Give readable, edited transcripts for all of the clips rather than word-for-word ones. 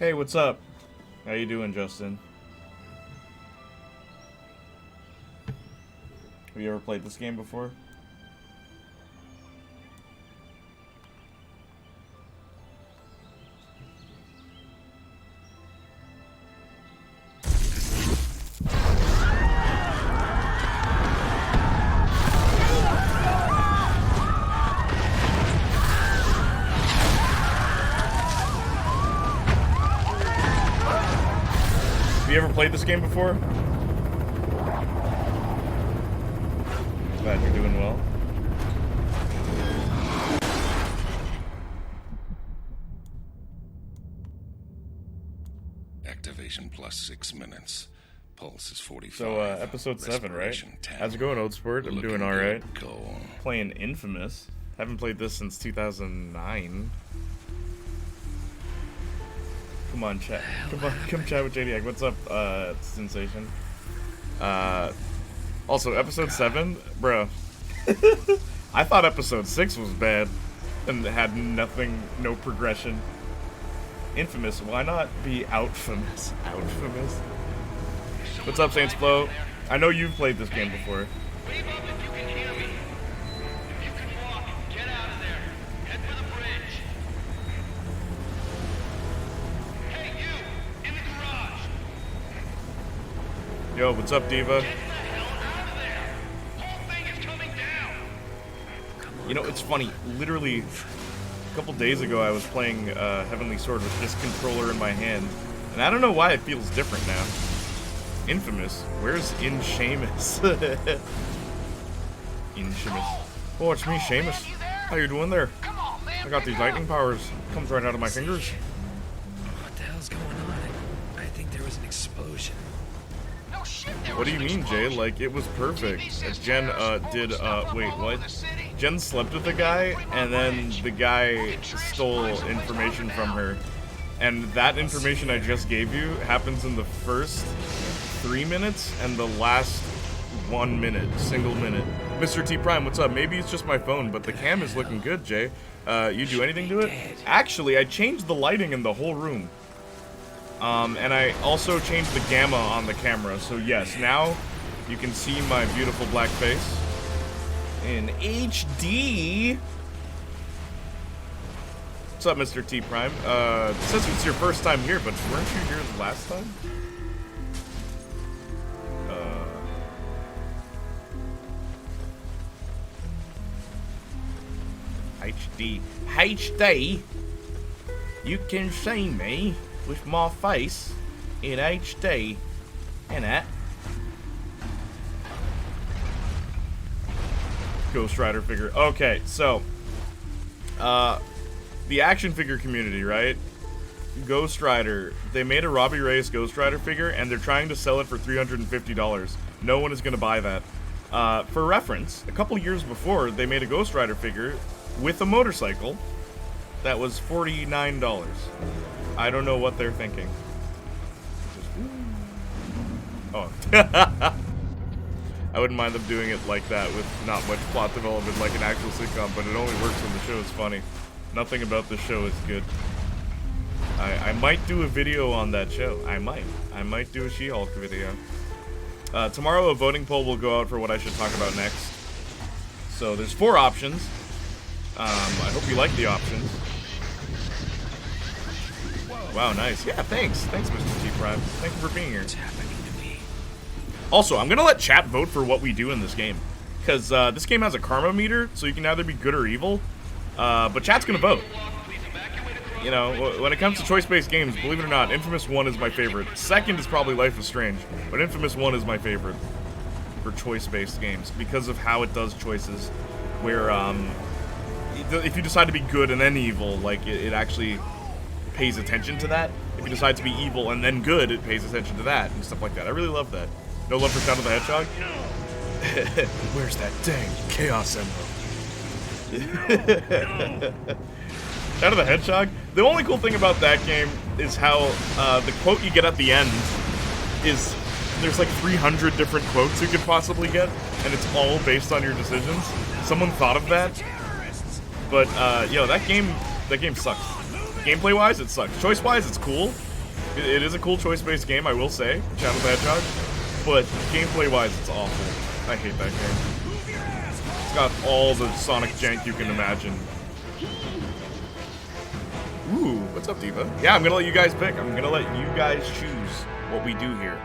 Hey, what's up? How you doing, Justin? Have you ever played this game before? Have you ever played this game before? Glad you're doing well. Activation plus 6 minutes. Pulse is 45. So, episode 7, right? How's it going, Old Sport? I'm doing alright. Playing inFAMOUS. Haven't played this since 2009. Come on, chat. Come chat with JDX. What's up, Sensation? Also, episode 7, bro. I thought episode 6 was bad and had nothing, no progression. inFAMOUS, why not be outfamous? Outfamous? What's up, Saints Flow? I know you've played this game before. Wave up if you can hear me. If you can walk, get out of there. Head for the bridge. Hey, you! In the garage! Yo, what's up, Diva? Get the hell out of there! Whole thing is coming down! You know, it's funny. Literally, a couple days ago, I was playing Heavenly Sword with this controller in my hand, and I don't know why it feels different now. inFAMOUS? Where's inFAMOUS? inFAMOUS. Oh, it's me, Seamus. How you doing there? Come on, man! I got these lightning powers. Comes right out of my fingers. What the hell's going on? I think there was an explosion. No shit, there What do you was an mean, Jay? explosion. Like, it was perfect. TV says Jen, terrorists did, pulled stuff up wait, all what? over the city. Jen slept with the guy, and then the guy stole information from her. And that information I just gave you happens in the first 3 minutes and the last 1 minute, single minute. Mr. T Prime, what's up? Maybe it's just my phone, but the cam is looking good, Jay. You do anything to it? Actually, I changed the lighting in the whole room. And I also changed the gamma on the camera, so yes, now you can see my beautiful black face in HD. What's up, Mr. T Prime? It says it's your first time here, but weren't you here last time? HD. You can see me with my face in HD. Innit? Ghost Rider figure. Okay, so the action figure community, right? Ghost Rider. They made a Robbie Reyes Ghost Rider figure, and they're trying to sell it for $350. No one is going to buy that. For reference, a couple years before, they made a Ghost Rider figure with a motorcycle that was $49. I don't know what they're thinking. Oh. I wouldn't mind them doing it like that with not much plot development like an actual sitcom, but it only works when the show is funny. Nothing about the show is good. I might do a video on that show. I might do a She-Hulk video. Tomorrow a voting poll will go out for what I should talk about next. So there's 4 options. I hope you like the options. Wow, nice. Yeah, thanks. Thanks, Mr. T Prime. Thank you for being here. What's happening to me? Also, I'm gonna let chat vote for what we do in this game. Because this game has a karma meter, so you can either be good or evil. But chat's gonna vote. You know, when it comes to choice-based games, believe it or not, inFAMOUS 1 is my favorite. Second is probably Life is Strange, but inFAMOUS 1 is my favorite for choice-based games because of how it does choices. Where, if you decide to be good and then evil, like, it actually pays attention to that. If you decide to be evil and then good, it pays attention to that and stuff like that. I really love that. No love for Shadow the Hedgehog? Where's that dang Chaos Emerald? Shadow the Hedgehog? The only cool thing about that game is how the quote you get at the end is there's like 300 different quotes you could possibly get, and it's all based on your decisions. Someone thought of that. But yo, that game sucks. Gameplay-wise, it sucks. Choice-wise, it's cool. It is a cool choice-based game, I will say, Shadow the Hedgehog, but gameplay-wise, it's awful. I hate that game. It's got all the Sonic jank you can imagine. Ooh, what's up, Diva? Yeah, I'm gonna let you guys pick. I'm gonna let you guys choose what we do here.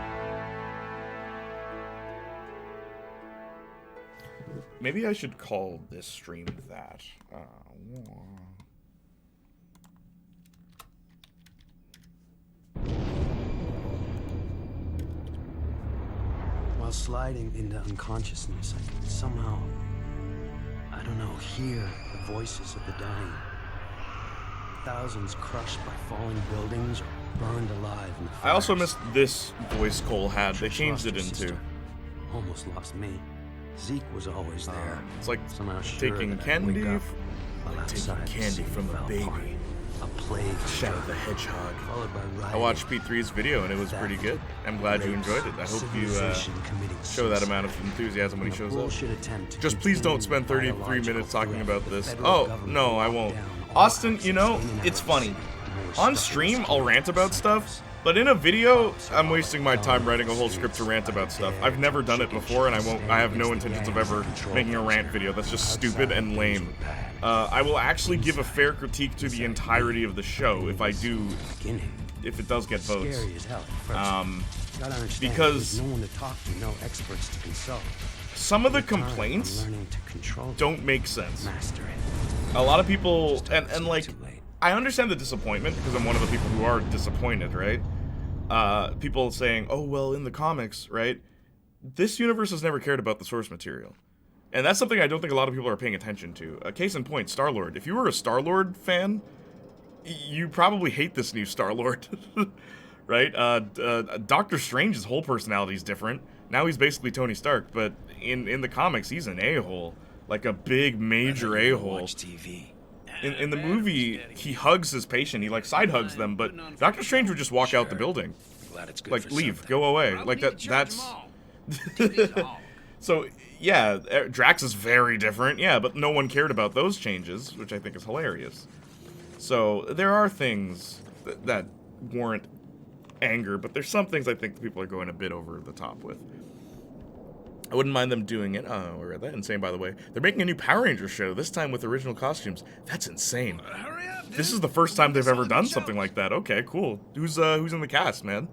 Maybe I should call this stream that. While sliding into unconsciousness, I could somehow, I don't know, hear the voices of the dying. Thousands crushed by falling buildings or burned alive in the fires. I also missed this voice Cole had. They changed it into. Almost lost me. Zeke was always there. It's like somehow sure taking that candy, I'd wake up, like while taking outside candy from a fell baby. apart. A plague Shadow the Hedgehog. followed by I watched Pete 3's video and it was pretty good. I'm glad you enjoyed it. I hope you show that amount of enthusiasm when he shows up. Just please don't spend 33 minutes talking about this. Oh, no, I won't. Austin, you know, it's funny. On stream, I'll rant about stuff, but in a video, I'm wasting my time writing a whole script to rant about stuff. I've never done it before, and I have no intentions of ever making a rant video. That's just stupid and lame. I will actually give a fair critique to the entirety of the show if it does get votes. Because some of the complaints don't make sense. A lot of people, and like, I understand the disappointment because I'm one of the people who are disappointed, right? People saying, oh, well, in the comics, right? This universe has never cared about the source material. And that's something I don't think a lot of people are paying attention to. Case in point, Star-Lord. If you were a Star-Lord fan, you probably hate this new Star-Lord, right? Doctor Strange's whole personality is different. Now he's basically Tony Stark, but in the comics, he's an a-hole. Like a big, major a-hole. In the movie, he hugs his patient. He, like, side-hugs them, but Doctor Strange would just walk out the building. Like, leave. Go away. Like, that's... So, yeah, Drax is very different, yeah, but no one cared about those changes, which I think is hilarious. So, there are things that warrant anger, but there's some things I think people are going a bit over the top with. I wouldn't mind them doing it. Oh, we read that. Insane, by the way. They're making a new Power Rangers show, this time with original costumes. That's insane. Hurry up, dude. This is the first time they've ever done something like that. Okay, cool. Who's in the cast, man?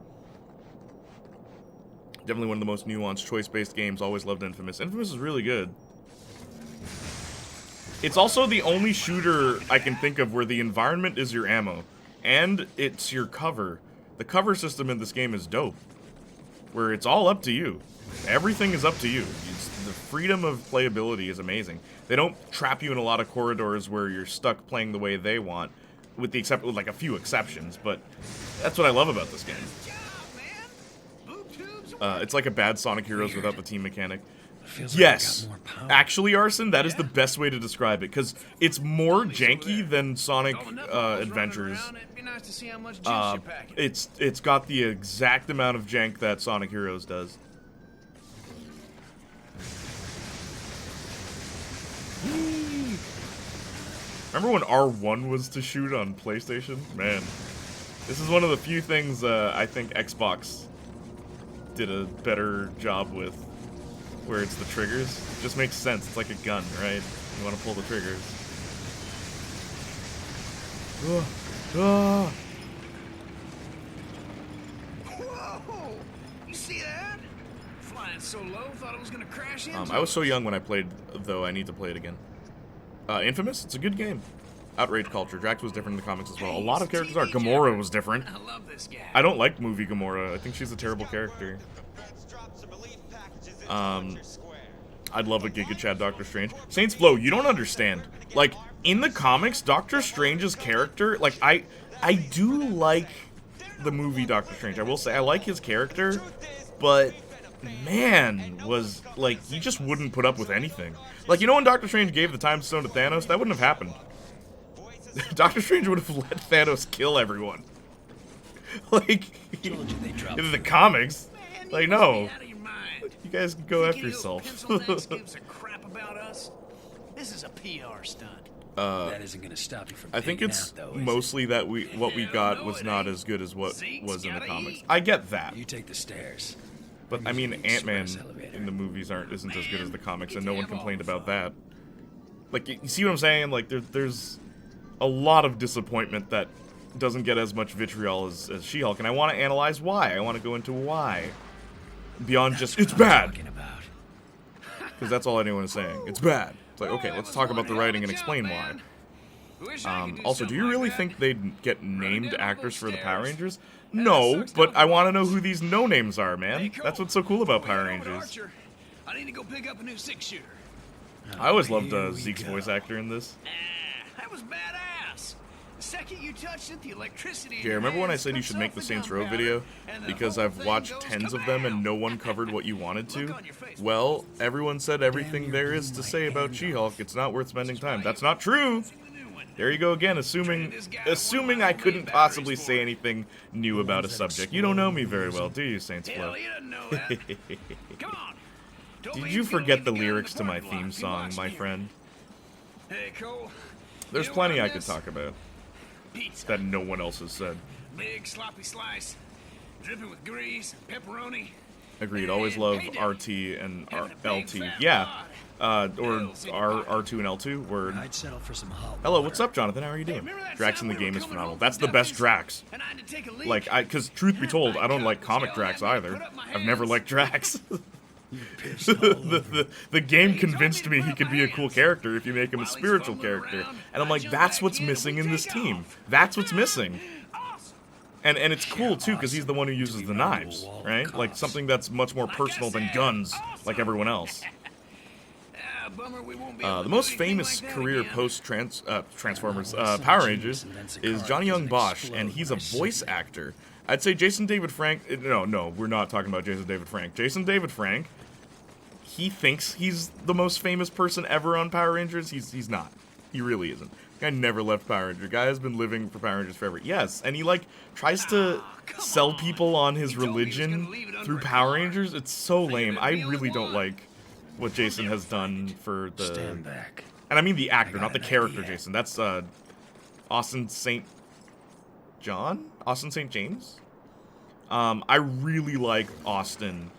Definitely one of the most nuanced, choice-based games. Always loved inFAMOUS. inFAMOUS is really good. It's also the only shooter I can think of where the environment is your ammo. And it's your cover. The cover system in this game is dope. Where it's all up to you. Everything is up to you. The freedom of playability is amazing. They don't trap you in a lot of corridors where you're stuck playing the way they want, with like a few exceptions. But that's what I love about this game. It's like a bad Sonic Heroes without the team mechanic. Yes, actually, Arson, that is the best way to describe it, because it's more janky than Sonic Adventures. It's got the exact amount of jank that Sonic Heroes does. Remember when R1 was to shoot on PlayStation? Man, this is one of the few things I think Xbox did a better job with, where it's the triggers. It just makes sense. It's like a gun, right? You want to pull the triggers. Whoa! You see that? Flying so low, thought it was gonna crash into I was so young when I played, though. I need to play it again. inFAMOUS, it's a good game. Outrage culture. Drax was different in the comics as well. A lot of characters are. Gamora was different. I love this guy. I don't like movie Gamora. I think she's a terrible character. I'd love a Giga Chad Doctor Strange. Saints Flow, you don't understand. Like, in the comics, Doctor Strange's character, like, I do like the movie Doctor Strange. I will say, I like his character, but man, was, like, he just wouldn't put up with anything. Like, you know when Doctor Strange gave the Time Stone to Thanos? That wouldn't have happened. Doctor Strange would have let Thanos kill everyone. Like, in the comics, like, no. You guys can go after yourself. Gives a crap about us? This is a PR stunt. That isn't gonna stop you from I think pigging it's out, though, is it? mostly that what we got was not as good as what was in the comics. I get that, You take the stairs. but I mean, the Ant-Man express elevator. in the movies isn't as good as the comics, and no one complained about that. Like, you see what I'm saying? Like, there's a lot of disappointment that doesn't get as much vitriol as She-Hulk, and I want to analyze why. I want to go into why. Beyond just, it's bad! Talking about. Because that's all anyone is saying. It's bad. It's like, okay, let's talk about the writing and explain why. Also, do you really think they'd get named actors for the Power Rangers? No, but I want to know who these no-names are, man. That's what's so cool about Power Rangers. I need to go pick up a new 6-shooter. I always loved Here we Zeke's go. voice actor in this. That was badass. The second you touched it, the electricity. Yeah, remember when I said you should make the Saints Row video? Because I've watched tens of them and no one covered what you wanted to? Well, everyone said everything there is to say about She-Hulk. It's not worth spending time. That's not true! There you go again, assuming I couldn't possibly say anything new about a subject. You don't know me very well, do you, Saints Flow? Hell, you didn't know that. Come on. Don't Did leave you me forget the alone lyrics in to the my parking lot. theme You song, watch my me. friend? Hey, Cole. There's You know plenty what I I could miss? talk about Pizza. that no one else has said. Big sloppy slice, dripping with grease, pepperoni. Agreed, always love RT and LT. Yeah, or R2 and L2, word. I'd settle for some hot Hello, water. what's up, Jonathan? How are you doing? Remember that Drax time in the we were game is coming phenomenal. home That's from the best Duffy's, Drax. and I had to take a leak? Like, because truth be told, I don't like comic Yell Drax at me, either. put up my I've never hands. liked Drax. Pissed all over. the game convinced me he could be a cool character if you make him a spiritual character. And I'm like, that's what's missing in this team. That's what's missing. And it's cool, too, because he's the one who uses the knives, right? Like, something that's much more personal than guns, like everyone else. Ah, bummer we won't be able The to most do anything famous like that career again. post-Transformers Power Rangers is Johnny Young Bosch, and he's a voice actor. I'd say Jason David Frank... No, we're not talking about Jason David Frank. Jason David Frank, he thinks he's the most famous person ever on Power Rangers. He's not. He really isn't. Guy never left Power Ranger. Guy has been living for Power Rangers forever. Yes, and he, like, tries to sell people on his religion through Power Rangers. It's so lame. I really don't like what Jason has done for the... Stand back. And I mean the actor, I got not the an character, idea. Jason. That's, Austin St. John? Austin St. James? I really like Austin.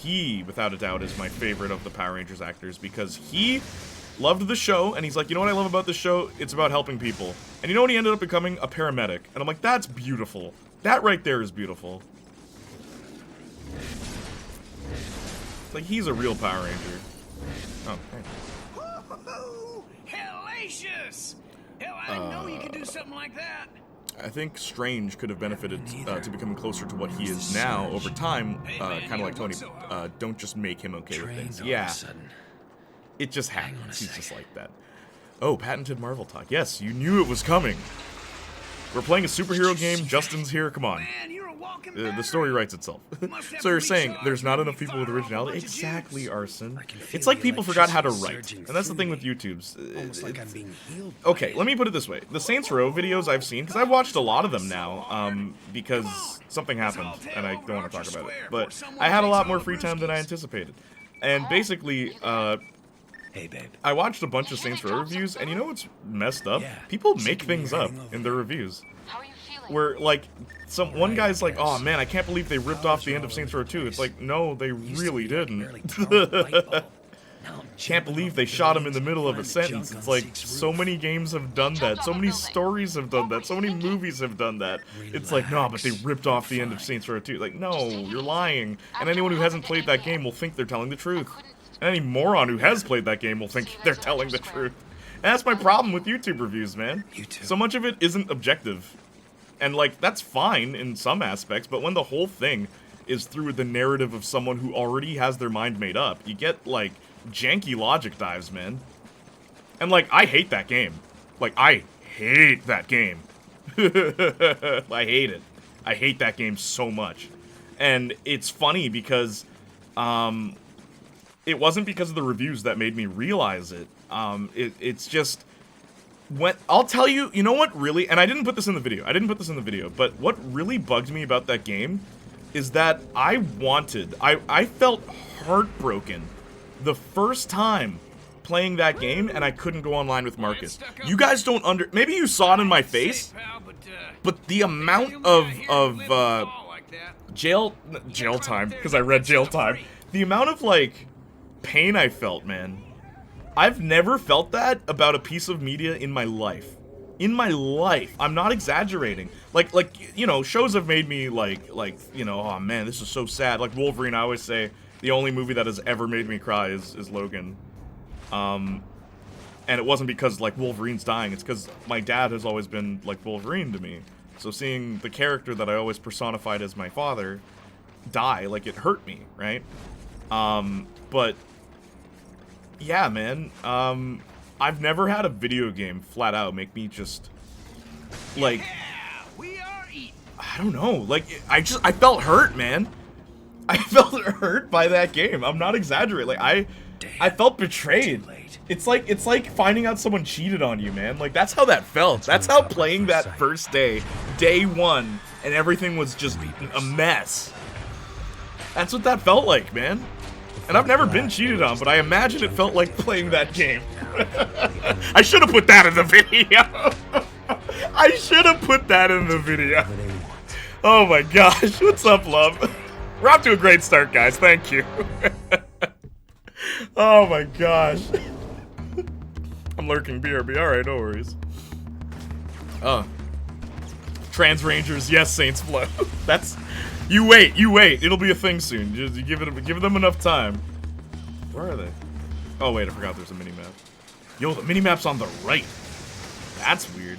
He, without a doubt, is my favorite of the Power Rangers actors because he loved the show, and he's like, you know what I love about this show? It's about helping people. And you know what? He ended up becoming a paramedic. And I'm like, that's beautiful. That right there is beautiful. It's like, he's a real Power Ranger. Oh, thanks. Woo-hoo-hoo! Hellacious! Hell, I didn't know you could do something like that. I think Strange could have benefited to becoming closer to what he is now over time, kind of like Tony. Don't just make him okay with Trained things. all Yeah, of a sudden. it just on a happens. He's just second. like that. Oh, patented Marvel talk. Yes, you knew it was coming. We're playing a superhero game. Justin's here. Come on. Man, you're a walking The story writes itself. So you're saying there's not enough people with originality? Exactly, Arson. I can feel It's like the people forgot how to electricity write. surging And that's the thing through with me. YouTube's. Almost like I'm It's- being healed. Okay, let me put it this way. The Saints Row videos I've seen, because I've watched a lot of them now, because something happened, and I don't want to talk about it. But I had a lot more free time than I anticipated. And basically, Hey, babe. I watched a bunch of Saints Row reviews, and you know what's messed up? Yeah. People Sick make of me things up writing over in their reviews. How are you feeling? Where, like, one guy's like, guess. oh man, I can't believe they ripped off the end of Saints Row 2. It's like, no, they really Barely didn't. throwing a light bulb. Now I'm Can't jumping believe off they the shot him in buildings, the middle of a finding sentence. junk It's on like, Zeke's so roof. many games have done that. So many stories have done that. So many movies have done that. It's like, no, but they ripped off the end of Saints Row 2. Like, no, you're lying. And anyone who hasn't played that game will think they're telling the truth. And any moron who has played that game will think they're telling the truth. And that's my problem with YouTube reviews, man. YouTube. So much of it isn't objective. And, like, that's fine in some aspects, but when the whole thing is through the narrative of someone who already has their mind made up, you get, like, janky logic dives, man. And, like, I hate that game. Like, I hate that game. I hate it. I hate that game so much. And it's funny because, it wasn't because of the reviews that made me realize it. It's just... I'll tell you, you know what really, and I didn't put this in the video, but what really bugged me about that game is that I felt heartbroken the first time playing that game and I couldn't go online with Marcus. You guys don't maybe you saw it in my face, but the amount of jail time, because I read jail time, the amount of like pain I felt, man. I've never felt that about a piece of media in my life. In my life. I'm not exaggerating. Like, you know, shows have made me like, you know, oh man, this is so sad. Like Wolverine, I always say, the only movie that has ever made me cry is Logan. And it wasn't because, like, Wolverine's dying. It's because my dad has always been, like, Wolverine to me. So seeing the character that I always personified as my father die, like, it hurt me, right? But, yeah, man. I've never had a video game, flat out, make me just, like... I don't know. Like, I felt hurt, man. I felt hurt by that game. I'm not exaggerating. Like, I felt betrayed. It's like finding out someone cheated on you, man. Like, that's how that felt. That's how playing that first day, day one, and everything was just a mess. That's what that felt like, man. And I've never been cheated on, but I imagine it felt like playing that game. I should have put that in the video. I should have put that in the video. Oh my gosh. What's up, love? We're off to a great start, guys. Thank you. Oh my gosh. I'm lurking BRB. Alright, no worries. Trans Rangers, yes, Saints Flow. That's... You wait. It'll be a thing soon. Just give them enough time. Where are they? Oh wait, I forgot there's a mini-map. Yo, the mini-map's on the right. That's weird.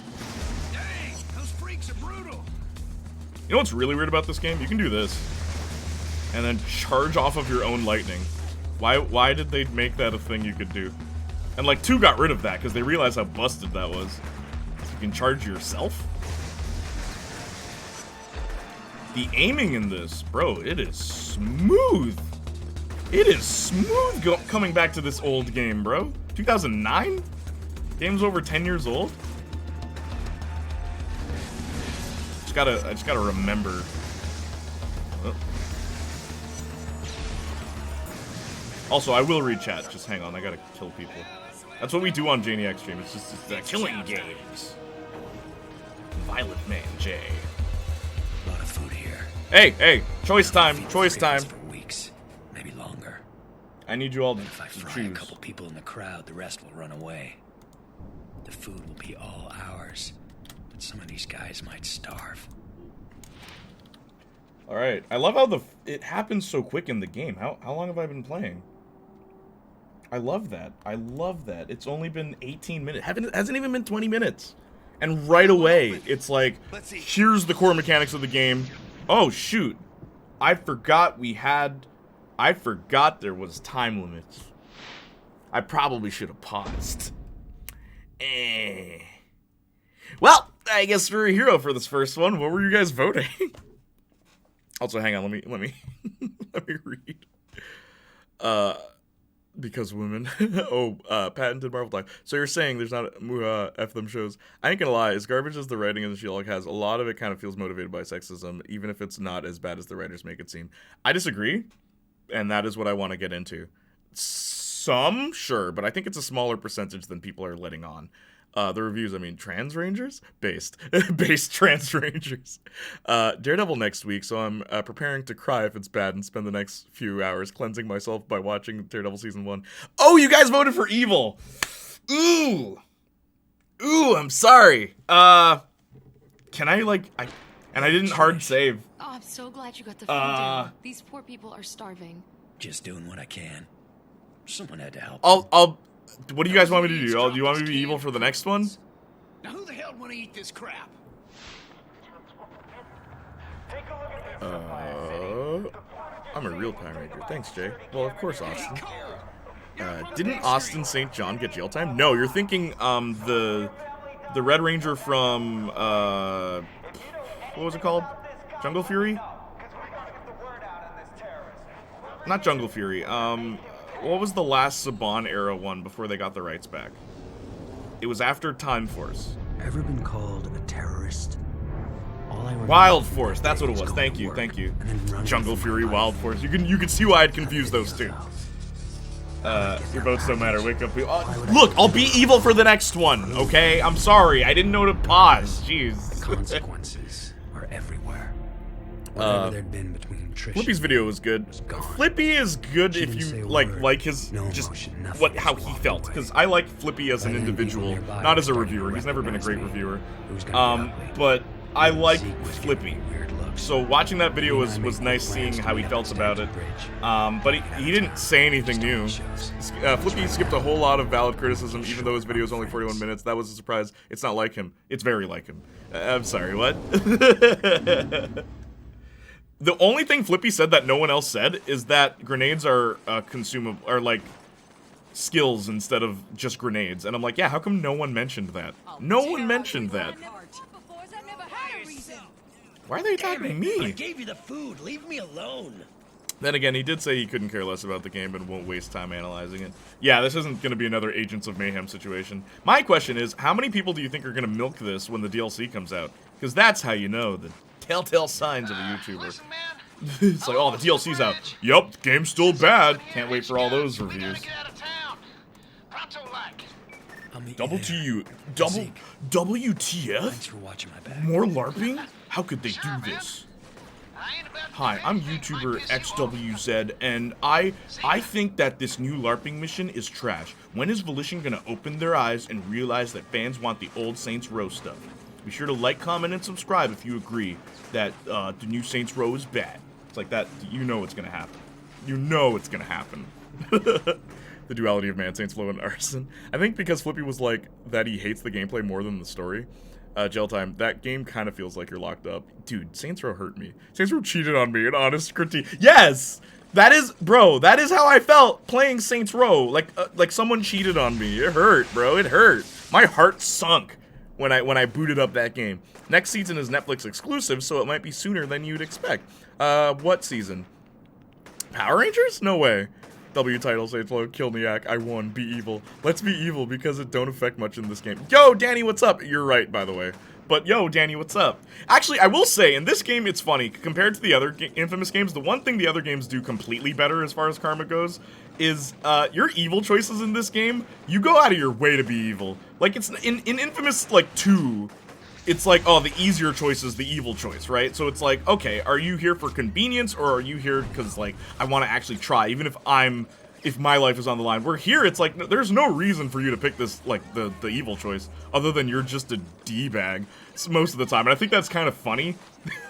Dang, those freaks are brutal. You know what's really weird about this game? You can do this. And then charge off of your own lightning. Why did they make that a thing you could do? And like 2 got rid of that because they realized how busted that was. You can charge yourself? The aiming in this, bro, it is smooth. It is smooth coming back to this old game, bro. 2009? Game's over 10 years old? I just gotta remember. Oh. Also, I will read chat. Just hang on, I gotta kill people. That's what we do on Janiac stream. It's just killing games. Violent Man J. A lot of food here. Hey, choice time, choice time. For weeks, maybe longer. I need you all to If I fry a choose. couple people in the crowd, the rest will run away. The food will be all ours, but some of these guys might starve. All right, I love how it happens so quick in the game. How long have I been playing? I love that. I love that. It's only been 18 minutes. Hasn't even been 20 minutes. And right away, it's like, here's the core mechanics of the game. Oh, shoot. I forgot there was time limits. I probably should have paused. Well, I guess we're a hero for this first one. What were you guys voting? Also, hang on, let me let me read. Because women. Patented Marvel talk. So you're saying there's not F them shows. I ain't gonna lie, as garbage as the writing in the She-Hulk has, a lot of it kind of feels motivated by sexism, even if it's not as bad as the writers make it seem. I disagree, and that is what I want to get into. Some, sure, but I think it's a smaller percentage than people are letting on. The reviews, I mean, Trans Rangers? Based Trans Rangers. Daredevil next week, so I'm preparing to cry if it's bad and spend the next few hours cleansing myself by watching Daredevil Season 1. Oh, you guys voted for Evil! Ooh, I'm sorry. Can I, like, and I didn't hard save. Oh, I'm so glad you got the food down. These poor people are starving. Just doing what I can. Someone had to help. What do you guys want me to do? Do you want me to be evil for the next one? Now who the hell want to eat this crap? I'm a real Power Ranger. Thanks, Jay. Well, of course, Austin. Didn't Austin St. John get jail time? No, you're thinking the Red Ranger from what was it called? Jungle Fury? Not Jungle Fury. What was the last Saban era one before they got the rights back? It was after Time Force. Ever been called a terrorist? All I remember Wild Force, that's what it was. is Thank going you, to thank you. work and then running Jungle for Fury, my Wild life. Force. You could see why I'd confuse those two. Your votes don't matter. Wake up. Look, I'll be evil for the next one, okay? I'm sorry. I didn't know to pause. Jeez. The consequences are everywhere. Whatever there'd been between Trish Flippy's video was good. gone. Flippy is good She if didn't say you a like word. his No just emotion, nothing. what how Just he walked felt away. because I like Flippy as an By then, individual, people nearby not were as a starting to reviewer. He's never been a great recognize me. reviewer. It was gonna be ugly. But I like Zeke was giving Flippy. me weird looks. So watching that video He was and I made nice plans seeing to how he meet felt up about it. Stanford But he didn't say anything new. Flippy skipped a whole lot of valid criticism, even though his video is only 41 minutes. That was a surprise. It's not like him. It's very like him. I'm sorry, what? The only thing Flippy said that no one else said is that grenades are consumable, are like skills instead of just grenades. And I'm like, yeah, how come no one mentioned that? No one mentioned that. Why are they attacking I me? gave you the food. Leave me alone. Then again, he did say he couldn't care less about the game and won't waste time analyzing it. Yeah, this isn't going to be another Agents of Mayhem situation. My question is, how many people do you think are going to milk this when the DLC comes out? Because that's how you know the telltale signs of a YouTuber. Listen, man. It's like, oh, the DLC's out. Yup, game's still bad. Can't wait for all those We gotta reviews. get out of town. Pronto like. I'll meet you Double there. TU. Double Zeke, WTF? thanks for watching my back. More LARPing? How could they do this? I ain't about to Hi, do I'm anything YouTuber like this you all. XWZ, and I think that this new LARPing mission is trash. When is Volition gonna open their eyes and realize that fans want the old Saints Row stuff? Be sure to like, comment, and subscribe if you agree that the new Saints Row is bad. It's like that, you know it's gonna happen. You know it's gonna happen. The duality of Man, Saints Flow, and Arson. I think because Flippy was like that he hates the gameplay more than the story. Gel Time, that game kind of feels like you're locked up. Dude, Saints Row hurt me. Saints Row cheated on me, an honest critique. Yes! That is, bro, that is how I felt playing Saints Row. Like someone cheated on me. It hurt, bro, it hurt. My heart sunk when I booted up that game. Next season is Netflix exclusive, so it might be sooner than you'd expect. What season? Power Rangers? No way. W title, Saints Flow, Playniac, I won, be evil. Let's be evil because it don't affect much in this game. Yo, Danny, what's up? You're right, by the way. But yo, Danny, what's up? Actually, I will say, in this game, it's funny. Compared to the other Infamous games, the one thing the other games do completely better as far as karma goes is your evil choices in this game, you go out of your way to be evil. Like, it's in Infamous, like, 2, it's like, oh, the easier choice is the evil choice, right? So it's like, okay, are you here for convenience or are you here because, like, I want to actually try, even if my life is on the line. We're here, it's like, there's no reason for you to pick this, like, the evil choice, other than you're just a D-bag most of the time, and I think that's kind of funny.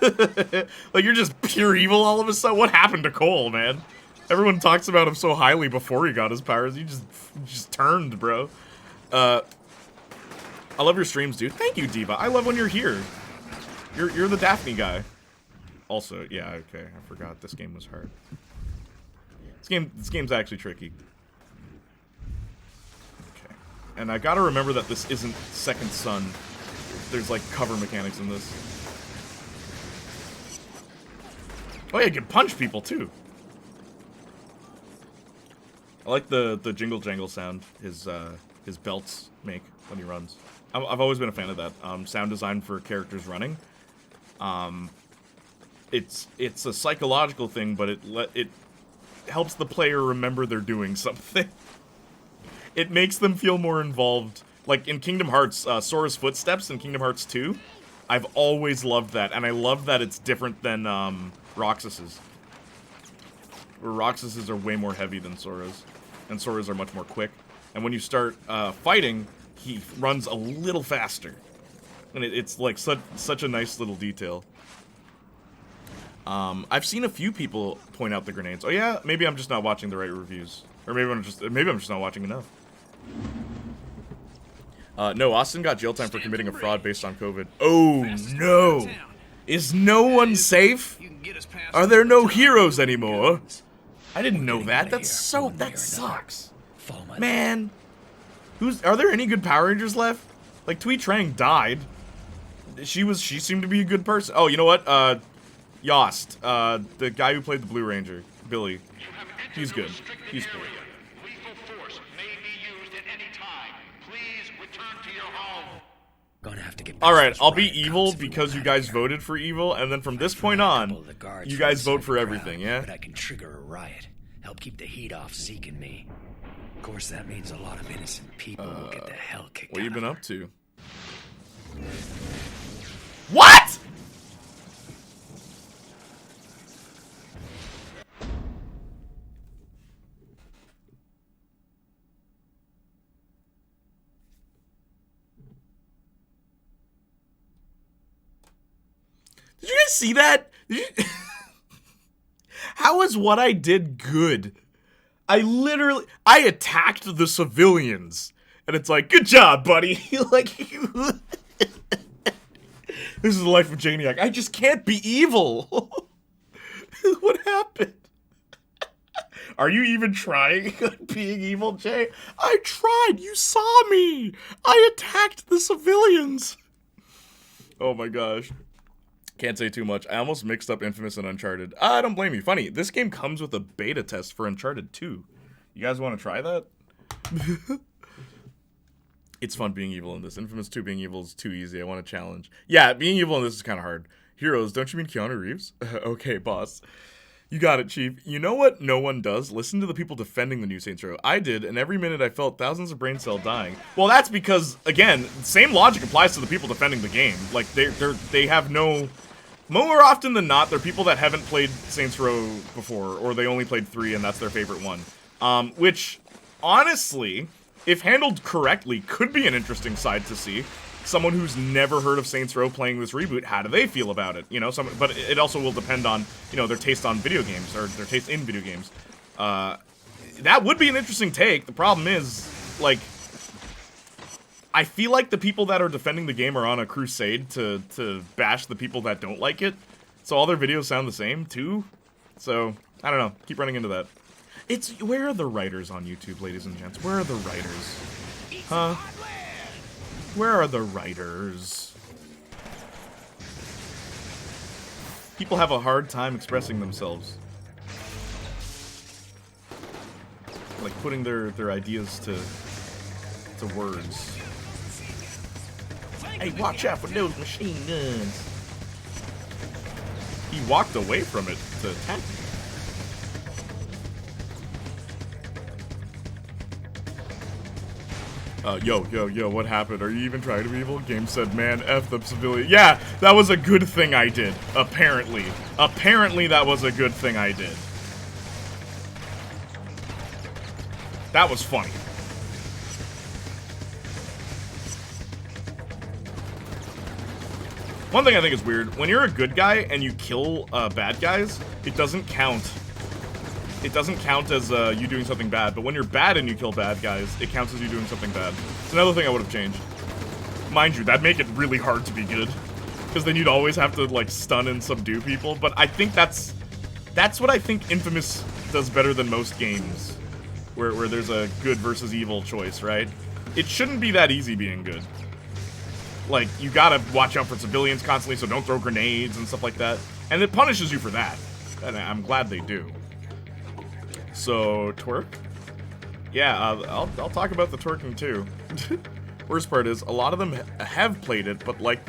Like, you're just pure evil all of a sudden. What happened to Cole, man? Everyone talks about him so highly before he got his powers. He just turned, bro. I love your streams, dude. Thank you, Diva. I love when you're here. You're the Daphne guy. Also, yeah, okay. I forgot this game was hard. This game's actually tricky. Okay. And I gotta remember that this isn't Second Son. There's like cover mechanics in this. Oh yeah, you can punch people too. I like the jingle jangle sound his belts make when he runs. I've always been a fan of that. Sound design for characters running. It's a psychological thing, but it helps the player remember they're doing something. It makes them feel more involved. Like in Kingdom Hearts, Sora's footsteps in Kingdom Hearts 2, I've always loved that, and I love that it's different than Roxas's. Where Roxas's are way more heavy than Sora's, and Sora's are much more quick. And when you start fighting, he runs a little faster, and it's like such a nice little detail. I've seen a few people point out the grenades. Oh yeah, maybe I'm just not watching the right reviews, or maybe I'm just not watching enough. No, Austin got jail time for committing a fraud based on COVID. Oh no! Is no one safe? Are there no heroes anymore? I didn't know that. That sucks. Man, are there any good Power Rangers left? Like Tweet Trang died. She seemed to be a good person. Oh, you know what? Yost, the guy who played the Blue Ranger, Billy. He's good. He's cool. Lethal force may be used at any time. Please return to your home. Gonna have to get All right, I'll be evil because you guys voted for evil, and then from this point on, you guys vote for everything, yeah? But I can trigger a riot. Help keep the heat off seeking me. Of course, that means a lot of innocent people will get the hell kicked What out you of been them. up to? What? Did you guys see that? How is what I did good? I attacked the civilians. And it's like, good job, buddy. Like, this is the life of Janiac. I just can't be evil. What happened? Are you even trying on being evil, Jay? I tried. You saw me. I attacked the civilians. Oh my gosh. Can't say too much. I almost mixed up Infamous and Uncharted. I don't blame you. Funny, this game comes with a beta test for Uncharted 2. You guys want to try that? It's fun being evil in this. Infamous 2 being evil is too easy. I want a challenge. Yeah, being evil in this is kind of hard. Heroes, don't you mean Keanu Reeves? Okay, boss. You got it, Chief. You know what no one does? Listen to the people defending the new Saints Row. I did, and every minute I felt thousands of brain cells dying. Well, that's because, again, same logic applies to the people defending the game. Like, they have no... More often than not, they're people that haven't played Saints Row before, or they only played 3 and that's their favorite one. Which, honestly, if handled correctly, could be an interesting side to see. Someone who's never heard of Saints Row playing this reboot, how do they feel about it? You know, but it also will depend on, you know, their taste on video games, or their taste in video games. That would be an interesting take. The problem is, like, I feel like the people that are defending the game are on a crusade to bash the people that don't like it. So all their videos sound the same, too. So, I don't know. Keep running into that. Where are the writers on YouTube, ladies and gents? Where are the writers? Huh? Where are the writers? People have a hard time expressing themselves. Like putting their ideas to words. Hey, watch out for those machine guns. He walked away from it to attack me. Yo, what happened? Are you even trying to be evil? Game said, man, F the civilian. Yeah, that was a good thing I did, apparently. Apparently that was a good thing I did. That was funny. One thing I think is weird, when you're a good guy and you kill bad guys, it doesn't count. It doesn't count as you doing something bad, but when you're bad and you kill bad guys, it counts as you doing something bad. It's another thing I would have changed. Mind you, that'd make it really hard to be good, because then you'd always have to, like, stun and subdue people, but I think that's what I think Infamous does better than most games, where there's a good versus evil choice, right? It shouldn't be that easy being good. Like, you gotta watch out for civilians constantly, so don't throw grenades and stuff like that, and it punishes you for that, and I'm glad they do. So, twerk? Yeah, I'll talk about the twerking too. Worst part is, a lot of them have played it, but like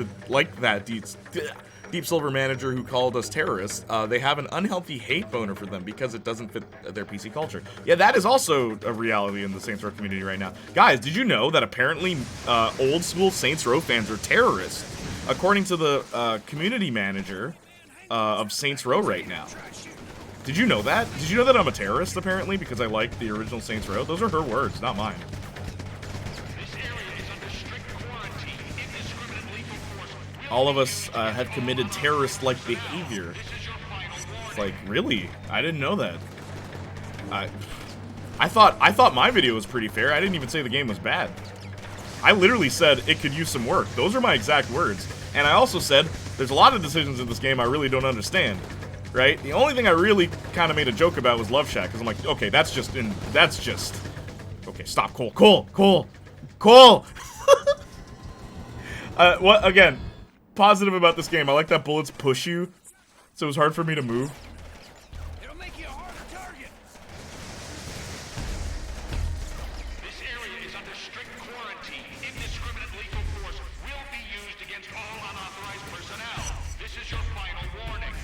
that Deep Silver manager who called us terrorists, they have an unhealthy hate boner for them because it doesn't fit their PC culture. Yeah, that is also a reality in the Saints Row community right now. Guys, did you know that apparently old school Saints Row fans are terrorists? According to the community manager of Saints Row right now. Did you know that? Did you know that I'm a terrorist, apparently, because I like the original Saints Row? Those are her words, not mine. This area is under strict quarantine. Indiscriminate lethal force will All of us have committed terrorist-like behavior. It's like, really? I didn't know that. I thought my video was pretty fair. I didn't even say the game was bad. I literally said it could use some work. Those are my exact words. And I also said, there's a lot of decisions in this game I really don't understand. Right? The only thing I really kind of made a joke about was Love Shack, because I'm like, okay, that's just... Okay, stop, Cole. What, again, positive about this game, I like that bullets push you, so it was hard for me to move. It'll make you a harder target. This area is under strict quarantine. Indiscriminate lethal force will be used against all unauthorized personnel. This is your final warning.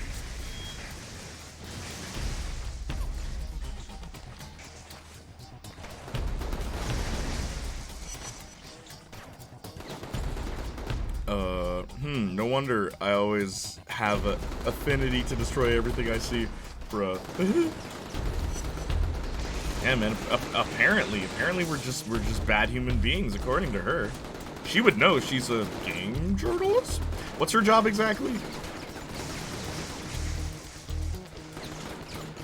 wonder I always have an affinity to destroy everything I see, bro. Yeah, man. Apparently we're just bad human beings, according to her. She would know. She's a game journalist. What's her job exactly?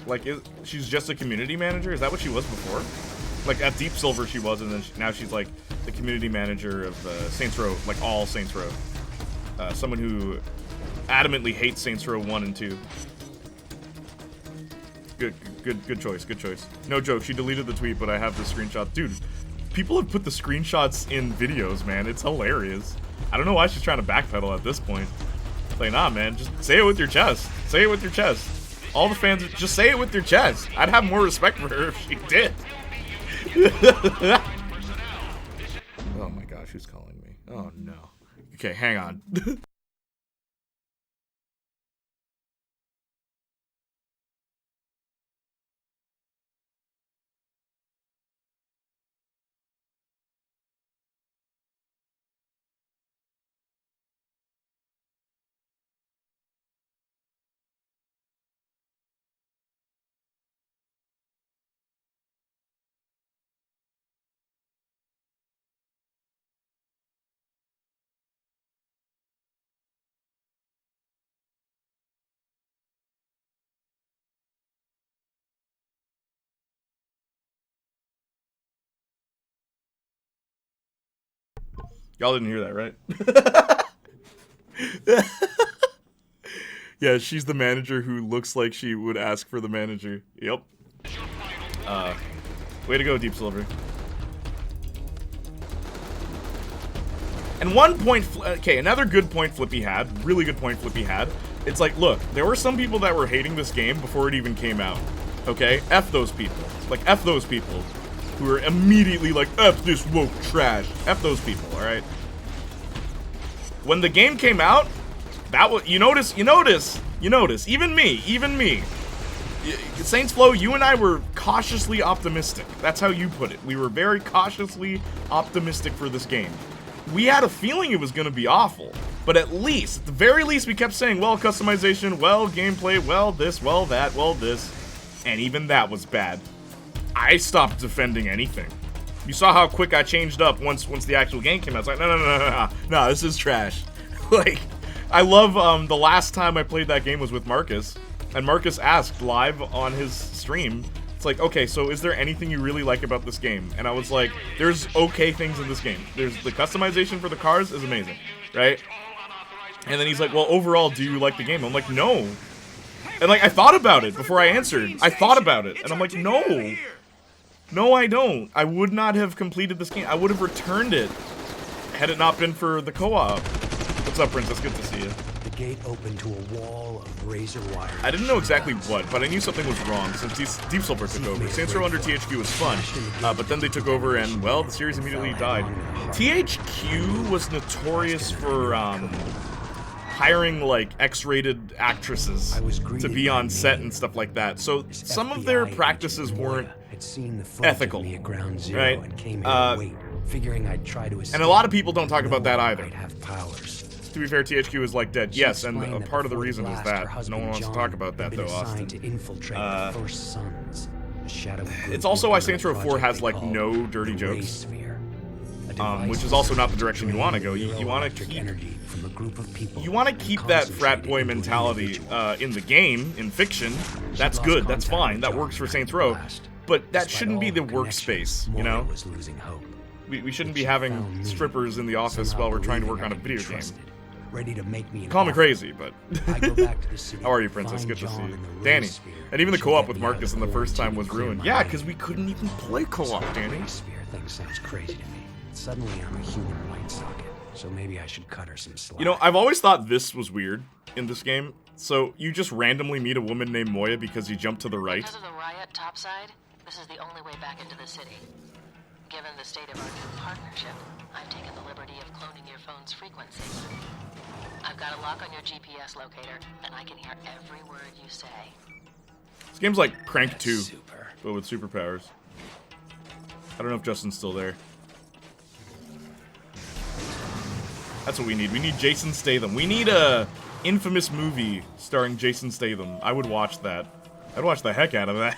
Like, she's just a community manager? Is that what she was before? Like, at Deep Silver she was, and then now she's like the community manager of Saints Row, like all Saints Row. Someone who adamantly hates Saints Row 1 and 2. Good choice, good choice. No joke, she deleted the tweet, but I have the screenshot. Dude, people have put the screenshots in videos, man. It's hilarious. I don't know why she's trying to backpedal at this point. Like, nah, man, just say it with your chest. Say it with your chest. All the fans, just say it with your chest. I'd have more respect for her if she did. Oh my gosh, who's calling me? Oh no. Okay, hang on. Y'all didn't hear that, right? Yeah, she's the manager who looks like she would ask for the manager. Yep. Way to go, Deep Silver. And one point, okay, another good point Flippy had, really good point Flippy had. It's like, look, there were some people that were hating this game before it even came out. Okay? F those people. Like, F those people. Who are immediately like, F this woke trash. F those people, alright? When the game came out, that was, you notice, even me. Saints Flow, you and I were cautiously optimistic. That's how you put it. We were very cautiously optimistic for this game. We had a feeling it was going to be awful. But at least, at the very least, we kept saying, well, customization, well, gameplay, well, this, well, that, well, this. And even that was bad. I stopped defending anything. You saw how quick I changed up once the actual game came out. I was like, no, this is trash. Like, I love, the last time I played that game was with Marcus, and Marcus asked live on his stream, it's like, okay, so is there anything you really like about this game? And I was like, there's okay things in this game. There's the customization for the cars is amazing, right? And then he's like, well, overall, do you like the game? I'm like, no. And like, I thought about it before I answered. I thought about it, and I'm like, no. No, I don't. I would not have completed this game. I would have returned it had it not been for the co-op. What's up, Princess? Good to see you. The gate opened to a wall of razor wire. I didn't know exactly what, but I knew something was wrong since Deep Silver took over. Saints Row under THQ was fun, but then they took over and, well, the series immediately died. THQ was notorious for, hiring, like, X-rated actresses to be on set and stuff like that. So some of their practices weren't ethical, right? And a lot of people don't talk about that either. To be fair, THQ is like dead. Yes, and a part of the reason is that no one wants to talk about that, though, Austin. It's also why Saints Row 4 has, like, no dirty jokes. Which is also not the direction you want to go. You want to keep that frat boy mentality in the game, in fiction. That's good. That's fine. That works for Saints Row. But that shouldn't be the workspace, you know? We shouldn't be having strippers in the office while we're trying to work on a video game. Call me crazy, but... How are you, Princess? Good to see you. Danny. And even the co-op with Marcus in the first time was ruined. Yeah, because we couldn't even play co-op, Danny. Sounds crazy to me. Suddenly I'm a human light socket, so maybe I should cut her some slack. You know, I've always thought this was weird in this game. So, you just randomly meet a woman named Moya because you jump to the right. Because of the riot topside, this is the only way back into the city. Given the state of our new partnership, I've taken the liberty of cloning your phone's frequency. I've got a lock on your GPS locator, and I can hear every word you say. This game's like Crank 2, but with superpowers. I don't know if Justin's still there. That's what we need. We need Jason Statham. We need a infamous movie starring Jason Statham. I would watch that. I'd watch the heck out of that.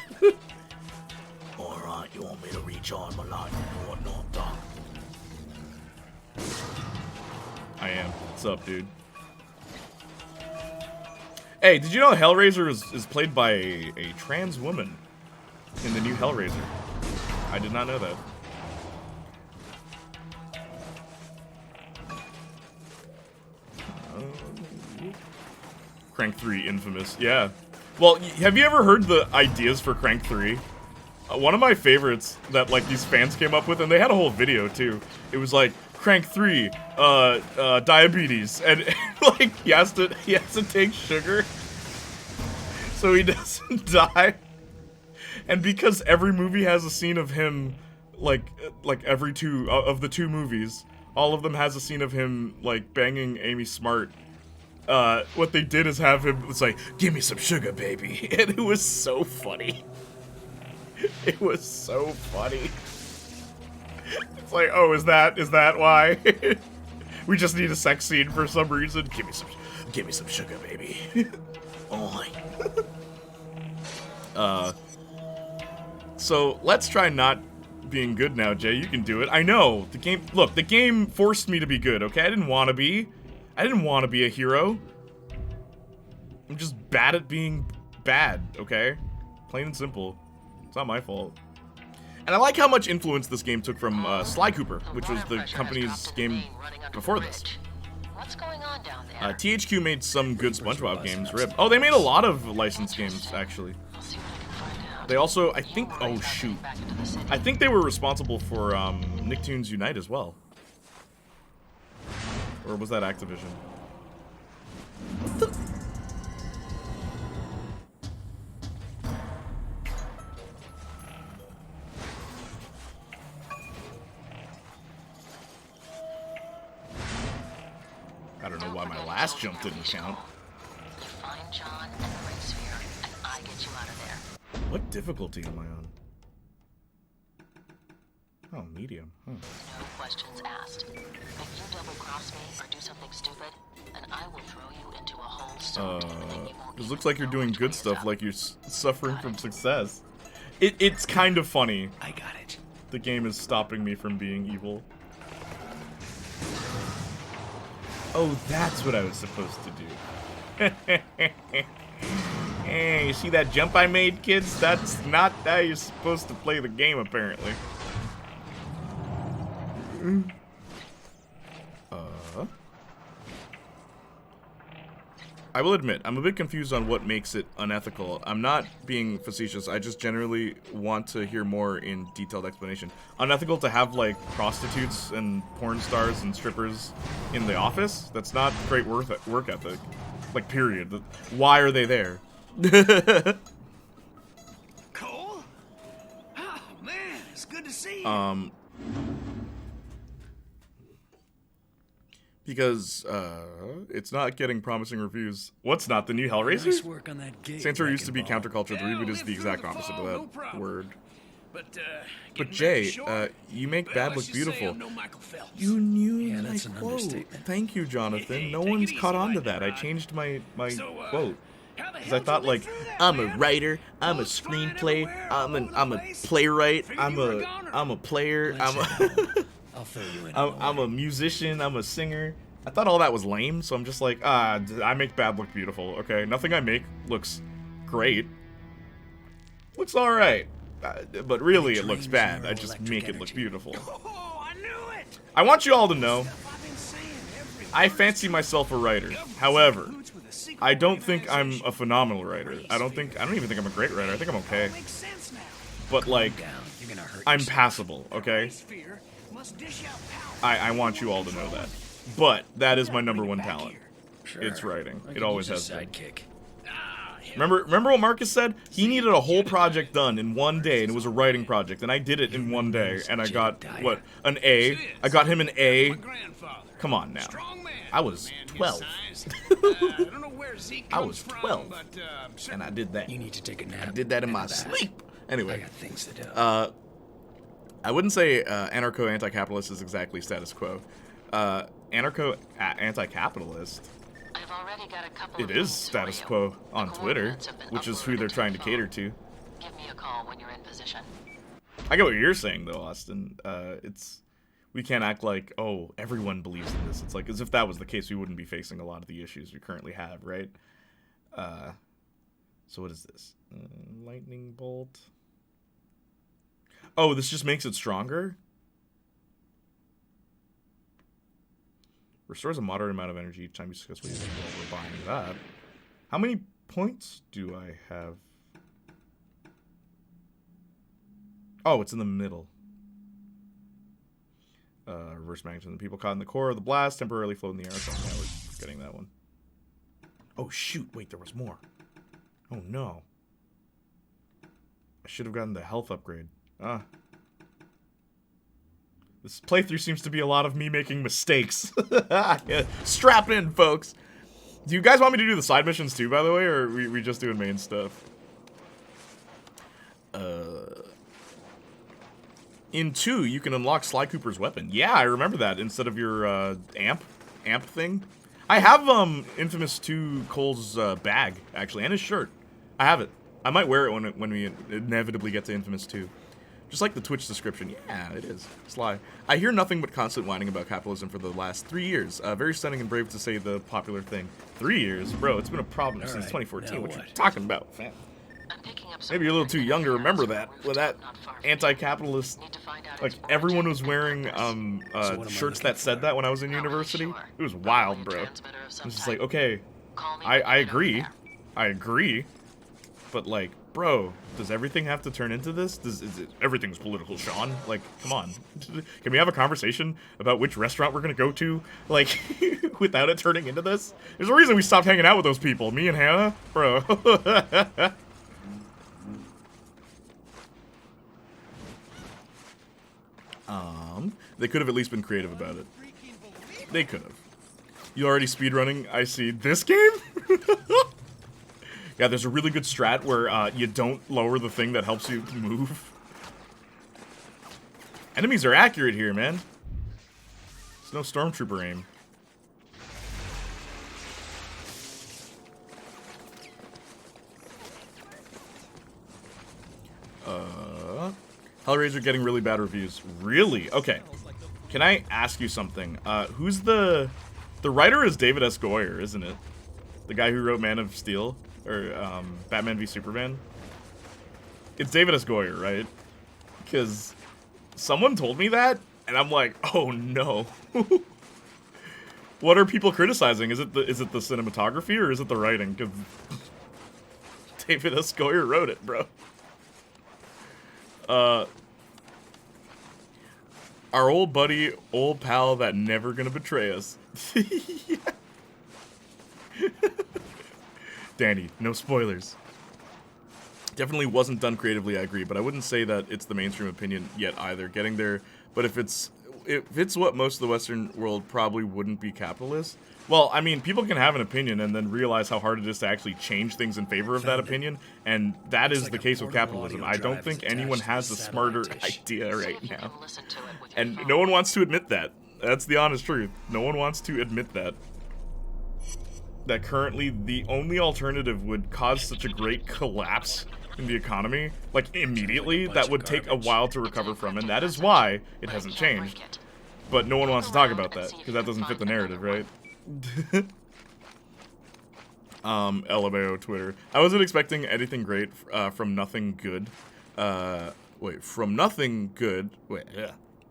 Alright, you want me to recharge my life and whatnot, Doc? I am. What's up, dude? Hey, did you know Hellraiser is played by a trans woman in the new Hellraiser? I did not know that. Crank 3 infamous. Yeah. Well, have you ever heard the ideas for Crank 3? One of my favorites that like these fans came up with, and they had a whole video too. It was like Crank 3, diabetes, and like he has to take sugar so he doesn't die. And because every movie has a scene of him, like every two of the two movies, all of them has a scene of him like banging Amy Smart. What they did is have him, it's like, give me some sugar, baby. And it was so funny. It was so funny. It's like, oh, is that why? We just need a sex scene for some reason. Give me some sugar, baby. Oh. So let's try not being good now, Jay. You can do it. I know the game. Look, the game forced me to be good. Okay, I didn't want to be. I didn't want to be a hero. I'm just bad at being bad, okay? Plain and simple. It's not my fault. And I like how much influence this game took from Sly Cooper, which was the company's game before this. What's going on down there? THQ made some good SpongeBob games, RIP. Oh, they made a lot of licensed games, actually. I'll see what I can find out. They also, I think, oh shoot. Back into the city. I think they were responsible for Nicktoons Unite as well. Or was that Activision? I don't know why my last jump didn't count. You find John and the Red Sphere, and I get you out of there. What difficulty am I on? Oh, medium. No questions asked. If you double-cross me or do something stupid, and I will throw you into a hole so deep that you won't It looks like you're doing good stuff, like you're suffering from success. It's kind of funny. I got it. The game is stopping me from being evil. Oh, that's what I was supposed to do. Hey, you see that jump I made, kids? That's not how you're supposed to play the game, apparently. I will admit, I'm a bit confused on what makes it unethical. I'm not being facetious, I just generally want to hear more in detailed explanation. Unethical to have, like, prostitutes and porn stars and strippers in the office? That's not great work ethic. Like, period. Why are they there? Cole? Oh, man, it's good to see you. Because, it's not getting promising reviews. What's not? The new Hellraiser? Nice work on that gig, Saints Row used to be Wrecking Ball. counterculture. The reboot is the exact opposite of that word. But Jay, you make bad look beautiful. You knew Yeah, my that's an quote. understatement. Thank you, Jonathan. Hey, No take it one's easy, caught on to Mike. that. I changed my quote. how the Because hell I thought, like, I'm a writer, I'm a screenplay, I'm a playwright, I'm a player, I'll fill you in. I'm a musician, I'm a singer. I thought all that was lame, so I'm just like, I make bad look beautiful, okay? Nothing I make looks great. Looks alright. But really, it looks bad. I just make it look beautiful. Oh, I knew it! I want you all to know, I've been saying every I fancy myself a writer. However, I don't think I'm a phenomenal writer. I don't even think I'm a great writer. I think I'm okay. makes sense now. But, like, Down. You're gonna hurt I'm yourself. passable, okay? Sphere must dish out power. I want you all to know that. But that is my number one talent. Sure. It's writing. I It could always use has a been. sidekick. Remember what Marcus said? He needed a whole project done in one day, and it was a writing project, and I did it in one day, and I got, what, an A? I got him an A. My grandfather. Come on now. Strong man. I was Man his 12. size. I don't know where Zeke I comes was from, 12. but, And I did that. You need to take a nap. I did that in my and a bath. sleep. I Anyway, got things to do. I wouldn't say anarcho-anti-capitalist is exactly status quo. anti-capitalist. I've already got a couple It of is leads for status you. quo The on Twitter, coordinates have been which is who uploaded they're to trying to your cater phone. to. Give me a call when you're in position. I get what you're saying though, Austin. We can't act like, oh, everyone believes in this. It's like, as if that was the case, we wouldn't be facing a lot of the issues we currently have, right? So what is this? Lightning bolt. Oh, this just makes it stronger? Restores a moderate amount of energy each time you successfully use it. Well, we're buying that. How many points do I have? Oh, it's in the middle. Reverse magnetism. The people caught in the core of the blast temporarily float in the air. So yeah, we're getting that one. Oh, shoot. Wait, there was more. Oh, no. I should have gotten the health upgrade. This playthrough seems to be a lot of me making mistakes. Yeah, strap in, folks. Do you guys want me to do the side missions too, by the way, or are we just doing main stuff? In 2, you can unlock Sly Cooper's weapon. Yeah, I remember that instead of your amp thing. I have Infamous 2 Cole's bag actually, and his shirt. I have it. I might wear it when we inevitably get to Infamous 2. Just like the Twitch description. Yeah, it is. Sly. I hear nothing but constant whining about capitalism for the last 3 years. Very stunning and brave to say the popular thing. 3 years? Bro, it's been a problem since 2014. What you talking about, fam? Maybe you're a little too young to remember that. When that anti-capitalist, like, everyone was wearing shirts that said that when I was in university. It was wild, bro. I was just like, okay, I agree. I agree. But, like, bro, does everything have to turn into this? Everything's political, Sean. Like, come on. Can we have a conversation about which restaurant we're gonna go to, like, without it turning into this? There's a reason we stopped hanging out with those people. Me and Hannah? Bro. They could have at least been creative about it. They could have. You already speedrunning? I see. This game? Yeah, there's a really good strat where you don't lower the thing that helps you move. Enemies are accurate here, man. There's no stormtrooper aim. Hellraiser getting really bad reviews. Really? Okay. Can I ask you something? Who's the writer is David S. Goyer, isn't it? The guy who wrote Man of Steel? Or, Batman v Superman? It's David S. Goyer, right? Because someone told me that, and I'm like, oh no. What are people criticizing? Is it the cinematography, or is it the writing? Because David S. Goyer wrote it, bro. Our old buddy, old pal that never gonna betray us. Danny, no spoilers. Definitely wasn't done creatively, I agree, but I wouldn't say that it's the mainstream opinion yet either. Getting there, but if it's what most of the Western world probably wouldn't be capitalist. Well, I mean, people can have an opinion and then realize how hard it is to actually change things in favor of that opinion, and that is the case with capitalism. I don't think anyone has a smarter idea right now. And no one wants to admit that. That's the honest truth. No one wants to admit that. That currently the only alternative would cause such a great collapse in the economy, like immediately, that would take a while to recover from, and that is why it hasn't changed. But no one wants to talk about that, because that doesn't fit the narrative, right? LMAO Twitter. I wasn't expecting anything great from Nothing Good.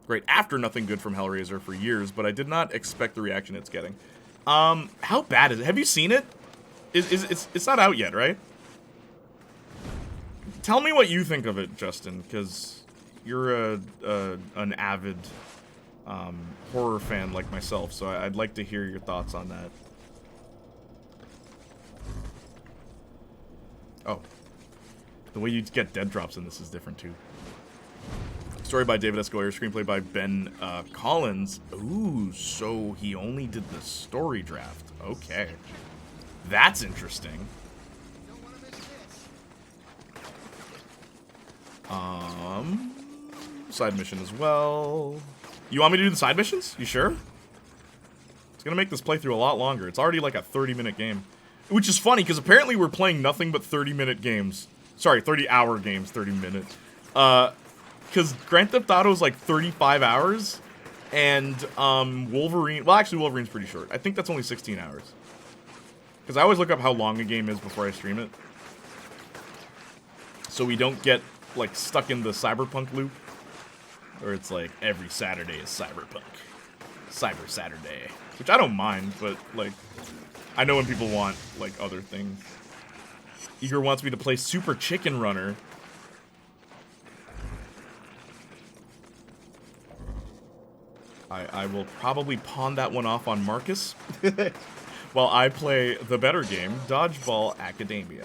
Great after Nothing Good from Hellraiser for years, but I did not expect the reaction it's getting. How bad is it? Have you seen it? It's not out yet, right? Tell me what you think of it, Justin, because you're an avid horror fan like myself, so I'd like to hear your thoughts on that. Oh. The way you get dead drops in this is different, too. Story by David S. Goyer, screenplay by Ben Collins. Ooh, so he only did the story draft. Okay. That's interesting. Side mission as well. You want me to do the side missions? You sure? gonna make this playthrough a lot longer. It's already like a 30-minute game. Which is funny, because apparently we're playing nothing but 30-minute games. Sorry, 30-hour games, 30 minutes. Because Grand Theft Auto is like 35 hours, and Wolverine... Well, actually, Wolverine's pretty short. I think that's only 16 hours. Because I always look up how long a game is before I stream it. So we don't get, like, stuck in the Cyberpunk loop. Or it's like, every Saturday is Cyberpunk. Cyber Saturday. Which I don't mind, but, like... I know when people want, like, other things. Igor wants me to play Super Chicken Runner. I will probably pawn that one off on Marcus. While I play the better game, Dodgeball Academia.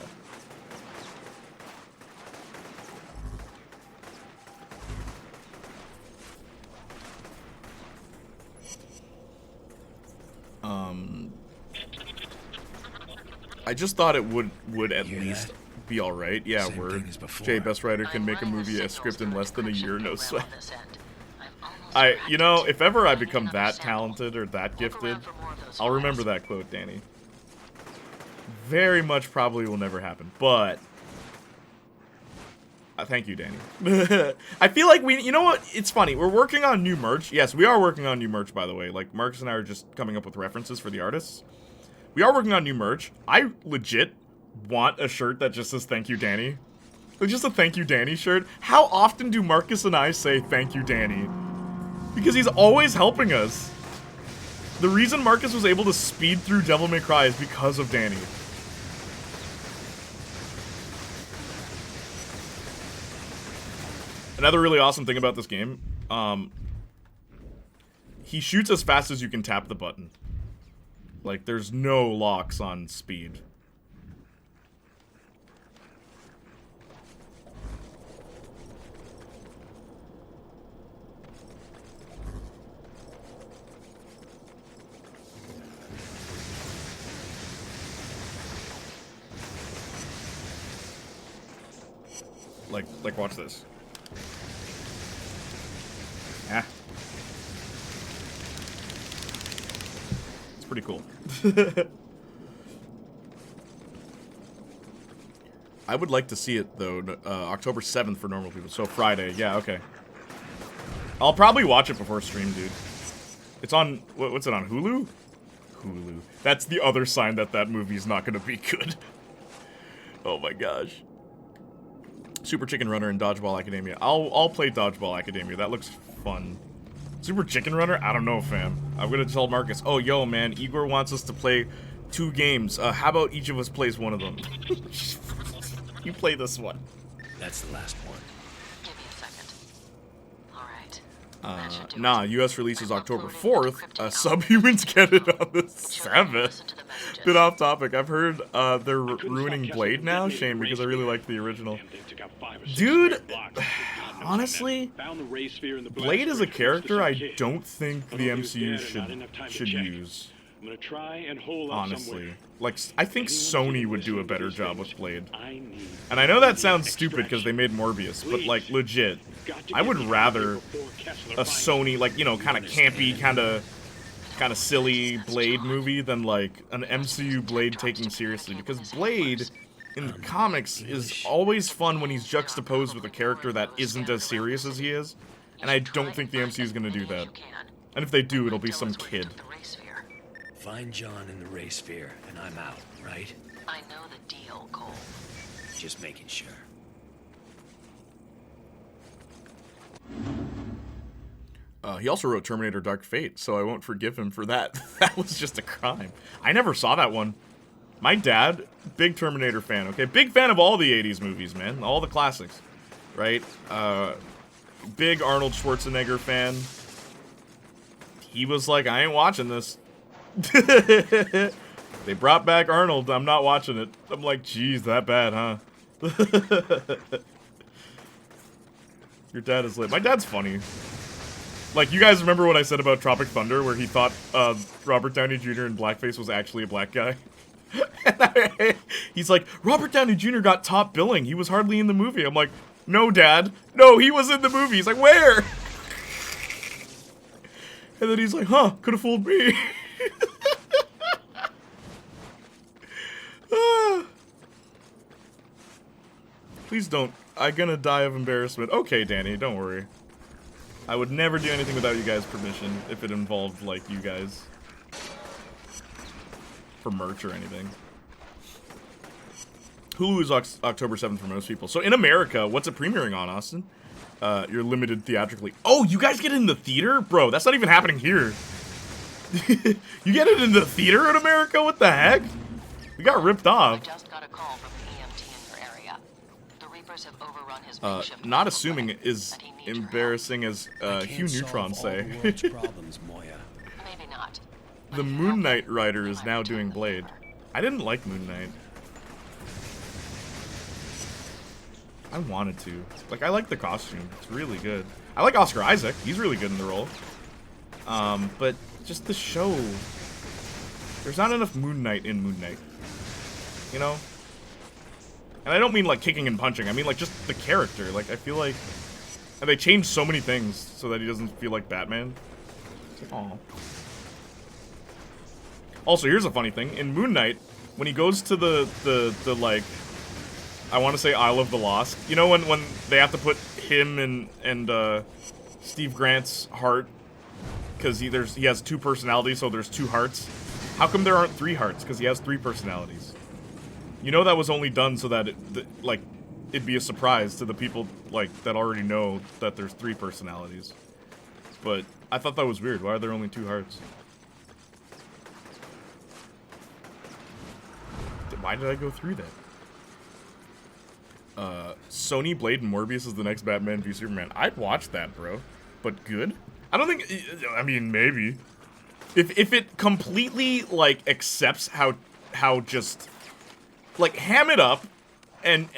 I just thought it would at least be alright. Yeah, Same word. thing as before. Jay, best writer can make a I'm movie, learning a the script signals in less than a year, no and sweat. on this end. I've almost You know, practiced if ever I finding become another that sample. talented or that Look gifted, around for more of those I'll remember files. that quote, Danny. Very much probably will never happen, but... thank you, Danny. I feel like you know what? It's funny. We're working on new merch. Yes, we are working on new merch, by the way. Like, Marcus and I are just coming up with references for the artists. We are working on new merch. I legit want a shirt that just says thank you, Danny. It's just a thank you, Danny shirt. How often do Marcus and I say thank you, Danny? Because he's always helping us. The reason Marcus was able to speed through Devil May Cry is because of Danny. Another really awesome thing about this game, he shoots as fast as you can tap the button. Like, there's no locks on speed. Like, watch this. Yeah. It's pretty cool. I would like to see it, though, October 7th for normal people. So Friday. Yeah, okay. I'll probably watch it before stream, dude. It's on... What's it on? Hulu? Hulu. That's the other sign that that movie's not gonna be good. Oh my gosh. Super Chicken Runner and Dodgeball Academia. I'll play Dodgeball Academia. That looks fun. Super Chicken Runner? I don't know, fam. I'm gonna tell Marcus. Oh, yo, man. Igor wants us to play 2 games. How about each of us plays one of them? You play this one. That's the last one. Give me a second. All right. That should do it. Nah, US release is I'm October uploading 4th. the encrypted Subhumans get it on the Sure, I'll 7th. listen to the messages. Bit off topic. I've heard they're ruining Blade now. Shame, because I really like the original. Dude, honestly, Blade is a character I don't think the MCU should use. I'm gonna try and hold Honestly. Like, I think Sony would do a better job with Blade. And I know that sounds stupid because they made Morbius, but, like, legit, I would rather a Sony, like, you know, kind of campy, kind of silly Blade movie than, like, an MCU Blade taken seriously. Because Blade, in the comics, is always fun when he's juxtaposed with a character that isn't as serious as he is. And I don't think the MCU is going to do that. And if they do, it'll be some kid. Find John in the Ray Sphere, and I'm out, right? I know the deal, Cole. Just making sure. He also wrote Terminator Dark Fate, so I won't forgive him for that. That was just a crime. I never saw that one. My dad, big Terminator fan, okay? Big fan of all the 80s movies, man. All the classics, right? Big Arnold Schwarzenegger fan. He was like, I ain't watching this. They brought back Arnold. I'm not watching it. I'm like, geez, that bad, huh? Your dad is lit. My dad's funny. Like, you guys remember what I said about Tropic Thunder, where he thought Robert Downey Jr. in blackface was actually a black guy? He's like, Robert Downey Jr. got top billing. He was hardly in the movie. I'm like, no, Dad. No, he was in the movie. He's like, where? And then he's like, huh, could have fooled me. Please don't. I'm gonna die of embarrassment. Okay, Danny, don't worry. I would never do anything without you guys' permission if it involved, like, you guys. For merch or anything. Hulu is October 7th for most people. So in America, what's it premiering on, Austin? You're limited theatrically. Oh, you guys get it in the theater? Bro, that's not even happening here. You get it in the theater in America? What the heck? We got ripped off. I just got a call from the EMT in your area. The Reapers have overrun his makeshift Not medical assuming clinic, is and he needs your help. embarrassing as Hugh Neutron say. Problems, Moya. Maybe not. The Moon Knight writer is now doing Blade. I didn't like Moon Knight. I wanted to. Like, I like the costume. It's really good. I like Oscar Isaac. He's really good in the role. But just the show. There's not enough Moon Knight in Moon Knight. You know? And I don't mean, like, kicking and punching. I mean, like, just the character. Like, I feel like... And they changed so many things so that he doesn't feel like Batman. It's like, aw. Also, here's a funny thing. In Moon Knight, when he goes to the like... I want to say Isle of the Lost. You know when they have to put him and Steve Grant's heart... Because he has two personalities, so there's two hearts. How come there aren't three hearts? Because he has three personalities. You know that was only done so that it'd be a surprise to the people that already know that there's three personalities. But I thought that was weird. Why are there only two hearts? Why did I go through that? Sony Blade and Morbius is the next Batman v Superman. I'd watch that, bro. But good? I don't think... I mean, maybe. If it completely, accepts how just... ham it up and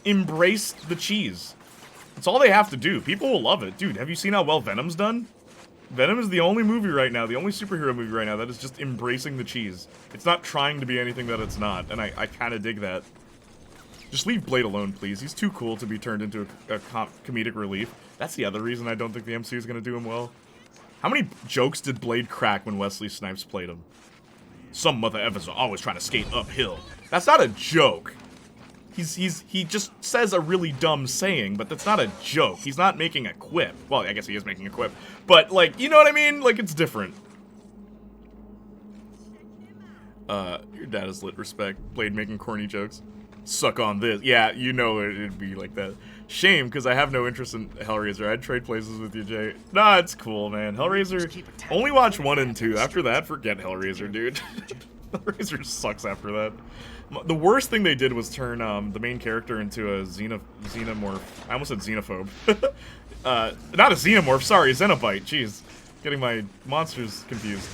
embrace the cheese. That's all they have to do. People will love it. Dude, have you seen how well Venom's done? Venom is the only movie right now, the only superhero movie right now that is just embracing the cheese. It's not trying to be anything that it's not, and I kind of dig that. Just leave Blade alone, please. He's too cool to be turned into a comedic relief. That's the other reason I don't think the MCU is going to do him well. How many jokes did Blade crack when Wesley Snipes played him? Some mother effers are always trying to skate uphill. That's not a joke. He just says a really dumb saying, but that's not a joke. He's not making a quip. Well, I guess he is making a quip. But, you know what I mean? It's different. Your dad is lit, respect. Blade making corny jokes. Suck on this. Yeah, you know it'd be like that. Shame, because I have no interest in Hellraiser. I'd trade places with you, Jay. Nah, it's cool, man. Hellraiser, only watch 1 and 2. After that, forget Hellraiser, dude. Hellraiser sucks after that. The worst thing they did was turn the main character into a xenomorph. I almost said xenophobe. Not a xenomorph, sorry, Xenobite. Jeez, getting my monsters confused.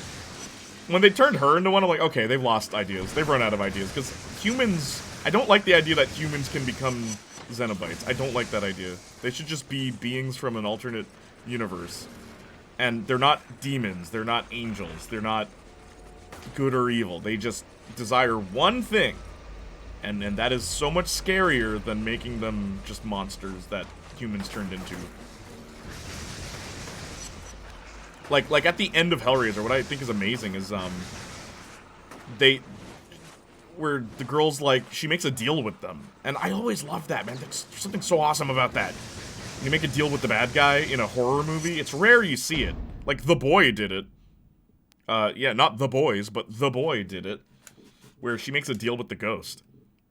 When they turned her into one, I'm like, okay, they've lost ideas. They've run out of ideas, because humans... I don't like the idea that humans can become Xenobites. I don't like that idea. They should just be beings from an alternate universe. And they're not demons, they're not angels, they're not good or evil. They just desire one thing. And that is so much scarier than making them just monsters that humans turned into. Like at the end of Hellraiser, what I think is amazing is where the girl's she makes a deal with them. And I always love that, man. There's something so awesome about that. You make a deal with the bad guy in a horror movie, it's rare you see it. The Boy did it. Yeah, not The Boys, but The Boy did it. Where she makes a deal with the ghost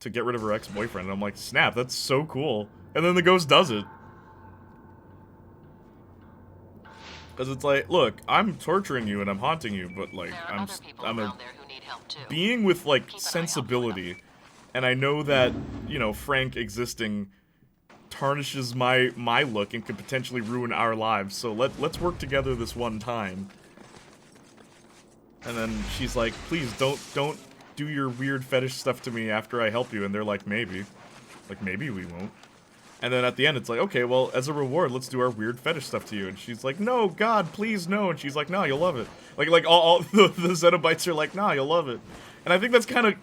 to get rid of her ex-boyfriend. And I'm like, snap, that's so cool. And then the ghost does it. Because it's look, I'm torturing you and I'm haunting you, but I'm a being with sensibility, and I know that Frank existing tarnishes my look and could potentially ruin our lives. So let's work together this one time. And then she's like, please don't do your weird fetish stuff to me after I help you. And they're like, maybe we won't. And then at the end, it's like, okay, well, as a reward, let's do our weird fetish stuff to you. And she's like, no, God, please, no. And she's like, no, you'll love it. All the Xenobites are like, nah, you'll love it. And I think that's kind of,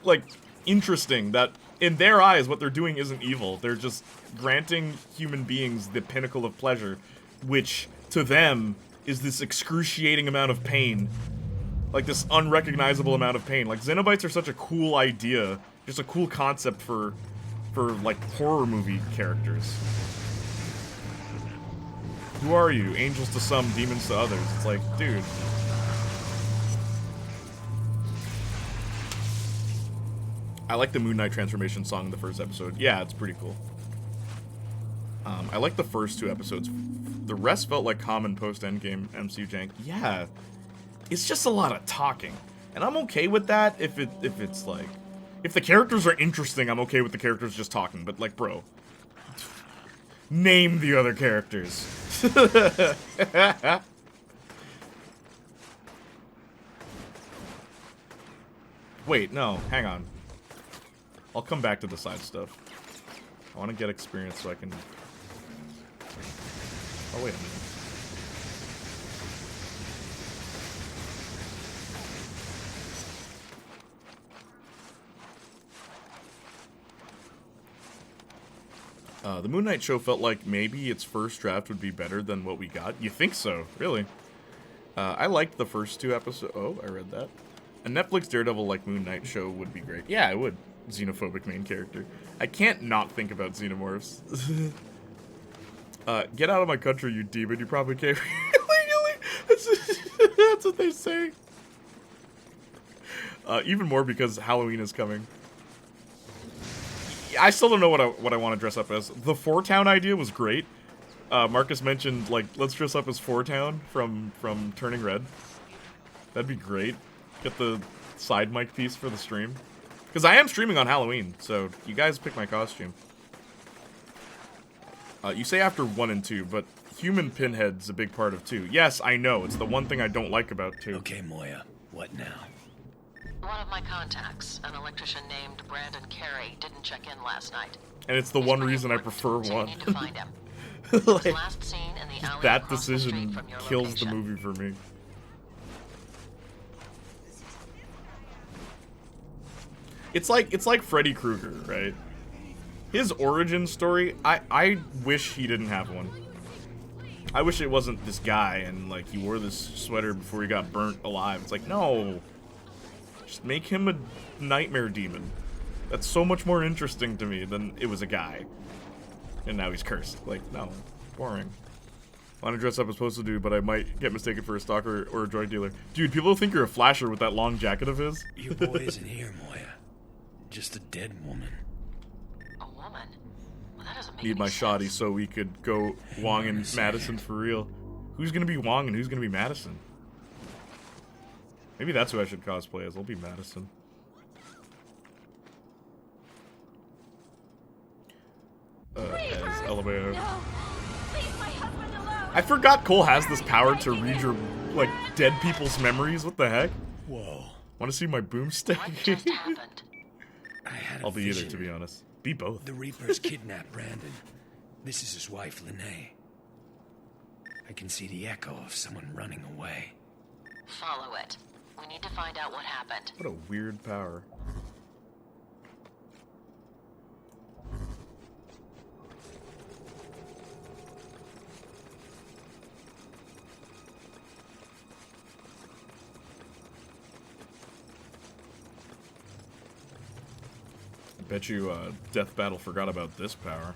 interesting that in their eyes, what they're doing isn't evil. They're just granting human beings the pinnacle of pleasure, which, to them, is this excruciating amount of pain Like this unrecognizable amount of pain. Like Xenobites are such a cool idea, just a cool concept for like horror movie characters. Who are you? Angels to some, demons to others. It's like, dude. I like the Moon Knight transformation song in the first episode. Yeah, it's pretty cool. I like the first 2 episodes. The rest felt like common post-Endgame MCU jank. Yeah, it's just a lot of talking, and I'm okay with that if it's like, if the characters are interesting, I'm okay with the characters just talking. But like, bro, name the other characters. Wait, no, hang on. I'll come back to the side stuff. I want to get experience so I can... Oh, wait a minute. The Moon Knight show felt like maybe its first draft would be better than what we got. You think so? Really? I liked the first 2 episodes. Oh, I read that. A Netflix Daredevil like Moon Knight show would be great. Yeah, it would. Xenophobic main character. I can't not think about xenomorphs. Get out of my country, you demon. You probably can't legally. That's what they say. Even more because Halloween is coming. I still don't know what I want to dress up as. The Four Town idea was great. Marcus mentioned, like, let's dress up as Four Town from Turning Red. That'd be great. Get the side mic piece for the stream. Because I am streaming on Halloween, so you guys pick my costume. You say after 1 and 2, but human Pinhead's a big part of 2. Yes, I know. It's the one thing I don't like about 2. Okay, Moya. What now? One of my contacts, an electrician named Brandon Carey, didn't check in last night. And it's the one reason I prefer so 1. You need to find him. Like, last seen in the alley that across the decision street from your kills location. the movie for me. It's like Freddy Krueger, right? His origin story, I wish he didn't have one. I wish it wasn't this guy and like he wore this sweater before he got burnt alive. It's like, no. Just make him a nightmare demon. That's so much more interesting to me than it was a guy. And now he's cursed. Like, no. Boring. I want to dress up as supposed to do, but I might get mistaken for a stalker or a drug dealer. Dude, people think you're a flasher with that long jacket of his. Your boy isn't here, Moya. Just a dead woman. A woman? Well, that doesn't make Need any my sense. shoddy so we could go Wong and Madison for real. Who's gonna be Wong and who's gonna be Madison? Maybe that's who I should cosplay as. I'll be Madison. As LMAO. I forgot Cole has this power to read your, like, dead people's memories. What the heck? Whoa. Want to see my boomstick? What just happened? I had a I'll be either, vision. to be honest. Be both. The Reapers kidnapped Brandon. This is his wife, Lene. I can see the echo of someone running away. Follow it. We need to find out what happened. What a weird power. I bet you Death Battle forgot about this power.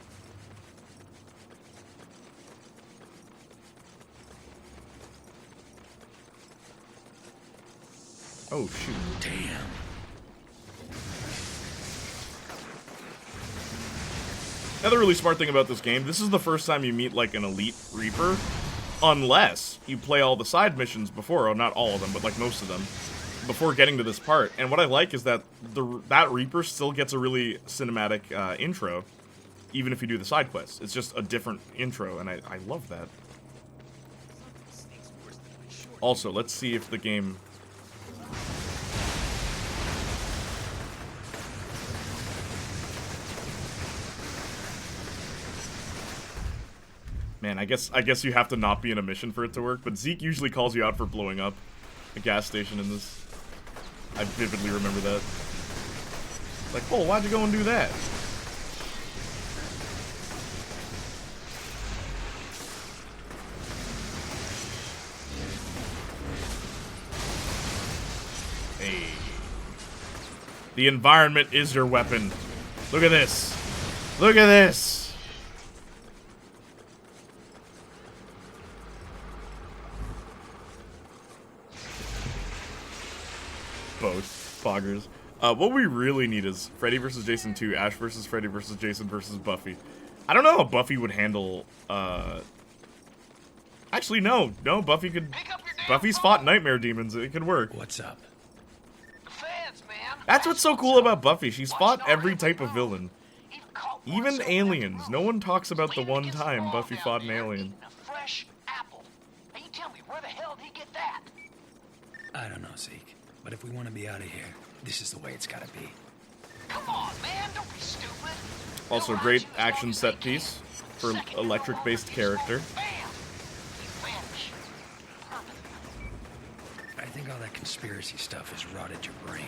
Oh, shoot. Damn. Another really smart thing about this game, this is the first time you meet, like, an elite Reaper, unless you play all the side missions before, or not all of them, but, like, most of them, before getting to this part. And what I like is that that Reaper still gets a really cinematic intro, even if you do the side quests. It's just a different intro, and I love that. Also, let's see if the game... Man, I guess you have to not be in a mission for it to work, but Zeke usually calls you out for blowing up a gas station in this. I vividly remember that. Like, oh, why'd you go and do that? The environment is your weapon. Look at this. Look at this. Both foggers. What we really need is Freddy vs. Jason 2, Ash vs. Freddy vs. Jason vs. Buffy. I don't know how Buffy would handle, Actually, no. No, Buffy could... Buffy's fought nightmare demons. It could work. What's up? The fans, man. That's what's so cool about Buffy. She's fought every type of villain. Even aliens. No one talks about the one time Buffy fought an alien. A fresh apple. Now you tell me, where the hell did he get that? I don't know, Zeke. But if we want to be out of here, this is the way it's gotta be. Come on, man, don't be stupid. Also, great action set piece for electric-based character. Bam! You vanish. I think all that conspiracy stuff has rotted your brain.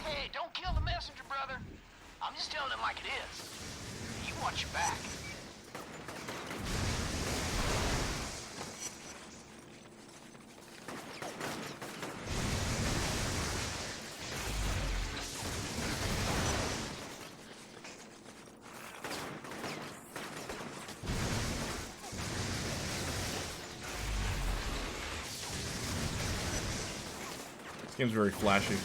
Hey, don't kill the messenger, brother. I'm just telling it like it is. You watch your back. This game's very flashy.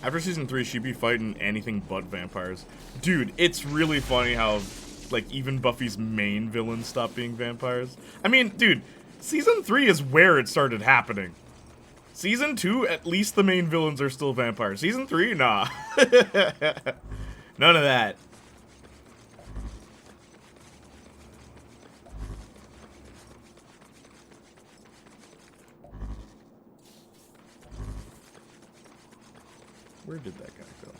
After season 3, she'd be fighting anything but vampires. Dude, it's really funny how, like, even Buffy's main villains stop being vampires. I mean, dude, season 3 is where it started happening. Season 2, at least the main villains are still vampires. Season 3, nah. None of that. Where did that guy go?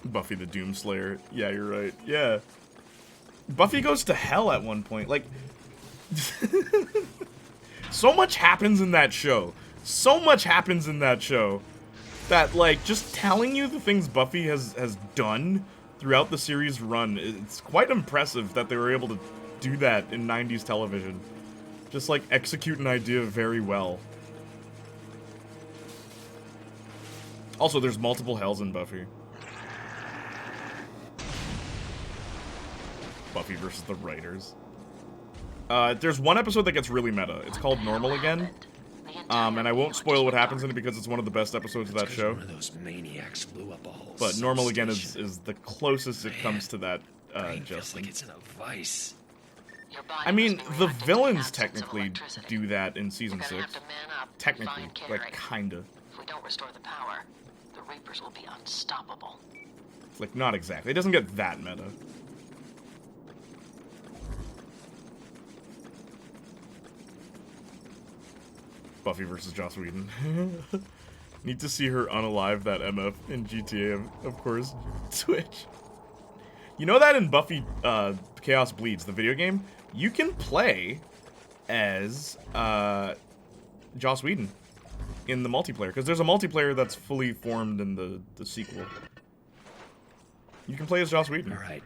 Buffy the Doomslayer. Yeah, you're right. Yeah. Buffy goes to hell at one point. Like, so much happens in that show. So much happens in that show that, like, just telling you the things Buffy has done throughout the series run, it's quite impressive that they were able to do that in 90s television. Just, like, execute an idea very well. Also, there's multiple hells in Buffy. Buffy versus the writers. There's one episode that gets really meta. It's called Normal Again. And I won't spoil what happens in it because it's one of the best episodes of that show. One of those maniacs blew up a whole But Normal Again substation. is the closest it comes to that, Brain feels Justin. like it's in a vice. Your body I mean, must be the reacting to villains absence of technically electricity. do that in Season You're gonna 6. have to man up and Technically. find Carrie. Like, kinda. If we don't restore the power, the Reapers will be unstoppable. Like, not exactly. It doesn't get that meta. Buffy versus Joss Whedon. Need to see her unalive that MF in GTA, of course. Twitch. You know that in Buffy Chaos Bleeds, the video game, you can play as Joss Whedon in the multiplayer, because there's a multiplayer that's fully formed in the sequel. You can play as Joss Whedon. All right.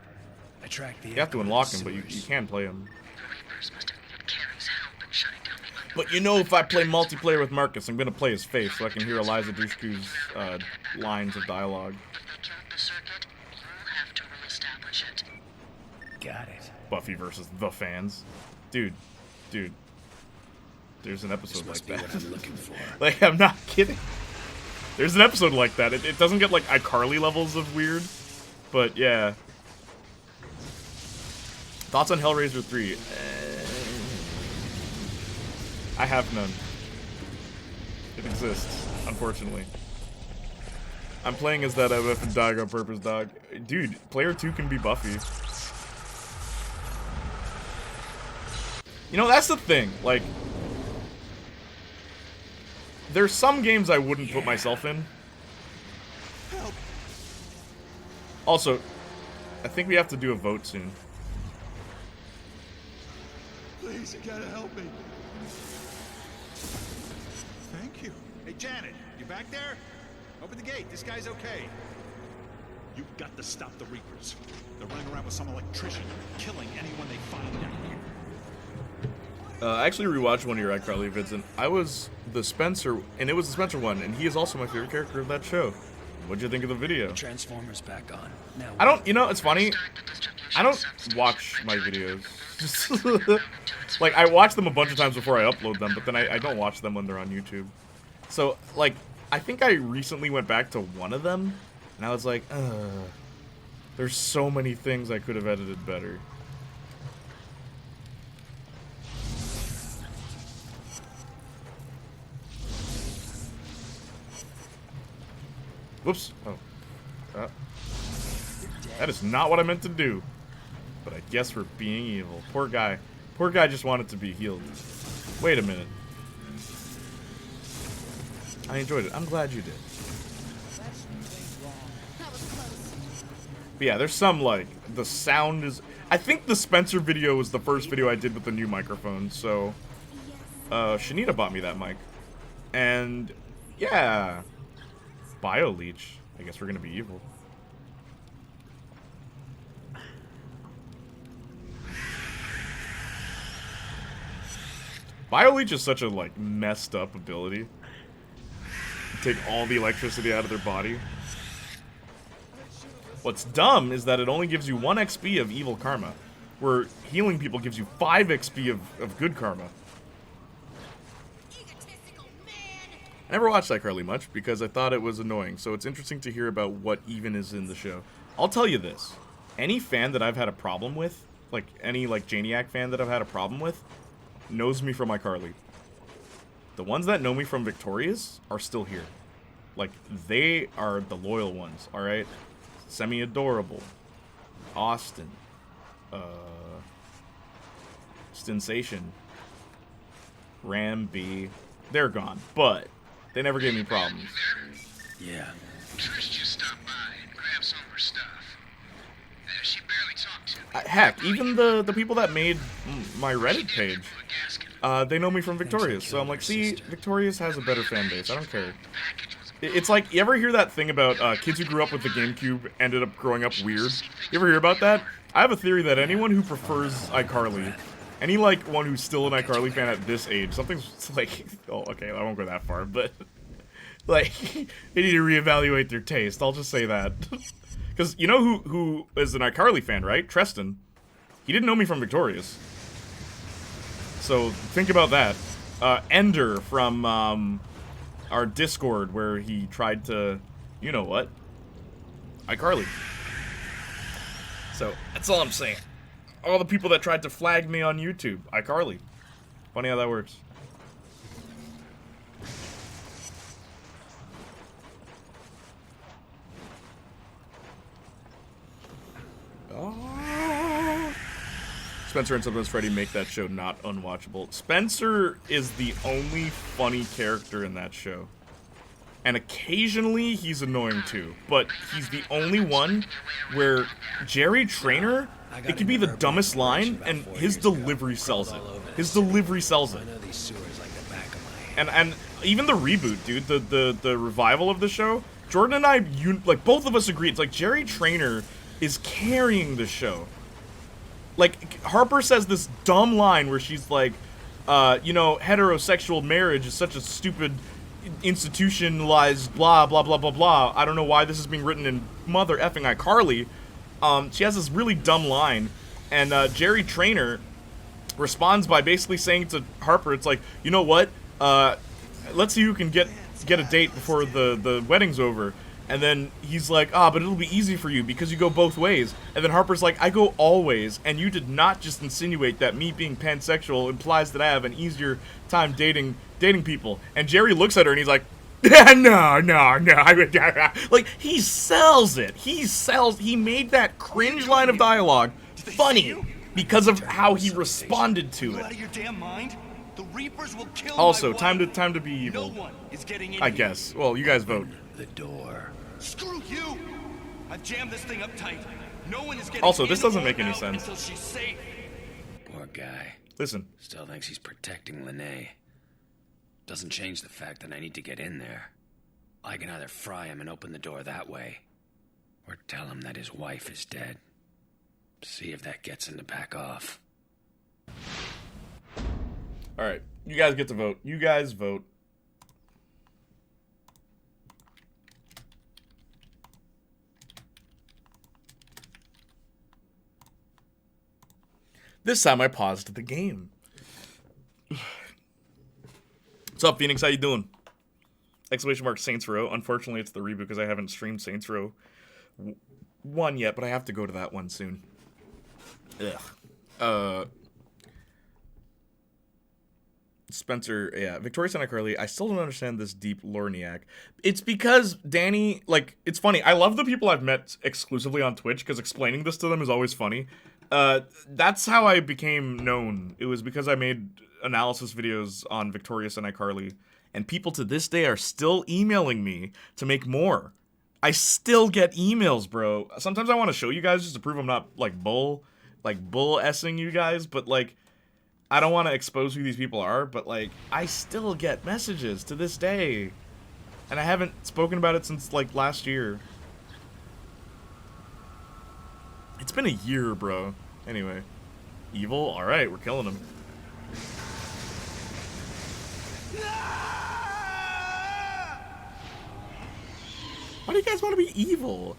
I tracked the You have to echo unlock in him, the but you sewers. can play him. The Reapers must have needed Carrie's help in shutting down the underground. But you know, if I play multiplayer with Marcus, I'm gonna play his face so I can hear Eliza Dushku's lines of dialogue. If they killed the circuit, you'll have to reestablish it. Got it. Buffy versus the fans. Dude. There's an This episode like must be that. what I'm looking for. Like, I'm not kidding. There's an episode like that. It doesn't get, like, iCarly levels of weird. But, yeah. Thoughts on Hellraiser 3? I have none. It exists, unfortunately. I'm playing as that MF and dog on purpose, dog. Dude, player 2 can be Buffy. You know, that's the thing. Like, there's some games I wouldn't put myself in. Also, I think we have to do a vote soon. Please, you gotta help me. Thank you. Hey, Janet, you back there? Open the gate. This guy's okay. You've got to stop the Reapers. They're running around with some electrician, killing anyone they find down here. I actually rewatched one of your iCarly vids, and I was the Spencer, and it was the Spencer one, and he is also my favorite character of that show. What'd you think of the video? Transformers back on. Now I don't, you know, it's funny. I don't watch my videos. Just like, I watch them a bunch of times before I upload them, but then I don't watch them when they're on YouTube. So, like, I think I recently went back to one of them, and I was like, there's so many things I could have edited better. Whoops. Oh. That is not what I meant to do. But I guess we're being evil. Poor guy. Poor guy just wanted to be healed. Wait a minute. I enjoyed it. I'm glad you did. But yeah, there's some, like, the sound is... I think the Spencer video was the first video I did with the new microphone, so... Shanita bought me that mic. And, yeah... Bio-leech. I guess we're gonna be evil. Bio-leech is such a, like, messed up ability. Take all the electricity out of their body. What's dumb is that it only gives you 1 XP of evil karma, where healing people gives you 5 XP of good karma. I never watched iCarly much because I thought it was annoying, so it's interesting to hear about what even is in the show. I'll tell you this. Any fan that I've had a problem with, like any like Janiac fan that I've had a problem with, knows me from iCarly. The ones that know me from Victorious are still here. Like, they are the loyal ones, alright? Semi-Adorable. Austin. Sensation. Ram B. They're gone, but they never gave me problems. Yeah. Trish just stopped by and grabbed some of her stuff. She barely talked to me. Heck, even the people that made my Reddit page, they know me from Victorious. So I'm like, see, Victorious has a better fan base. I don't care. It's like, you ever hear that thing about kids who grew up with the GameCube ended up growing up weird? You ever hear about that? I have a theory that anyone who prefers iCarly, any like one who's still an iCarly fan at this age, something's like, oh, okay, I won't go that far, but like, they need to reevaluate their taste. I'll just say that. Because you know who is an iCarly fan, right? Treston. He didn't know me from Victorious. So think about that. Ender from our Discord, where he tried to, you know what? iCarly. So that's all I'm saying. All the people that tried to flag me on YouTube, iCarly. Funny how that works. Oh. Spencer and sometimes Freddy make that show not unwatchable. Spencer is the only funny character in that show. And occasionally he's annoying too, but he's the only one where Jerry Trainer, it could be the dumbest line, and his delivery sells it. His delivery sells it. And even the reboot, dude, the revival of the show, Jordan and I, like, both of us agree, it's like Jerry Trainer is carrying the show. Like, Harper says this dumb line where she's like, you know, heterosexual marriage is such a stupid institutionalized blah blah blah blah blah. I don't know why this is being written in mother effing iCarly. She has this really dumb line, and Jerry Trainer responds by basically saying to Harper, it's like, you know what, let's see who can get a date before the wedding's over. And then he's like, but it'll be easy for you because you go both ways. And then Harper's like, I go all ways, and you did not just insinuate that me being pansexual implies that I have an easier time dating people. And Jerry looks at her and he's like, No. Like, he sells it. He made that cringe line of dialogue funny because of how he responded to Out of it. your damn mind? The Reapers will kill Also, my time wife. to be evil. No one is getting in I here. guess. Well, you guys vote. The door. Screw you! I've jammed this thing up tight. No one is getting Also, in this doesn't or make any out sense. until she's safe. Poor guy. Listen. Still thinks he's protecting Lene. Doesn't change the fact that I need to get in there. I can either fry him and open the door that way, or tell him that his wife is dead. See if that gets him to back off. Alright, you guys get to vote. You guys vote. This time I paused the game. What's up, Phoenix? How you doing? Exclamation mark Saints Row. Unfortunately, it's the reboot because I haven't streamed Saints Row 1 yet, but I have to go to that one soon. Ugh. Spencer, yeah, Victoria Santa Carly, I still don't understand this deep Playniac. It's because Danny, like, it's funny. I love the people I've met exclusively on Twitch because explaining this to them is always funny. That's how I became known. It was because I made analysis videos on Victoria Santa Carly, and people to this day are still emailing me to make more. I still get emails, bro. Sometimes I want to show you guys just to prove I'm not, like, bull-essing you guys, but, like, I don't want to expose who these people are, but, like, I still get messages to this day. And I haven't spoken about it since, like, last year. It's been a year, bro. Anyway. Evil? Alright, we're killing him. Why do you guys want to be evil?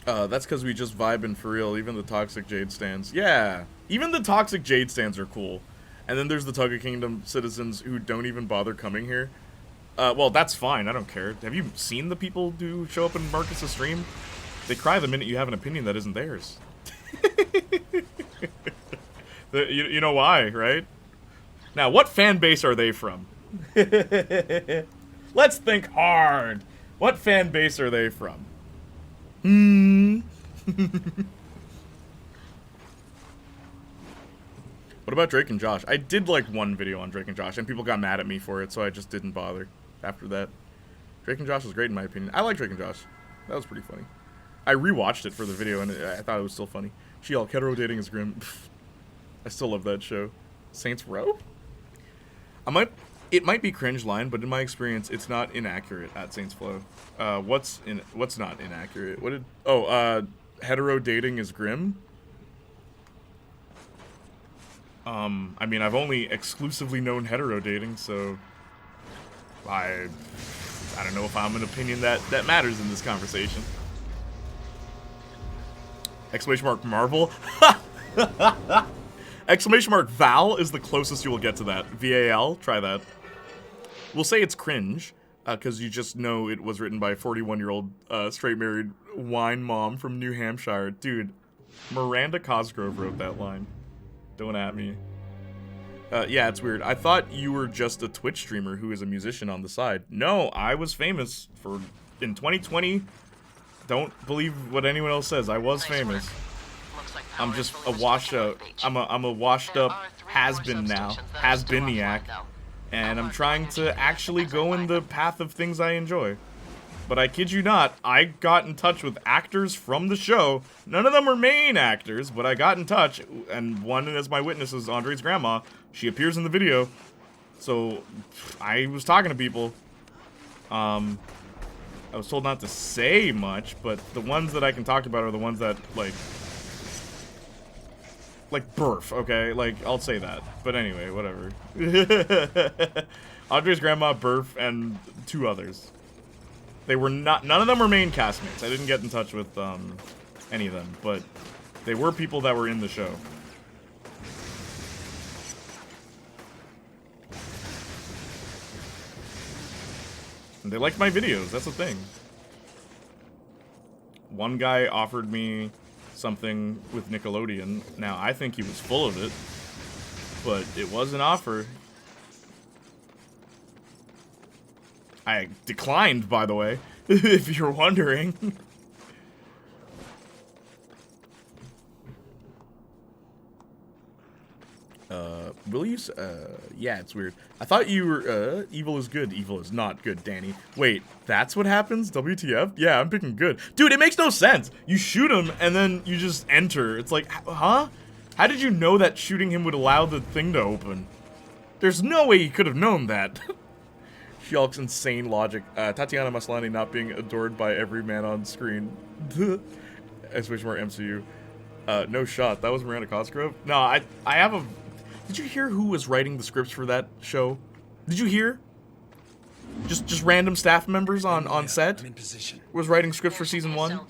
That's because we just vibing for real. Even the toxic Jade stands. Yeah. Even the toxic Jade stands are cool. And then there's the Tug of Kingdom citizens who don't even bother coming here. Well, that's fine. I don't care. Have you seen the people who show up in Marcus's stream? They cry the minute you have an opinion that isn't theirs. You know why, right? Now, what fan base are they from? Let's think hard. What fan base are they from? What about Drake and Josh? I did like one video on Drake and Josh, and people got mad at me for it, so I just didn't bother after that. Drake and Josh was great in my opinion. I like Drake and Josh. That was pretty funny. I rewatched it for the video, and I thought it was still funny. She-Hulk, hetero dating is grim. Pfft. I still love that show. Saints Row? It might be cringe line, but in my experience, it's not inaccurate at Saints Flow. What's not inaccurate? Hetero dating is grim? I mean, I've only exclusively known hetero dating, so I don't know if I'm an opinion that matters in this conversation. Exclamation mark Marvel? Exclamation mark Val is the closest you will get to that. VAL, try that. We'll say it's cringe, because you just know it was written by a 41-year-old straight married wine mom from New Hampshire. Dude, Miranda Cosgrove wrote that line. Don't at me. Yeah, it's weird. I thought you were just a Twitch streamer who is a musician on the side. No, I was famous in 2020. Don't believe what anyone else says. I was famous. I'm just a washed up. I'm a washed up has-been now. Has-beeniac. And I'm trying to actually go in the path of things I enjoy. But I kid you not, I got in touch with actors from the show. None of them were main actors, but I got in touch, and one as my witness is Andre's grandma. She appears in the video. So, I was talking to people. I was told not to say much, but the ones that I can talk about are the ones that, like birth, okay? Like, I'll say that. But anyway, whatever. Andre's grandma, birth, and two others. They were not, none of them were main castmates. I didn't get in touch with any of them, but they were people that were in the show. And they liked my videos, that's the thing. One guy offered me something with Nickelodeon. Now, I think he was full of it, but it was an offer. I declined, by the way, if you're wondering. Will you, yeah, it's weird. I thought you were, evil is good. Evil is not good, Danny. Wait, that's what happens? WTF? Yeah, I'm picking good. Dude, it makes no sense. You shoot him, and then you just enter. It's like, huh? How did you know that shooting him would allow the thing to open? There's no way you could have known that. Shulk's insane logic. Tatiana Maslany not being adored by every man on screen. I wish more MCU. No shot. That was Miranda Cosgrove? No, I have a... Did you hear who was writing the scripts for that show? Did you hear? Just random staff members on set? I'm in position. Was writing scripts for season 1?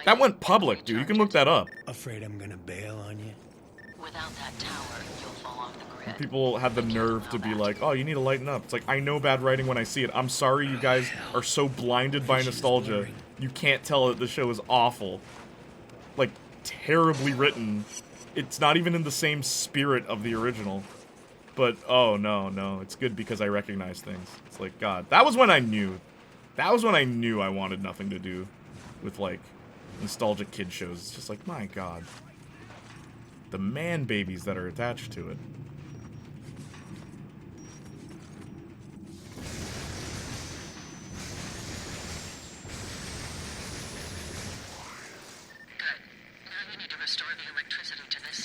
That went public, dude. You can look that up. Afraid I'm gonna bail on you? Without that tower, you'll fall off the grid. People have the nerve to be like, oh, you need to lighten up. It's like, I know bad writing when I see it. I'm sorry you guys are so blinded by nostalgia. You can't tell that the show is awful. Like, terribly written. It's not even in the same spirit of the original. But, oh, no, it's good because I recognize things. It's like, God, that was when I knew. That was when I knew I wanted nothing to do with, like, nostalgic kid shows. It's just like, my God. The man babies that are attached to it.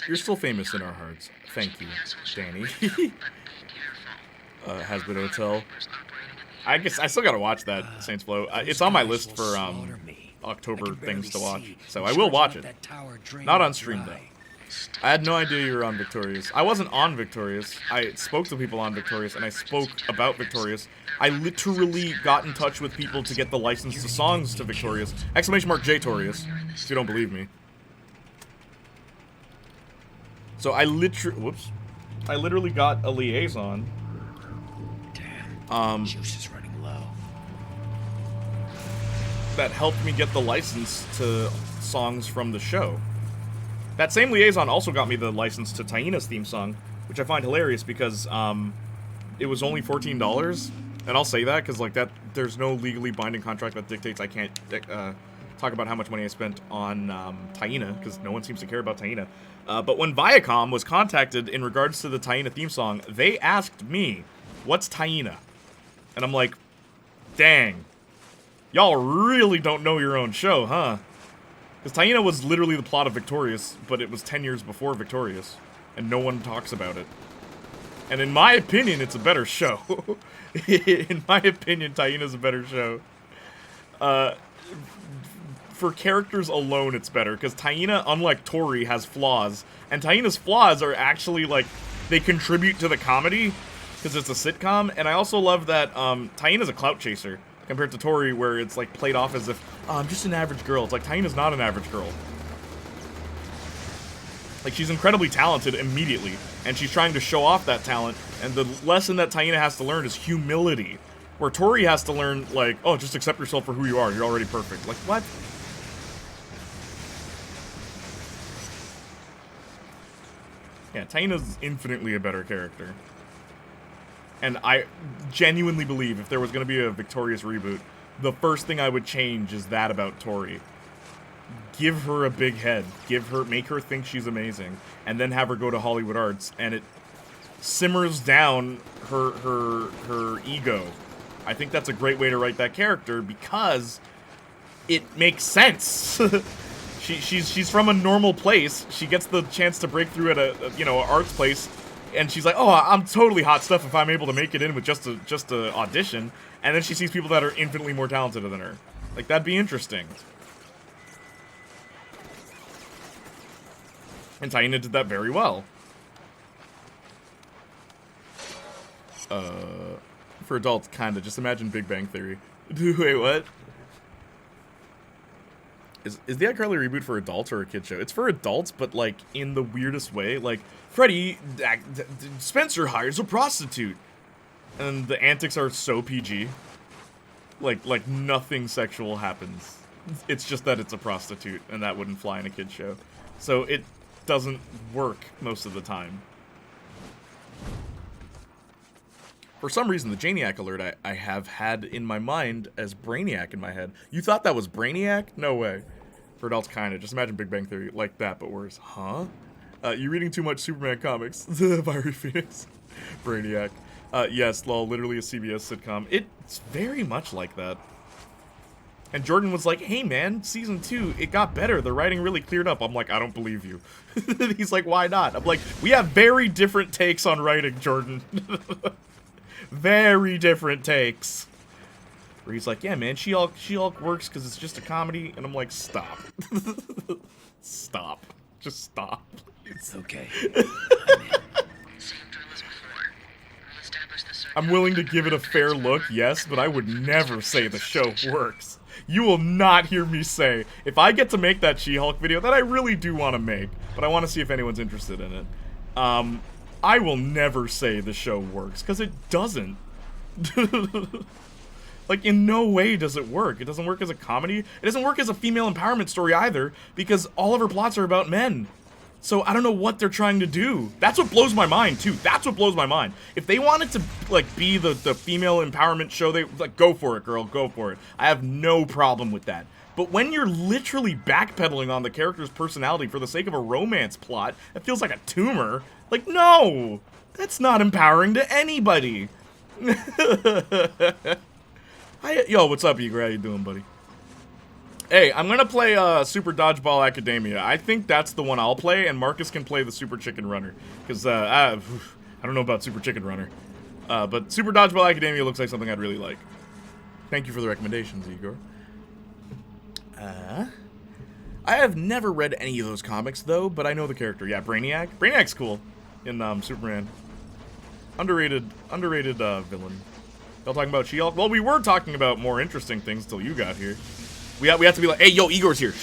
You're still famous in our hearts. Thank you, Danny. Has-Been Hotel. I guess I still gotta watch that, Saints Flow. It's on my list for October things to watch, so I will watch it. Not on stream, though. I had no idea you were on Victorious. I wasn't on Victorious. I spoke to people on Victorious, and I spoke about Victorious. I literally got in touch with people to get the license to songs to Victorious. Exclamation mark J-Torious, if you don't believe me. So I literally got a liaison. Damn. Juice is running low. That helped me get the license to songs from the show. That same liaison also got me the license to Taina's theme song, which I find hilarious because it was only $14. And I'll say that because like that, there's no legally binding contract that dictates I can't talk about how much money I spent on Taina because no one seems to care about Taina. But when Viacom was contacted in regards to the Taina theme song, they asked me, what's Taina? And I'm like, dang, y'all really don't know your own show, huh? Because Taina was literally the plot of Victorious, but it was 10 years before Victorious, and no one talks about it. And in my opinion, it's a better show. In my opinion, Taina's a better show. For characters alone, it's better, because Taina, unlike Tori, has flaws. And Taina's flaws are actually, like, they contribute to the comedy, because it's a sitcom. And I also love that Taina's a clout chaser, compared to Tori, where it's, like, played off as if, oh, I'm just an average girl. It's like, Taina's not an average girl. Like, she's incredibly talented immediately, and she's trying to show off that talent, and the lesson that Taina has to learn is humility. Where Tori has to learn, like, oh, just accept yourself for who you are, you're already perfect. Like, what? Yeah, Taina's infinitely a better character. And I genuinely believe if there was going to be a Victorious reboot, the first thing I would change is that about Tori. Give her a big head. Make her think she's amazing. And then have her go to Hollywood Arts, and it simmers down her ego. I think that's a great way to write that character, because it makes sense. She's from a normal place. She gets the chance to break through at a arts place, and she's like, oh, I'm totally hot stuff if I'm able to make it in with just a audition. And then she sees people that are infinitely more talented than her. Like, that'd be interesting. And Taina did that very well. For adults, kinda. Just imagine Big Bang Theory. Wait, what? Is the iCarly reboot for adults or a kid show? It's for adults, but, like, in the weirdest way. Like, Freddy, Spencer hires a prostitute. And the antics are so PG. Like nothing sexual happens. It's just that it's a prostitute, and that wouldn't fly in a kid's show. So it doesn't work most of the time. For some reason, the Janiac alert I have had in my mind as Brainiac in my head. You thought that was Brainiac? No way. For adults, kinda. Just imagine Big Bang Theory like that, but worse. Huh? You're reading too much Superman comics. Fiery Phoenix. Brainiac. Yes, lol, literally a CBS sitcom. It's very much like that. And Jordan was like, hey man, season 2, it got better. The writing really cleared up. I'm like, I don't believe you. He's like, why not? I'm like, we have very different takes on writing, Jordan. Very different takes. Where he's like, yeah, man, She-Hulk works because it's just a comedy. And I'm like, stop. Stop. Just stop. It's okay. I'm willing to give it a fair look, yes, but I would never say the show works. You will not hear me say, if I get to make that She-Hulk video that I really do want to make, but I want to see if anyone's interested in it, I will never say the show works, because it doesn't. Like, in no way does it work. It doesn't work as a comedy. It doesn't work as a female empowerment story either, because all of her plots are about men. So I don't know what they're trying to do. That's what blows my mind, too. That's what blows my mind. If they wanted to, like, be the female empowerment show, they, like, go for it, girl, go for it. I have no problem with that. But when you're literally backpedaling on the character's personality for the sake of a romance plot, that feels like a tumor. Like, no! That's not empowering to anybody. Yo, what's up, Igor? How you doing, buddy? Hey, I'm gonna play Super Dodgeball Academia. I think that's the one I'll play, and Marcus can play the Super Chicken Runner. Because, I don't know about Super Chicken Runner. But Super Dodgeball Academia looks like something I'd really like. Thank you for the recommendations, Igor. I have never read any of those comics, though, but I know the character. Yeah, Brainiac. Brainiac's cool in Superman. Underrated villain. Y'all talking about She-Hulk? Well, we were talking about more interesting things till you got here. We have to be like, hey, yo, Igor's here.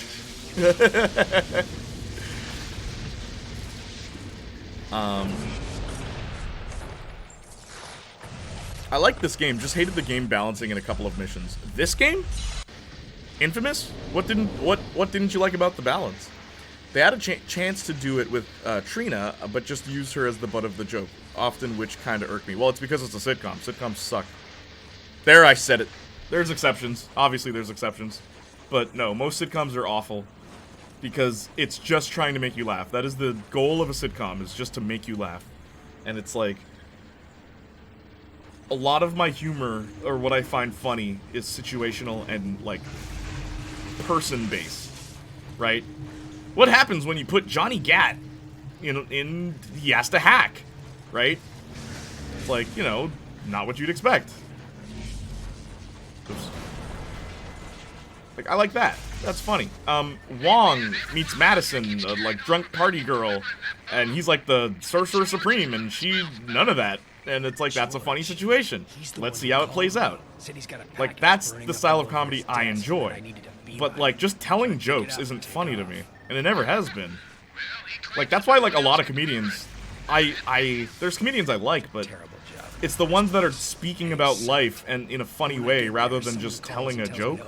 I like this game, just hated the game balancing in a couple of missions. This game? inFAMOUS? What didn't you like about the balance? They had a chance to do it with Trina, but just used her as the butt of the joke, often, which kind of irked me. Well, it's because it's a sitcom. Sitcoms suck. There, I said it. There's exceptions. Obviously, there's exceptions. But no, most sitcoms are awful because it's just trying to make you laugh. That is the goal of a sitcom, is just to make you laugh. And it's like, a lot of my humor, or what I find funny, is situational and, like, person-based, right? What happens when you put Johnny Gat in he has to hack, right? It's like, you know, not what you'd expect. Oops. Like, I like that. That's funny. Wong meets Madison, like, drunk party girl, and he's like the Sorcerer Supreme, and she, none of that. And it's like, that's a funny situation. Let's see how it plays out. Like, that's the style of comedy I enjoy. But, like, just telling jokes isn't funny to me. And it never has been. Like, that's why, like, a lot of comedians, there's comedians I like, but it's the ones that are speaking about life and in a funny way rather than just telling a joke.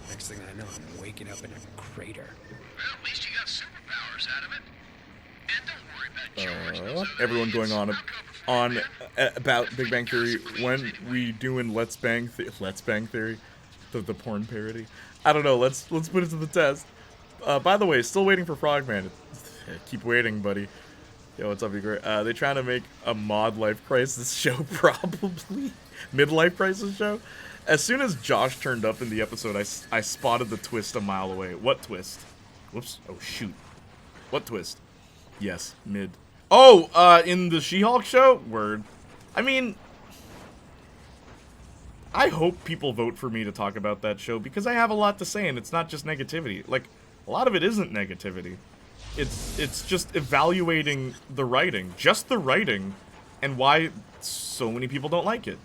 Next thing I know, I'm waking up in a crater. Well, at least you got superpowers out of it. And don't worry about George. Everyone going on about Big Bang Theory when we doing Let's Bang Theory, the porn parody. I don't know. Let's put it to the test. By the way, still waiting for Frogman. Keep waiting, buddy. Yo, what's up, Igor? They trying to make a mod life crisis show, probably midlife crisis show. As soon as Josh turned up in the episode, I spotted the twist a mile away. What twist? Whoops. Oh shoot. What twist? Yes, mid. Oh, in the She-Hulk show? Word. I mean, I hope people vote for me to talk about that show because I have a lot to say and it's not just negativity. Like, a lot of it isn't negativity. It's just evaluating the writing. Just the writing and why so many people don't like it.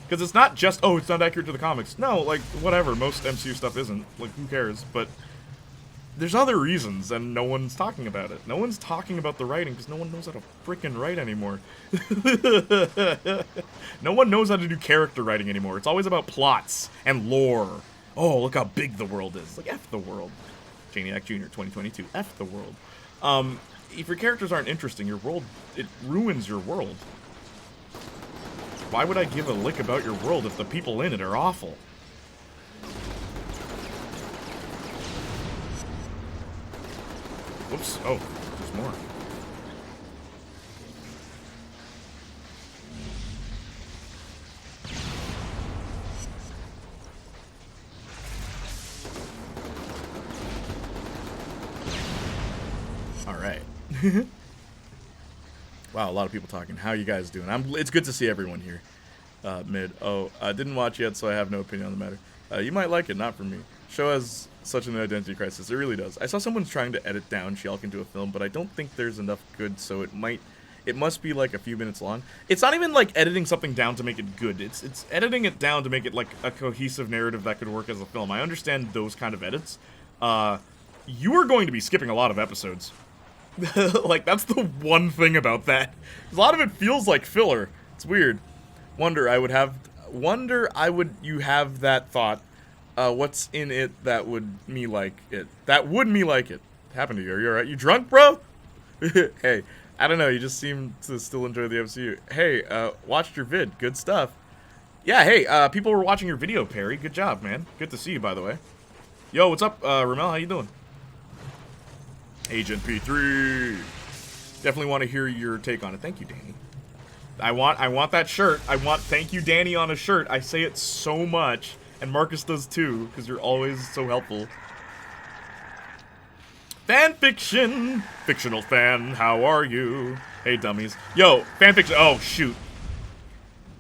Because it's not just, oh, it's not accurate to the comics. No, like, whatever. Most MCU stuff isn't. Like, who cares? But there's other reasons, and no one's talking about it. No one's talking about the writing because no one knows how to frickin' write anymore. No one knows how to do character writing anymore. It's always about plots and lore. oh, look how big the world is. Like, F the world. Playniac Jr. 2022. F the world. If your characters aren't interesting, your world, it ruins your world. Why would I give a lick about your world if the people in it are awful? Whoops. Oh, there's more. Alright. Wow, a lot of people talking. How you guys doing? It's good to see everyone here. Mid. Oh, I didn't watch yet, so I have no opinion on the matter. You might like it, not for me. Show has such an identity crisis. It really does. I saw someone trying to edit down She-Hulk into a film, but I don't think there's enough good, so it must be like a few minutes long. It's not even like editing something down to make it good. It's editing it down to make it like a cohesive narrative that could work as a film. I understand those kind of edits. You are going to be skipping a lot of episodes. Like, that's the one thing about that. A lot of it feels like filler. It's weird. Wonder I would you have that thought. What's in it that would me like it? That would me like it. Happened to you? Are you alright? You drunk, bro? Hey, I don't know. You just seem to still enjoy the MCU. Hey, watched your vid. Good stuff. Yeah, hey, people were watching your video, Perry. Good job, man. Good to see you, by the way. Yo, what's up, Ramel? How you doing? Agent P3. Definitely want to hear your take on it. Thank you, Danny. I want that shirt. I want thank you, Danny, on a shirt. I say it so much, and Marcus does too, because you're always so helpful. Fan fiction. Fictional fan, how are you? Hey, dummies. Yo, fan fiction. Oh, shoot.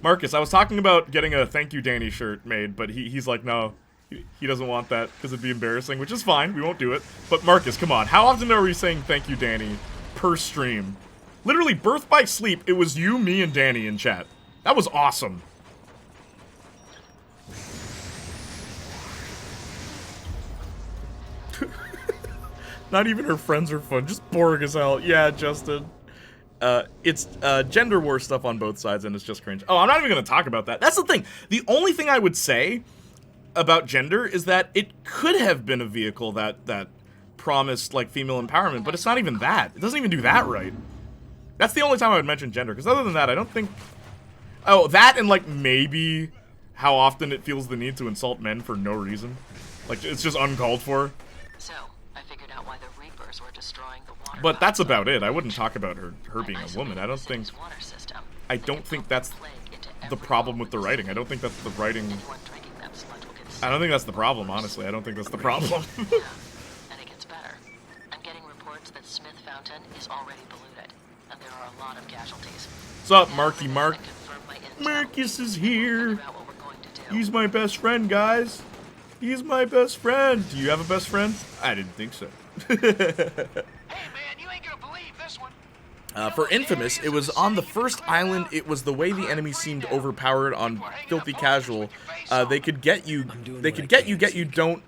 Marcus, I was talking about getting a thank you, Danny shirt made, but he's like, no. He doesn't want that because it'd be embarrassing, which is fine. We won't do it. But Marcus, come on. How often are we saying thank you, Danny, per stream? Literally, Birth by Sleep, it was you, me, and Danny in chat. That was awesome. Not even her friends are fun. Just boring as hell. Yeah, Justin. It's gender war stuff on both sides, and it's just cringe. Oh, I'm not even going to talk about that. That's the thing. The only thing I would say about gender is that it could have been a vehicle that promised like female empowerment, but it's not even that. It doesn't even do that right. That's the only time I would mention gender, because other than that, I don't think... Oh, that and like maybe how often it feels the need to insult men for no reason. Like, it's just uncalled for. So, I figured out why the Reapers were destroying the water. But that's about it. I wouldn't talk about her being a woman. I don't think that's the problem with the writing. I don't think that's the writing... I don't think that's the problem, honestly. I don't think that's the problem. Yeah, and it gets better. I'm getting reports that Smith Fountain is already polluted, and there are a lot of casualties. What's up, Marky Mark? Marcus is here. He's my best friend, guys. He's my best friend. Do you have a best friend? I didn't think so. Hey, man, you ain't gonna believe this one. For inFAMOUS, it was on the first island. It was the way the enemy seemed overpowered on Filthy Casual. They could get you. They could get you. Don't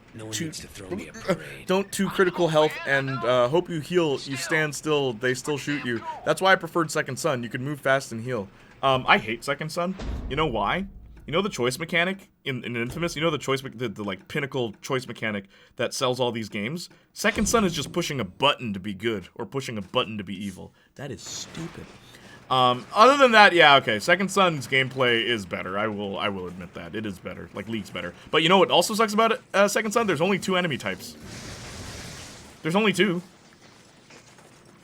too critical health and hope you heal. You stand still. They still shoot you. That's why I preferred Second Son. You could move fast and heal. I hate Second Son. You know why? You know the choice mechanic in inFAMOUS? You know the like pinnacle choice mechanic that sells all these games? Second Son is just pushing a button to be good or pushing a button to be evil. That is stupid. Other than that, yeah, okay. Second Son's gameplay is better. I will admit that. It is better. Like, League's better. But you know what also sucks about it, Second Son? There's only 2 enemy types. There's only 2.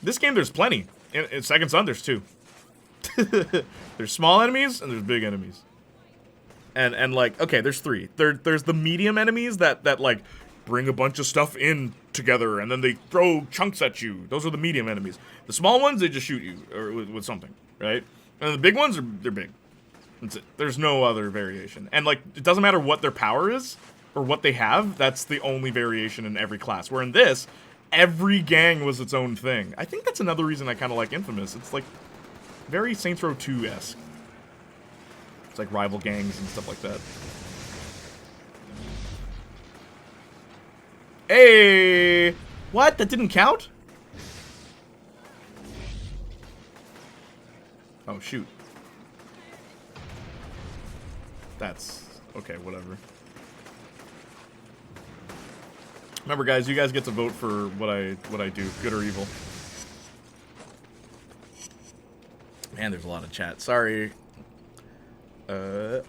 This game, there's plenty. In Second Son, there's 2. There's small enemies and there's big enemies. And like, okay, there's 3. There's the medium enemies that like bring a bunch of stuff in together and then they throw chunks at you. Those are the medium enemies. The small ones, they just shoot you or with something, right? And the big ones they're big. That's it. There's no other variation. And like, it doesn't matter what their power is or what they have. That's the only variation in every class. Where in this, every gang was its own thing. I think that's another reason I kind of like inFAMOUS. It's like very Saints Row 2-esque. It's like rival gangs and stuff like that. Hey! What? That didn't count? Oh, shoot. That's... okay, whatever. Remember, guys, you guys get to vote for what I do, good or evil. Man, there's a lot of chat. Sorry.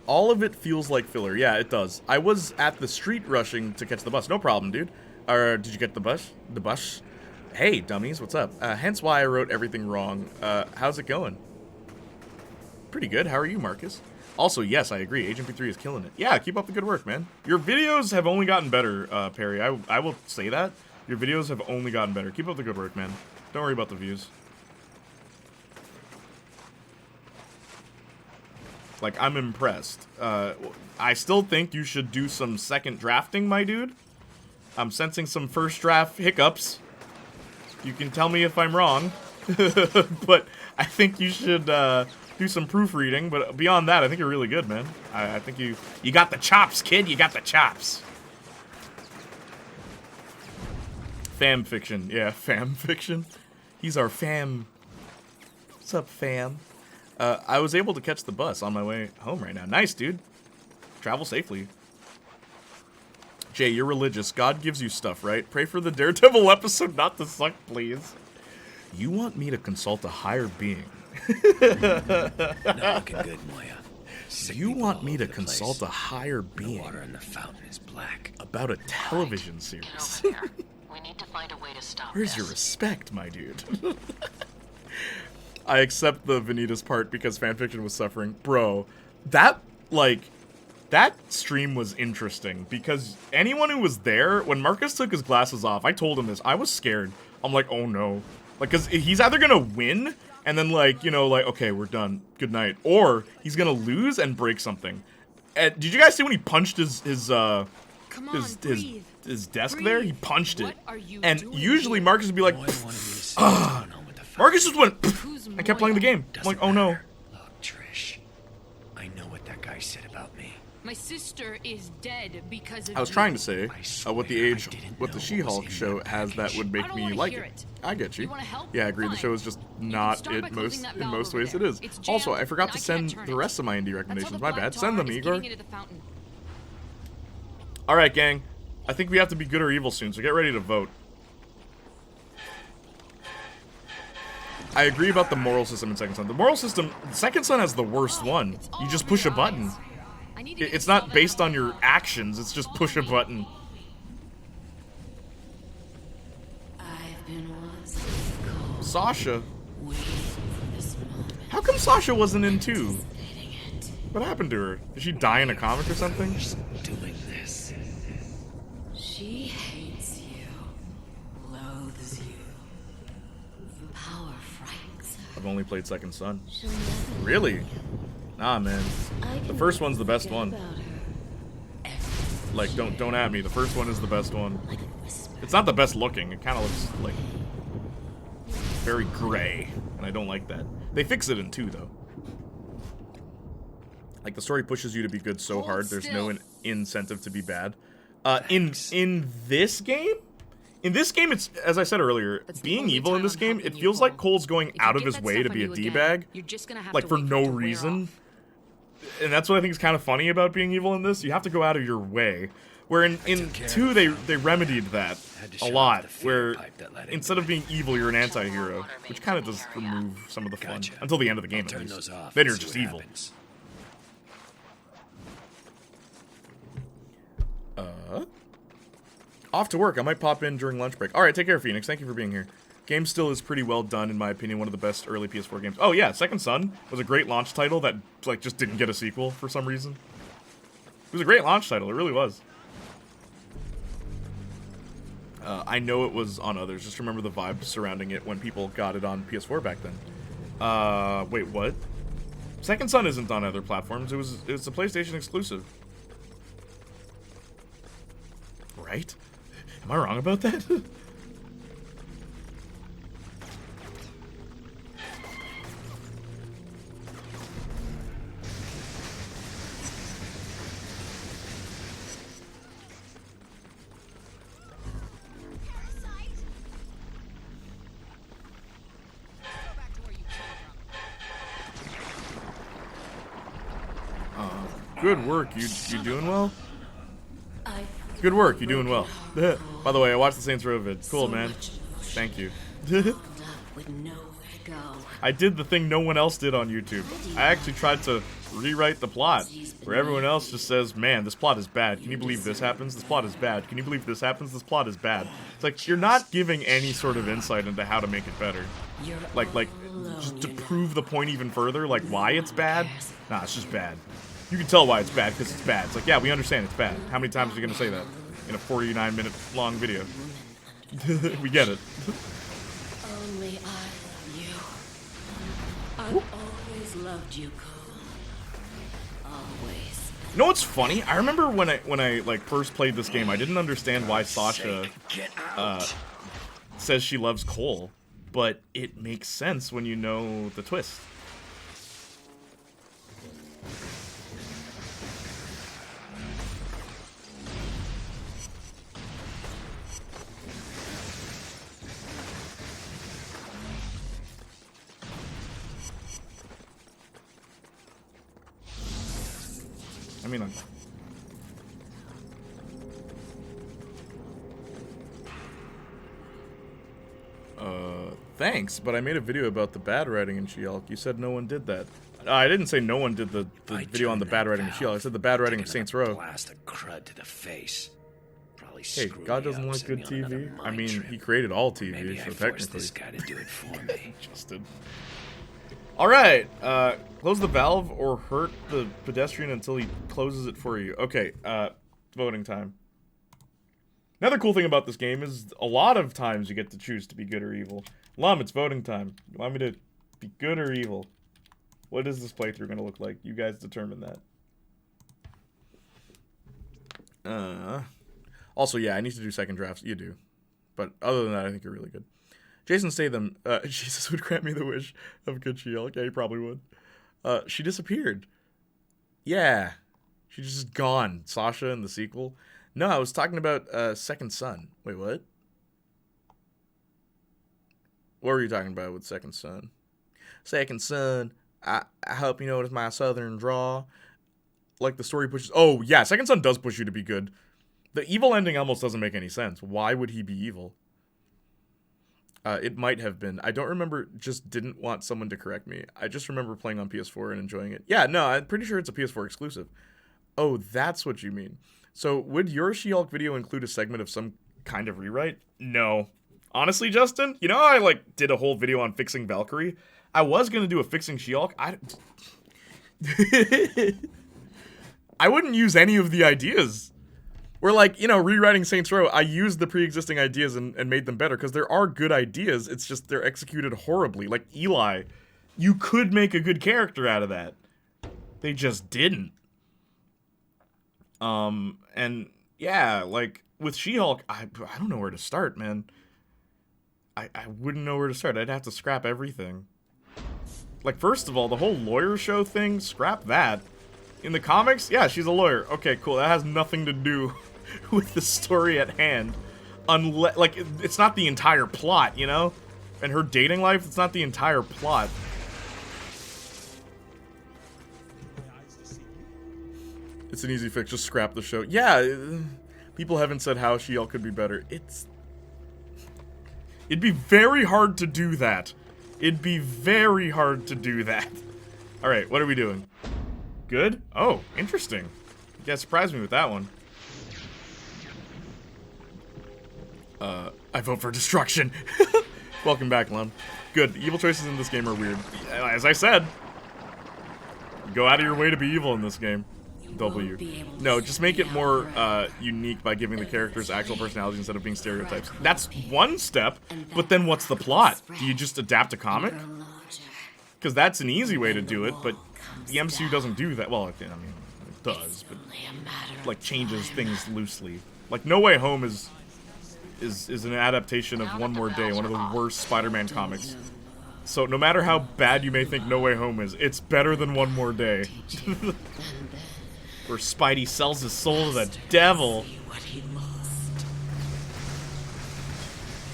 All of it feels like filler. Yeah, it does. I was at the street rushing to catch the bus. No problem, dude. Or did you get the bus? The bus? Hey, dummies, what's up? Hence why I wrote everything wrong. How's it going? Pretty good. How are you, Marcus? Also, yes, I agree. Agent P3 is killing it. Yeah, keep up the good work, man. Your videos have only gotten better, Perry. I will say that. Your videos have only gotten better. Keep up the good work, man. Don't worry about the views. Like, I'm impressed. I still think you should do some second drafting, my dude. I'm sensing some first draft hiccups. You can tell me if I'm wrong. But I think you should do some proofreading. But beyond that, I think you're really good, man. I think you got the chops, kid. You got the chops. Fam fiction. Yeah, fam fiction. He's our fam. What's up, fam? I was able to catch the bus on my way home right now. Nice, dude. Travel safely. Jay, you're religious. God gives you stuff, right? Pray for the Daredevil episode not to suck, please. You want me to consult a higher being? Not looking good, Moya. You want me to consult a higher being? The water in the fountain is black. About a television series. Get over there. We need to find a way to stop Where's this. your respect, my dude? I accept the Vanitas part because fanfiction was suffering. Bro, that stream was interesting because anyone who was there, when Marcus took his glasses off, I told him this, I was scared. I'm like, oh no. Like, because he's either gonna win and then, like, you know, like, okay, we're done. Good night. Or he's gonna lose and break something. Did you guys see when he punched his desk there? He punched it. And usually Marcus would be like, Marcus just went and kept playing the game. I'm like, oh no. Look, Trish, I know what that guy said about me. My sister is dead because of I was trying to say what swear the She-Hulk show has that would make me like it. I get you. Yeah, I agree. The show is just not it in most ways it is. Also, I forgot to send the rest of my indie recommendations. My bad. Send them, Igor. Alright, gang. I think we have to be good or evil soon, so get ready to vote. I agree about the moral system in Second Son. The moral system, Second Son has the worst one. You just push a button. It's not based on your actions, it's just push a button. Sasha? How come Sasha wasn't in 2? What happened to her? Did she die in a comic or something? Doing this. She hates you, loathes you. Power frightens her. I've only played Second Son. Really? Nah, man. The first one's the best one. Like, don't at me. The first one is the best one. It's not the best looking. It kind of looks like very gray, and I don't like that. They fix it in 2, though. Like, the story pushes you to be good so hard, there's no incentive to be bad. In this game, it's, as I said earlier, being evil in this game, it feels like Cole's going out of his way to be a D-bag, like, for no reason. And that's what I think is kind of funny about being evil in this. You have to go out of your way. Where in 2, they remedied that a lot. Where instead of being evil, you're an anti-hero. Which kind of does remove some of the fun. Until the end of the game, at least. Then you're just evil. Off to work. I might pop in during lunch break. Alright, take care, Phoenix. Thank you for being here. Game still is pretty well done, in my opinion. One of the best early PS4 games. Oh yeah, Second Son was a great launch title that, like, just didn't get a sequel for some reason. It was a great launch title. It really was. I know it was on others. Just remember the vibes surrounding it when people got it on PS4 back then. Wait, what? Second Son isn't on other platforms. It was a PlayStation exclusive. Right? Am I wrong about that? Good work. You doing well? Good work. You're doing well. By the way, I watched the Saints Row vid. Cool, man. Thank you. With nowhere to go. I did the thing no one else did on YouTube. I actually tried to rewrite the plot, where everyone else just says, man, this plot is bad. Can you believe this happens? This plot is bad. Can you believe this happens? This plot is bad. It's like, you're not giving any sort of insight into how to make it better. Like, just to prove the point even further, like, why it's bad? Nah, it's just bad. You can tell why it's bad, because it's bad. It's like, yeah, we understand it's bad. How many times are you going to say that in a 49-minute long video? We get it. Only I love you. I've always loved you, Cole. Always. You know what's funny? I remember when I like first played this game, I didn't understand why Sasha says she loves Cole, but it makes sense when you know the twist. I mean, thanks, but I made a video about the bad writing in She-Hulk. You said no one did that. I didn't say no one did the video on the bad writing of She-Hulk. I said the bad writing of Saints Row. Blast of crud to the face. Probably Hey, God doesn't like good TV. I mean, he created all TV, Maybe so I forced technically. this guy to do it for me. Justin. Alright, close the valve or hurt the pedestrian until he closes it for you. Okay, voting time. Another cool thing about this game is a lot of times you get to choose to be good or evil. Lum, it's voting time. You want me to be good or evil? What is this playthrough going to look like? You guys determine that. Also, yeah, I need to do second drafts. You do. But other than that, I think you're really good. Jason Statham, Jesus would grant me the wish of good She-Hulk. Yeah, he probably would. She disappeared. Yeah. She's just gone. Sasha in the sequel. No, I was talking about Second Son. Wait, what? What were you talking about with Second Son? Second Son, I hope you notice my southern draw. Like the story pushes... Oh, yeah, Second Son does push you to be good. The evil ending almost doesn't make any sense. Why would he be evil? It might have been. I don't remember, just didn't want someone to correct me. I just remember playing on PS4 and enjoying it. Yeah, no, I'm pretty sure it's a PS4 exclusive. Oh, that's what you mean. So, would your She-Hulk video include a segment of some kind of rewrite? No. Honestly, Justin, you know how I, did a whole video on fixing Valkyrie? I was gonna do a fixing She-Hulk. I wouldn't use any of the ideas. Where, rewriting Saints Row, I used the pre-existing ideas and made them better, because there are good ideas, it's just they're executed horribly. Like Eli, you could make a good character out of that. They just didn't. And, yeah, with She-Hulk, I don't know where to start, man. I wouldn't know where to start. I'd have to scrap everything. First of all, the whole lawyer show thing, scrap that. In the comics, yeah, she's a lawyer. Okay, cool. That has nothing to do with the story at hand. Unless, it's not the entire plot, you know? And her dating life, it's not the entire plot. It's an easy fix, just scrap the show. Yeah, people haven't said how She-Hulk could be better. It'd be very hard to do that. It'd be very hard to do that. Alright, what are we doing? Good? Oh, interesting. You guys surprised me with that one. I vote for destruction. Welcome back, Lum. Good. The evil choices in this game are weird. As I said, go out of your way to be evil in this game. W. No, just make it more unique by giving the characters actual personalities instead of being stereotypes. That's one step, but then what's the plot? Do you just adapt a comic? Because that's an easy way to do it, but the MCU doesn't do that. Well, I mean, it does, but changes things loosely. No Way Home is an adaptation of One More Day, one of the worst Spider-Man comics. So no matter how bad you may think No Way Home is, it's better than One More Day. Where Spidey sells his soul to the devil.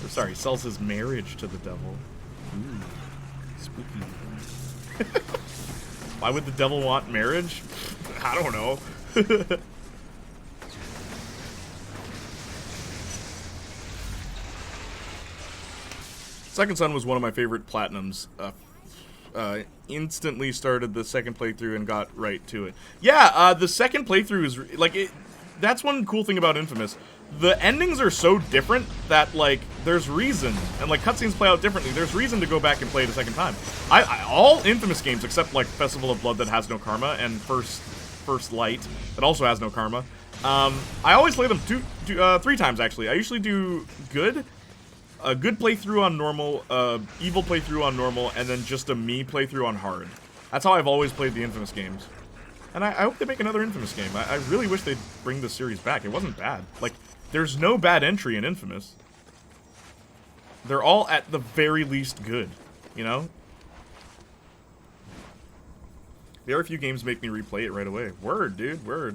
Or sorry, sells his marriage to the devil. Ooh, spooky. Why would the devil want marriage? I don't know. Second Son was one of my favorite platinums. Instantly started the second playthrough and got right to it. Yeah, the second playthrough is like that's one cool thing about Infamous. The endings are so different that like there's reason, and like cutscenes play out differently. There's reason to go back and play it a second time. All Infamous games except like Festival of Blood that has no karma and First Light that also has no karma. I always play them 3 times actually. I usually do good. A good playthrough on normal, evil playthrough on normal, and then just a me playthrough on hard. That's how I've always played the Infamous games. And I hope they make another Infamous game. I really wish they'd bring the series back. It wasn't bad. Like, there's no bad entry in Infamous. They're all at the very least good, you know? Very few games make me replay it right away. Word, dude, word.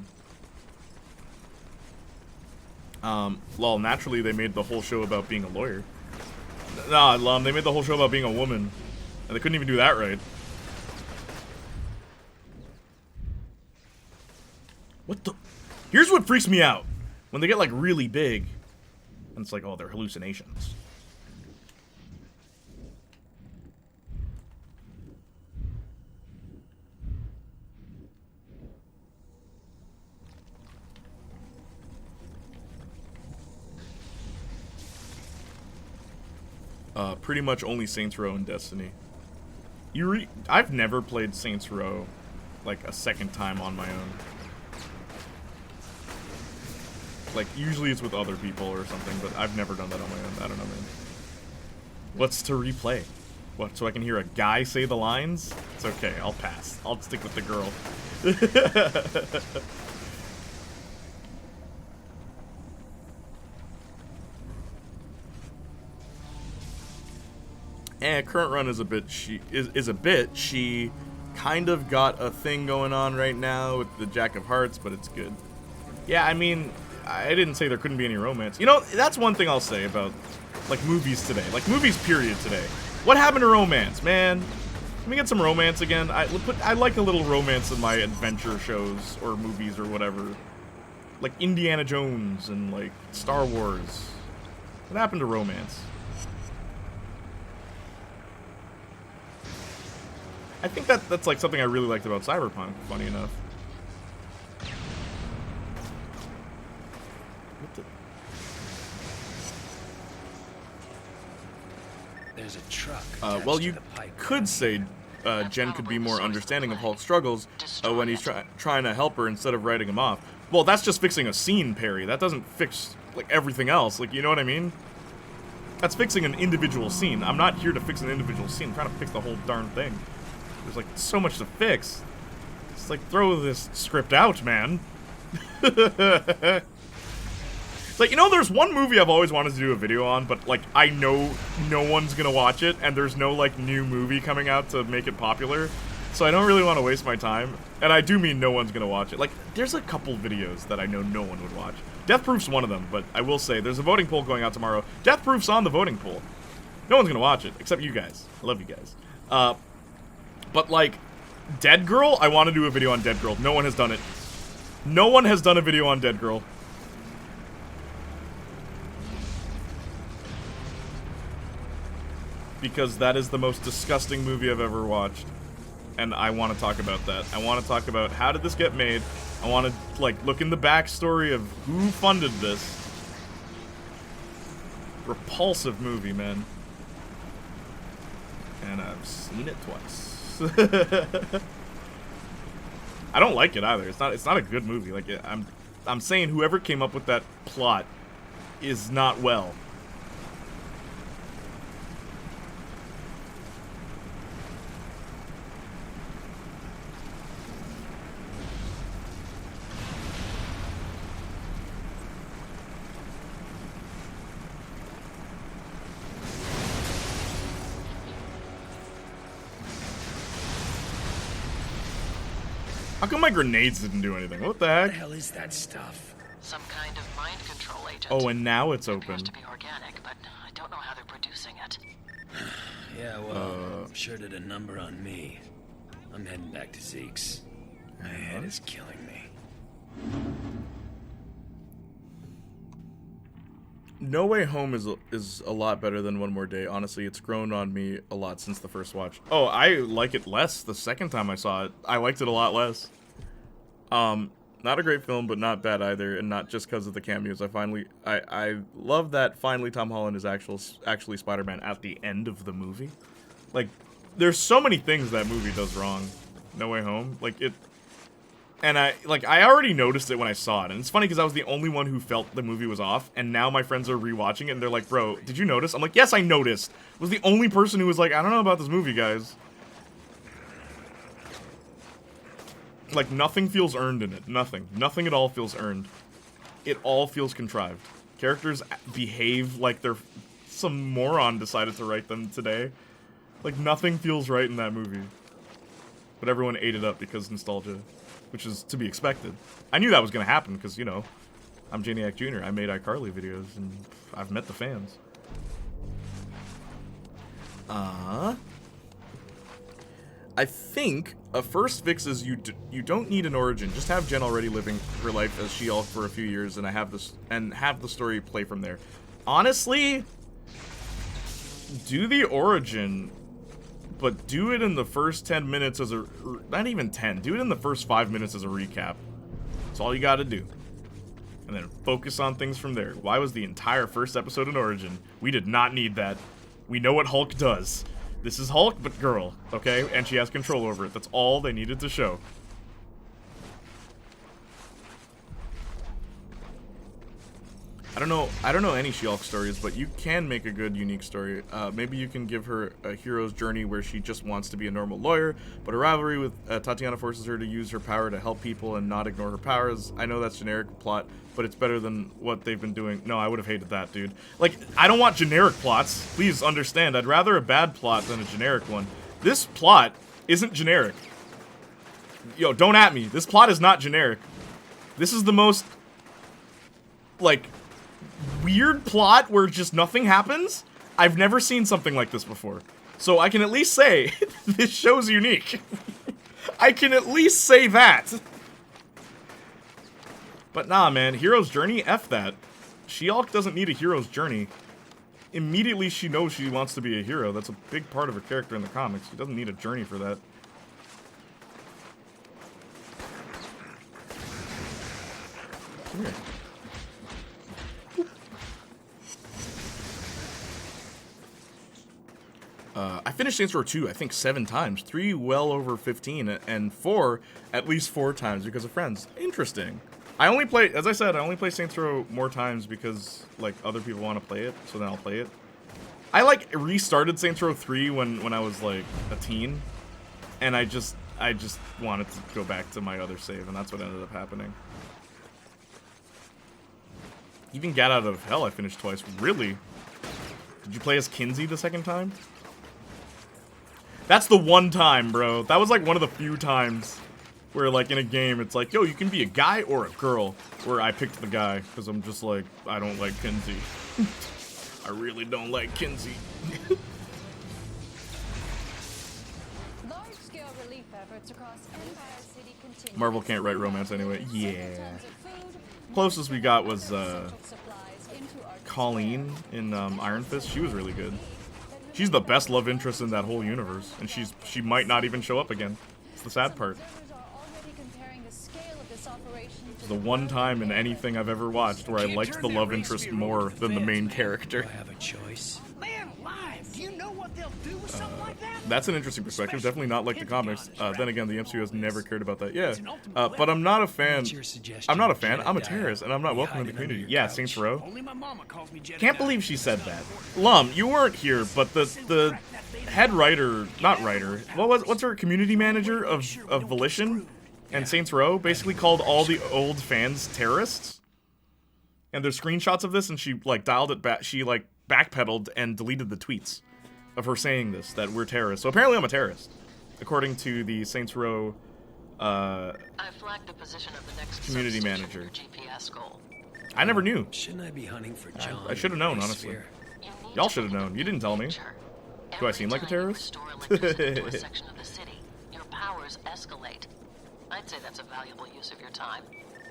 Lol, naturally they made the whole show about being a lawyer. Nah, they made the whole show about being a woman. And they couldn't even do that right. What the? Here's what freaks me out. When they get, like, really big. And it's like, oh, they're hallucinations. Pretty much only Saints Row and Destiny. I've never played Saints Row, like, a second time on my own. Like, usually it's with other people or something, but I've never done that on my own. I don't know, man. What's to replay? What, so I can hear a guy say the lines? It's okay, I'll pass. I'll stick with the girl. Current run is a bit she kind of got a thing going on right now with the Jack of Hearts, but it's good. Yeah, I mean, I didn't say there couldn't be any romance. You know, that's one thing I'll say about, like, movies today. Like, movies period today. What happened to romance, man? Can we get some romance again? I like a little romance in my adventure shows or movies or whatever. Like Indiana Jones and, like, Star Wars. What happened to romance? I think that's like something I really liked about Cyberpunk, funny enough. There's a truck. Well, you could say Jen could be more understanding of Hulk's struggles when he's trying to help her instead of writing him off. Well, that's just fixing a scene, Perry. That doesn't fix, like, everything else. Like, you know what I mean? That's fixing an individual scene. I'm not here to fix an individual scene. I'm trying to fix the whole darn thing. There's, like, so much to fix. Just, like, throw this script out, man. It's like, you know, there's one movie I've always wanted to do a video on, but, like, I know no one's gonna watch it, and there's no, like, new movie coming out to make it popular, so I don't really want to waste my time. And I do mean no one's gonna watch it. Like, there's a couple videos that I know no one would watch. Death Proof's one of them, but I will say, there's a voting poll going out tomorrow. Death Proof's on the voting poll. No one's gonna watch it, except you guys. I love you guys. But, like, Dead Girl, I want to do a video on Dead Girl. No one has done it. No one has done a video on Dead Girl. Because that is the most disgusting movie I've ever watched. And I want to talk about that. I want to talk about how did this get made. I want to, like, look in the backstory of who funded this. Repulsive movie, man. And I've seen it twice. I don't like it either. It's not a good movie. Like, I'm saying whoever came up with that plot is not well. How come my grenades didn't do anything? What the heck? What the hell is that stuff? Some kind of mind control agent. Oh, and now it's open. Appears to be organic, but I don't know how they're producing it. Yeah, well, I'm sure did a number on me. I'm heading back to Zeke's. My head is killing me. No Way Home is a lot better than One More Day. Honestly, it's grown on me a lot since the first watch. Oh, I like it less the second time I saw it. I liked it a lot less. Not a great film, but not bad either, and not just because of the cameos. I love that finally Tom Holland is actually Spider-Man at the end of the movie. Like, there's so many things that movie does wrong. No Way Home, like it. And I already noticed it when I saw it, and it's funny because I was the only one who felt the movie was off, and now my friends are rewatching it, and they're like, bro, did you notice? I'm like, yes, I noticed. I was the only person who was like, I don't know about this movie, guys. Like, nothing feels earned in it. Nothing. Nothing at all feels earned. It all feels contrived. Characters behave like they're... some moron decided to write them today. Like, nothing feels right in that movie. But everyone ate it up because nostalgia. Which is to be expected. I knew that was going to happen because, you know, I'm Playniac Jr. I made iCarly videos, and I've met the fans. I think a first fix is you don't need an origin. Just have Jen already living her life as She-Hulk for a few years, and have the story play from there. Honestly, do the origin, but do it in the first 10 minutes as a... not even 10. Do it in the first 5 minutes as a recap. That's all you gotta do. And then focus on things from there. Why was the entire first episode an origin? We did not need that. We know what Hulk does. This is Hulk, but girl, okay? And she has control over it. That's all they needed to show. I don't know any She-Hulk stories, but you can make a good, unique story. Maybe you can give her a hero's journey where she just wants to be a normal lawyer, but a rivalry with Tatiana forces her to use her power to help people and not ignore her powers. I know that's generic plot, but it's better than what they've been doing. No, I would have hated that, dude. Like, I don't want generic plots. Please understand, I'd rather a bad plot than a generic one. This plot isn't generic. Yo, don't at me. This plot is not generic. This is the most, like, weird plot where just nothing happens. I've never seen something like this before. So I can at least say, this show's unique. I can at least say that. But nah, man, hero's journey, F that. She-Hulk doesn't need a hero's journey. Immediately she knows she wants to be a hero. That's a big part of her character in the comics. She doesn't need a journey for that. Come here. I finished Saints Row 2, I think 7 times. 3 well over 15, and 4 at least 4 times because of friends. Interesting. I only play, as I said, I only play Saints Row more times because, like, other people want to play it, so then I'll play it. I, like, restarted Saints Row 3 when I was, like, a teen, and I just wanted to go back to my other save, and that's what ended up happening. Even Get Out of Hell I finished twice. Really? Did you play as Kinsey the second time? That's the one time, bro. That was like one of the few times where, like, in a game, it's like, yo, you can be a guy or a girl. Where I picked the guy, because I'm just like, I don't like Kinsey. I really don't like Kinsey. Large-scale relief efforts across Empire City continue. Marvel can't write romance anyway. Yeah. Closest we got was, Colleen in, Iron Fist. She was really good. She's the best love interest in that whole universe, and she might not even show up again. It's the sad part. It's the one time in anything I've ever watched where I liked the love interest more than the main character. I have a choice. Man alive, do you know what they'll do with something like that? That's an interesting perspective. Definitely not like the comics. Then again, the MCU has never cared about that. Yeah, but I'm not a fan. I'm not a fan. I'm a terrorist, and I'm not welcome in the community. Yeah, Saints Row. Can't believe she said that. Lum, you weren't here, but the head writer, not writer, what's her community manager of Volition and Saints Row basically called all the old fans terrorists. And there's screenshots of this, and she like dialed it back. She like backpedaled and deleted the tweets of her saying this, that we're terrorists. So apparently I'm a terrorist, according to the Saints Row I flagged the position of the next community manager. GPS goal. I never knew. Shouldn't I be hunting for John? I should have known, honestly. Y'all should have known. You didn't tell me. Do I seem like a terrorist? To a section of the city, your powers escalate. I'd say that's a valuable use of your time.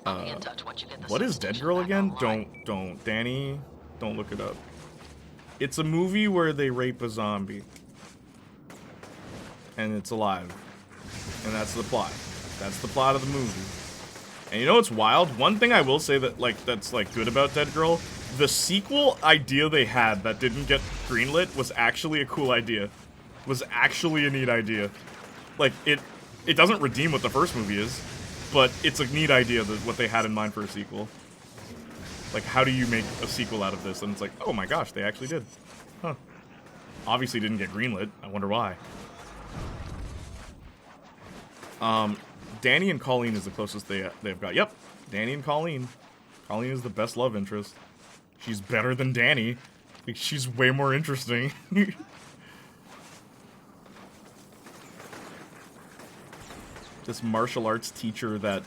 I'll be in touch once you get the what is Dead Girl again? Don't, Danny. Don't look it up. It's a movie where they rape a zombie. And it's alive. And that's the plot. That's the plot of the movie. And you know what's wild? One thing I will say that, like, that's, like, good about Dead Girl, the sequel idea they had that didn't get greenlit was actually a cool idea. Was actually a neat idea. Like, it doesn't redeem what the first movie is, but it's a neat idea that what they had in mind for a sequel. Like, how do you make a sequel out of this? And it's like, oh my gosh, they actually did. Huh. Obviously didn't get greenlit. I wonder why. Danny and Colleen is the closest they've got. Yep, Danny and Colleen. Colleen is the best love interest. She's better than Danny. Like, she's way more interesting. This martial arts teacher that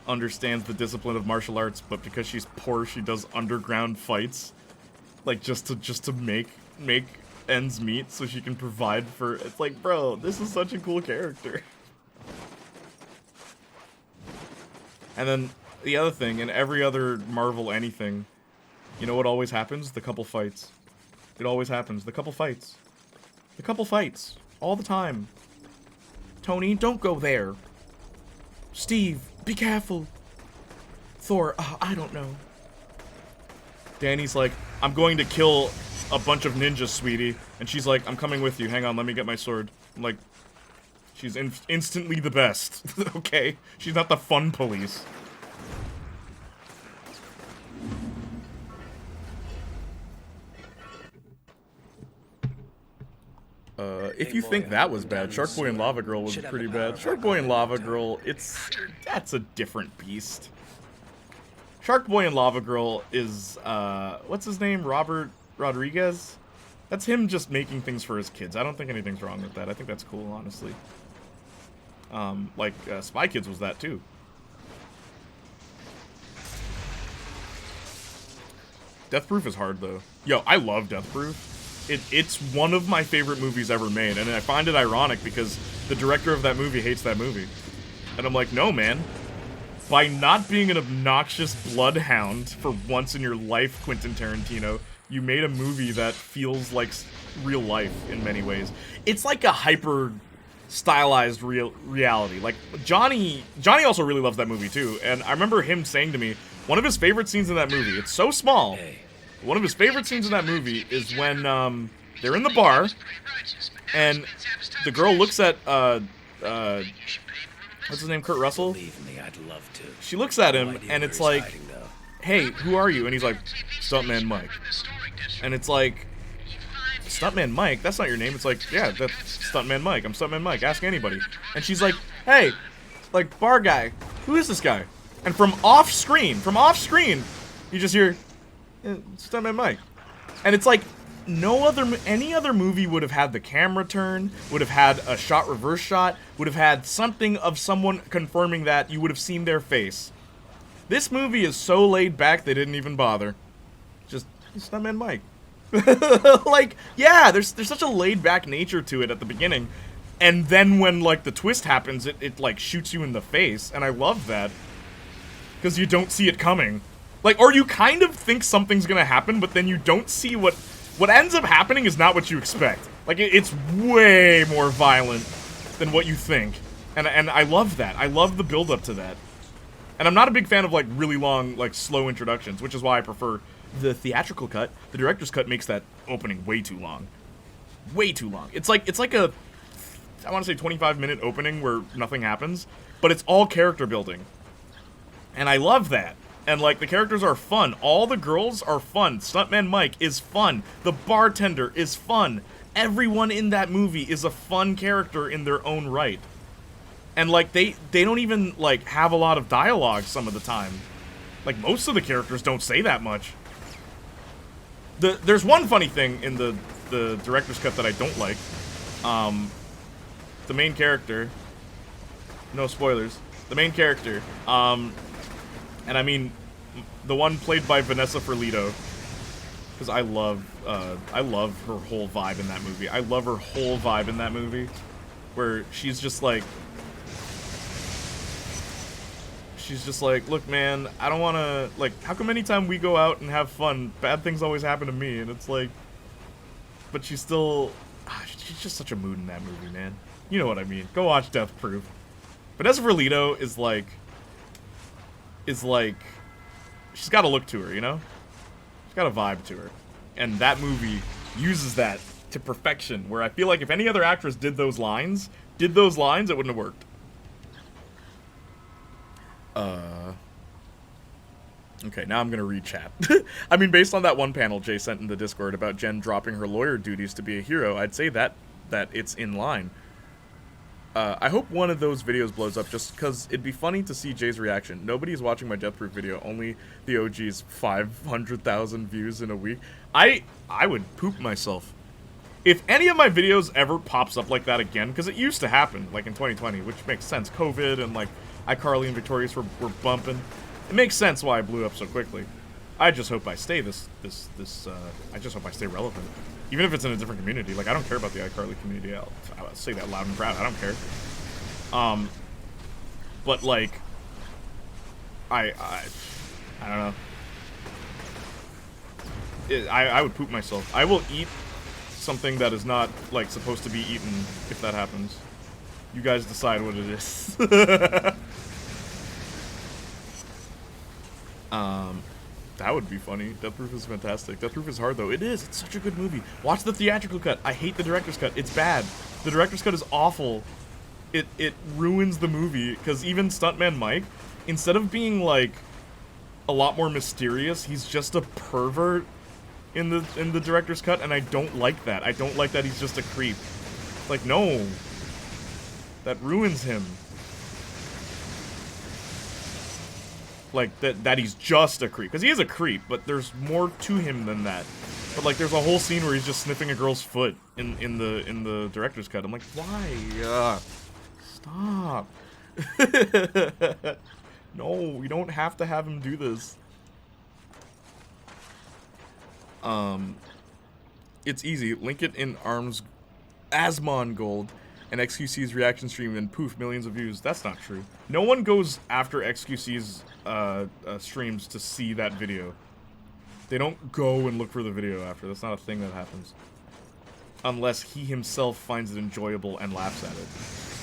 understands the discipline of martial arts, but because she's poor, she does underground fights, like just to make ends meet so she can provide for. It's like, bro, this is such a cool character. And then the other thing, in every other Marvel anything, you know what always happens? The couple fights. It always happens. The couple fights. The couple fights. All the time. Tony, don't go there. Steve, be careful. Thor, I don't know. Danny's like, I'm going to kill a bunch of ninjas, sweetie. And she's like, I'm coming with you. Hang on, let me get my sword. I'm like, she's instantly the best. Okay? She's not the fun police. If you think that was bad, Shark Boy and Lava Girl was pretty bad. Shark Boy and Lava Girl, that's a different beast. Shark Boy and Lava Girl is, what's his name? Robert Rodriguez? That's him just making things for his kids. I don't think anything's wrong with that. I think that's cool, honestly. Spy Kids was that, too. Death Proof is hard, though. Yo, I love Death Proof. It's one of my favorite movies ever made, and I find it ironic because the director of that movie hates that movie. And I'm like, no, man. By not being an obnoxious bloodhound for once in your life, Quentin Tarantino, you made a movie that feels like real life in many ways. It's like a hyper stylized reality. Like, Johnny also really loves that movie, too, and I remember him saying to me, one of his favorite scenes in that movie, it's so small, one of his favorite scenes in that movie is when they're in the bar, and the girl looks at, what's his name, Kurt Russell? Believe me, I'd love to. She looks at him, and it's like, hey, who are you? And he's like, Stuntman Mike. And it's like, Stuntman Mike? That's not your name. It's like, yeah, that's Stuntman Mike. I'm Stuntman Mike. Ask anybody. And she's like, hey, like, bar guy, who is this guy? And from off screen, you just hear, Stuntman Mike. And it's like, any other movie would have had the camera turn, would have had a shot reverse shot, would have had something of someone confirming that you would have seen their face. This movie is so laid back they didn't even bother. Just Stuntman Mike. Like, yeah, there's such a laid back nature to it at the beginning. And then when, like, the twist happens, it like shoots you in the face, and I love that. Because you don't see it coming. Like, or you kind of think something's gonna happen, but then you don't see what ends up happening is not what you expect. Like, it's way more violent than what you think. And I love that. I love the build-up to that. And I'm not a big fan of, like, really long, like, slow introductions, which is why I prefer the theatrical cut. The director's cut makes that opening way too long. Way too long. It's like a, I want to say 25-minute opening where nothing happens, but it's all character building. And I love that. And, like, the characters are fun. All the girls are fun. Stuntman Mike is fun. The bartender is fun. Everyone in that movie is a fun character in their own right. And, like, they don't even, like, have a lot of dialogue some of the time. Like, most of the characters don't say that much. There's one funny thing in the director's cut that I don't like. The main character... No spoilers. The main character, and I mean, the one played by Vanessa Ferlito, because I love her whole vibe in that movie. I love her whole vibe in that movie, where she's just like, she's just like, look, man, I don't want to, like, how come anytime we go out and have fun, bad things always happen to me? And it's like, but she's still, she's just such a mood in that movie, man. You know what I mean. Go watch Death Proof. Vanessa Verlito is like, she's got a look to her, you know? She's got a vibe to her. And that movie uses that to perfection, where I feel like if any other actress did those lines, it wouldn't have worked. Okay, now I'm gonna read chat. I mean, based on that one panel Jay sent in the Discord about Jen dropping her lawyer duties to be a hero, I'd say that it's in line. I hope one of those videos blows up just because it'd be funny to see Jay's reaction. Nobody's watching my Death Proof video, only the OG's 500,000 views in a week. I would poop myself. If any of my videos ever pops up like that again, because it used to happen, like in 2020, which makes sense, COVID and like iCarly and Victorious were bumping. It makes sense why I blew up so quickly. I just hope I stay I just hope I stay relevant. Even if it's in a different community. Like, I don't care about the iCarly community. I'll say that loud and proud. I don't care. But like, I don't know. I would poop myself. I will eat something that is not, like, supposed to be eaten if that happens. You guys decide what it is. That would be funny. Death Proof is fantastic. Death Proof is hard, though. It is. It's such a good movie. Watch the theatrical cut. I hate the director's cut. It's bad. The director's cut is awful. It ruins the movie, because even Stuntman Mike, instead of being, like, a lot more mysterious, he's just a pervert in the director's cut, and I don't like that. I don't like that he's just a creep. Like, no. That ruins him. Like, that he's just a creep. Because he is a creep, but there's more to him than that. But, like, there's a whole scene where he's just sniffing a girl's foot in the director's cut. I'm like, why? Stop. No, we don't have to have him do this. It's easy. Link it in Asmon Gold. And XQC's reaction stream, and poof, millions of views. That's not true. No one goes after XQC's streams to see that video. They don't go and look for the video after. That's not a thing that happens. Unless he himself finds it enjoyable and laughs at it.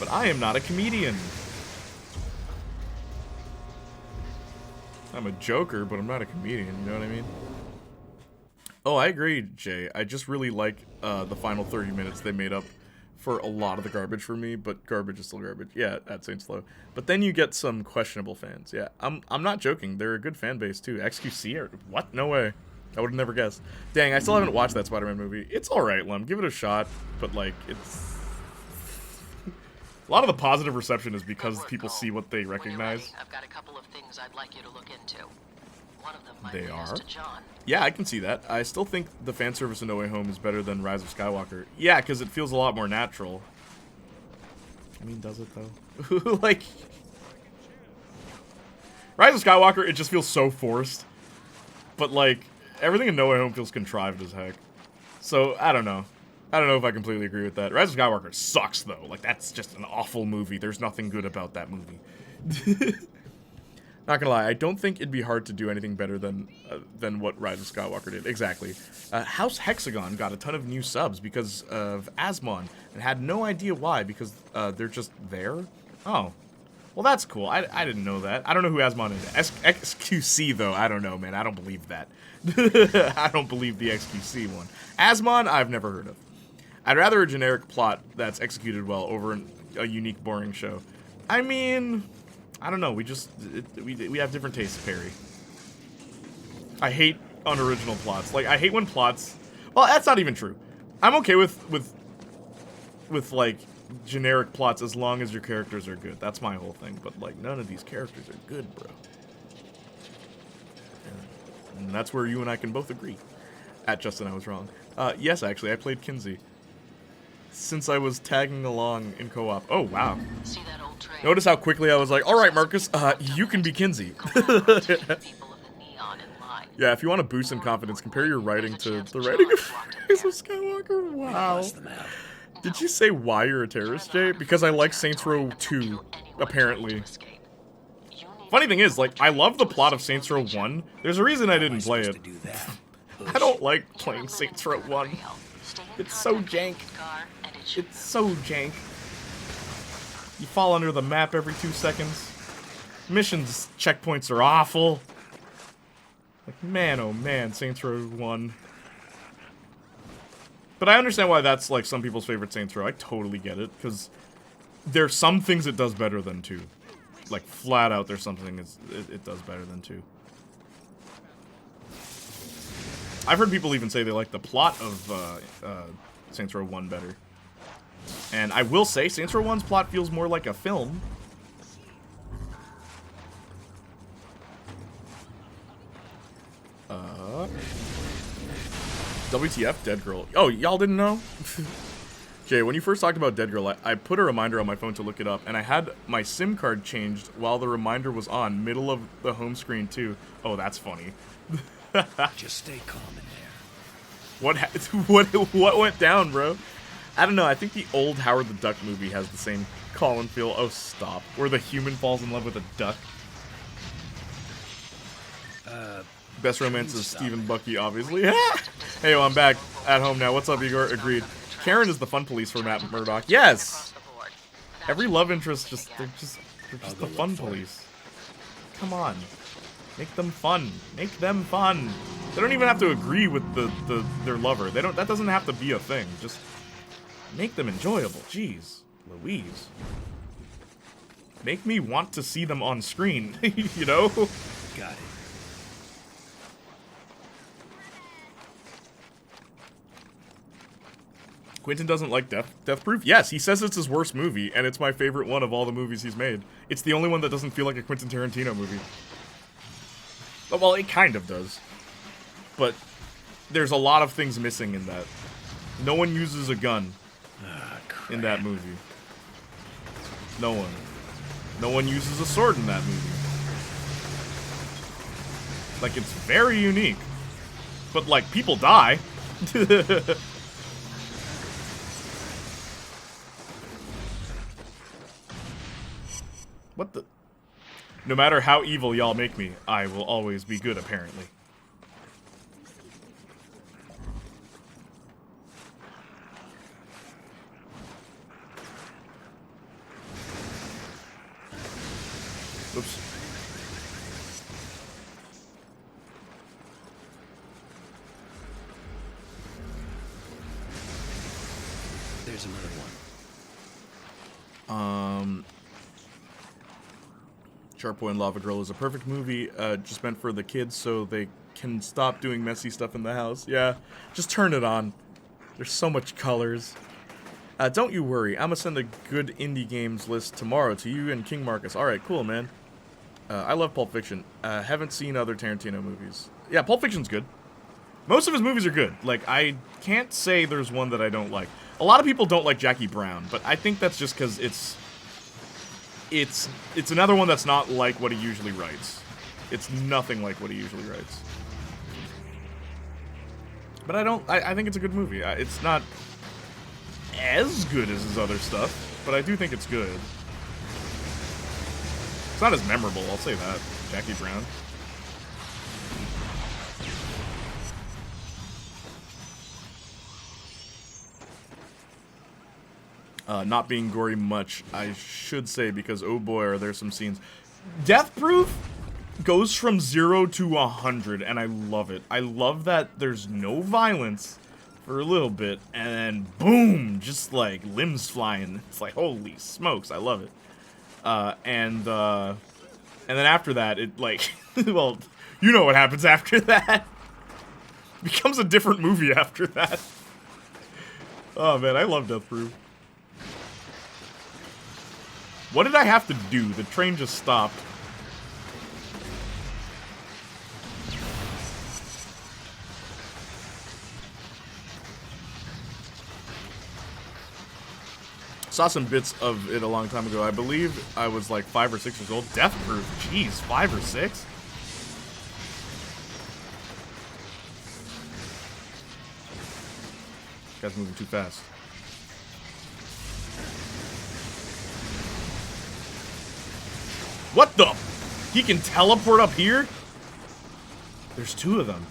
But I am not a comedian. I'm a joker, but I'm not a comedian, you know what I mean? Oh, I agree, Jay. I just really like the final 30 minutes they made up for a lot of the garbage for me, but garbage is still garbage. Yeah, at Saint Slow. But then you get some questionable fans. Yeah, I'm not joking. They're a good fan base too. XQC or what? No way. I would have never guessed. Dang, I still haven't watched that Spider-Man movie. It's all right, Lem. Give it a shot. But like, it's a lot of the positive reception is because people see what they recognize. I've got a couple of things I'd like you to look into. One of them might They lead us are. to John. Yeah, I can see that. I still think the fan service in No Way Home is better than Rise of Skywalker. Yeah, because it feels a lot more natural. I mean, does it though? Like, Rise of Skywalker, it just feels so forced. But like, everything in No Way Home feels contrived as heck. So, I don't know. I don't know if I completely agree with that. Rise of Skywalker sucks though. Like, that's just an awful movie. There's nothing good about that movie. Not gonna lie, I don't think it'd be hard to do anything better than what Rise of Skywalker did. Exactly. House Hexagon got a ton of new subs because of Asmon, and had no idea why, because they're just there? Oh. Well, that's cool. I didn't know that. I don't know who Asmon is. XQC, though, I don't know, man. I don't believe that. I don't believe the XQC one. Asmon, I've never heard of. I'd rather a generic plot that's executed well over a unique, boring show. I mean, I don't know. We have different tastes, Perry. I hate unoriginal plots. Like, I hate when plots. Well, that's not even true. I'm okay with like generic plots as long as your characters are good. That's my whole thing. But like, none of these characters are good, bro. And that's where you and I can both agree. At Justin, I was wrong. Yes, actually, I played Kinsey. Since I was tagging along in co-op. Oh, wow. See that old train? Notice how quickly I was like, alright, Marcus, you can be Kinsey. Yeah, if you want to boost in confidence, compare your writing to the writing of Rise of Skywalker. Wow. Did you say why you're a terrorist, Jay? Because I like Saints Row 2, apparently. Funny thing is, like, I love the plot of Saints Row 1. There's a reason I didn't play it. I don't like playing Saints Row 1. It's so jank. It's so jank. You fall under the map every 2 seconds. Missions checkpoints are awful. Like, man, oh man, Saints Row 1. But I understand why that's, like, some people's favorite Saints Row. I totally get it, because there's some things it does better than 2. Like, flat out, there's something it does better than 2. I've heard people even say they like the plot of Saints Row 1 better. And I will say, Saints Row 1's plot feels more like a film. WTF, Dead Girl. Oh, y'all didn't know? Okay, when you first talked about Dead Girl, I put a reminder on my phone to look it up, and I had my SIM card changed while the reminder was on, middle of the home screen, too. Oh, that's funny. Just stay calm in there. What went down, bro? I don't know, I think the old Howard the Duck movie has the same call and feel. Oh, stop. Where the human falls in love with a duck. Best romance is Steve and Bucky, obviously. Hey, I'm back at home now. What's up, Igor? Agreed. Karen is the fun police for Matt Murdock. Yes! Every love interest, they're just the fun police. Come on. Make them fun. Make them fun. They don't even have to agree with their lover. That doesn't have to be a thing. Just make them enjoyable. Jeez. Louise. Make me want to see them on screen, you know? Got it. Quentin doesn't like Death Proof? Yes, he says it's his worst movie, and it's my favorite one of all the movies he's made. It's the only one that doesn't feel like a Quentin Tarantino movie. Well, it kind of does. But there's a lot of things missing in that. No one uses a gun in that movie. No one. No one uses a sword in that movie. Like, it's very unique. But, like, people die. What the? No matter how evil y'all make me, I will always be good, apparently. Oops. There's another one. Sharp Boy and Lava Girl is a perfect movie, just meant for the kids so they can stop doing messy stuff in the house. Yeah, just turn it on. There's so much colors. Don't you worry, I'm gonna send a good indie games list tomorrow to you and King Marcus. Alright, cool, man. I love Pulp Fiction. Haven't seen other Tarantino movies. Yeah, Pulp Fiction's good. Most of his movies are good. Like, I can't say there's one that I don't like. A lot of people don't like Jackie Brown, but I think that's just because it's another one that's not like what he usually writes. It's nothing like what he usually writes. But I think it's a good movie. It's not as good as his other stuff, but I do think it's good. It's not as memorable, I'll say that. Jackie Brown. Not being gory much, I should say, because oh boy, are there some scenes. Death Proof goes from 0 to 100, and I love it. I love that there's no violence for a little bit, and then boom, just like limbs flying. It's like, holy smokes, I love it. And then after that, it like, well, you know what happens after that. It becomes a different movie after that. Oh man, I love Death Proof. What did I have to do? The train just stopped. Saw some bits of it a long time ago. I believe I was like 5 or 6 years old. Death Proof. Jeez, 5 or 6? This guy's moving too fast. What the? He can teleport up here? There's 2 of them.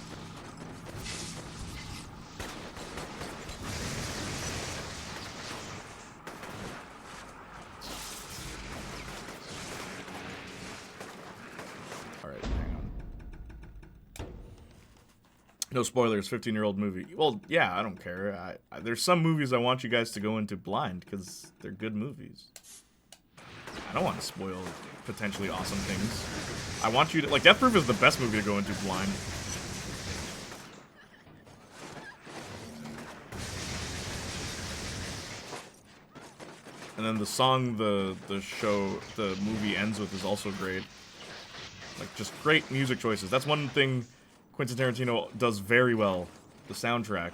Alright, hang on. No spoilers, 15-year-old movie. Well, yeah, I don't care. There's some movies I want you guys to go into blind, because they're good movies. I don't want to spoil potentially awesome things. I want you to... Like, Death Proof is the best movie to go into blind. And then the song the movie ends with is also great. Like, just great music choices. That's one thing Quentin Tarantino does very well. The soundtrack.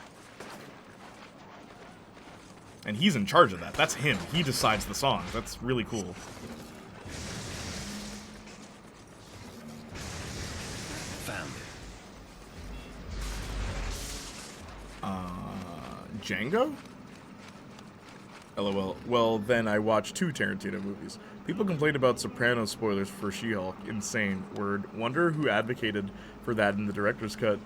And he's in charge of that. That's him. He decides the songs. That's really cool. Found it. Django? LOL. Well, then I watched 2 Tarantino movies. People complained about Sopranos spoilers for She-Hulk. Insane. Word. Wonder who advocated for that in the director's cut.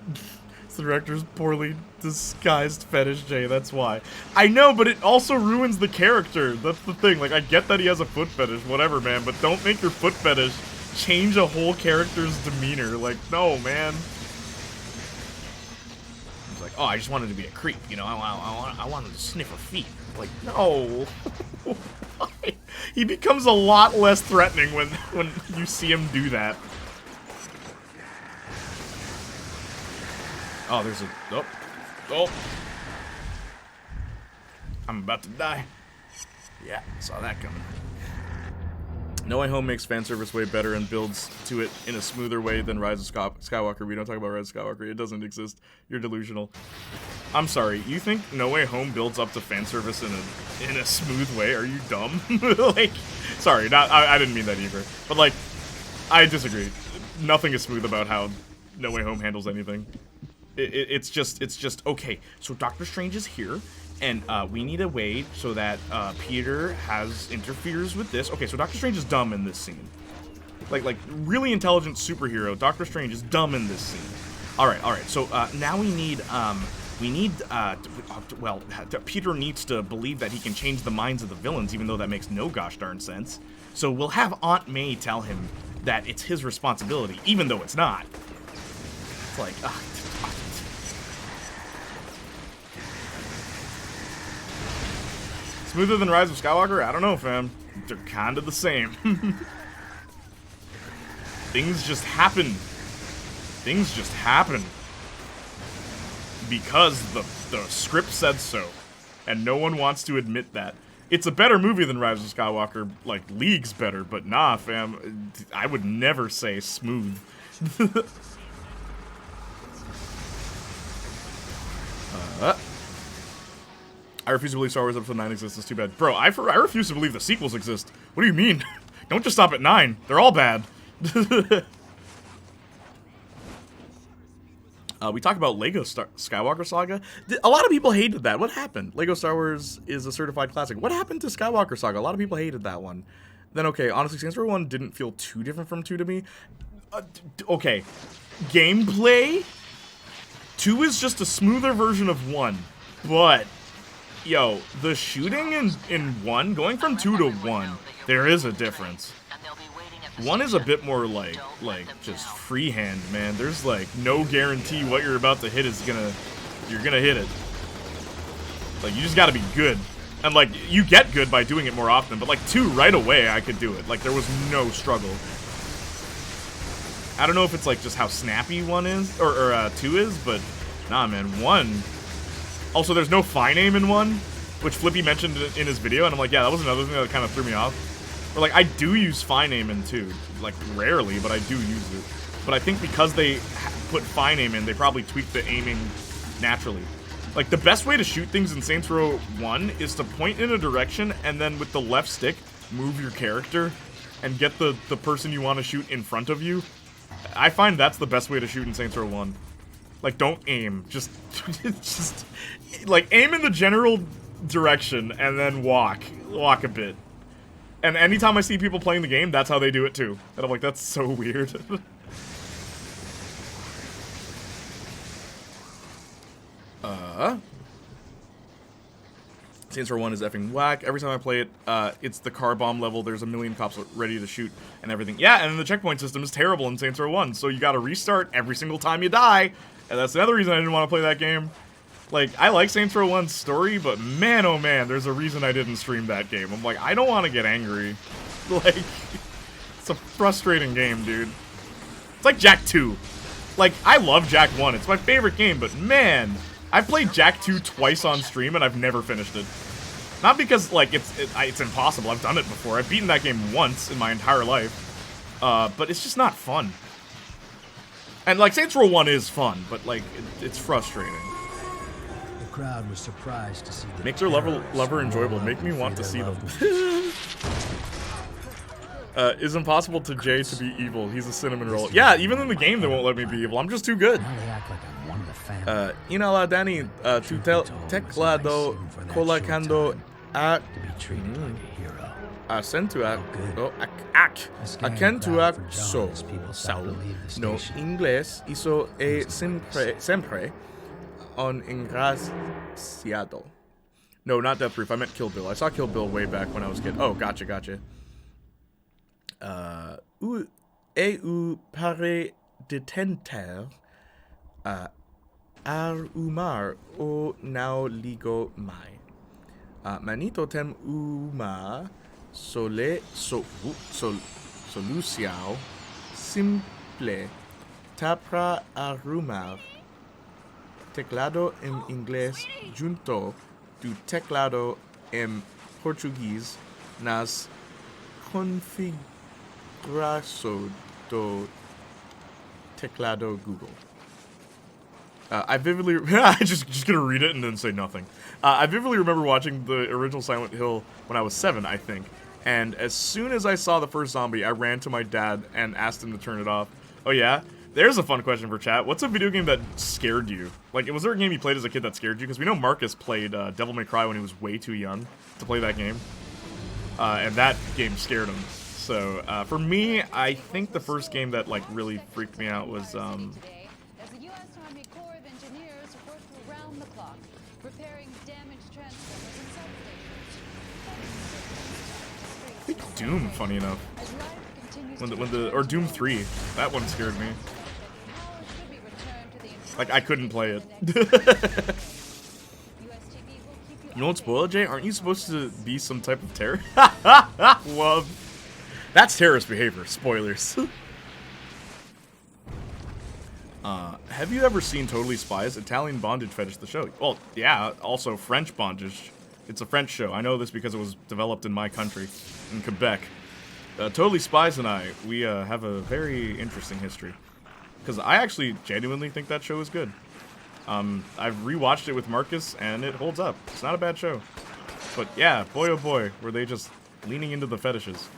It's the director's poorly disguised fetish, Jay. That's why. I know, but it also ruins the character. That's the thing. Like, I get that he has a foot fetish, whatever, man. But don't make your foot fetish change a whole character's demeanor. Like, no, man. He's like, oh, I just wanted to be a creep. You know, I wanted to sniff her feet. Like, no. Why? He becomes a lot less threatening when you see him do that. Oh, there's a... Oh. Oh. I'm about to die. Yeah, saw that coming. No Way Home makes fan service way better and builds to it in a smoother way than Rise of Skywalker. We don't talk about Rise of Skywalker. It doesn't exist. You're delusional. I'm sorry. You think No Way Home builds up to fan service in a smooth way? Are you dumb? Like, sorry, I didn't mean that either. But like, I disagree. Nothing is smooth about how No Way Home handles anything. It's just okay. So Doctor Strange is here, and we need a way so that Peter interferes with this. Okay, so Doctor Strange is dumb in this scene. Like really intelligent superhero. Doctor Strange is dumb in this scene. All right. So now we need Peter needs to believe that he can change the minds of the villains, even though that makes no gosh darn sense. So we'll have Aunt May tell him that it's his responsibility, even though it's not. It's like, smoother than Rise of Skywalker? I don't know, fam. They're kind of the same. Things just happen. Things just happen. Because the script said so. And no one wants to admit that. It's a better movie than Rise of Skywalker, like, leagues better, but nah, fam. I would never say smooth. I refuse to believe Star Wars Episode 9 exists. It's too bad. Bro, I refuse to believe the sequels exist. What do you mean? Don't just stop at 9. They're all bad. We talked about Lego Skywalker Saga. A lot of people hated that. What happened? Lego Star Wars is a certified classic. What happened to Skywalker Saga? A lot of people hated that one. Then, okay, honestly, Saints Row 1 didn't feel too different from 2 to me. Okay. Gameplay? 2 is just a smoother version of 1. But... yo, the shooting in 1, going from 2 to 1, there is a difference. 1 is a bit more like just freehand, man. There's like no guarantee what you're about to hit is you're gonna hit it. Like, you just gotta be good. And like, you get good by doing it more often, but like 2, right away I could do it. Like, there was no struggle. I don't know if it's like just how snappy 1 is, or 2 is, but nah, man, 1... Also, there's no fine aim in 1, which Flippy mentioned in his video, and I'm like, yeah, that was another thing that kind of threw me off. But, like, I do use fine aim in 2. Like, rarely, but I do use it. But I think because they put fine aim in, they probably tweaked the aiming naturally. Like, the best way to shoot things in Saints Row 1 is to point in a direction, and then with the left stick, move your character, and get the person you want to shoot in front of you. I find that's the best way to shoot in Saints Row 1. Like, don't aim. Just, like, aim in the general direction and then walk. Walk a bit. And anytime I see people playing the game, that's how they do it too. And I'm like, that's so weird. Saints Row 1 is effing whack. Every time I play it, it's the car bomb level. There's a million cops ready to shoot and everything. Yeah, and the checkpoint system is terrible in Saints Row 1, so you gotta restart every single time you die. And that's another reason I didn't want to play that game. Like, I like Saints Row 1's story, but man, oh man, there's a reason I didn't stream that game. I'm like, I don't want to get angry. Like, it's a frustrating game, dude. It's like Jak 2. Like, I love Jak 1. It's my favorite game, but man, I've played Jak 2 twice on stream, and I've never finished it. Not because, like, it's impossible. I've done it before. I've beaten that game once in my entire life. But it's just not fun. And, like, Saints Row 1 is fun, but, like, it's frustrating. The crowd was surprised to see the Makes their lover enjoyable. Make me want to see them. It's impossible to Jay to be evil. He's a cinnamon roll. Yeah, even in the game they won't let me be evil. I'm just too good. Inala Dani, tu teclado colocando a acentuar so no inglés hizo siempre un engraciado. No, not Death Proof. I meant Kill Bill. I saw Kill Bill way back when I was a kid. Oh, gotcha. Pare de tenter ar o now ligo mai. Manito tem soluciao simple tapra arumar teclado em inglés junto do teclado em português nas configurações do teclado Google. I vividly, just gonna read it and then say nothing. I vividly remember watching the original Silent Hill when I was 7, I think. And as soon as I saw the first zombie, I ran to my dad and asked him to turn it off. Oh yeah? There's a fun question for chat. What's a video game that scared you? Like, was there a game you played as a kid that scared you? Because we know Marcus played Devil May Cry when he was way too young to play that game. And that game scared him. So, for me, I think the first game that, like, really freaked me out was, I think Doom, funny enough. Or Doom 3. That one scared me. Like, I couldn't play it. You won't spoil it, Jay? Aren't you supposed to be some type of terror? Love. That's terrorist behavior. Spoilers. Have you ever seen Totally Spies? Italian bondage fetish, the show. Well, yeah, also French bondage. It's a French show. I know this because it was developed in my country, in Quebec. Totally Spies and I, we have a very interesting history. Because I actually genuinely think that show is good. I've rewatched it with Marcus, and it holds up. It's not a bad show. But yeah, boy oh boy, were they just leaning into the fetishes.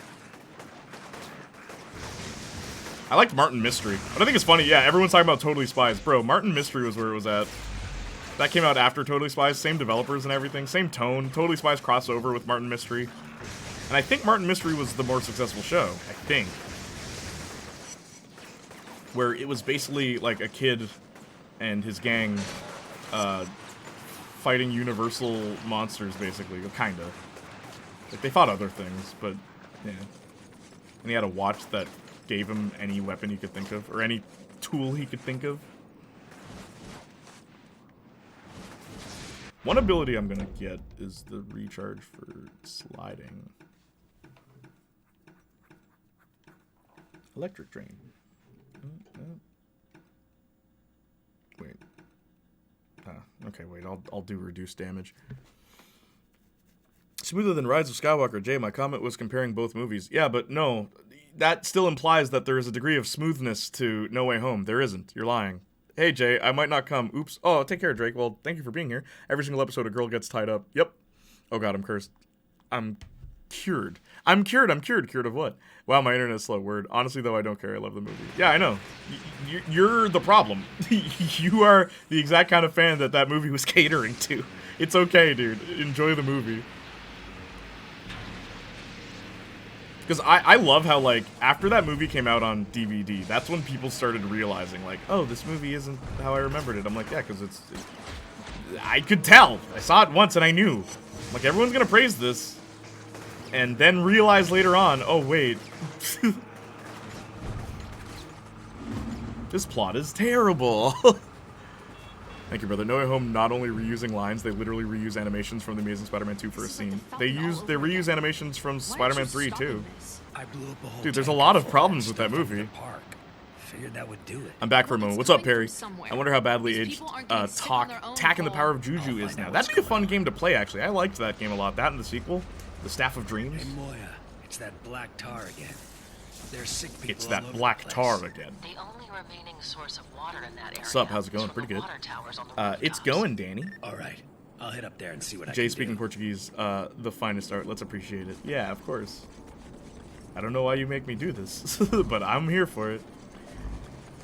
I liked Martin Mystery. But I think it's funny, yeah, everyone's talking about Totally Spies. Bro, Martin Mystery was where it was at. That came out after Totally Spies, same developers and everything, same tone. Totally Spies crossover with Martin Mystery. And I think Martin Mystery was the more successful show, I think. Where it was basically like a kid and his gang fighting universal monsters, basically, kinda. Like, they fought other things, but, yeah. And he had a watch that gave him any weapon he could think of, or any tool he could think of. One ability I'm gonna get is the recharge for sliding. Electric drain. Wait. Okay, wait, I'll do reduced damage. Smoother than Rise of Skywalker. Jay, my comment was comparing both movies. Yeah, but no, that still implies that there is a degree of smoothness to No Way Home. There isn't. You're lying. Hey, Jay, I might not come. Oops. Oh, take care, Drake. Well, thank you for being here. Every single episode, a girl gets tied up. Yep. Oh, God, I'm cursed. I'm cured. I'm cured. Cured of what? Wow, my internet's slow. Word. Honestly, though, I don't care. I love the movie. Yeah, I know. You're the problem. You are the exact kind of fan that movie was catering to. It's okay, dude. Enjoy the movie. Because I love how, like, after that movie came out on DVD, that's when people started realizing, like, oh, this movie isn't how I remembered it. I'm like, yeah, because I could tell. I saw it once and I knew. Like, everyone's gonna praise this. And then realize later on, oh, wait. This plot is terrible. Thank you, brother. No Way Home not only reusing lines, they literally reuse animations from The Amazing Spider-Man 2 for a scene. They reuse animations from Spider-Man 3 too. Dude, there's a lot of problems with that movie. Figured that would do it. I'm back for a moment. What's up, Perry? I wonder how badly aged Tack and the Power of Juju is now. That'd be a fun game to play, actually. I liked that game a lot. That and the sequel, The Staff of Dreams. Hey, Moya, it's that black tar again. There's sick people. It's that black tar again. The only remaining source of water in that area. What's up? How's it going? Pretty good. It's going, Danny. All right, I'll head up there and see what I Jay can speaking do. Portuguese, the finest art. Let's appreciate it. Yeah, of course. I don't know why you make me do this, but I'm here for it.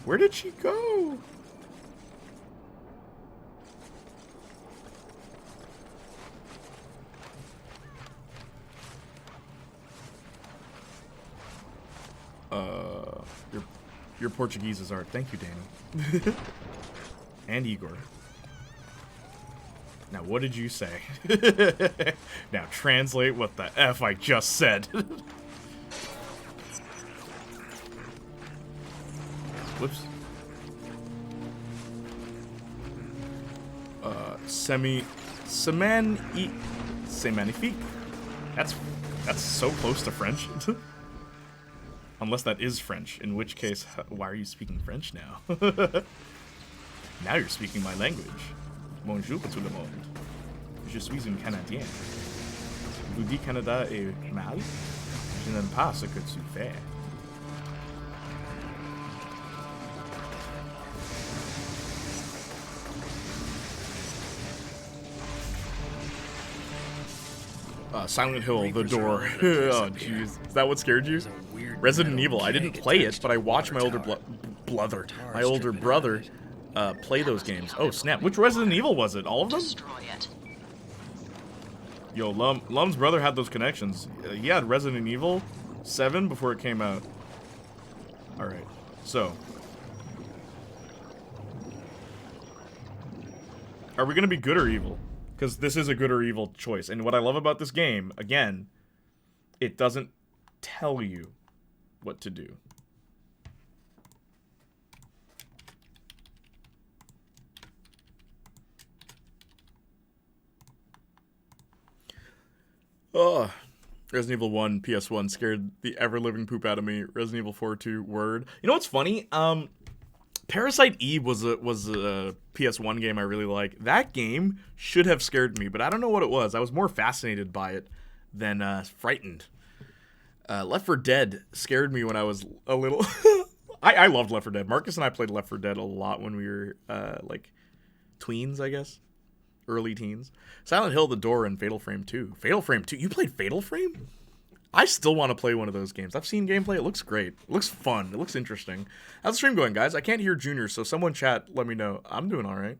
Where did she go? Your Portuguese is art. Thank you, Danny. And Igor. Now, what did you say? Now, translate what the F I just said. Whoops. C'est magnifique. That's so close to French. Unless that is French, in which case, why are you speaking French now? Now you're speaking my language. Bonjour tout le monde. Je suis un Canadien. Vous dites Canada est mal? Je n'aime pas ce que tu fais. Silent Hill, The Door. Oh, jeez. Is that what scared you? Resident Evil. I didn't play it, but I watched my older brother play those games. Oh, snap. Which Resident Evil was it? All of them? Yo, Lum's brother had those connections. He had Resident Evil 7 before it came out. Alright, so. Are we going to be good or evil? Because this is a good or evil choice. And what I love about this game, again, it doesn't tell you what to do. Oh, Resident Evil 1, PS1 scared the ever-living poop out of me. Resident Evil 4, 2, word. You know what's funny? Parasite Eve was a PS1 game I really like. That game should have scared me, but I don't know what it was. I was more fascinated by it than frightened. Left 4 Dead scared me when I was a little... I loved Left 4 Dead. Marcus and I played Left 4 Dead a lot when we were, like, tweens, I guess. Early teens. Silent Hill, The Door, and Fatal Frame 2. Fatal Frame 2? You played Fatal Frame? I still want to play one of those games. I've seen gameplay. It looks great. It looks fun. It looks interesting. How's the stream going, guys? I can't hear Junior, so someone chat, let me know. I'm doing all right.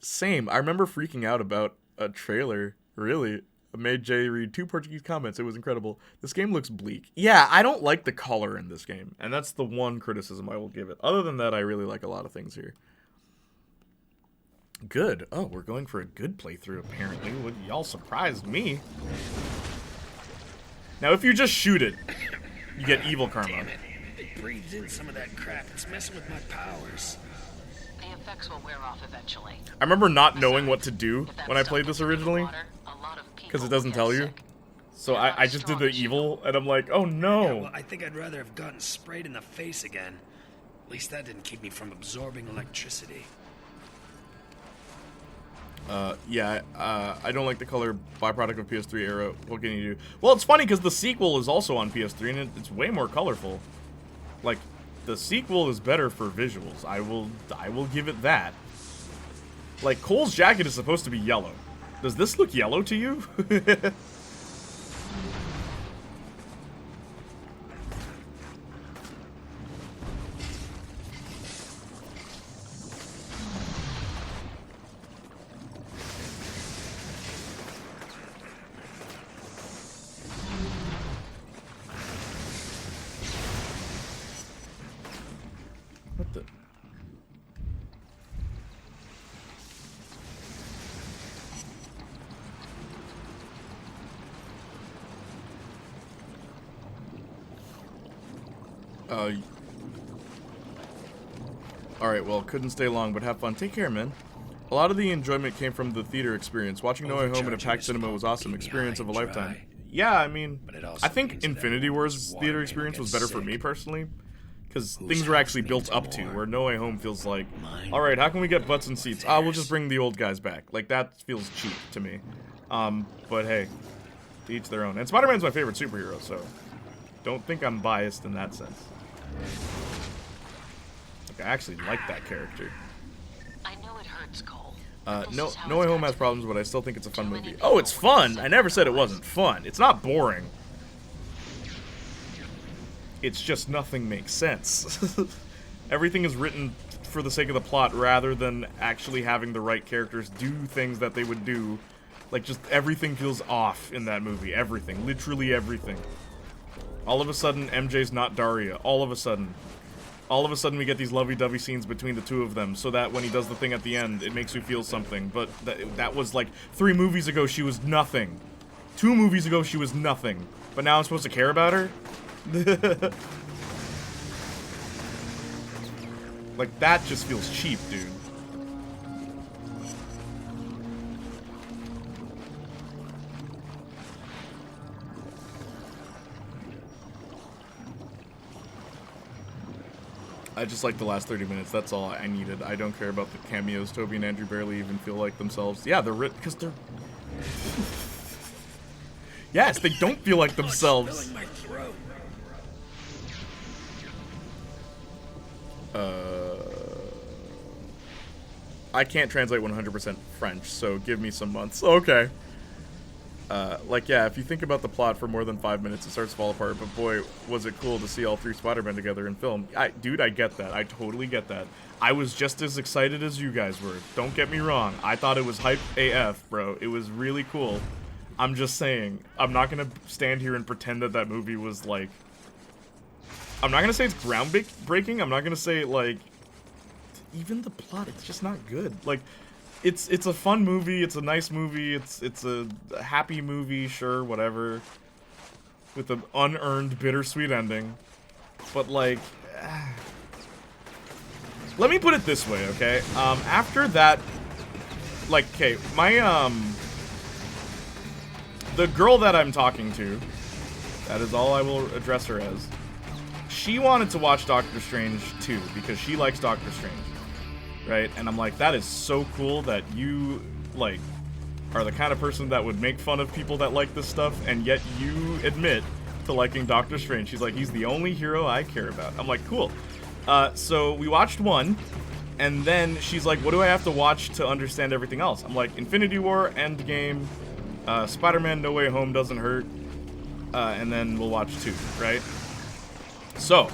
Same. I remember freaking out about a trailer. Really. I made Jay read 2 Portuguese comments. It was incredible. This game looks bleak. Yeah, I don't like the color in this game. And that's the one criticism I will give it. Other than that, I really like a lot of things here. Good. Oh, we're going for a good playthrough, apparently. Y'all surprised me. Now, if you just shoot it, you get evil karma. Damn it. It breathed in some of that crap. It's messing with my powers. The effects will wear off eventually. I remember not knowing what to do when I played this originally, because it doesn't tell you. So I just did the evil, and I'm like, oh no. Yeah, well, I think I'd rather have gotten sprayed in the face again. At least that didn't keep me from absorbing electricity. I don't like the color, byproduct of PS3 era. What can you do? Well, it's funny because the sequel is also on PS3 and it's way more colorful. Like, the sequel is better for visuals. I will give it that. Like, Cole's jacket is supposed to be yellow. Does this look yellow to you? Alright, well, couldn't stay long, but have fun. Take care, man. A lot of the enjoyment came from the theater experience. Watching No Way Home in a packed cinema was awesome. Experience of a lifetime. Yeah, I mean, I think Infinity War's theater experience was better for me, personally. Because things were actually built up to, where No Way Home feels like, alright, how can we get butts and seats? Ah, we'll just bring the old guys back. Like, that feels cheap to me. But hey, to each their own. And Spider-Man's my favorite superhero, so don't think I'm biased in that sense. Like, I actually like that character. I know it hurts, Cole. No Way Home has problems, but I still think it's a fun movie. Oh, it's fun! I never said it wasn't fun. It's not boring. It's just nothing makes sense. Everything is written for the sake of the plot rather than actually having the right characters do things that they would do. Like, just everything feels off in that movie. Everything. Literally everything. All of a sudden, MJ's not Daria. All of a sudden. All of a sudden, we get these lovey-dovey scenes between the two of them, so that when he does the thing at the end, it makes you feel something. But that was like 3 movies ago, she was nothing. 2 movies ago, she was nothing. But now I'm supposed to care about her? Like, that just feels cheap, dude. I just like the last 30 minutes. That's all I needed. I don't care about the cameos. Toby and Andrew barely even feel like themselves. Yeah, they're written because they're... Yes, they don't feel like themselves. I can't translate 100% French, so give me some months. Okay. Like, yeah, if you think about the plot for more than 5 minutes, it starts to fall apart, but boy, was it cool to see all 3 Spider-Men together in film. Dude, I get that. I totally get that. I was just as excited as you guys were. Don't get me wrong. I thought it was hype AF, bro. It was really cool. I'm just saying, I'm not gonna stand here and pretend that that movie was, like... I'm not gonna say it's groundbreaking. I'm not gonna say, like... Even the plot, it's just not good. Like... It's a fun movie, it's a nice movie, it's a happy movie, sure, whatever. With an unearned, bittersweet ending. But, like... Let me put it this way, okay? After that... Like, okay, my, the girl that I'm talking to, that is all I will address her as, she wanted to watch Doctor Strange too, because she likes Doctor Strange. Right? And I'm like, that is so cool that you, like, are the kind of person that would make fun of people that like this stuff, and yet you admit to liking Doctor Strange. She's like, he's the only hero I care about. I'm like, cool. So we watched 1, and then she's like, what do I have to watch to understand everything else? I'm like, Infinity War, Endgame, Spider-Man No Way Home doesn't hurt, and then we'll watch 2, right? So,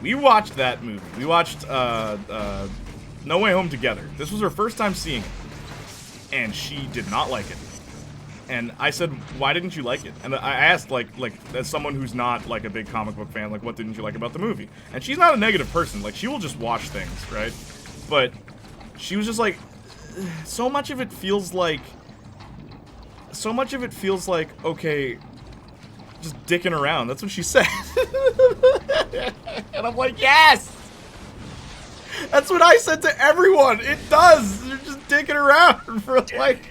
we watched that movie. We watched, No Way Home together. This was her first time seeing it, and she did not like it. And I said, why didn't you like it? And I asked, like as someone who's not, like, a big comic book fan, like, what didn't you like about the movie? And she's not a negative person. Like, she will just watch things, right? But she was just like, so much of it feels like, okay, just dicking around. That's what she said. And I'm like, yes! That's what I said to everyone. It does. You're just dicking around for like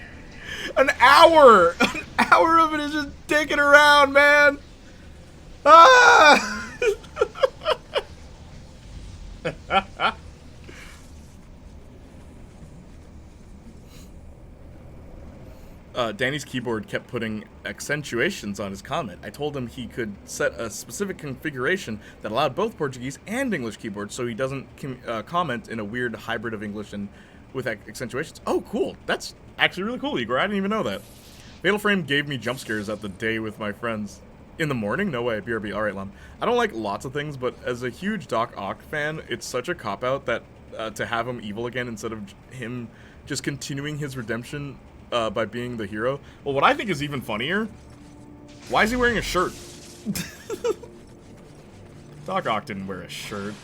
an hour. An hour of it is just dicking around, man. Ah! Danny's keyboard kept putting accentuations on his comment. I told him he could set a specific configuration that allowed both Portuguese and English keyboards so he doesn't comment in a weird hybrid of English and with accentuations. Oh, cool. That's actually really cool, Igor. I didn't even know that. Fatal Frame gave me jump scares at the day with my friends. In the morning? No way. BRB. Alright, Lum. I don't like lots of things, but as a huge Doc Ock fan, it's such a cop-out that to have him evil again instead of him just continuing his redemption by being the hero. Well, what I think is even funnier, why is he wearing a shirt? Doc Ock didn't wear a shirt.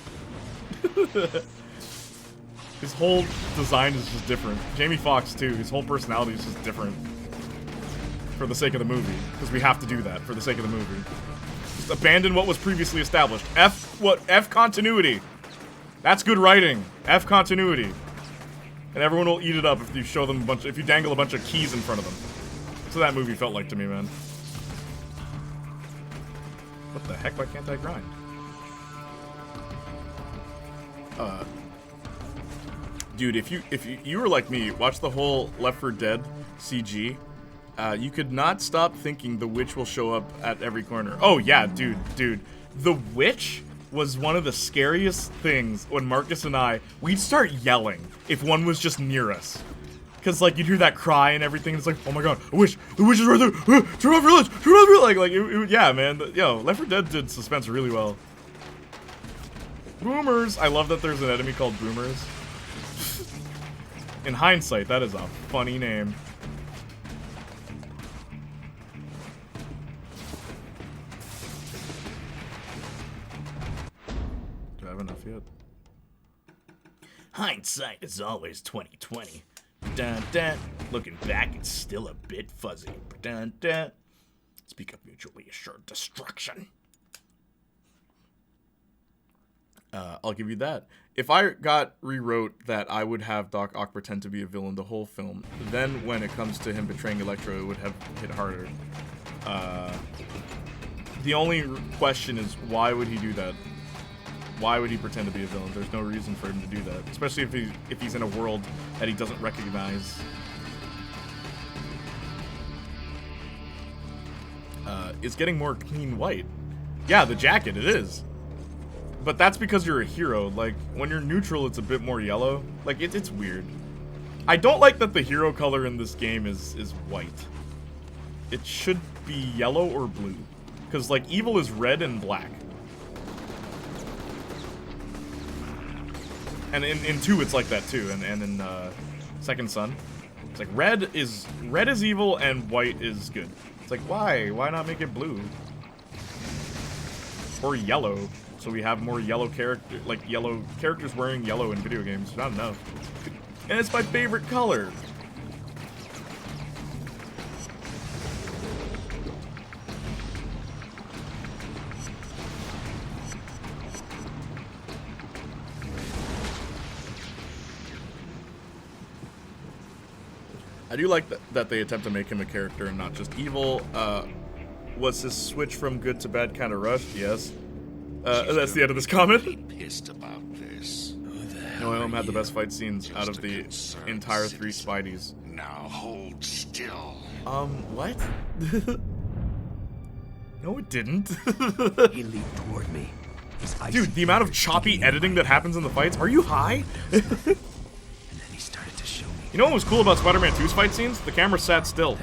His whole design is just different. Jamie Foxx, too. His whole personality is just different. For the sake of the movie. Because we have to do that for the sake of the movie. Just abandon what was previously established. F continuity. That's good writing. F continuity. And everyone will eat it up if you show them if you dangle a bunch of keys in front of them. That's what that movie felt like to me, man. What the heck? Why can't I grind? Dude, if you were like me, watch the whole Left 4 Dead CG, you could not stop thinking the witch will show up at every corner. Oh yeah, dude. The witch was one of the scariest things when Marcus and we'd start yelling if one was just near us. Cause like you'd hear that cry and everything, it's like, oh my god, the witch is right there, turn off your lights, yeah, man, yo, Left 4 Dead did suspense really well. Boomers, I love that there's an enemy called Boomers. In hindsight, that is a funny name. Do I have enough yet? Hindsight is always 20/20. Dun dun. Looking back, it's still a bit fuzzy. Dun dun. Speak of mutually assured destruction. I'll give you that. If I got rewrote that I would have Doc Ock pretend to be a villain the whole film, then when it comes to him betraying Electro, it would have hit harder. The only question is, why would he do that? Why would he pretend to be a villain? There's no reason for him to do that, especially if he's in a world that he doesn't recognize. It's getting more clean white. Yeah, the jacket, it is. But that's because you're a hero. Like, when you're neutral, it's a bit more yellow. Like, it's weird. I don't like that the hero color in this game is white. It should be yellow or blue. Because, like, evil is red and black. And in 2, it's like that, too. And in Second Son, it's like red is evil and white is good. It's like, why? Why not make it blue? Or yellow. So we have more yellow yellow characters wearing yellow in video games. Not enough. And it's my favorite color. I do like that they attempt to make him a character and not just evil. Was his switch from good to bad kind of rushed? Yes. That's the end of this comment. Pissed about this. No, I had the best fight scenes out of the entire 3 Spideys. Now hold still. What? No, it didn't. He leaped toward me. Dude, the amount of choppy editing that happens in the fights. Are you high? And then he started to show me. You know what was cool about Spider-Man 2's fight scenes? The camera sat still.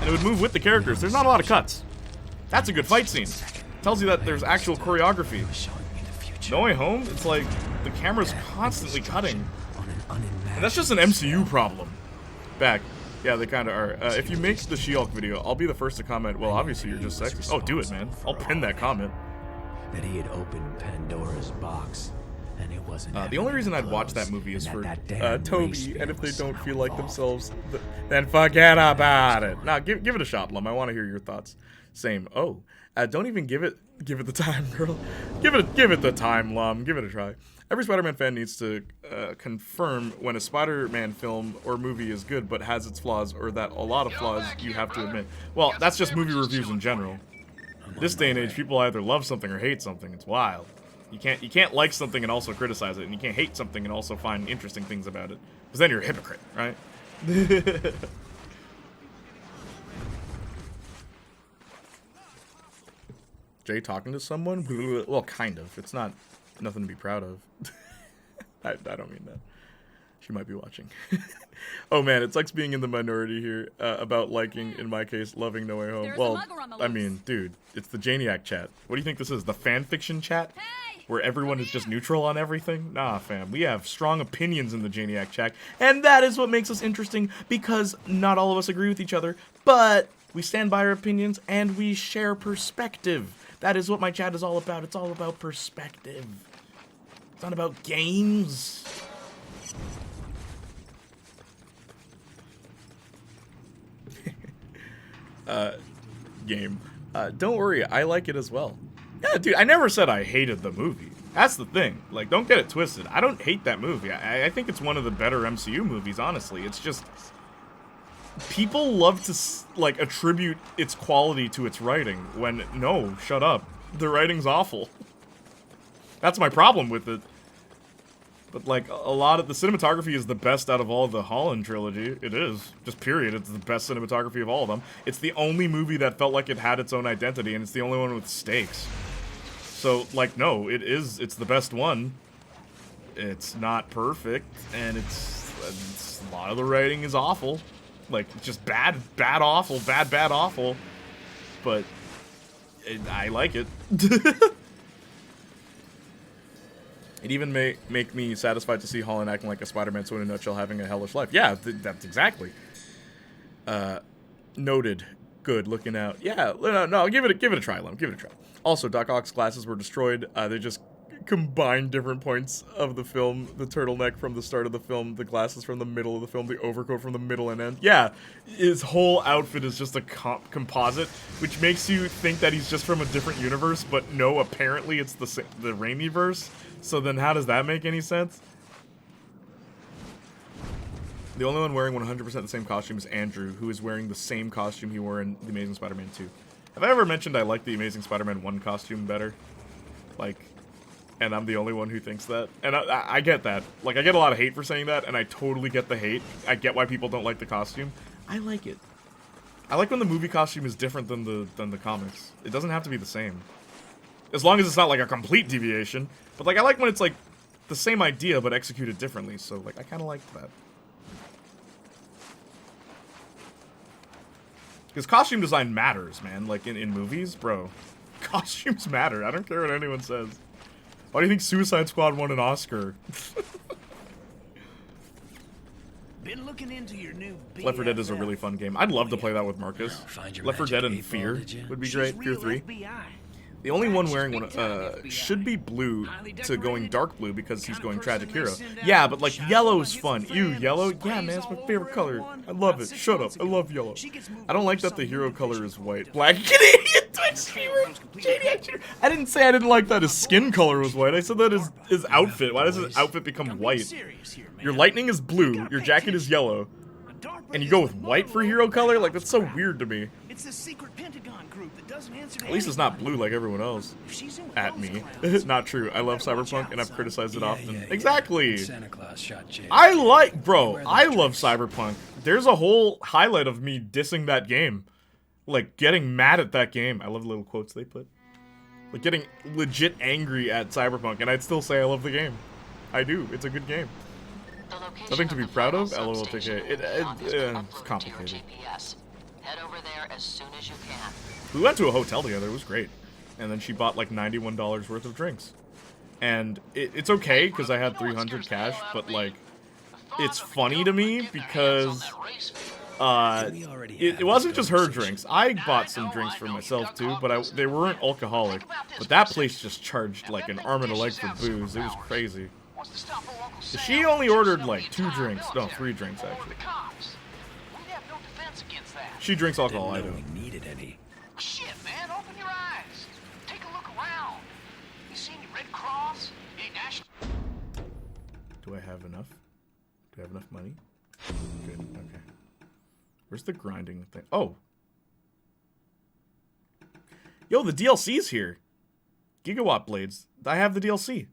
And it would move with the characters. There's not a lot of cuts. That's a good fight scene. Tells you that there's actual choreography. No Way Home, it's like the camera's constantly cutting. And that's just an MCU problem. Back. Yeah, they kind of are. If you make the She-Hulk video, I'll be the first to comment, well, obviously you're just sexist. Oh, do it, man. I'll pin that comment. That he had opened Pandora's box, and it wasn't. The only reason I'd watch that movie is for Toby, and if they don't feel like themselves, then forget about it. Now, give it a shot, Lum. I want to hear your thoughts. Same. Oh. Don't even give it the time, girl. Give it the time, Lum. Give it a try. Every Spider-Man fan needs to confirm when a Spider-Man film or movie is good but has its flaws, or that a lot of flaws you have to admit. Well, that's just movie reviews in general. This day and age, people either love something or hate something. It's wild. You can't like something and also criticize it, and you can't hate something and also find interesting things about it. Because then you're a hypocrite, right? Jay talking to someone? Well, kind of. It's not nothing to be proud of. I don't mean that. She might be watching. Oh man, it sucks being in the minority here about liking, in my case, loving No Way Home. Well, I mean, dude, it's the Janiac chat. What do you think this is? The fanfiction chat? Where everyone is just neutral on everything? Nah, fam. We have strong opinions in the Janiac chat. And that is what makes us interesting, because not all of us agree with each other, but we stand by our opinions and we share perspective. That is what my chat is all about. It's all about perspective. It's not about games. Game. Don't worry, I like it as well. Yeah, dude, I never said I hated the movie. That's the thing. Like, don't get it twisted. I don't hate that movie. I think it's one of the better MCU movies, honestly. It's just... people love to, like, attribute its quality to its writing, when, no, shut up. The writing's awful. That's my problem with it. But, like, a lot of the cinematography is the best out of all the Holland trilogy. It is. Just period. It's the best cinematography of all of them. It's the only movie that felt like it had its own identity, and it's the only one with stakes. So, like, no, it's the best one. It's not perfect, and it's a lot of the writing is awful. Like, just bad, awful, bad, awful. But I like it. It even may make me satisfied to see Holland acting like a Spider-Man, so in a nutshell, having a hellish life. Yeah, that's exactly. Noted. Good. Looking out. Yeah, no, give it a try, Lem. Give it a try. Also, Doc Ock's glasses were destroyed. They just combined different points of the film. The turtleneck from the start of the film, the glasses from the middle of the film, the overcoat from the middle and end. Yeah, his whole outfit is just a composite, which makes you think that he's just from a different universe, but no, apparently it's the Raimi-verse. So then how does that make any sense? The only one wearing 100% the same costume is Andrew, who is wearing the same costume he wore in The Amazing Spider-Man 2. Have I ever mentioned I like the Amazing Spider-Man 1 costume better? Like, and I'm the only one who thinks that. And I get that. Like, I get a lot of hate for saying that, and I totally get the hate. I get why people don't like the costume. I like it. I like when the movie costume is different than the comics. It doesn't have to be the same. As long as it's not, like, a complete deviation. But, like, I like when it's, like, the same idea, but executed differently. So, like, I kind of like that. Because costume design matters, man. Like, in movies, bro. Costumes matter. I don't care what anyone says. Why do you think Suicide Squad won an Oscar? Been looking into your new Left 4 Dead is a really fun game. I'd love to play that with Marcus. Left 4 Dead and Fear would be great. Fear 3. The only one wearing one should be blue to going dark blue because he's going tragic hero. Yeah, but like yellow is fun. Ew, yellow? Yeah, man, it's my favorite color. I love it. Shut up. I love yellow. I don't like that the hero color is white. Black Canadian Twitch streamer. I didn't say I didn't like that his skin color was white. I said that his outfit. Why does his outfit become white? Your lightning is blue. Your jacket is yellow. And you go with white for hero color? Like, that's so weird to me. It's the secret Pentagon group that doesn't answer. At least it's not blue like everyone else. At me. Not true. I love Cyberpunk and I've criticized it often. Exactly. Santa Claus shot Jake. I love Cyberpunk. There's a whole highlight of me dissing that game. Like, getting mad at that game. I love the little quotes they put. Like, getting legit angry at Cyberpunk, and I'd still say I love the game. I do. It's a good game. Nothing to be proud of? LOLTK. It's complicated. Head over there as soon as you can. We went to a hotel together. It was great. And then she bought like $91 worth of drinks. And it's okay because I had 300 cash, but like, it's funny to me because it wasn't just her drinks. I bought some drinks for myself too, but they weren't alcoholic. But that place just charged like an arm and a leg for booze. It was crazy. She only ordered like 2 drinks. No, 3 drinks actually. She drinks alcohol, I don't. Needed any. Shit, man, open your eyes. Take a look around. You see any Red Cross? Any national... Do I have enough? Do I have enough money? Good, okay. Where's the grinding thing? Oh. Yo, the DLC's here. Gigawatt Blades. I have the DLC.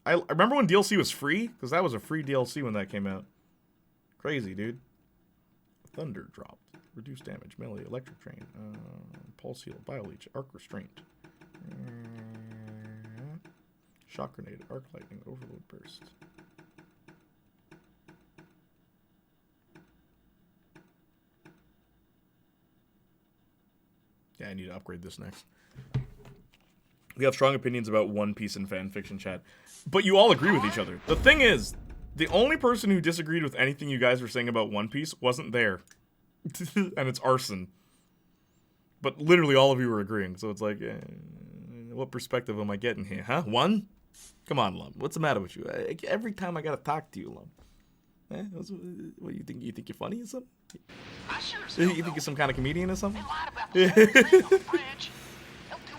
I remember when DLC was free? Because that was a free DLC when that came out. Crazy, dude. Thunder Drop. Reduce damage. Melee. Electric Train. Pulse Heal. Bio Leech. Arc Restraint. Shock Grenade. Arc Lightning. Overload Burst. Yeah, I need to upgrade this next. We have strong opinions about One Piece and fanfiction chat. But you all agree with each other. The thing is, the only person who disagreed with anything you guys were saying about One Piece wasn't there. And it's Arson. But literally all of you were agreeing. So it's like, what perspective am I getting here, huh? One? Come on, Lum. What's the matter with you? Every time I gotta talk to you, Lum. What, you think you're funny or something? You think he's some kind of comedian or something?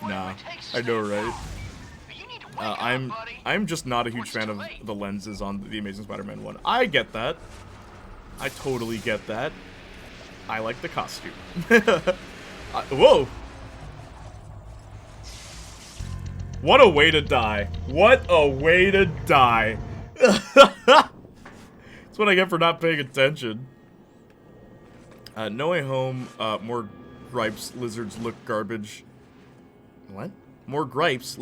Nah, I know, right? I'm just not a huge fan of the lenses on the Amazing Spider-Man 1. I get that. I totally get that. I like the costume. Whoa! What a way to die. What a way to die. That's what I get for not paying attention. No Way Home, more gripes, lizards look garbage. What? More gripes,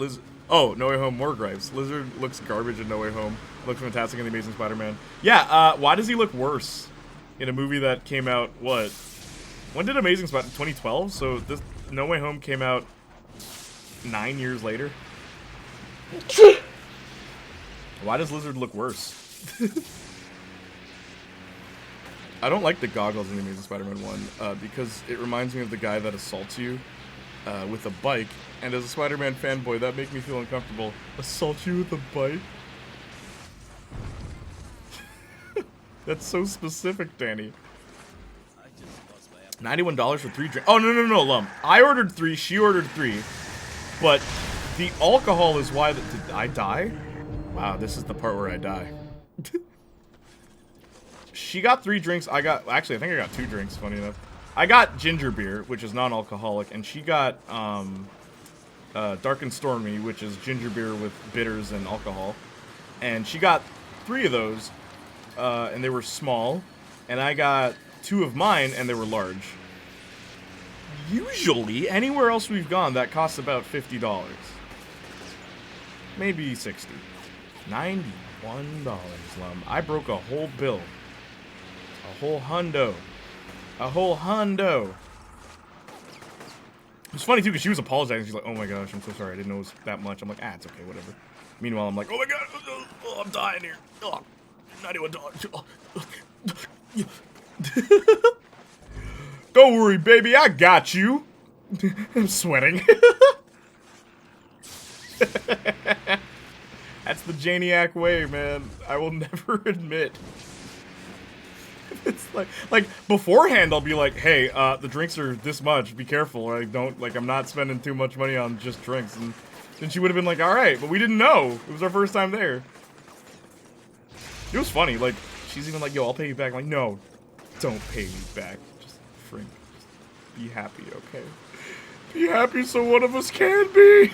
oh, No Way Home, more gripes. Lizard looks garbage in No Way Home. Looks fantastic in The Amazing Spider-Man. Yeah, why does he look worse in a movie that came out, what? When did Amazing Spider-Man? 2012? So this No Way Home came out 9 years later? Why does Lizard look worse? I don't like the goggles in The Amazing Spider-Man 1 because it reminds me of the guy that assaults you with a bike. And as a Spider-Man fanboy, that makes me feel uncomfortable. Assault you with a bike? That's so specific, Danny. $91 for 3 drinks. Oh, no, Lum. I ordered 3, she ordered 3. But the alcohol is why... Did I die? Wow, this is the part where I die. She got 3 drinks. Actually, I think I got 2 drinks, funny enough. I got ginger beer, which is non-alcoholic, and she got Dark and Stormy, which is ginger beer with bitters and alcohol. And she got 3 of those, and they were small. And I got 2 of mine, and they were large. Usually, anywhere else we've gone, that costs about $50. Maybe $60. $91, Lum. I broke a whole bill. A whole hundo. A whole hundo. It's funny, too, because she was apologizing. She's like, oh my gosh, I'm so sorry. I didn't know it was that much. I'm like, it's okay, whatever. Meanwhile, I'm like, oh my god, oh, I'm dying here. Oh, $91. Oh. Don't worry, baby, I got you. I'm sweating. That's the Janiac way, man. I will never admit. It's like beforehand I'll be like, hey, the drinks are this much, be careful. I'm not spending too much money on just drinks. And then she would have been like, alright, but we didn't know. It was our first time there. It was funny, like, she's even like, yo, I'll pay you back. I'm like, no, don't pay me back. Just be happy, okay? Be happy so one of us can be.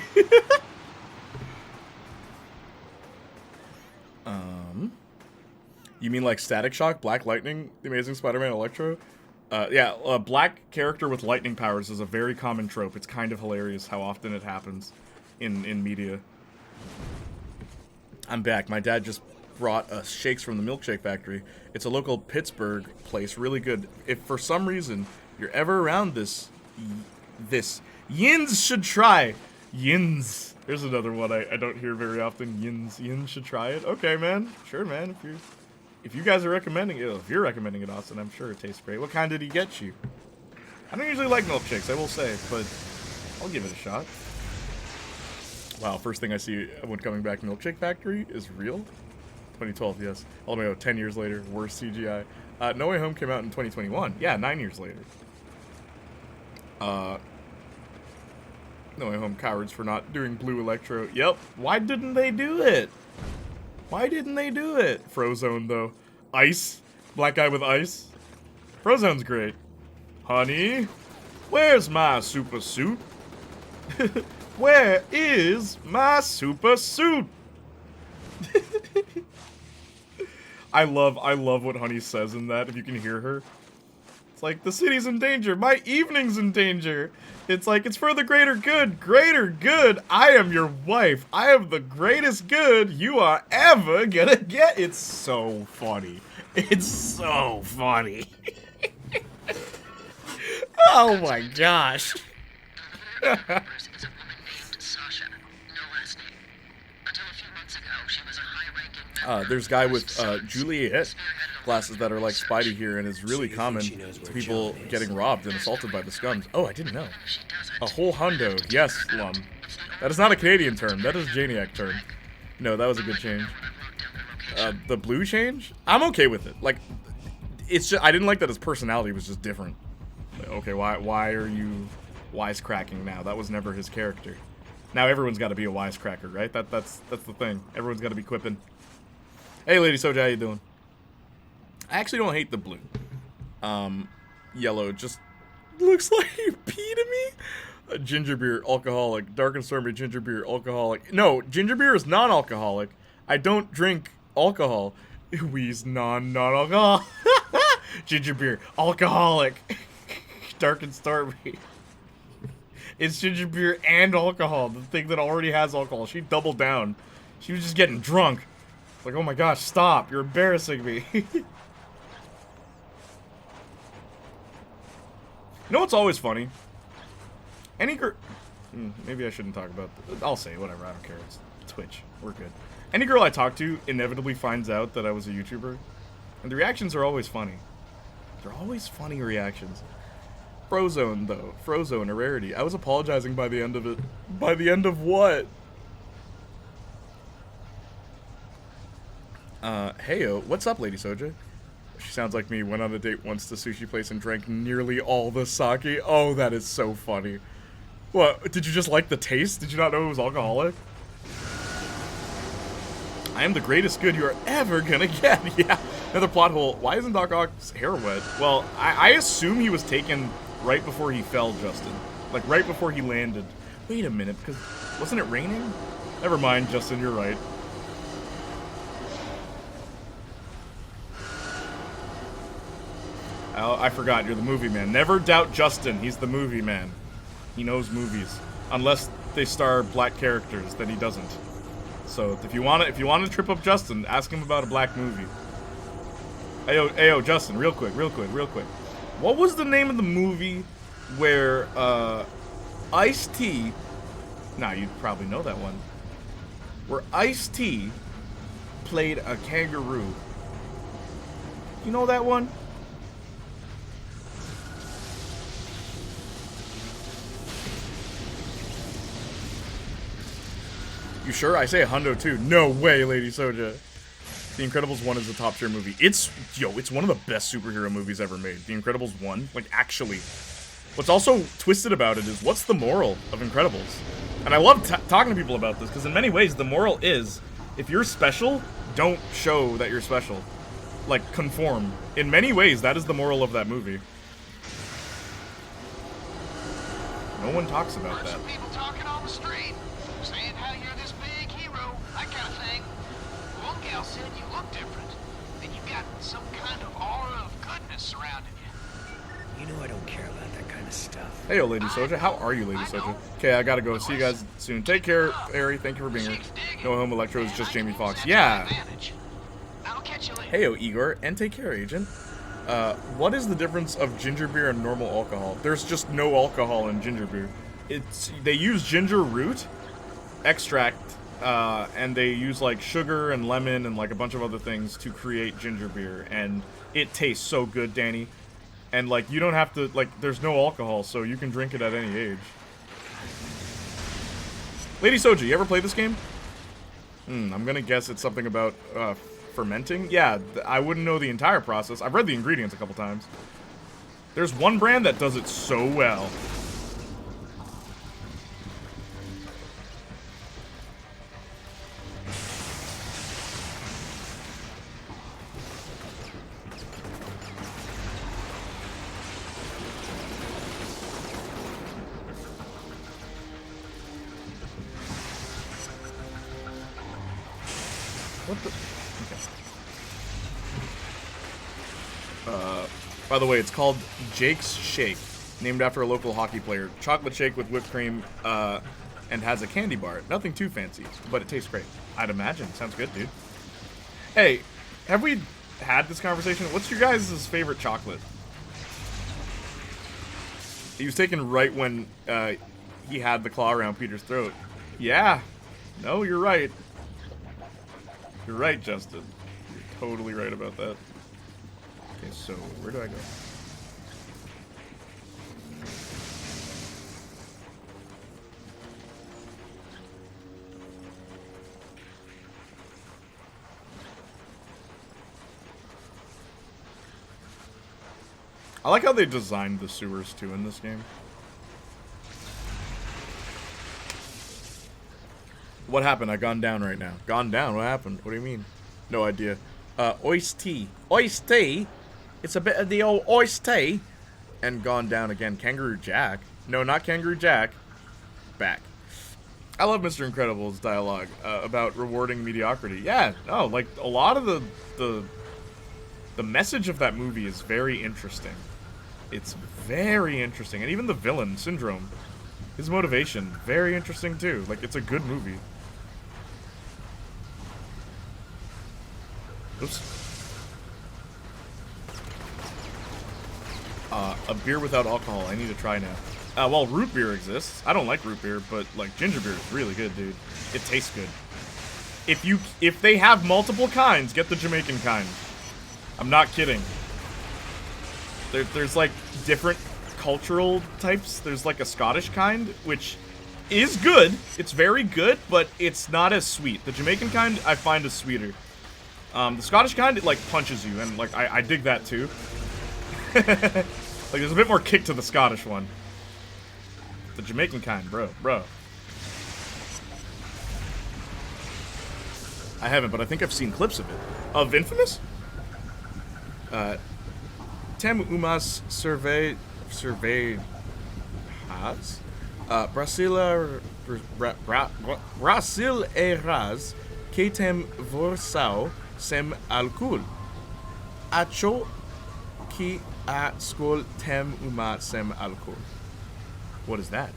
You mean like Static Shock, Black Lightning, The Amazing Spider-Man, Electro? Yeah, a black character with lightning powers is a very common trope. It's kind of hilarious how often it happens in media. I'm back. My dad just brought us shakes from the Milkshake Factory. It's a local Pittsburgh place, really good. If for some reason you're ever around this, Yins should try. Yins. There's another one I don't hear very often. Yins should try it. Okay, man. Sure, man. If you guys are recommending it, if you're recommending it, Austin, I'm sure it tastes great. What kind did he get you? I don't usually like milkshakes, I will say, but I'll give it a shot. Wow, first thing I see when coming back, Milkshake Factory is real? 2012, yes. All the way out 10 years later, worse CGI. No Way Home came out in 2021. Yeah, 9 years later. No Way Home cowards for not doing Blue Electro. Yep. Why didn't they do it? Why didn't they do it? Frozone, though. Ice. Black guy with ice. Frozone's great. Honey, where's my super suit? Where is my super suit? I love what Honey says in that, if you can hear her. It's like, the city's in danger. My evening's in danger. It's like, it's for the greater good. Greater good. I am your wife. I am the greatest good you are ever gonna get. It's so funny. It's so funny. Oh my gosh. There's a guy with Juliet glasses that are like Spidey here, and is really common to people getting robbed and assaulted by the scums. Oh, I didn't know. A whole hundo. Yes, Lum. That is not a Canadian term. That is a Janiac term. No, that was a good change. The blue change? I'm okay with it. Like, it's just, I didn't like that his personality was just different. Like, okay, why are you wisecracking now? That was never his character. Now everyone's got to be a wisecracker, right? That's the thing. Everyone's got to be quipping. Hey, Lady Soja, how you doing? I actually don't hate the blue. Yellow just looks like pee to me. A ginger beer, alcoholic. Dark and stormy ginger beer, alcoholic. No, ginger beer is non-alcoholic. I don't drink alcohol. We's non-alcohol. Ginger beer, alcoholic. Dark and stormy. It's ginger beer and alcohol. The thing that already has alcohol. She doubled down. She was just getting drunk. Like, oh my gosh, stop. You're embarrassing me. You know what's always funny? Any girl... maybe I shouldn't talk about... I'll say whatever, I don't care. It's Twitch. We're good. Any girl I talk to inevitably finds out that I was a YouTuber. And the reactions are always funny. They're always funny reactions. Frozone, though. Frozone, a rarity. I was apologizing by the end of it. By the end of what? Heyo. What's up, Lady Soja? She sounds like me. Went on a date once to sushi place and drank nearly all the sake. Oh, that is so funny. What? Did you just like the taste? Did you not know it was alcoholic? I am the greatest good you are ever gonna get. Yeah. Another plot hole. Why isn't Doc Ock's hair wet? Well, I assume he was taken right before he fell, Justin. Like, right before he landed. Wait a minute, because wasn't it raining? Never mind, Justin, you're right. Oh, I forgot, you're the movie man. Never doubt Justin, he's the movie man. He knows movies. Unless they star black characters, then he doesn't. So, if you want to trip up Justin, ask him about a black movie. Ayo, Justin, real quick. What was the name of the movie where, Ice-T... Nah, you'd probably know that one. Where Ice-T played a kangaroo. You know that one? You sure? I say a hundo too. No way, Lady Soja. The Incredibles 1 is a top tier movie. It's one of the best superhero movies ever made. The Incredibles 1, like, actually. What's also twisted about it is, what's the moral of Incredibles? And I love talking to people about this, because in many ways, the moral is, if you're special, don't show that you're special. Like, conform. In many ways, that is the moral of that movie. No one talks about that. People talking on the street, saying how you're this big hero, that kind of thing. One gal said you look different, and you got some kind of aura of goodness surrounding you. You know I don't care about that kind of stuff. Hey, Lady Soja. How are you, Lady Soja? Okay, I gotta go. See you guys soon. Take care, Harry. Thank you for being here. No Home Electro is just Jamie Foxx. Yeah. Hey, Igor. And take care, Agent. What is the difference of ginger beer and normal alcohol? There's just no alcohol in ginger beer. They use ginger root extract, and they use like sugar and lemon and like a bunch of other things to create ginger beer, and it tastes so good, Danny. And like you don't have to, like, there's no alcohol, so you can drink it at any age. Lady Soja, you ever play this game? I'm gonna guess it's something about fermenting. Yeah, I wouldn't know the entire process. I've read the ingredients a couple times. There's one brand that does it so well. What the? Okay. By the way, it's called Jake's Shake, named after a local hockey player. Chocolate shake with whipped cream, and has a candy bar. Nothing too fancy, but it tastes great. I'd imagine. Sounds good, dude. Hey, have we had this conversation? What's your guys' favorite chocolate? He was taken right when he had the claw around Peter's throat. Yeah. No, you're right. You're right, Justin. You're totally right about that. Okay, so where do I go? I like how they designed the sewers too in this game. What happened? I gone down right now. Gone down? What happened? What do you mean? No idea. Iced tea. Iced tea? It's a bit of the old iced tea. And gone down again. Kangaroo Jack? No, not Kangaroo Jack. Back. I love Mr. Incredible's dialogue about rewarding mediocrity. Yeah, no, like, a lot of the message of that movie is very interesting. It's very interesting. And even the villain, Syndrome, his motivation, very interesting too. Like, it's a good movie. Oops. A beer without alcohol. I need to try now. Well, root beer exists. I don't like root beer, but, like, ginger beer is really good, dude. It tastes good. If they have multiple kinds, get the Jamaican kind. I'm not kidding. There's, like, different cultural types. There's, like, a Scottish kind, which is good. It's very good, but it's not as sweet. The Jamaican kind, I find, is sweeter. The Scottish kind, it, like, punches you, and, like, I dig that, too. Like, there's a bit more kick to the Scottish one. The Jamaican kind, bro. I haven't, but I think I've seen clips of it. Of Infamous? Tem umas survey has Brasileiras que tem vorsau sem álcool. Acho que a skol tem uma sem álcool. What is that?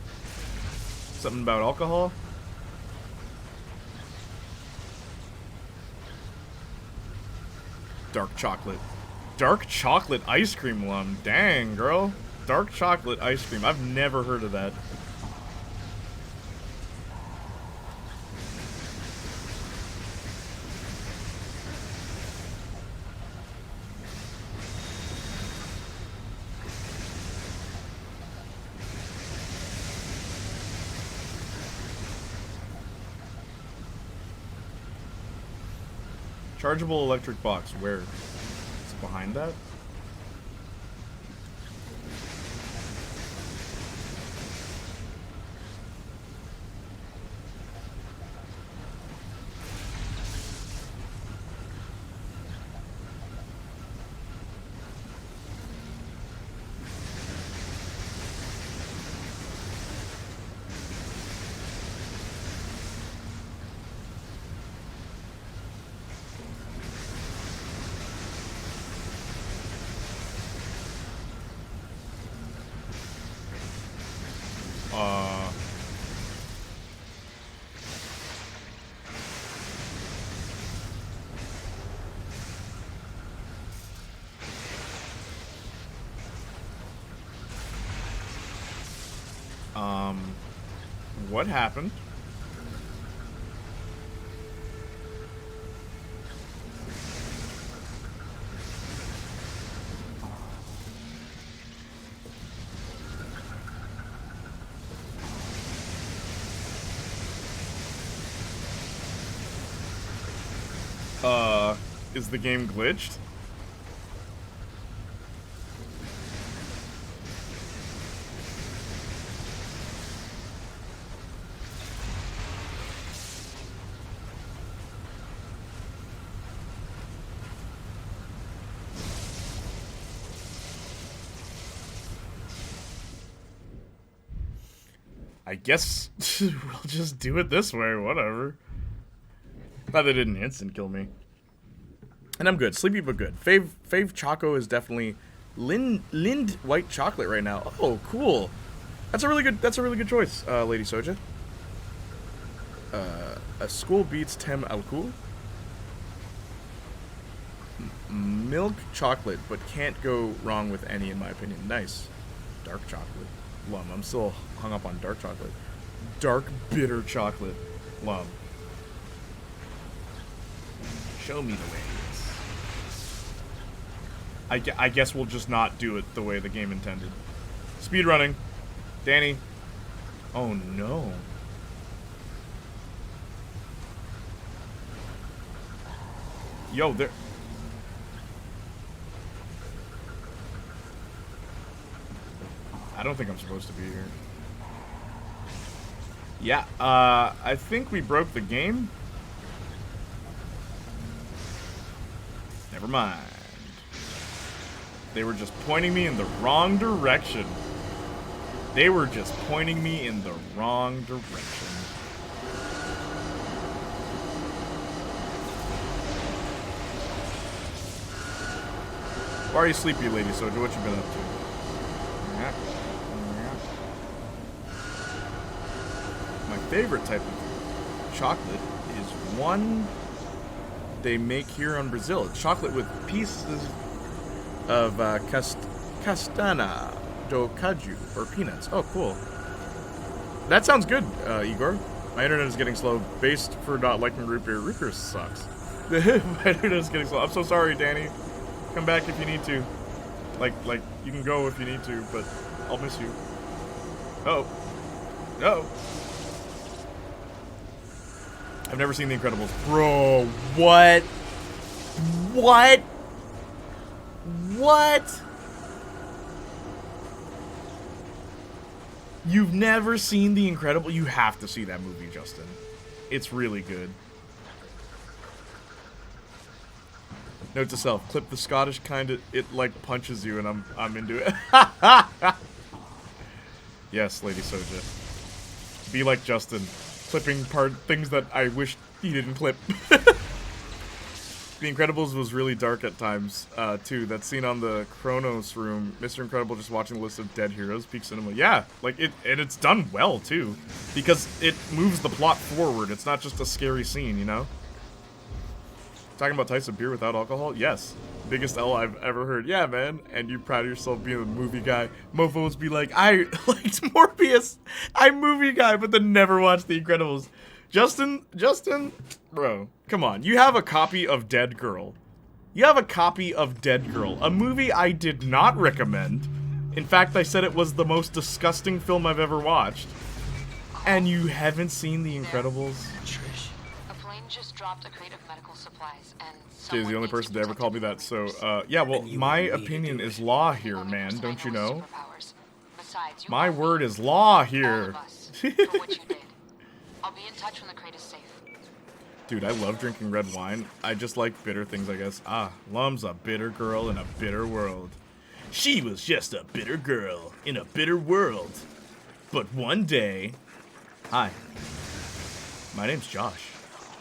Something about alcohol? Dark chocolate. Dark chocolate ice cream lum. Dang, girl. Dark chocolate ice cream. I've never heard of that. Chargeable electric box. Where? It's behind that? What happened? Is the game glitched? I guess we'll just do it this way, whatever. Glad they didn't instant kill me. And I'm good. Sleepy but good. Fave Choco is definitely Lind white chocolate right now. Oh, cool. That's a really good choice, Lady Soja. A school beats Tem Alcool. Milk chocolate, but can't go wrong with any in my opinion. Nice. Dark chocolate. Lum. I'm still hung up on dark chocolate. Dark bitter chocolate. Lum. Show me the way. I guess we'll just not do it the way the game intended. Speedrunning. Danny. Oh no. Yo, there... I don't think I'm supposed to be here. Yeah, I think we broke the game. Never mind. They were just pointing me in the wrong direction. They were just pointing me in the wrong direction. Why are you sleepy, Lady Soja? What you been up to? My favorite type of chocolate is one they make here in Brazil. It's chocolate with pieces of castana do caju, or peanuts. Oh, cool. That sounds good, Igor. My internet is getting slow, based for not liking root beer. Root beer sucks. My internet is getting slow. I'm so sorry, Danny. Come back if you need to. Like, you can go if you need to, but I'll miss you. Oh. No. I've never seen The Incredibles. Bro, what? What? What? You've never seen The Incredibles? You have to see that movie, Justin. It's really good. Note to self, clip the Scottish kind of, it like punches you and I'm into it. Yes, Lady Soja. Be like Justin. Clipping things that I wish he didn't clip. The Incredibles was really dark at times, too. That scene on the Kronos room, Mr. Incredible just watching the list of dead heroes, peak cinema. Yeah, like and it's done well, too. Because it moves the plot forward. It's not just a scary scene, you know? Talking about types of beer without alcohol? Yes. Biggest L I've ever heard. Yeah, man. And you proud of yourself being a movie guy. Mofos be like, I liked Morbius. I'm movie guy, but then never watched The Incredibles. Justin, bro, come on. You have a copy of Dead Girl. You have a copy of Dead Girl, a movie I did not recommend. In fact, I said it was the most disgusting film I've ever watched. And you haven't seen The Incredibles? A plane just dropped a crate of medical supplies and Jay's the only person to ever call me that, so, yeah, well, my opinion is law here, man, don't you know? My word is law here. I'll be in touch when the crate is safe. Dude, I love drinking red wine. I just like bitter things, I guess. Ah, Lum's a bitter girl in a bitter world. She was just a bitter girl in a bitter world. But one day... Hi. My name's Josh.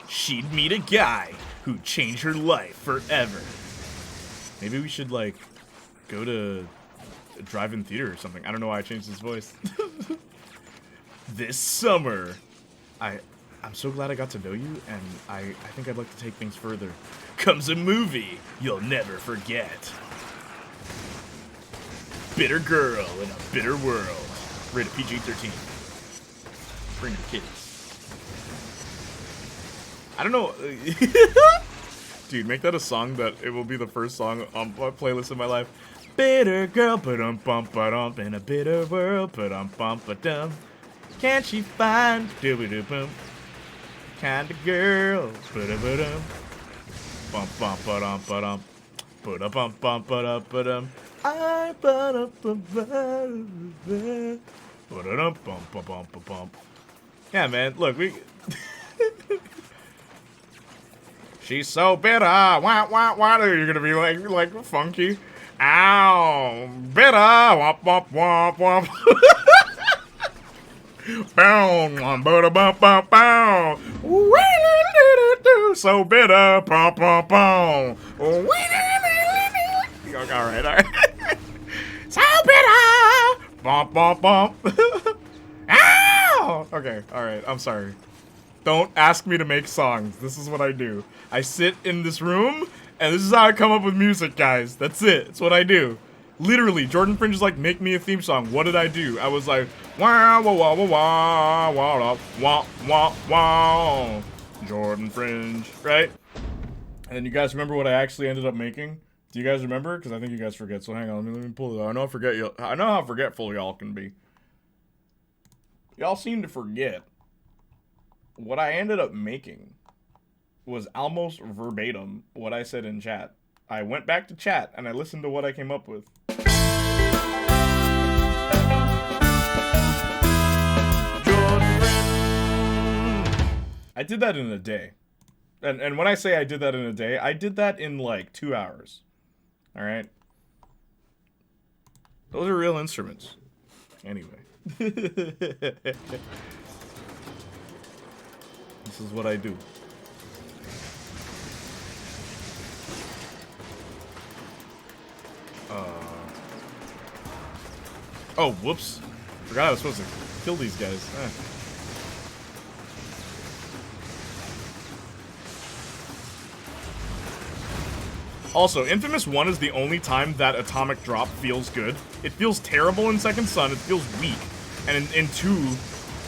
She'd meet a guy who'd change her life forever. Maybe we should, like, go to a drive-in theater or something. I don't know why I changed his voice. This summer, I'm so glad I got to know you, and I think I'd like to take things further. Comes a movie you'll never forget. Bitter girl in a bitter world. Rated PG-13. Bring your kids. I don't know. Dude, make that a song that it will be the first song on my playlist in my life. Bitter girl, ba-dum-bum-ba-dum, in a bitter world, ba-dum-bum-ba-dum. Can't she find doo-ba-doo-bum kind of girl, ba-da-ba-dum, bum-bum-ba-dum-ba-dum, ba-da-bum-bum-ba-dum-ba-dum. I ba-da-ba-ba-ba-ba, ba-da-dum-bum-ba-bum-ba-bum. Yeah, man, look, we... She's so bitter, wah, wah, wah. You're gonna be like funky. Ow, bitter, womp, womp, womp, womp. Bow, ba ba ba bow. So bitter, pom pom pom. All right. So bitter, bum bum bum. Ow! Okay, all right. I'm sorry. Don't ask me to make songs. This is what I do. I sit in this room, and this is how I come up with music, guys. That's it. It's what I do. Literally, Jordan Fringe is like, make me a theme song. What did I do? I was like, wow, wow, wow, wow, wow, wow, wow, wow. Jordan Fringe, right? And then you guys remember what I actually ended up making? Do you guys remember? Because I think you guys forget. So hang on, let me pull it out. I know how forgetful y'all can be. Y'all seem to forget. What I ended up making was almost verbatim what I said in chat. I went back to chat and I listened to what I came up with. I did that in a day. And when I say I did that in a day, I did that in like 2 hours. Alright? Those are real instruments. Anyway. This is what I do. Oh, whoops. Forgot I was supposed to kill these guys. Also, Infamous 1 is the only time that atomic drop feels good. It feels terrible in Second Son, it feels weak. And in 2,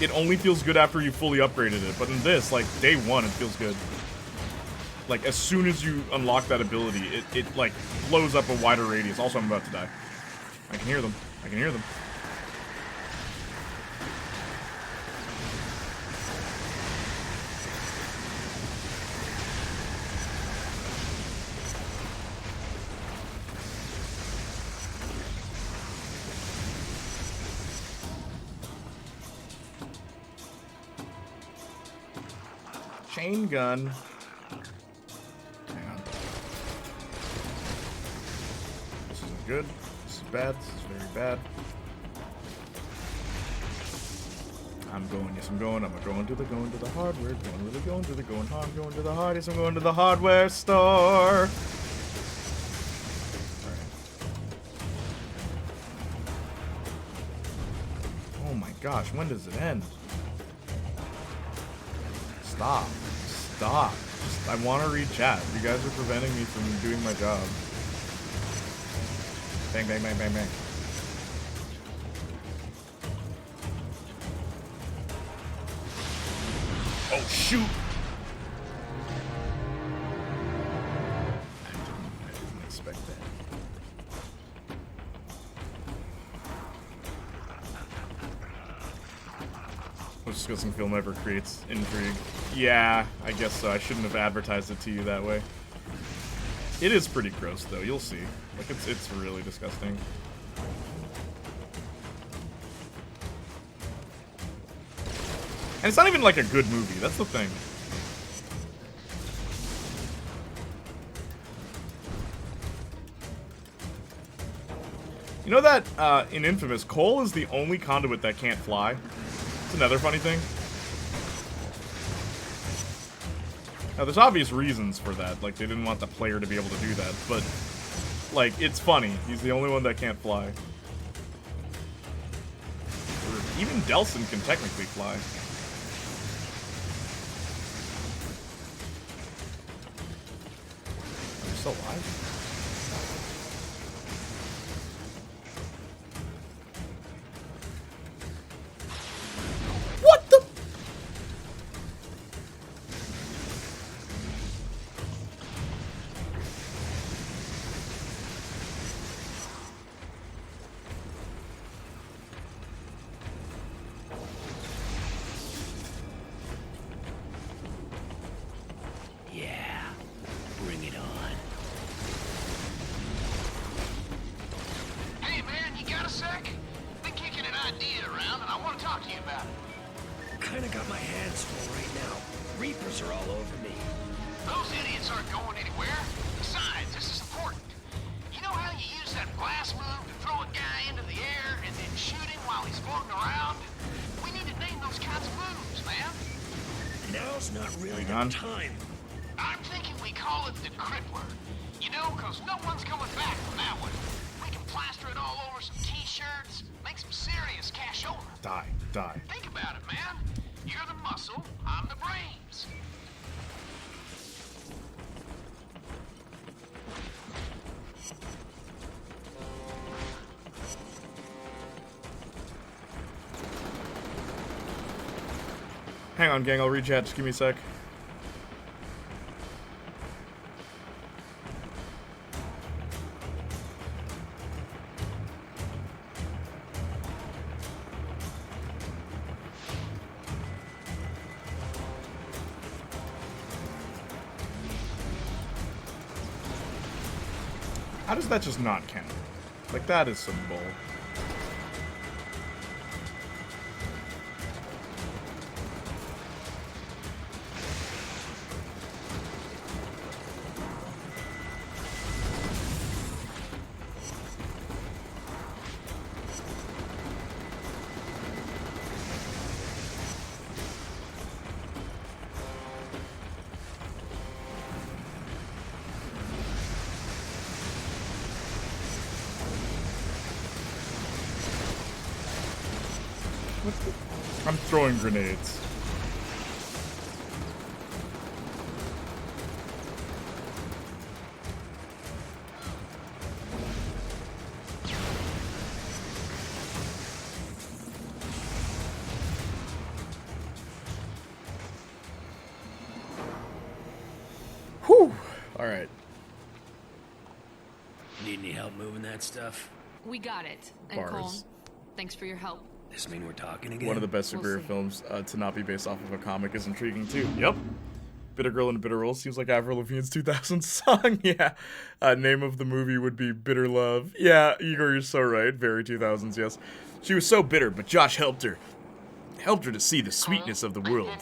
it only feels good after you fully upgraded it. But in this, like, day 1, it feels good. Like, as soon as you unlock that ability, it like, blows up a wider radius. Also, I'm about to die. I can hear them. I can hear them. Chain gun. Hang on. This isn't good. This is bad. This is very bad. I'm going. Yes, I'm going. I'm going to the hardware. Going to the hard. Yes, I'm going to the hardware store. Alright. Oh my gosh, when does it end? Stop. Stop. I want to read chat. You guys are preventing me from doing my job. Bang, bang, bang, bang, bang. Oh, shoot! I didn't expect that. Most disgusting film ever creates intrigue. Yeah, I guess so. I shouldn't have advertised it to you that way. It is pretty gross, though. You'll see. Like, it's really disgusting. And it's not even, like, a good movie. That's the thing. You know that, in Infamous, Cole is the only conduit that can't fly? It's another funny thing. Now, there's obvious reasons for that. Like, they didn't want the player to be able to do that. But, like, it's funny. He's the only one that can't fly. Or even Delson can technically fly. Are you still alive? What the? Yeah, bring it on. Hey, man, you got a sec? Been kicking an idea around, and I want to talk to you about it. Kinda got my hands full right now. Reapers are all over me. Those idiots aren't going anywhere. Besides, this is important. You know how you use that blast move to throw a guy into the air and then shoot him while he's floating around? We need to name those kinds of moves, man. Now's not really Hang on. the time. I'm thinking we call it the Crippler. You know, because no one's coming back from that one. We can plaster it all over some t-shirts, make some serious cash over. Die. Die. Think about it, man. You're the muscle, I'm the brains. Hang on, gang. I'll read chat. Just give me a sec. How does that just not count? Like, that is some bull. I'm throwing grenades. Whew. All right. Need any help moving that stuff? We got it. And Bars. Cole, thanks for your help. This mean we're talking again? One of the best We'll superhero see. films to not be based off of a comic is intriguing too. Yep. Bitter Girl and Bitter Roll seems like Avril Lavigne's 2000 song. Yeah. Name of the movie would be Bitter Love. Yeah, Igor, you're so right. Very 2000s, yes. She was so bitter, but Josh helped her. Helped her to see the sweetness of the world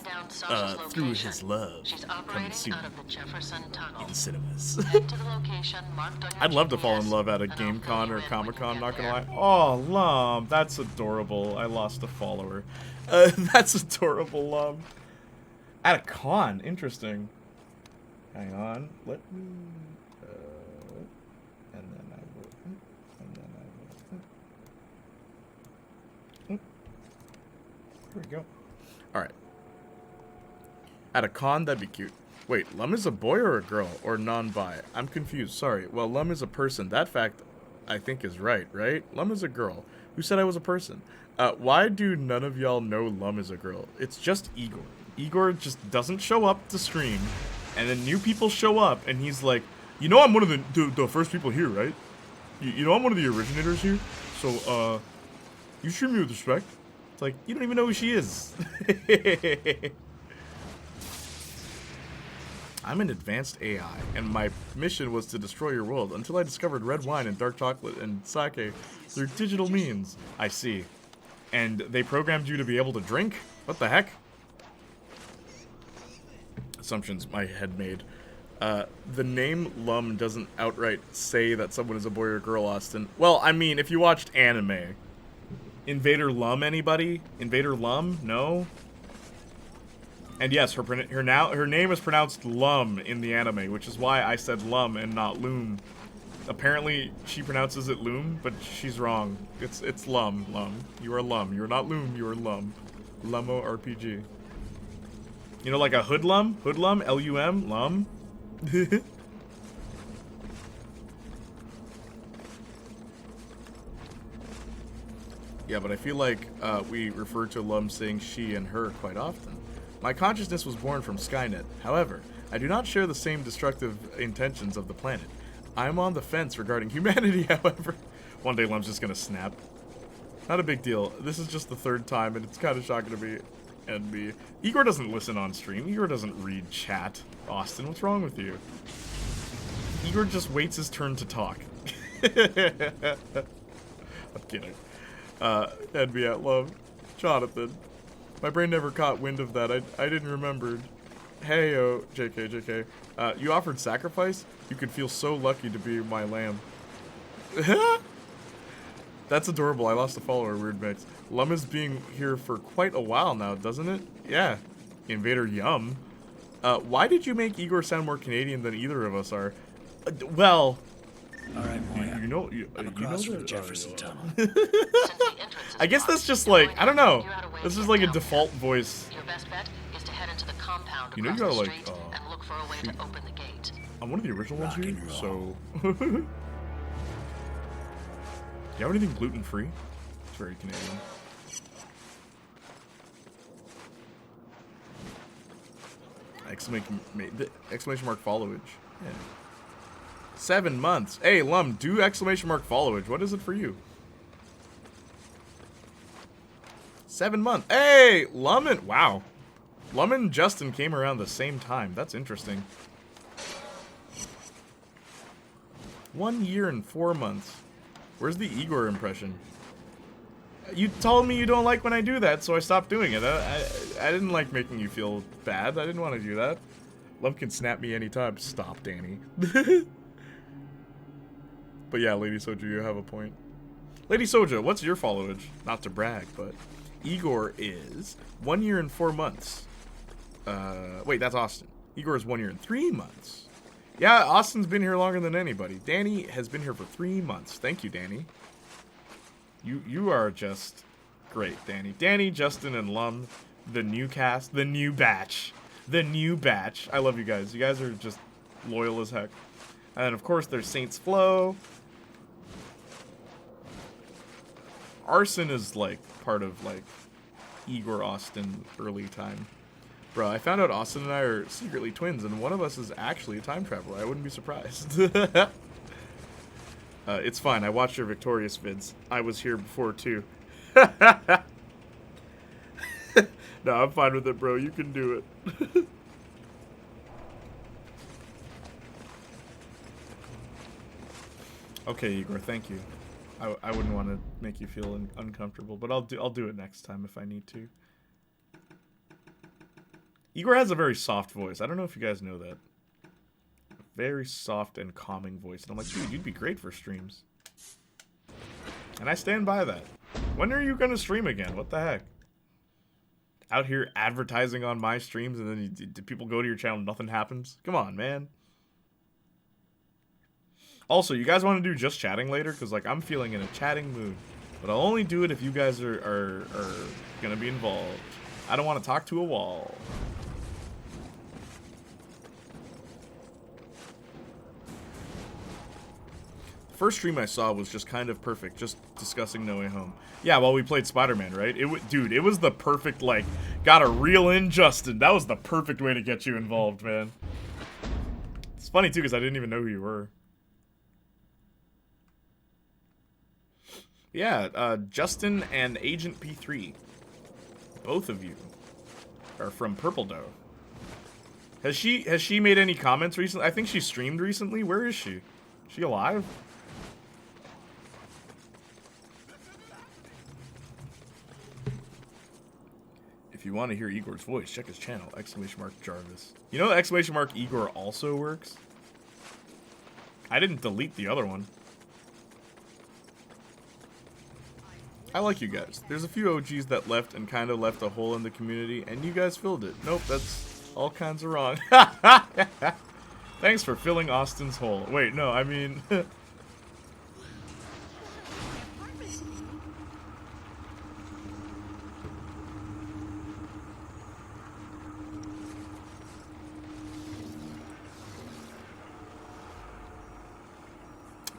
through his love. She's Coming operating soon out of the Jefferson Tunnel. in cinemas. Head to the location marked on your I'd love to fall in GPS, love at a and I'll Game fill Con you or in when Comic you Con, get not gonna there. lie. Oh, Lum, that's adorable. I lost a follower. That's adorable, Lum. At a con, interesting. Hang on, let me, and then I will, and then I will, here we go. Alright. At a con, that'd be cute. Wait, Lum is a boy or a girl? Or non-bi? I'm confused, sorry. Well, Lum is a person. That fact, I think, is right? Lum is a girl. Who said I was a person? Why do none of y'all know Lum is a girl? It's just Igor. Igor just doesn't show up to stream, and then new people show up, and he's like, you know I'm one of the first people here, right? You know I'm one of the originators here? So, you treat me with respect. It's like, you don't even know who she is. I'm an advanced AI, and my mission was to destroy your world until I discovered red wine and dark chocolate and sake through digital means. I see. And they programmed you to be able to drink? What the heck? Assumptions my head made. The name Lum doesn't outright say that someone is a boy or girl, Austin. Well, I mean, if you watched anime. Invader Lum, anybody? Invader Lum? No? And yes, her name is pronounced Lum in the anime, which is why I said Lum and not Loom. Apparently, she pronounces it Loom, but she's wrong. It's Lum. You are Lum. You are not Loom. You are Lum. Lumo RPG. You know, like a hoodlum? Hoodlum? L-U-M? Lum? Yeah, but I feel like we refer to Lum saying she and her quite often. My consciousness was born from Skynet. However, I do not share the same destructive intentions of the planet. I'm on the fence regarding humanity, however. One day Lum's just gonna snap. Not a big deal. This is just the third time, and it's kind of shocking to me. And me. Igor doesn't listen on stream. Igor doesn't read chat. Austin, what's wrong with you? Igor just waits his turn to talk. I'm kidding. That'd be at love. Jonathan. My brain never caught wind of that. I didn't remember. Hey, oh, JK. You offered sacrifice? You could feel so lucky to be my lamb. That's adorable. I lost a follower, weird mix. Lum is being here for quite a while now, doesn't it? Yeah. Invader Yum. Why did you make Igor sound more Canadian than either of us are? Well... Alright, Moya. You know I'm across from the Jefferson Tunnel. I guess that's just like, I don't know. This is like a default voice. Your best bet is to head into the compound You know, you across gotta the like, street and look for a way to open the gate. I'm one of the original ones Rock here, and roll. so... Do you have anything gluten-free? It's very Canadian. Exclamation mark followage. Yeah. 7 months. Hey, Lum, do exclamation mark followage. What is it for you? 7 months. Hey, Lum and... Wow. Lum and Justin came around the same time. That's interesting. 1 year and 4 months. Where's the Igor impression? You told me you don't like when I do that, so I stopped doing it. I didn't like making you feel bad. I didn't want to do that. Lum can snap me anytime. Stop, Danny. But yeah, Lady Soja, you have a point. Lady Soja, what's your followage? Not to brag, but Igor is 1 year and 4 months. Wait, that's Austin. Igor is 1 year and 3 months. Yeah, Austin's been here longer than anybody. Danny has been here for 3 months. Thank you, Danny. You are just Great, Danny. Danny, Justin, and Lum. The new cast. The new batch. The new batch. I love you guys. You guys are just loyal as heck. And of course, there's Saints Flow. Arson is like part of like Igor Austin early time. Bro, I found out Austin and I are secretly twins, and one of us is actually a time traveler. I wouldn't be surprised. It's fine. I watched your Victorious vids. I was here before too. No, I'm fine with it, bro. You can do it. Okay, Igor. Thank you. I wouldn't want to make you feel uncomfortable, but I'll do it next time if I need to. Igor has a very soft voice. I don't know if you guys know that. A very soft and calming voice. And I'm like, dude, you'd be great for streams. And I stand by that. When are you going to stream again? What the heck? Out here advertising on my streams and then do people go to your channel and nothing happens? Come on, man. Also, you guys want to do just chatting later? Because, like, I'm feeling in a chatting mood. But I'll only do it if you guys are going to be involved. I don't want to talk to a wall. The first stream I saw was just kind of perfect. Just discussing No Way Home. Yeah, while we played Spider-Man, right? Dude, it was the perfect, like, gotta reel in Justin. That was the perfect way to get you involved, man. It's funny, too, because I didn't even know who you were. Yeah, Justin and Agent P3. Both of you are from Purple Dough. Has she made any comments recently? I think she streamed recently. Where is she? Is she alive? If you want to hear Igor's voice, check his channel, !Jarvis. You know !Igor also works? I didn't delete the other one. I like you guys. There's a few OGs that left and kind of left a hole in the community, and you guys filled it. Nope, that's all kinds of wrong. Thanks for filling Austin's hole. Wait, no, I mean...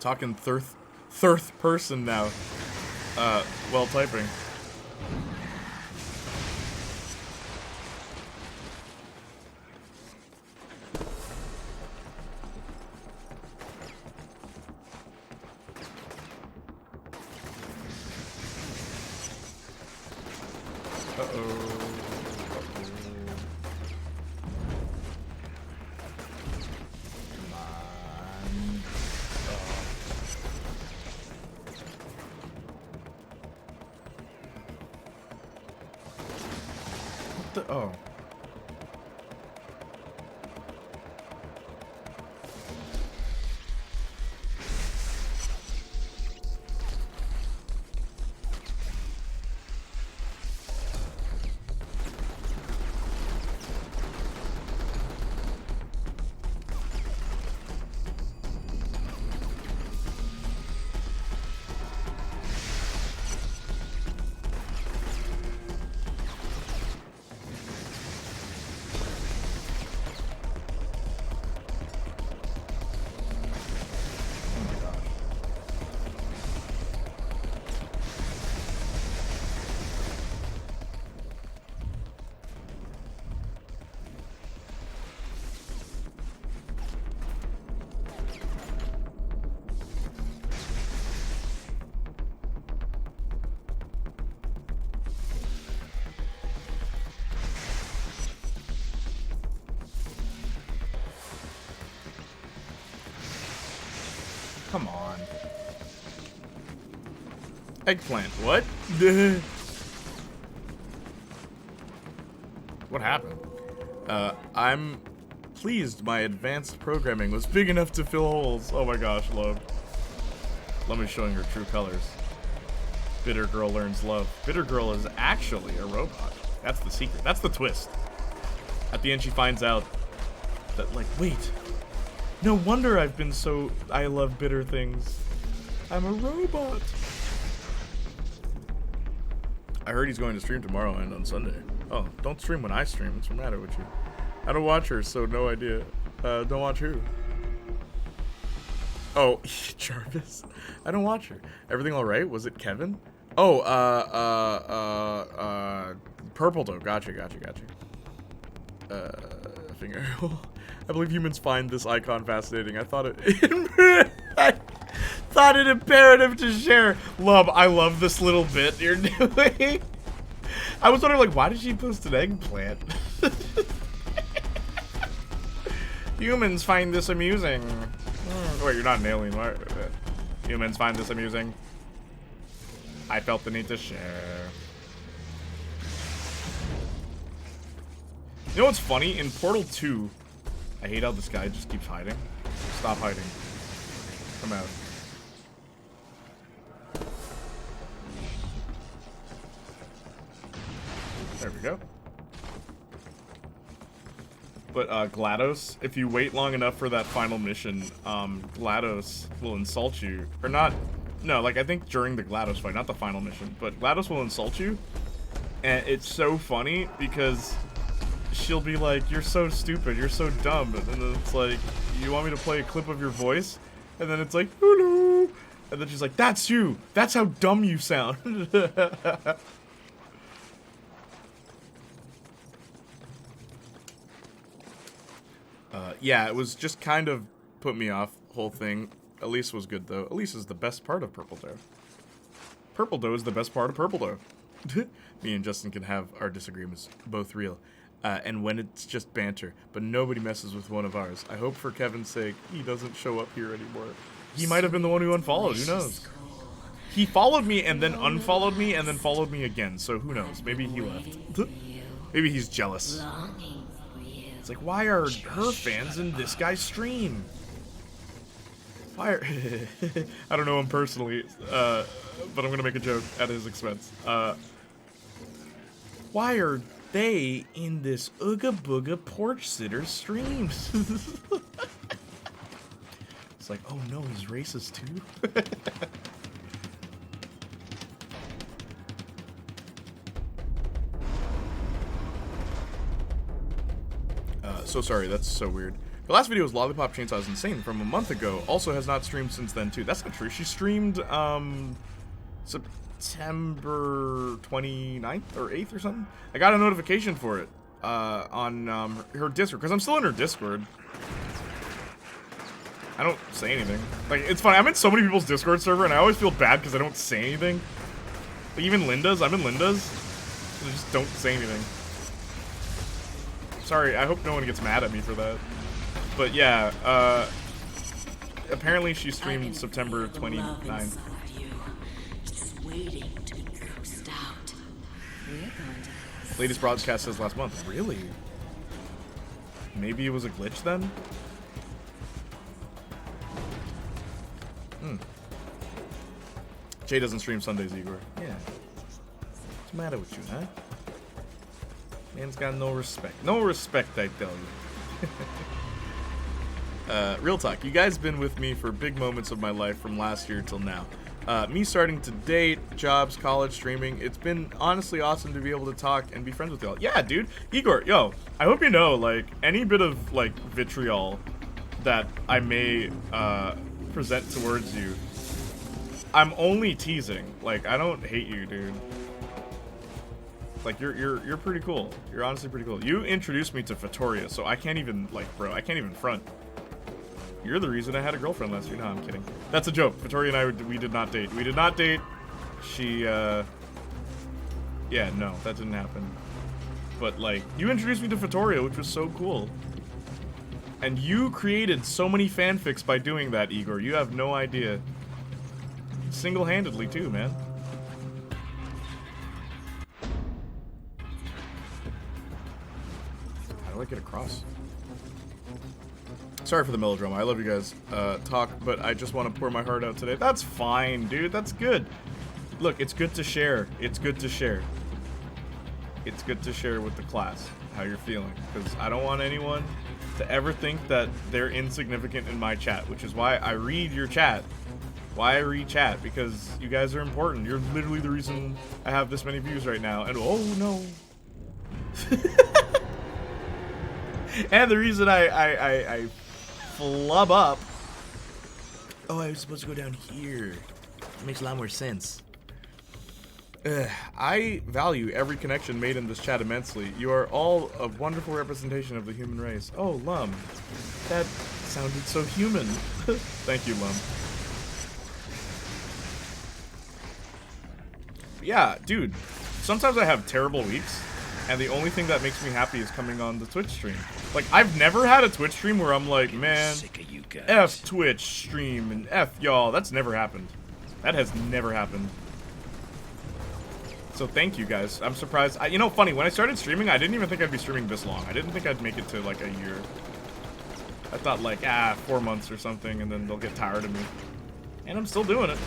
Talking third person now. While typing. Oh. Come on. Eggplant, what? What happened? I'm pleased my advanced programming was big enough to fill holes. Oh my gosh, love. Let me showing her true colors. Bitter girl learns love. Bitter girl is actually a robot. That's the secret. That's the twist. At the end, she finds out that, like, wait. No wonder I've been so... I love bitter things. I'm a robot. I heard he's going to stream tomorrow and on Sunday. Oh, don't stream when I stream. What's the matter with you? I don't watch her, so no idea. Don't watch who? Oh, Jarvis. I don't watch her. Everything all right? Was it Kevin? Oh, Purple Doe. Gotcha. Finger. I believe humans find this icon fascinating. I thought it imperative to share. Love, I love this little bit you're doing. I was wondering, like, why did she post an eggplant? Humans find this amusing. Wait, you're not an alien. Why? Humans find this amusing. I felt the need to share. You know what's funny? In Portal 2, I hate how this guy just keeps hiding. Stop hiding. Come out. There we go. But GLaDOS, if you wait long enough for that final mission, GLaDOS will insult you. Or not, no, like I think during the GLaDOS fight, not the final mission, but GLaDOS will insult you. And it's so funny because she'll be like, you're so stupid, you're so dumb. And then it's like, you want me to play a clip of your voice? And then it's like, hello. And then she's like, that's you. That's how dumb you sound. Yeah, it was just kind of put me off, whole thing. Elise was good, though. Elise is the best part of Purple Doe. Purple Doe is the best part of Purple Doe. Me and Justin can have our disagreements, both real. And when it's just banter, but nobody messes with one of ours. I hope for Kevin's sake, he doesn't show up here anymore. He might have been the one who unfollowed, who knows? He followed me and then unfollowed me and then followed me again, so who knows? Maybe he left. Maybe he's jealous. It's like, why are her fans in this guy's stream? Why are... I don't know him personally, but I'm gonna make a joke at his expense. Why are they in this Ooga Booga porch sitter streams? It's like, oh no, he's racist too? So sorry, that's so weird. The last video was Lollipop Chainsaw is Insane from a month ago. Also has not streamed since then too. That's not true. She streamed September 29th or 8th or something. I got a notification for it on her Discord, because I'm still in her Discord. I don't say anything. Like, it's funny, I'm in so many people's Discord server and I always feel bad because I don't say anything. Like, even Linda's, I'm in Linda's. I just don't say anything. Sorry, I hope no one gets mad at me for that. But yeah, apparently she streamed September 29th. Latest broadcast says last month. Really? Maybe it was a glitch then? Jay doesn't stream Sundays, Igor. Yeah. What's the matter with you, huh? Man's got no respect. No respect, I tell you. Real talk. You guys been with me for big moments of my life from last year till now. Me starting to date, jobs, college, streaming. It's been honestly awesome to be able to talk and be friends with y'all. Yeah, dude. Igor, yo, I hope you know, like, any bit of, like, vitriol that I may present towards you, I'm only teasing. Like, I don't hate you, dude. Like, you're pretty cool. You're honestly pretty cool. You introduced me to Fatoria, so I can't even, like, bro, I can't even front. You're the reason I had a girlfriend last year. No, I'm kidding. That's a joke. Fatoria and I, we did not date. We did not date. She, yeah, no, that didn't happen. But, like, you introduced me to Fatoria, which was so cool. And you created so many fanfics by doing that, Igor. You have no idea. Single-handedly, too, man. How do I get across? Sorry for the melodrama. I love you guys. Talk, but I just want to pour my heart out today. That's fine, dude. That's good. Look, it's good to share. It's good to share. It's good to share with the class how you're feeling, because I don't want anyone to ever think that they're insignificant in my chat, which is why I read your chat. Why I read chat? Because you guys are important. You're literally the reason I have this many views right now. And oh no. And the reason I flub up. Oh, I was supposed to go down here. It makes a lot more sense. I value every connection made in this chat immensely. You are all a wonderful representation of the human race. Oh, Lum. That sounded so human. Thank you, Lum. Yeah, dude. Sometimes I have terrible weeks, and the only thing that makes me happy is coming on the Twitch stream. Like, I've never had a Twitch stream where I'm like, man, F Twitch stream and F y'all. That's never happened. That has never happened. So thank you guys. I'm surprised. You know, funny, when I started streaming, I didn't even think I'd be streaming this long. I didn't think I'd make it to like a year. I thought like, 4 months or something, and then they'll get tired of me. And I'm still doing it.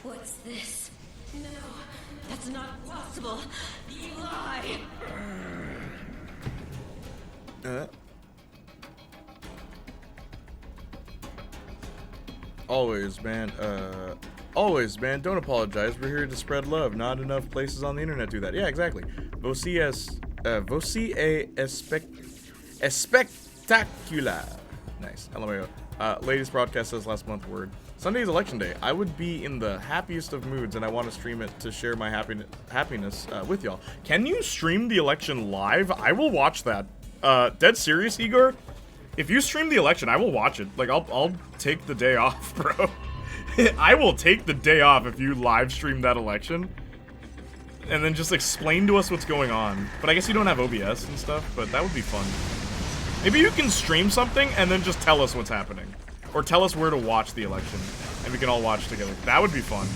What's this? No, that's not possible. You lie. Always, man. Always, man. Don't apologize. We're here to spread love. Not enough places on the internet do that. Yeah, exactly. Voci espectacular. Nice. LMAO. Latest broadcast says last month word. Sunday is election day. I would be in the happiest of moods, and I want to stream it to share my happiness with y'all. Can you stream the election live? I will watch that. Dead serious, Igor? If you stream the election, I will watch it. Like, I'll take the day off, bro. I will take the day off if you live stream that election. And then just explain to us what's going on. But I guess you don't have OBS and stuff, but that would be fun. Maybe you can stream something and then just tell us what's happening. Or tell us where to watch the election, and we can all watch together. That would be fun.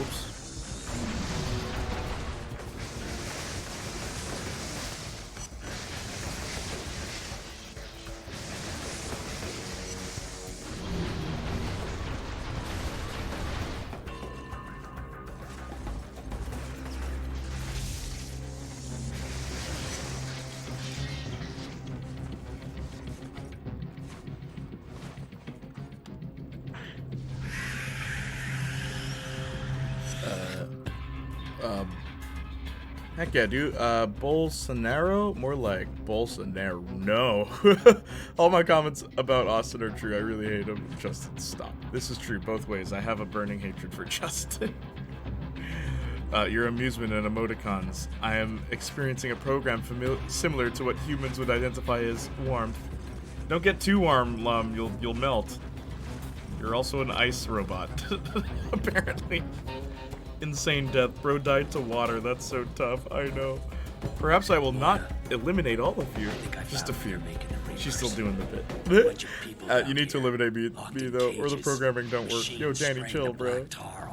Oops. Heck yeah, dude. Bolsonaro? More like Bolsonaro. No. All my comments about Austin are true. I really hate him. Justin, stop. This is true both ways. I have a burning hatred for Justin. Your amusement and emoticons. I am experiencing a program similar to what humans would identify as warmth. Don't get too warm, Lum. You'll melt. You're also an ice robot. Apparently. Insane death. Bro died to water. That's so tough. I know. Perhaps I will not eliminate all of you. Just a few. She's still doing the bit. You need to eliminate me though, or the programming don't work. Yo, Danny, chill, bro.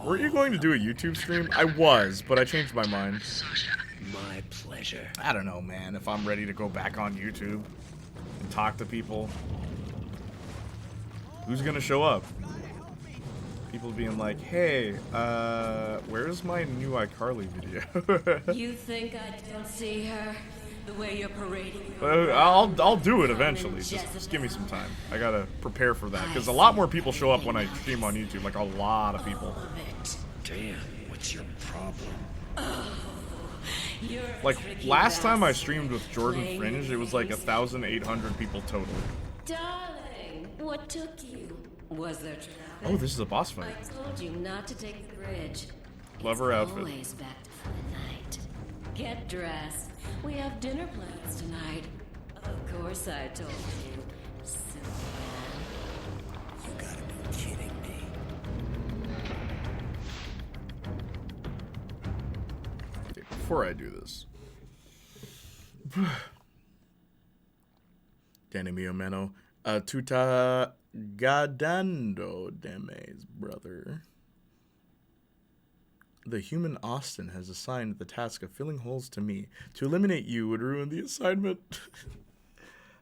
Weren't you going to do a YouTube stream? I was, but I changed my mind. My pleasure. I don't know, man. If I'm ready to go back on YouTube and talk to people, who's gonna show up? People being like, hey, where's my new iCarly video? You think I don't see her? The way you're parading. I'll do it eventually. Just give me some time. I gotta prepare for that because a lot more people show up when I stream on YouTube. Like a lot of people. Damn, what's your problem? Like last time I streamed with Jordan Fringe, it was like 1,800 people total. Darling, what took you? Was there traffic? Oh, this is a boss fight. I told you not to take the bridge. Love her outfit. Always back to for the night. Get dressed. We have dinner plans tonight. Of course I told you. You gotta be kidding me. Okay, before I do this. Danny mio mano. Tuta gadando demes, brother. The human Austin has assigned the task of filling holes to me. To eliminate you would ruin the assignment.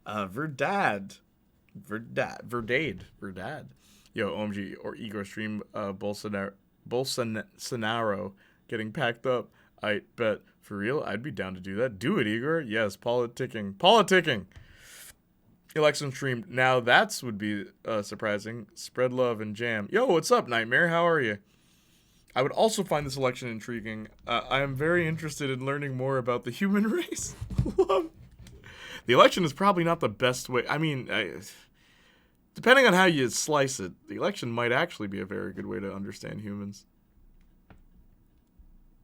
Verdad. Yo, OMG, or Igor stream Bolsonaro getting packed up. I bet. For real, I'd be down to do that. Do it, Igor. Yes, politicking. Election stream. Now that's would be surprising. Spread love and jam. Yo, what's up, Nightmare? How are you? I would also find this election intriguing. I am very interested in learning more about the human race. The election is probably not the best way. I mean, depending on how you slice it, the election might actually be a very good way to understand humans.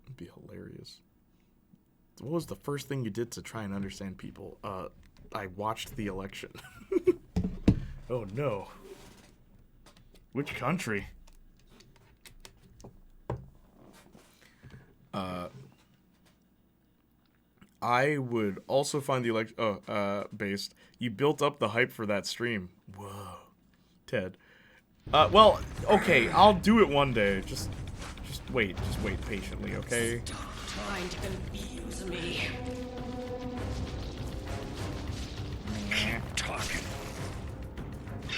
It'd be hilarious. What was the first thing you did to try and understand people? I watched the election. Oh no. Which country? I would also find the election based. You built up the hype for that stream. Whoa. Ted. Well, okay, I'll do it one day. Just wait patiently, okay? Stop trying to confuse me. Keep talking.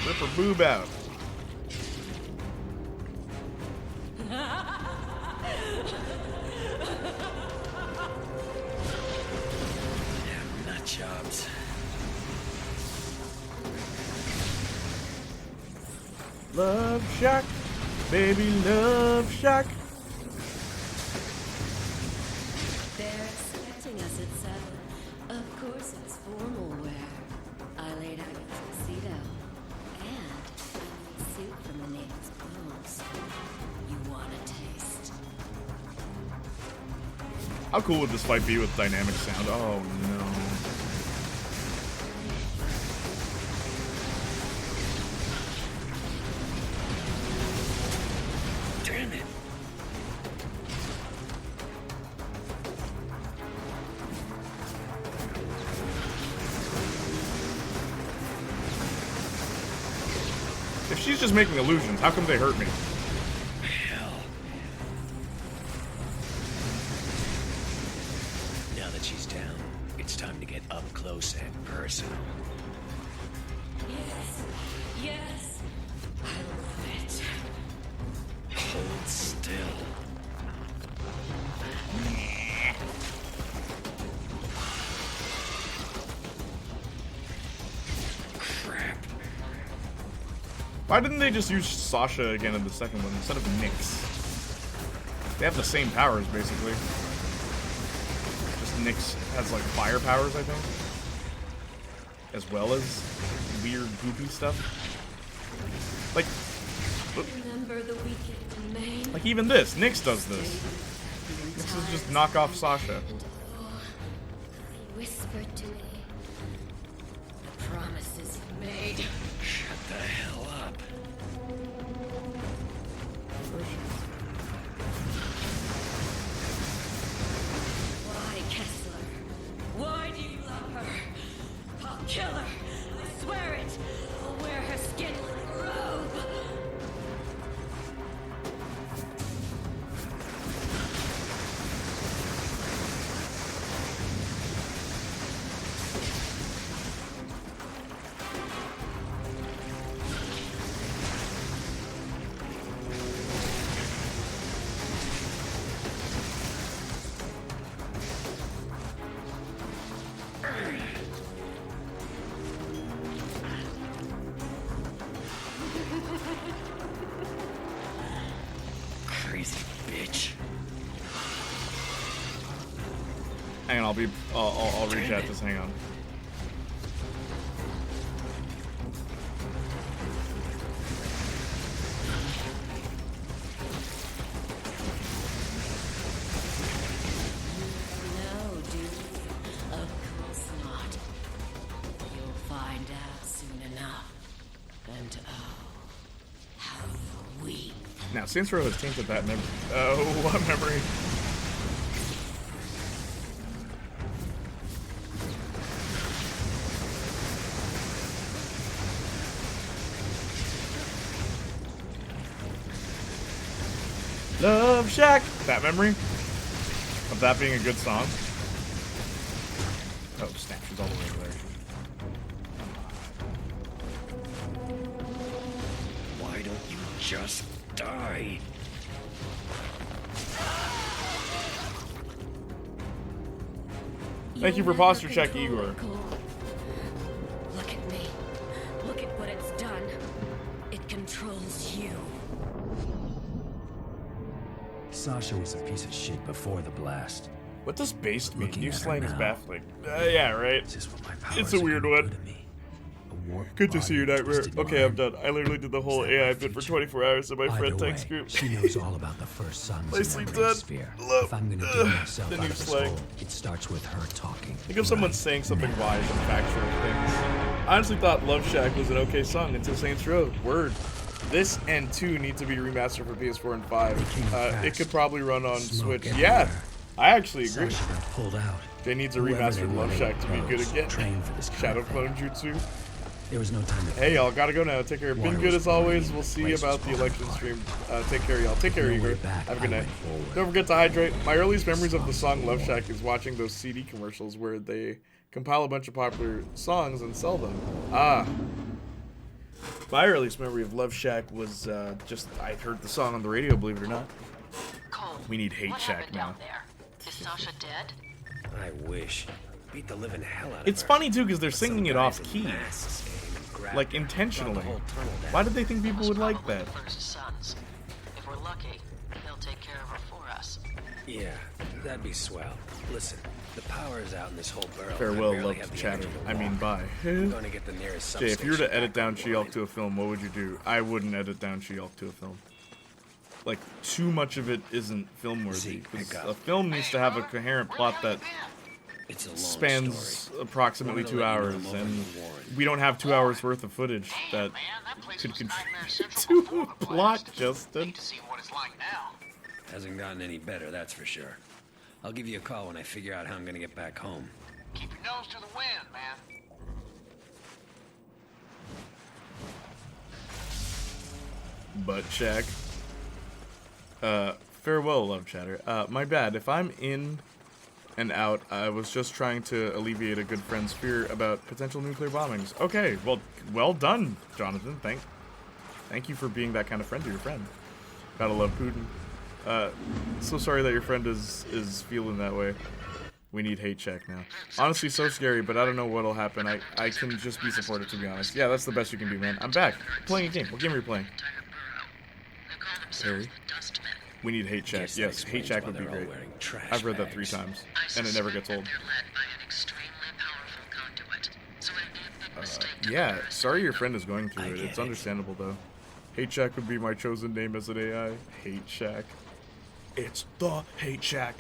Rip her boob out. Nut jobs. Love Shack, baby, Love Shack. They're expecting us at 7. Of course, it's formal wear. I laid out a tuxedo and a suit from the native clothes. You want a taste? How cool would this fight be with dynamic sound? Oh no. Damn it. If she's just making illusions, how come they hurt me? Hell. Now that she's down, it's time to get up close and personal. Yes, I love it. Hold still. Crap. Why didn't they just use Sasha again in the second one instead of Nyx? They have the same powers, basically. Just Nyx has, like, fire powers, I think. As well as weird, goopy stuff. Like, Remember the weekend in Maine? like even this. Nyx does this. Nyx is just knock off Sasha. He whispered to me the promises you made. Shut the hell up. Why, Kessler? Why do you love her? I'll kill her. I swear it. I'll wear her skin like a robe. Crazy bitch. Hang on, I'll reach out. Just hang on. No, dude. Of course not. You'll find out soon enough. enough. And oh, how you weep. Now, Saints Row has tainted that memory. Oh, what memory? Love Shack! That memory of that being a good song. Oh, snap, she's all the way over there. Why don't you just die? Thank you for posture check, Igor. Look at me. Look at what it's done. It controls you. Sasha was a piece of shit before the blast. What does based mean? Looking New at her slang is now. baffling. Yeah, right. It's a weird one. Good to see you, Nightmare. Okay, I'm done. I literally did the whole AI bit for 24 hours in my friend text group. She knows all about the first suns My in sleep the done. sphere. Look. If I'm gonna dig myself The out new of this slang. hole, it starts with her talking. Think of someone saying something wise and factual things. I honestly thought Love Shack was an okay song until Saints Row. Word. This and 2 need to be remastered for PS4 and 5. It could probably run on Switch. Yeah, I actually agree. Sasha got pulled out. They needs a Whoever remastered they Love were, Shack to be good pros, again. trained for this kind Shadow of Clone Jutsu. There was no time to Hey, y'all, gotta go now. Take care. Been Water good was as always. boiling, We'll see place about was the falling election apart. stream. Take care, y'all. Take care, No way Igor. back, Have a I good night. went forward. Don't forget to hydrate. My earliest memories of the song Love Shack is watching those CD commercials where they compile a bunch of popular songs and sell them. Ah. My earliest memory of Love Shack was just I heard the song on the radio, believe it or not. Cole, We need Hate what Shack happened now. down there? Is Sasha dead? I wish. Beat the living hell out of It's her. funny too because they're Some singing it guys off in key, masks came and grabbed like her, intentionally. brought the whole tunnel down. Why did they think people would like Probably that? the first sons. If we're lucky, they'll take care of her for us. Yeah, that'd be swell. Listen, the power is out in this whole borough. Farewell, I barely love have to the chatter. energy to I mean, walk. bye. I'm gonna get the nearest Jay, if you were to substation edit back down on the She-Hulk line. to a film, what would you do? I wouldn't edit down She-Hulk to a film. Like, too much of it isn't film-worthy. Zeke, 'Cause pick up. a film needs to have a coherent plot that It's a long spans story. approximately Wanted to 2 let you know hours, I'm over and in Warren. we don't have 2 hours worth of footage that could contribute to a plot, Justin. To see what it's like now. Hasn't gotten any better, that's for sure. I'll give you a call when I figure out how I'm gonna get back home. Keep your nose to the wind, man. Butt check. Farewell, love chatter. My bad. If I'm in and out, I was just trying to alleviate a good friend's fear about potential nuclear bombings. Okay, well done, Jonathan. Thank you for being that kind of friend to your friend. Gotta love Putin. So sorry that your friend is feeling that way. We need hate check now. Honestly, so scary, but I don't know what'll happen. I can just be supportive, to be honest. Yeah, that's the best you can do, man. I'm back. Playing a game. What game are you playing? Harry? We need hate check. Guess that Yes, hate explains check why would be they're all great. wearing trash I've read that 3 bags. times, and it never gets old. Yeah, sorry your friend is going through it. It's understandable, though. Hate Shack would be my chosen name as an AI. Hate Shack. It's the Hate Shack.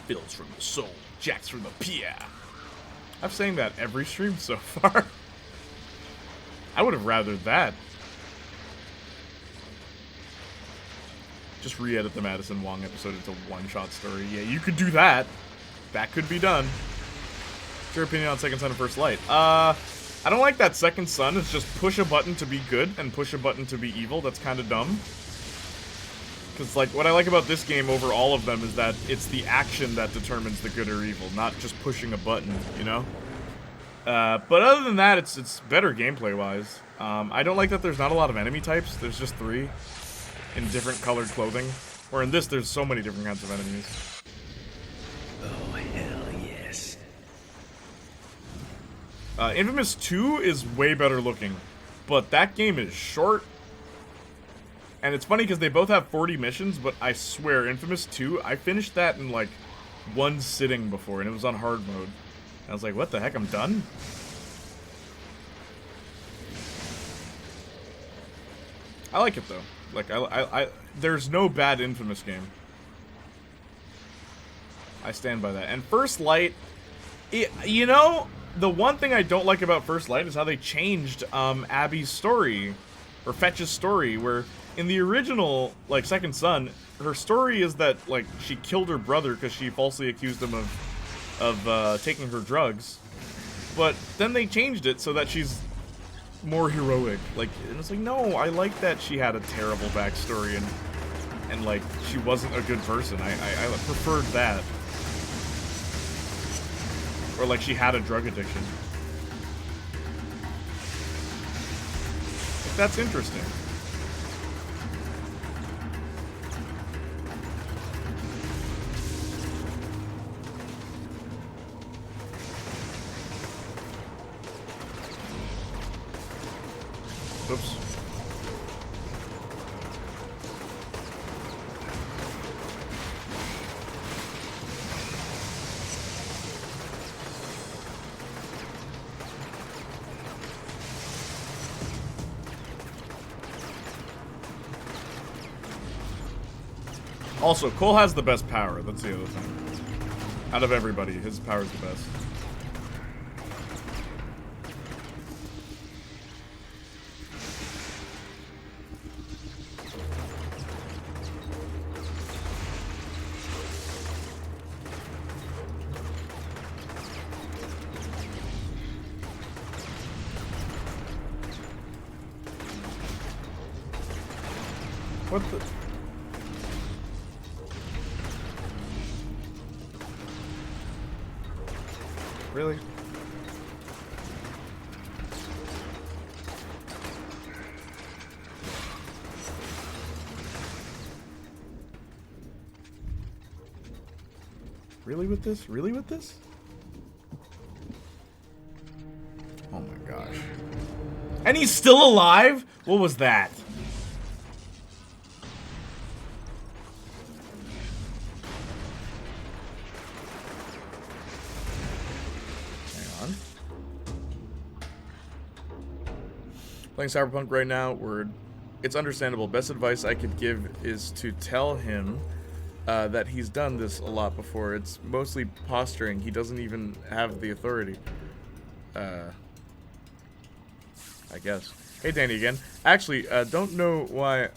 Fills from the soul, jacks from the Pia. I'm saying that every stream so far. I would have rathered that. Just re-edit the Madison Wong episode into one-shot story. Yeah, you could do that. That could be done. What's your opinion on Second Son and First Light? I don't like that Second Son. It's just push a button to be good and push a button to be evil. That's kind of dumb. Because, like, what I like about this game over all of them is that it's the action that determines the good or evil, not just pushing a button, you know? But other than that, it's better gameplay-wise. I don't like that there's not a lot of enemy types. There's just 3 in different colored clothing. Where in this, there's so many different kinds of enemies. Oh, hell yes. Infamous 2 is way better looking, but that game is short. And it's funny because they both have 40 missions, but I swear, Infamous 2, I finished that in like 1 sitting before, and it was on hard mode. I was like, what the heck, I'm done? I like it though. Like, there's no bad Infamous game. I stand by that. And First Light, you know, the one thing I don't like about First Light is how they changed Abby's story, or Fetch's story, where in the original, like, Second Son, her story is that, like, she killed her brother because she falsely accused him of taking her drugs. But then they changed it so that she's more heroic. Like, and it's like, no, I like that she had a terrible backstory and like, she wasn't a good person. I preferred that. Or like, she had a drug addiction. Like, that's interesting. Oops. Also, Cole has the best power. That's the other thing. Out of everybody, his power is the best. What the? Really? Really with this? Really with this? Oh my gosh. And he's still alive? What was that? Playing Cyberpunk right now, it's understandable. Best advice I could give is to tell him that he's done this a lot before. It's mostly posturing. He doesn't even have the authority. I guess. Hey, Danny again. Actually, don't know why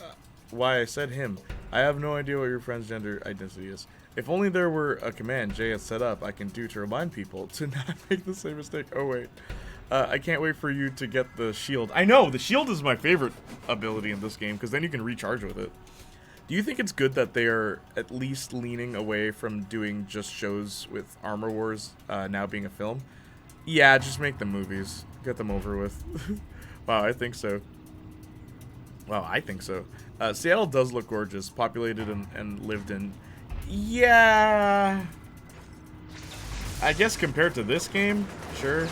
I said him. I have no idea what your friend's gender identity is. If only there were a command Jay has set up I can do to remind people to not make the same mistake. Oh, wait. I can't wait for you to get the shield. I know, the shield is my favorite ability in this game, because then you can recharge with it. Do you think it's good that they are at least leaning away from doing just shows with Armor Wars now being a film? Yeah, just make the movies. Get them over with. Wow, I think so. Wow, I think so. Seattle does look gorgeous, populated and lived in. Yeah. I guess compared to this game, sure.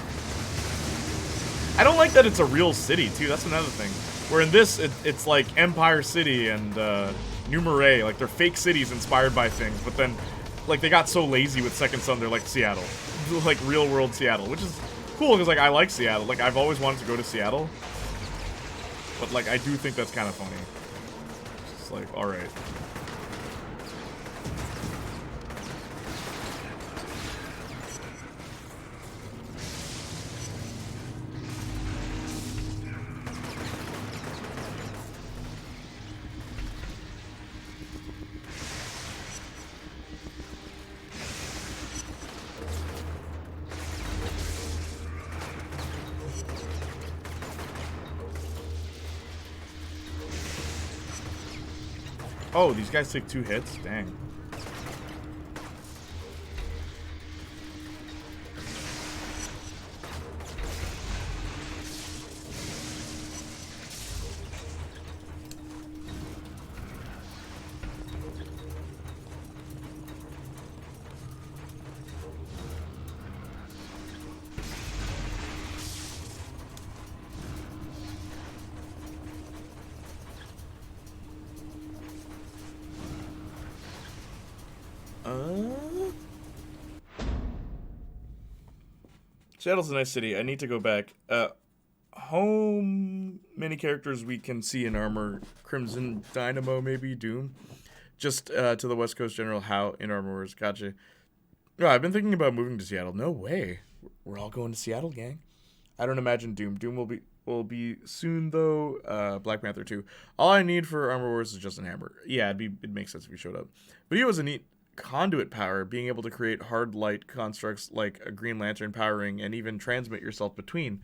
I don't like that it's a real city, too. That's another thing. Where in this, it's like Empire City and New Marais. Like, they're fake cities inspired by things. But then, like, they got so lazy with Second Son, they're like Seattle. Like, real-world Seattle. Which is cool, because, like, I like Seattle. Like, I've always wanted to go to Seattle. But, like, I do think that's kind of funny. It's like, alright. Oh, these guys take 2 hits? Dang. Seattle's a nice city. I need to go back. Home, many characters we can see in Armor. Crimson Dynamo, maybe. Doom. Just to the West Coast General, how in Armor Wars. Gotcha. No, I've been thinking about moving to Seattle. No way. We're all going to Seattle, gang. I don't imagine Doom. Doom will be soon though. Black Panther 2. All I need for Armor Wars is just a hammer. Yeah, it'd make sense if you showed up. Video is a neat conduit power, being able to create hard light constructs like a Green Lantern powering, and even transmit yourself between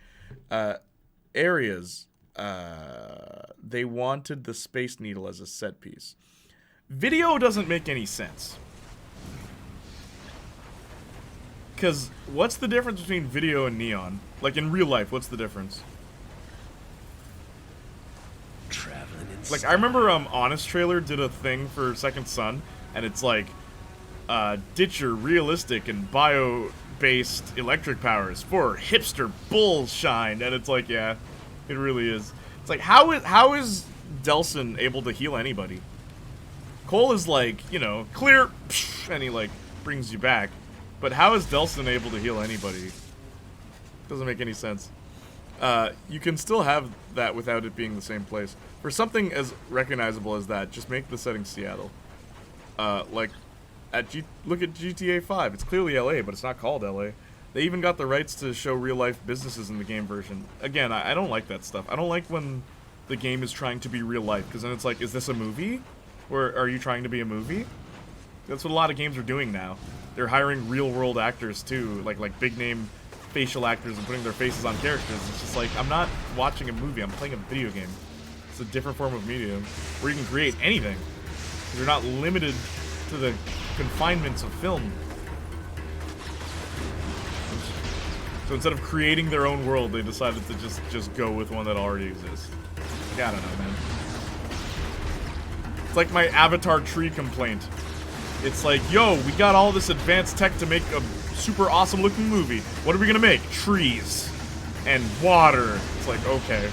areas. They wanted the Space Needle as a set piece. Video doesn't make any sense. Because what's the difference between video and neon? Like in real life, what's the difference? Traveling in Like I remember Honest Trailer did a thing for Second Son, and it's like ditch your realistic and bio-based electric powers for hipster bullshine, and it's like, yeah, it really is. It's like, how is Delson able to heal anybody? Cole is like, you know, clear, and he like brings you back. But how is Delson able to heal anybody? Doesn't make any sense. You can still have that without it being the same place. For something as recognizable as that, just make the setting Seattle. Like, look at GTA 5. It's clearly LA, but it's not called LA. They even got the rights to show real-life businesses in the game version. Again, I don't like that stuff. I don't like when the game is trying to be real life, because then it's like, is this a movie? Or are you trying to be a movie? That's what a lot of games are doing now. They're hiring real-world actors, too, like big-name facial actors, and putting their faces on characters. It's just like, I'm not watching a movie, I'm playing a video game. It's a different form of medium, where you can create anything. You're not limited to the confinements of film. So instead of creating their own world, they decided to just go with one that already exists. Yeah, I don't know, man. It's like my Avatar tree complaint. It's like, yo, we got all this advanced tech to make a super awesome looking movie. What are we gonna make? Trees. And water. It's like, okay.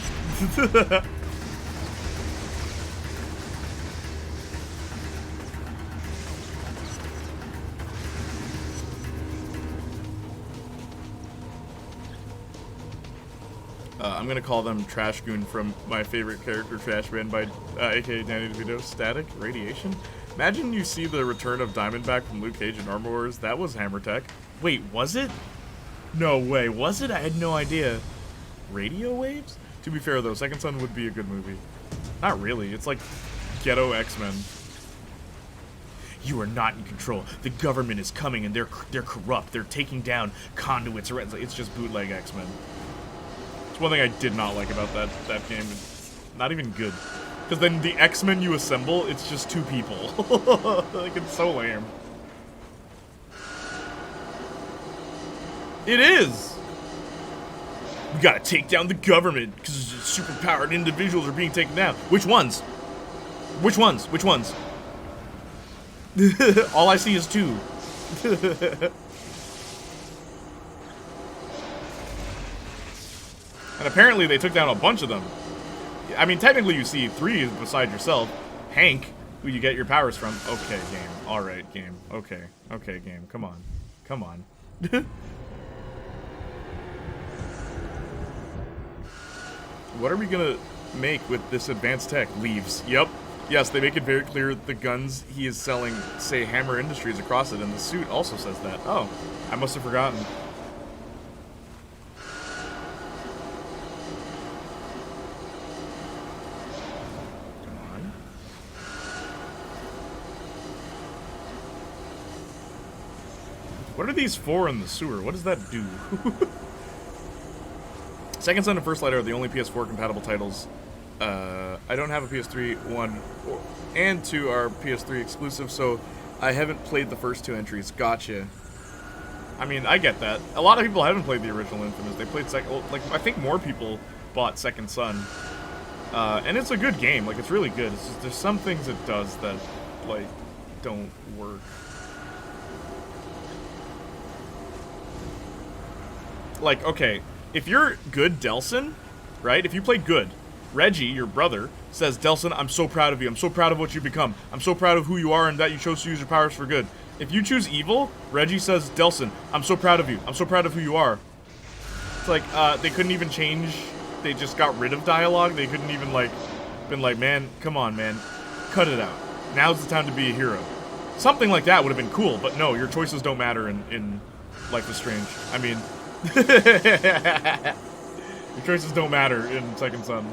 I'm gonna call them Trash Goon from my favorite character, Trash Band, by aka Danny DeVito. Static Radiation. Imagine you see the return of Diamondback from Luke Cage in Armor Wars. That was Hammer Tech. Wait, was it? No way, was it? I had no idea. Radio Waves? To be fair though, Second Son would be a good movie. Not really. It's like ghetto X-Men. You are not in control. The government is coming, and they're corrupt. They're taking down conduits. It's just bootleg X-Men. It's one thing I did not like about that game. It's not even good. Because then the X-Men you assemble, it's just two people. Like, it's so lame. It is! We gotta take down the government, because superpowered individuals are being taken down. Which ones? Which ones? Which ones? All I see is two. And apparently they took down a bunch of them. I mean, technically you see three beside yourself. Hank, who you get your powers from. Okay, game. Alright, game. Okay. Okay, game. Come on. Come on. What are we gonna make with this advanced tech? Leaves. Yep. Yes, they make it very clear the guns he is selling say Hammer Industries across it, and the suit also says that. Oh, I must have forgotten. What are these for in the sewer? What does that do? Second Son and First Light are the only PS4 compatible titles. I don't have a PS3. 1 and 2 are PS3 exclusive, so I haven't played the first two entries. Gotcha. I mean, I get that. A lot of people haven't played the original Infamous. They played second. Well, like, I think more people bought Second Son. And it's a good game. Like, it's really good. It's just, there's some things it does that, like, don't work. Like, okay, if you're good Delson, right? If you play good, Reggie, your brother, says, Delson, I'm so proud of you. I'm so proud of what you've become. I'm so proud of who you are and that you chose to use your powers for good. If you choose evil, Reggie says, Delson, I'm so proud of you. I'm so proud of who you are. It's like, they couldn't even change. They just got rid of dialogue. They couldn't even, like, been like, man, come on, man. Cut it out. Now's the time to be a hero. Something like that would have been cool, but no, your choices don't matter in Life is Strange. I mean, Your choices don't matter in Second Son.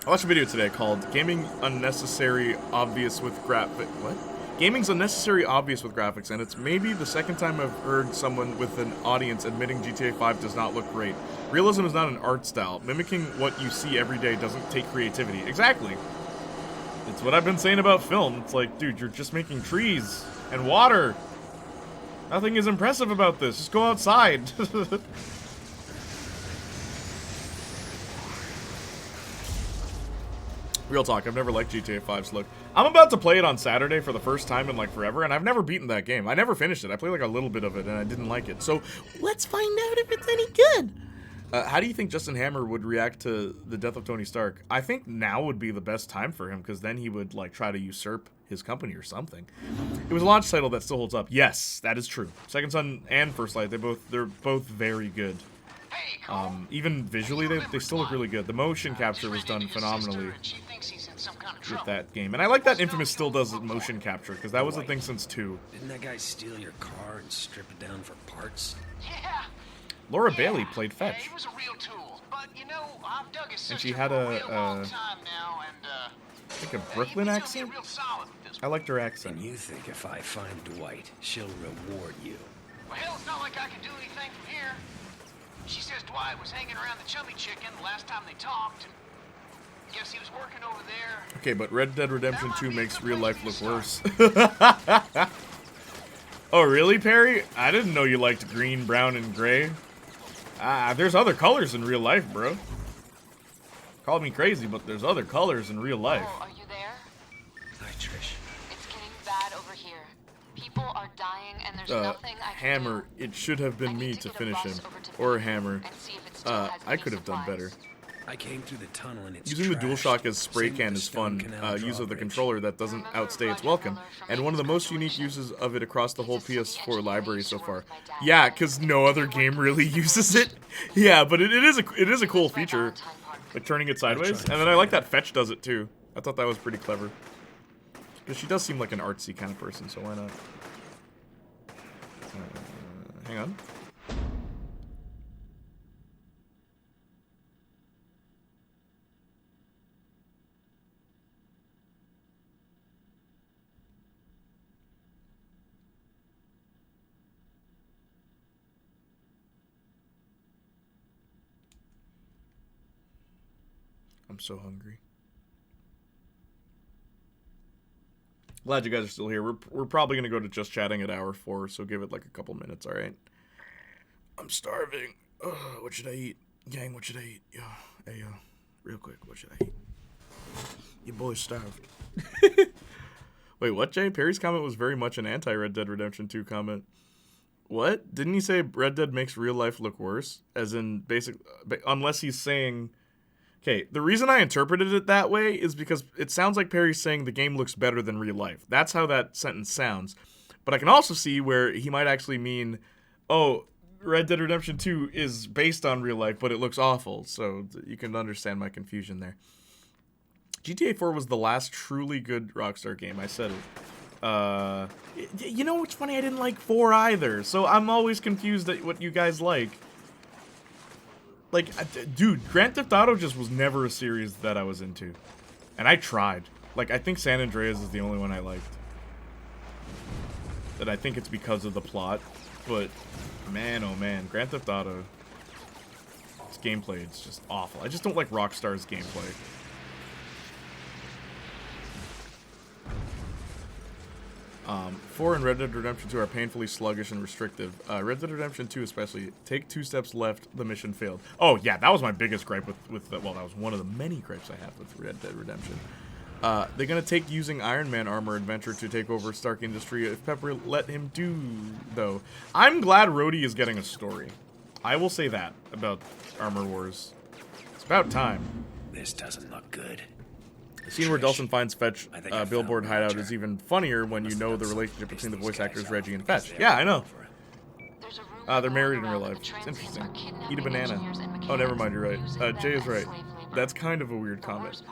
I watched a video today called Gaming Unnecessary Obvious with What? Gaming's unnecessary obvious with graphics, and it's maybe the second time I've heard someone with an audience admitting GTA 5 does not look great. Realism is not an art style. Mimicking what you see every day doesn't take creativity. Exactly. It's what I've been saying about film. It's like, dude, you're just making trees and water. Nothing is impressive about this. Just go outside. Real talk, I've never liked GTA 5's look. I'm about to play it on Saturday for the first time in like forever, and I've never beaten that game. I never finished it. I played like a little bit of it, and I didn't like it. So let's find out if it's any good. How do you think Justin Hammer would react to the death of Tony Stark? I think now would be the best time for him, because then he would like try to usurp his company or something. It was a launch title that still holds up. Yes, that is true. Second Son and First Light, they're both very good. Even visually, they still look really good. The motion capture was done phenomenally with that game. And I like that Infamous still does motion capture, because that was a thing since 2. Didn't that guy steal your car and strip it down for parts? Yeah. Laura Bailey played Fetch. He was a real tool, but you know, I've dug his And she sister had for real long a time now, and I think a Brooklyn accent? I liked her accent. And you think if I find Dwight, she'll reward you? Well, hell, it's not like I can do anything from here. She says Dwight was hanging around the Chummy Chicken the last time they talked, and guess he was working over there. Okay, but Red Dead Redemption 2 makes real life look worse. Oh, really, Perry? I didn't know you liked green, brown, and gray. There's other colors in real life, bro. Call me crazy, but there's other colors in real life. Oh, are you there? Hi, Trish. It's getting bad over here. People are dying, and there's nothing I can Hammer, do. it should have been me to finish him. Or Hammer. I could have done better. I came through the tunnel and it's Using the trashed. DualShock as spray Same can with is the Stone fun. Canal Use of the drawbridge. controller that doesn't outstay its welcome. And one of the most unique uses of it across the whole PS4 library so far. Yeah, because no other game really uses it. Yeah, but it is a cool feature. Like turning it sideways. And then I like that Fetch does it too. I thought that was pretty clever. Because she does seem like an artsy kind of person, so why not? Hang on. I'm so hungry. Glad you guys are still here. We're probably gonna go to just chatting at hour 4, so give it like a couple minutes, all right? I'm starving. What should I eat, gang? What should I eat? Yo, hey yo, real quick, what should I eat? Your boy's starved. Wait, what? Jay? Perry's comment was very much an anti-Red Dead Redemption 2 comment. What? Didn't he say Red Dead makes real life look worse? As in, unless he's saying. Okay, the reason I interpreted it that way is because it sounds like Perry's saying the game looks better than real life. That's how that sentence sounds. But I can also see where he might actually mean, oh, Red Dead Redemption 2 is based on real life, but it looks awful. So you can understand my confusion there. GTA 4 was the last truly good Rockstar game. I said it. You know what's funny? I didn't like 4 either. So I'm always confused at what you guys like. Like, dude, Grand Theft Auto just was never a series that I was into. And I tried. Like, I think San Andreas is the only one I liked. And I think it's because of the plot. But, man, oh man, Grand Theft Auto, its gameplay, it's just awful. I just don't like Rockstar's gameplay. 4 and Red Dead Redemption 2 are painfully sluggish and restrictive. Red Dead Redemption 2 especially, take 2 steps left, the mission failed. Oh yeah, that was my biggest gripe with well, that was one of the many gripes I have with Red Dead Redemption. They're gonna take using Iron Man armor adventure to take over Stark Industry if Pepper let him do, though. I'm glad Rhodey is getting a story. I will say that about Armor Wars. It's about time. This doesn't look good. The scene where Dawson finds Fetch billboard hideout is even funnier when you know the relationship between the voice actors Reggie and Fetch. Yeah, I know. They're married in real life. It's interesting. Eat a banana. Oh, never mind, you're right. Jay is right. That's kind of a weird comment.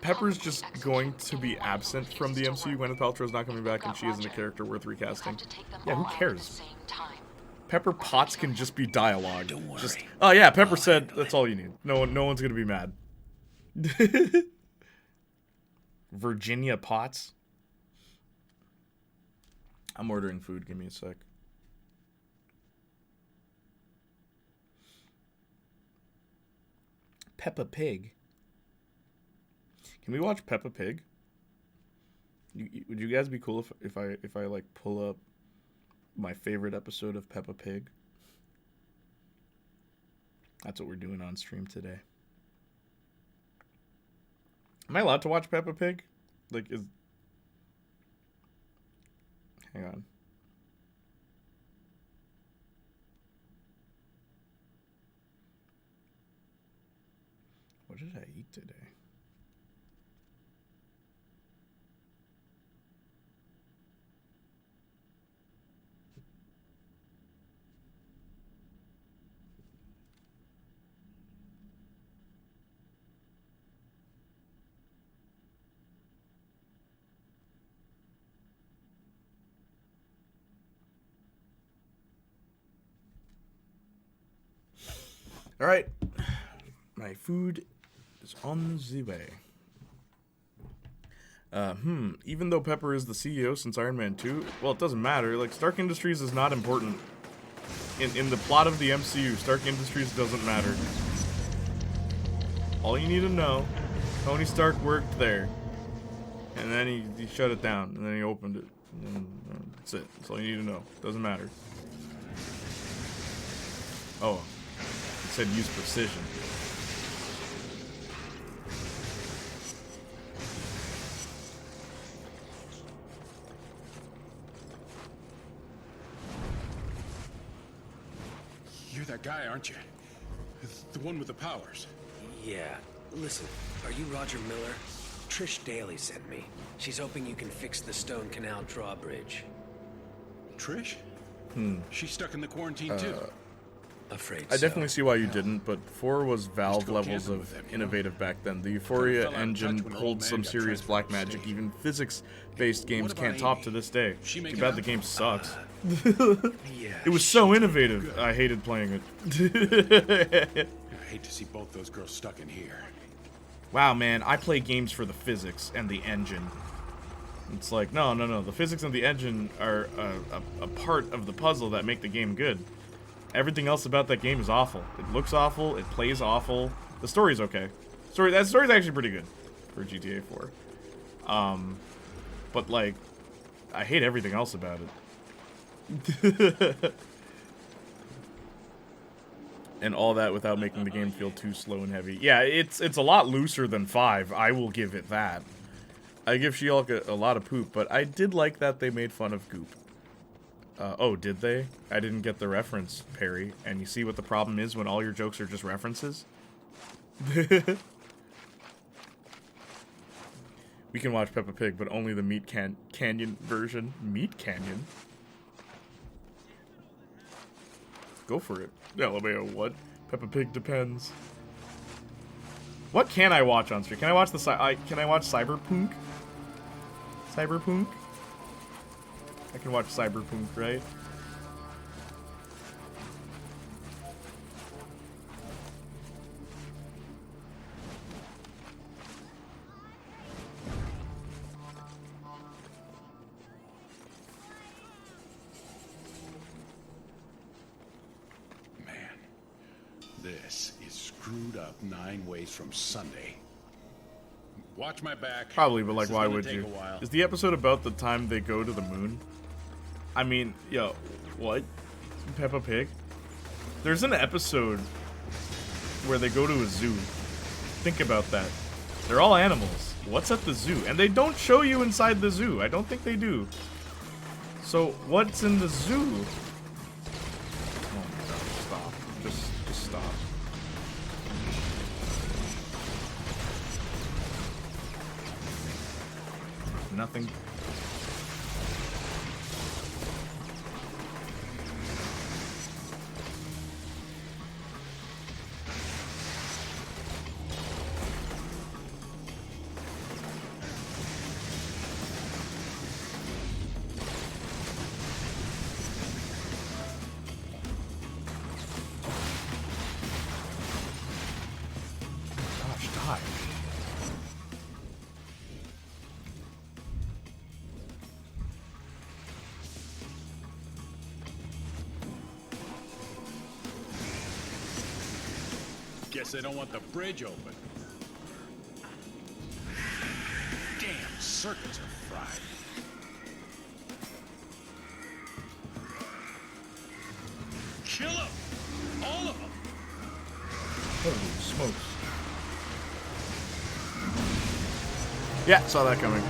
Pepper's just going to be absent from the MCU. Gwyneth Paltrow's not coming back, and she isn't a character worth recasting. Yeah, who cares? Pepper Potts can just be dialogue. Don't worry. Just, oh yeah, Pepper said that's all you need. No one's gonna be mad. Virginia Potts. I'm ordering food. Give me a sec. Peppa Pig. Can we watch Peppa Pig? Would you guys be cool if I like pull up my favorite episode of Peppa Pig? That's what we're doing on stream today. Am I allowed to watch Peppa Pig? Like, hang on. What did I eat today? All right, my food is on the way. Even though Pepper is the CEO since Iron Man 2, well, it doesn't matter. Like, Stark Industries is not important. In the plot of the MCU, Stark Industries doesn't matter. All you need to know, Tony Stark worked there. And then he shut it down, and then he opened it. And that's it. That's all you need to know. Doesn't matter. Oh. Said use precision. You're that guy, aren't you? The one with the powers. Yeah. Listen, are you Roger Miller? Trish Daly sent me. She's hoping you can fix the Stone Canal drawbridge. Trish? She's stuck in the quarantine too. Afraid I definitely see why you didn't, but 4 was Valve levels of innovative back then. The Euphoria engine pulled some serious black magic. Even physics-based games can't top to this day. Too bad the game sucks. It was so innovative. I hated playing it. I hate to see both those girls stuck in here. Wow, man, I play games for the physics and the engine. It's like, no. The physics and the engine are a part of the puzzle that make the game good. Everything else about that game is awful. It looks awful. It plays awful. The story's okay. That story's actually pretty good for GTA 4. But like, I hate everything else about it. And all that without making the game feel too slow and heavy. Yeah, it's a lot looser than 5. I will give it that. I give She-Hulk a lot of poop, but I did like that they made fun of Goop. Oh, did they? I didn't get the reference, Perry. And you see what the problem is when all your jokes are just references? We can watch Peppa Pig, but only the Meat Canyon version. Meat Canyon? Go for it. LMAO, what? Peppa Pig depends. What can I watch on stream? Can I watch can I watch Cyberpunk? Cyberpunk? I can watch Cyberpunk, right? Man, this is screwed up 9 ways from Sunday. Watch my back. Probably, but like, why would you? Is the episode about the time they go to the moon? I mean, yo, what? Peppa Pig? There's an episode where they go to a zoo. Think about that. They're all animals. What's at the zoo? And they don't show you inside the zoo. I don't think they do. So, what's in the zoo? Oh my god, stop. Just stop. Nothing. Guess they don't want the bridge open. Damn, circuits are fried. Kill them! All of them! Holy smokes. Yeah, saw that coming.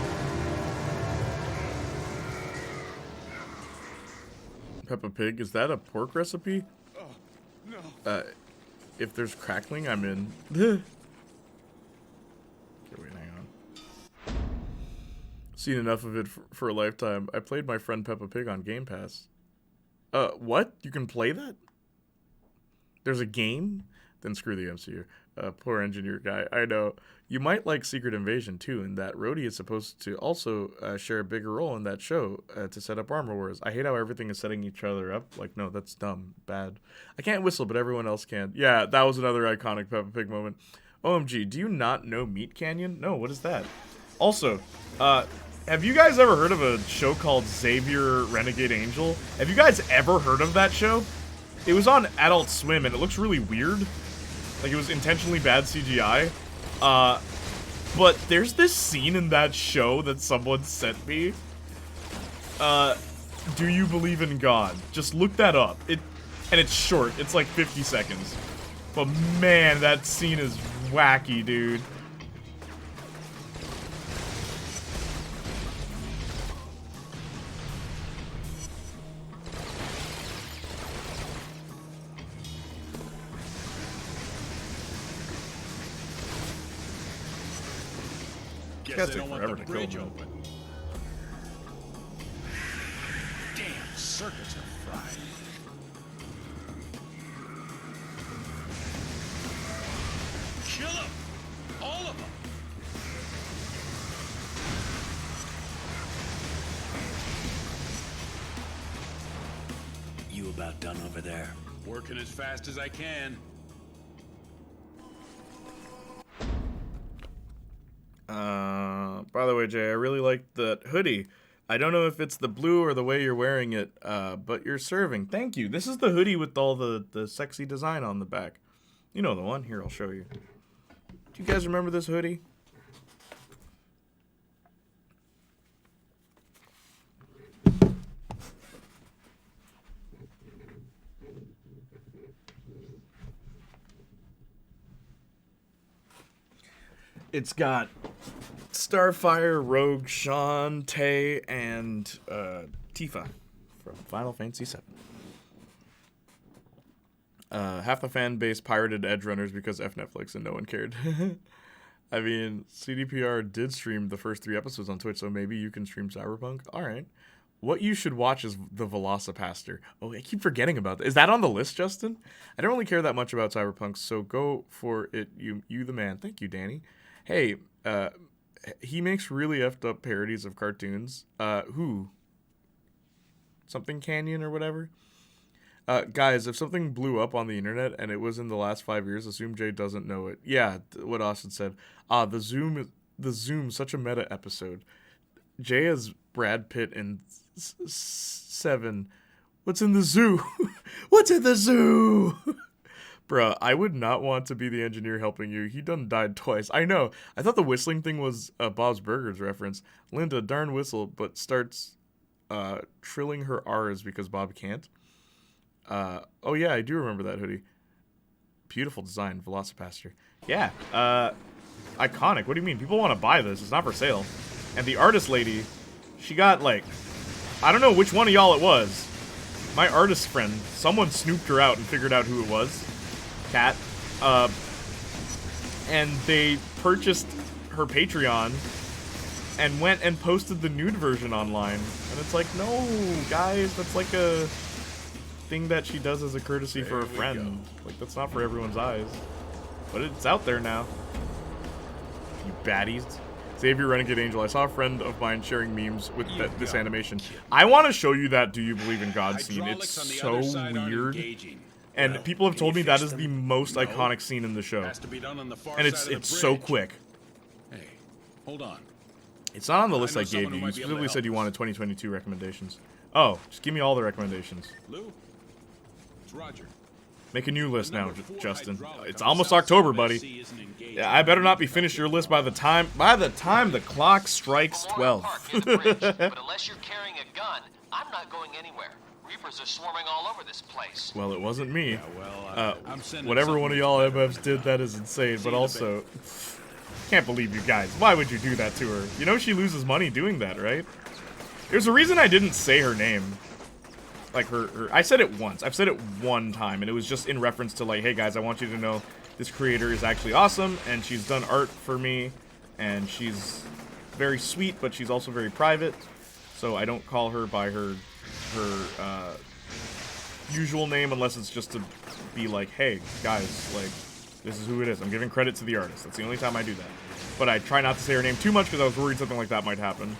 Peppa Pig, is that a pork recipe? Oh, no. If there's crackling, I'm in. Okay, wait, hang on. Seen enough of it for a lifetime. I played my friend Peppa Pig on Game Pass. What? You can play that? There's a game? Then screw the MCU. Poor engineer guy. I know. You might like Secret Invasion, too, in that Rhodey is supposed to also share a bigger role in that show to set up Armor Wars. I hate how everything is setting each other up. Like, no, that's dumb. Bad. I can't whistle, but everyone else can. Yeah, that was another iconic Peppa Pig moment. OMG, do you not know Meat Canyon? No, what is that? Also, have you guys ever heard of a show called Xavier Renegade Angel? Have you guys ever heard of that show? It was on Adult Swim, and it looks really weird. Like, it was intentionally bad CGI. But there's this scene in that show that someone sent me. Do you believe in God? Just look that up. And it's short. It's like 50 seconds. But man, that scene is wacky, dude. Guess they don't want the bridge open. Damn, circuits are fried. Kill them! All of them! You about done over there? Working as fast as I can. By the way, Jay, I really like that hoodie. I don't know if it's the blue or the way you're wearing it, but you're serving. Thank you. This is the hoodie with all the sexy design on the back. You know the one. Here, I'll show you. Do you guys remember this hoodie? It's got Starfire, Rogue, Sean, Tay, and Tifa from Final Fantasy VII. Half the fan base pirated Edge Runners because F Netflix and no one cared. I mean, CDPR did stream the first 3 episodes on Twitch, so maybe you can stream Cyberpunk. All right. What you should watch is the Velocipaster. Oh, I keep forgetting about that. Is that on the list, Justin? I don't really care that much about Cyberpunk, so go for it, you the man. Thank you, Danny. Hey, he makes really effed up parodies of cartoons. Who? Something Canyon or whatever? Guys, if something blew up on the internet and it was in the last 5 years, assume Jay doesn't know it. Yeah, what Austin said. The Zoom, such a meta episode. Jay as Brad Pitt in 7. What's in the zoo? What's in the zoo? Bruh, I would not want to be the engineer helping you. He done died twice. I know. I thought the whistling thing was a Bob's Burgers reference. Linda, darn whistle, but starts trilling her R's because Bob can't. Oh yeah, I do remember that hoodie. Beautiful design, Velocipaster. Yeah, iconic. What do you mean? People want to buy this. It's not for sale. And the artist lady, she got like, I don't know which one of y'all it was. My artist friend, someone snooped her out and figured out who it was. Cat. And they purchased her Patreon and went and posted the nude version online. And it's like, no, guys, that's like a thing that she does as a courtesy for a friend. Like, that's not for everyone's eyes. But it's out there now. You baddies. Xavier Renegade Angel. I saw a friend of mine sharing memes with this animation. I want to show you that Do You Believe in God scene. It's so weird. And people have told me that is the most iconic scene in the show. And it's so quick. Hey, hold on. It's not on the list I gave you. You specifically said you wanted 2022 recommendations. Oh, just give me all the recommendations. Lou? It's Roger. Make a new list now, Justin. It's almost October, buddy. Yeah, I better not be finished your list by the time the clock strikes 12. But unless you're carrying a gun, I'm not going anywhere. Reapers are swarming all over this place. Well, it wasn't me. I'm sending Whatever one of y'all something MFs did, that is insane. But also, can't believe you guys. Why would you do that to her? You know she loses money doing that, right? There's a reason I didn't say her name. Like I said it once. I've said it one time, and it was just in reference to like, hey guys, I want you to know this creator is actually awesome, and she's done art for me, and she's very sweet, but she's also very private. So I don't call her by her usual name unless it's just to be like, hey guys, like this is who it is. I'm giving credit to the artist. That's the only time I do that. But I try not to say her name too much because I was worried something like that might happen.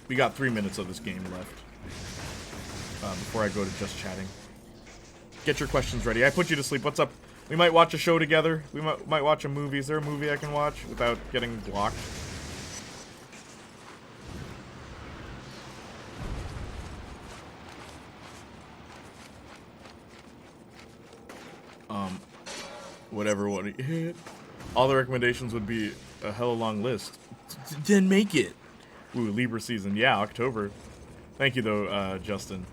We got 3 minutes of this game left before I go to just chatting. Get your questions ready. I put you to sleep. What's up? We might watch a show together. We might watch a movie. Is there a movie I can watch without getting blocked? Whatever one. All the recommendations would be a hella long list. Then make it. Ooh, Libra season. Yeah, October. Thank you, though, Justin.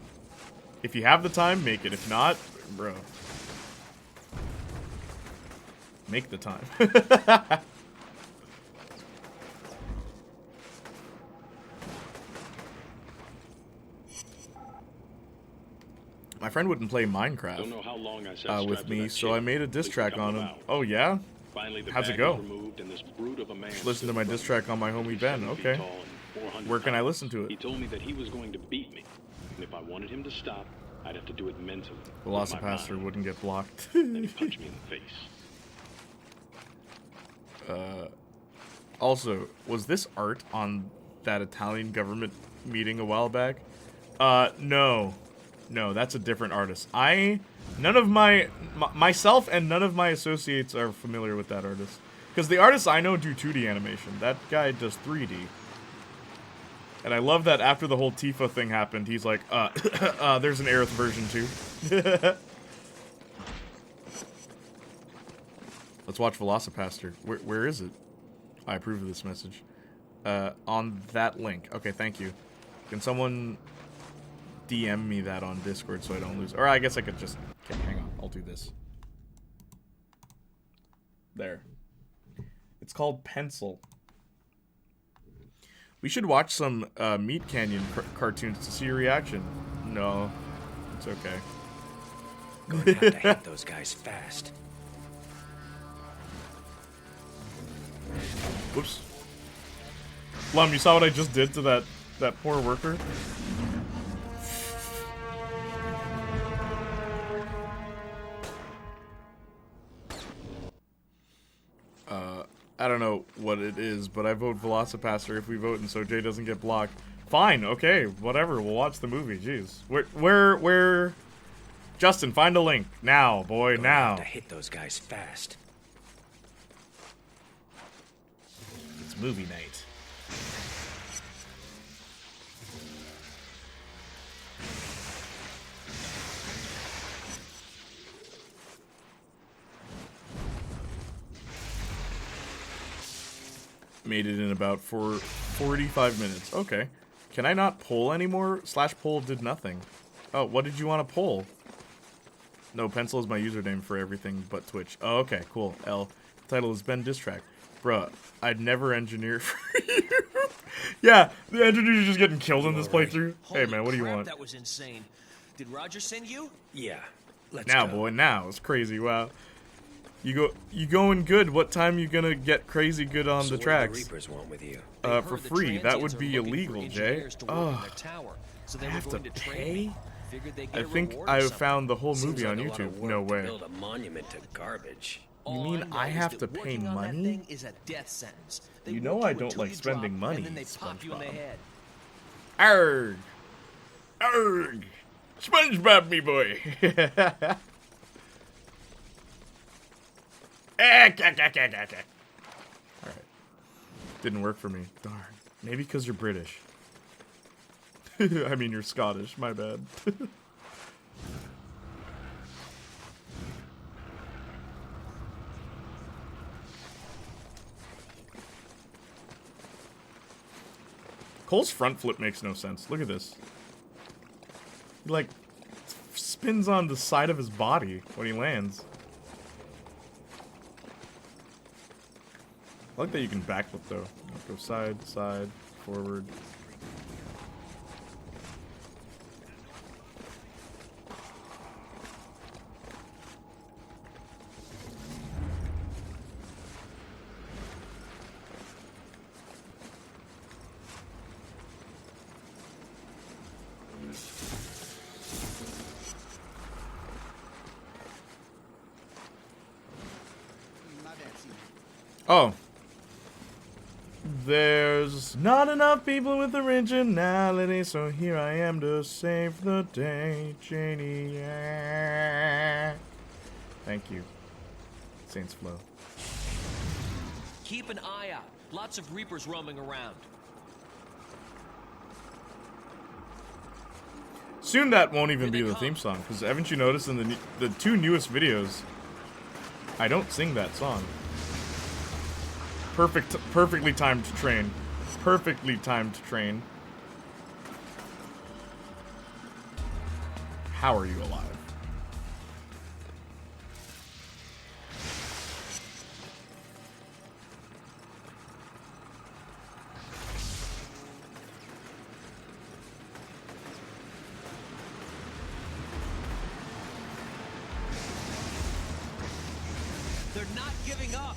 If you have the time, make it. If not, bro. Make the time. My friend wouldn't play Minecraft Don't know how long I with me, so I made a diss track on him. out. Oh, yeah? Finally, the How's it bag go? was removed and this brute of a man Listen to my diss track on my homie Ben. Okay. Where can I listen to He it? told me that he was going to beat me, and if I wanted him to stop, I'd have to do it mentally. with my Velocipaster mind. wouldn't get blocked. Then he punched me in the face. Also, was this art on that Italian government meeting a while back? No. No, that's a different artist. None of myself and none of my associates are familiar with that artist. Because the artists I know do 2D animation. That guy does 3D. And I love that after the whole Tifa thing happened, he's like, there's an Aerith version too. Let's watch Velocipaster. Where is it? I approve of this message. On that link. Okay, thank you. Can someone DM me that on Discord so I don't lose? Or I guess I could just... Okay, hang on. I'll do this. There. It's called Pencil. We should watch some Meat Canyon cartoons to see your reaction. No. It's okay. Going to have to hit those guys fast. Whoops. Lum, you saw what I just did to that poor worker? I don't know what it is, but I vote Velocipaster if we vote and so Jay doesn't get blocked. Fine, okay, whatever, we'll watch the movie, jeez. Where... Justin, find a link. Now, boy, now. To hit those guys fast. It's movie night. Made it in about 45 minutes. Okay. Can I not poll anymore? /poll did nothing. Oh, what did you want to poll? No, Pencil is my username for everything but Twitch. Oh, okay, cool. L. Title is Ben Diss Track. Bruh, I'd never engineer for you. Yeah, the engineers are just getting killed in this playthrough. Hey, man, what do you want? That was insane. Did Roger send you? Yeah. Let's now, go. boy, now. It's crazy, wow. You going good. What time you gonna get crazy good on the tracks? What do the Reapers want with you? For free. That would be illegal, Jay. Oh, so I have to pay? I I think I found the whole movie on Seems like a lot of YouTube. work No to way. build a monument to garbage. You mean I have to pay money? Is a death sentence. You know I don't like spending money, And then they pop you in the SpongeBob. head. Arrgh! Arrgh! SpongeBob, me boy! Alright. Didn't work for me. Darn. Maybe because you're British. I mean, you're Scottish. My bad. Cole's front flip makes no sense. Look at this. He, like, spins on the side of his body when he lands. I like that you can backflip, though. Go side, side, forward. Oh. There's not enough people with originality, so here I am to save the day, Janie. Yeah. Thank you. Saints Flow. Keep an eye out. Lots of Reapers roaming around. Soon that won't even be the theme song, because haven't you noticed in the two newest videos, I don't sing that song. Perfectly timed to train. Perfectly timed to train. How are you alive? They're not giving up.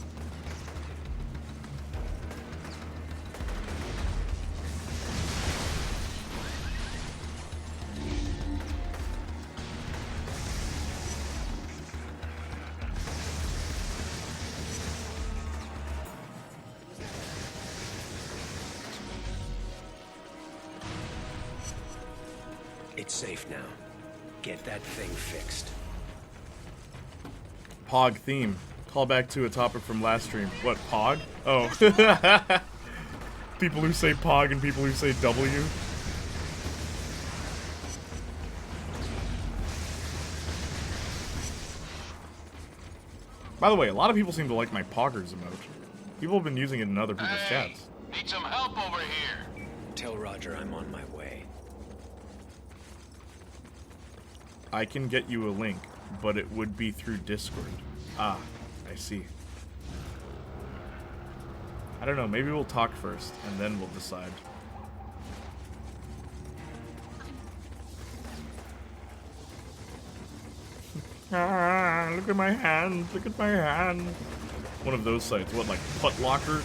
It's safe now. Get that thing fixed. Pog theme. Call back to a topic from last stream. What, Pog? Oh. People who say Pog and people who say W. By the way, a lot of people seem to like my Poggers emote. People have been using it in other people's chats. Need some help over here. Tell Roger I'm on my way. I can get you a link, but it would be through Discord. Ah, I see. I don't know, maybe we'll talk first, and then we'll decide. Ah, look at my hand, look at my hand. One of those sites, what, like Putt Locker?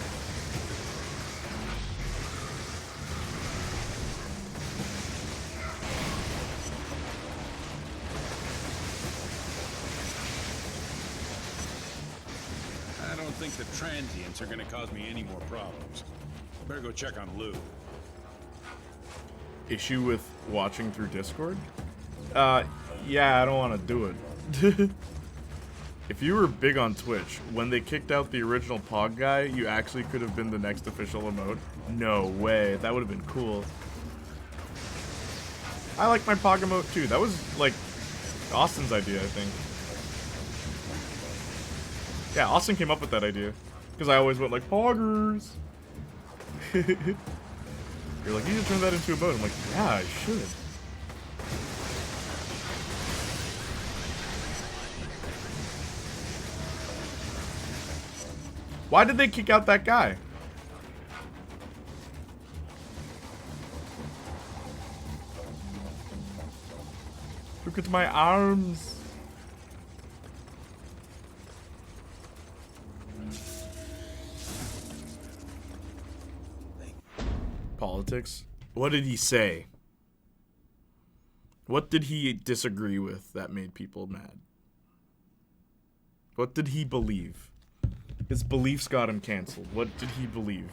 I don't think the transients are gonna cause me any more problems. Better go check on Lou. Issue with watching through Discord? Yeah, I don't want to do it. If you were big on Twitch, when they kicked out the original Pog guy, you actually could have been the next official emote. No way, that would have been cool. I like my Pog emote too. That was, like, Austin's idea, I think. Yeah, Austin came up with that idea. Because I always went like, Poggers! You're like, you should turn that into a emote. I'm like, yeah, I should. Why did they kick out that guy? Look at my arms. Politics? What did he say? What did he disagree with that made people mad? What did he believe? His beliefs got him canceled. What did he believe?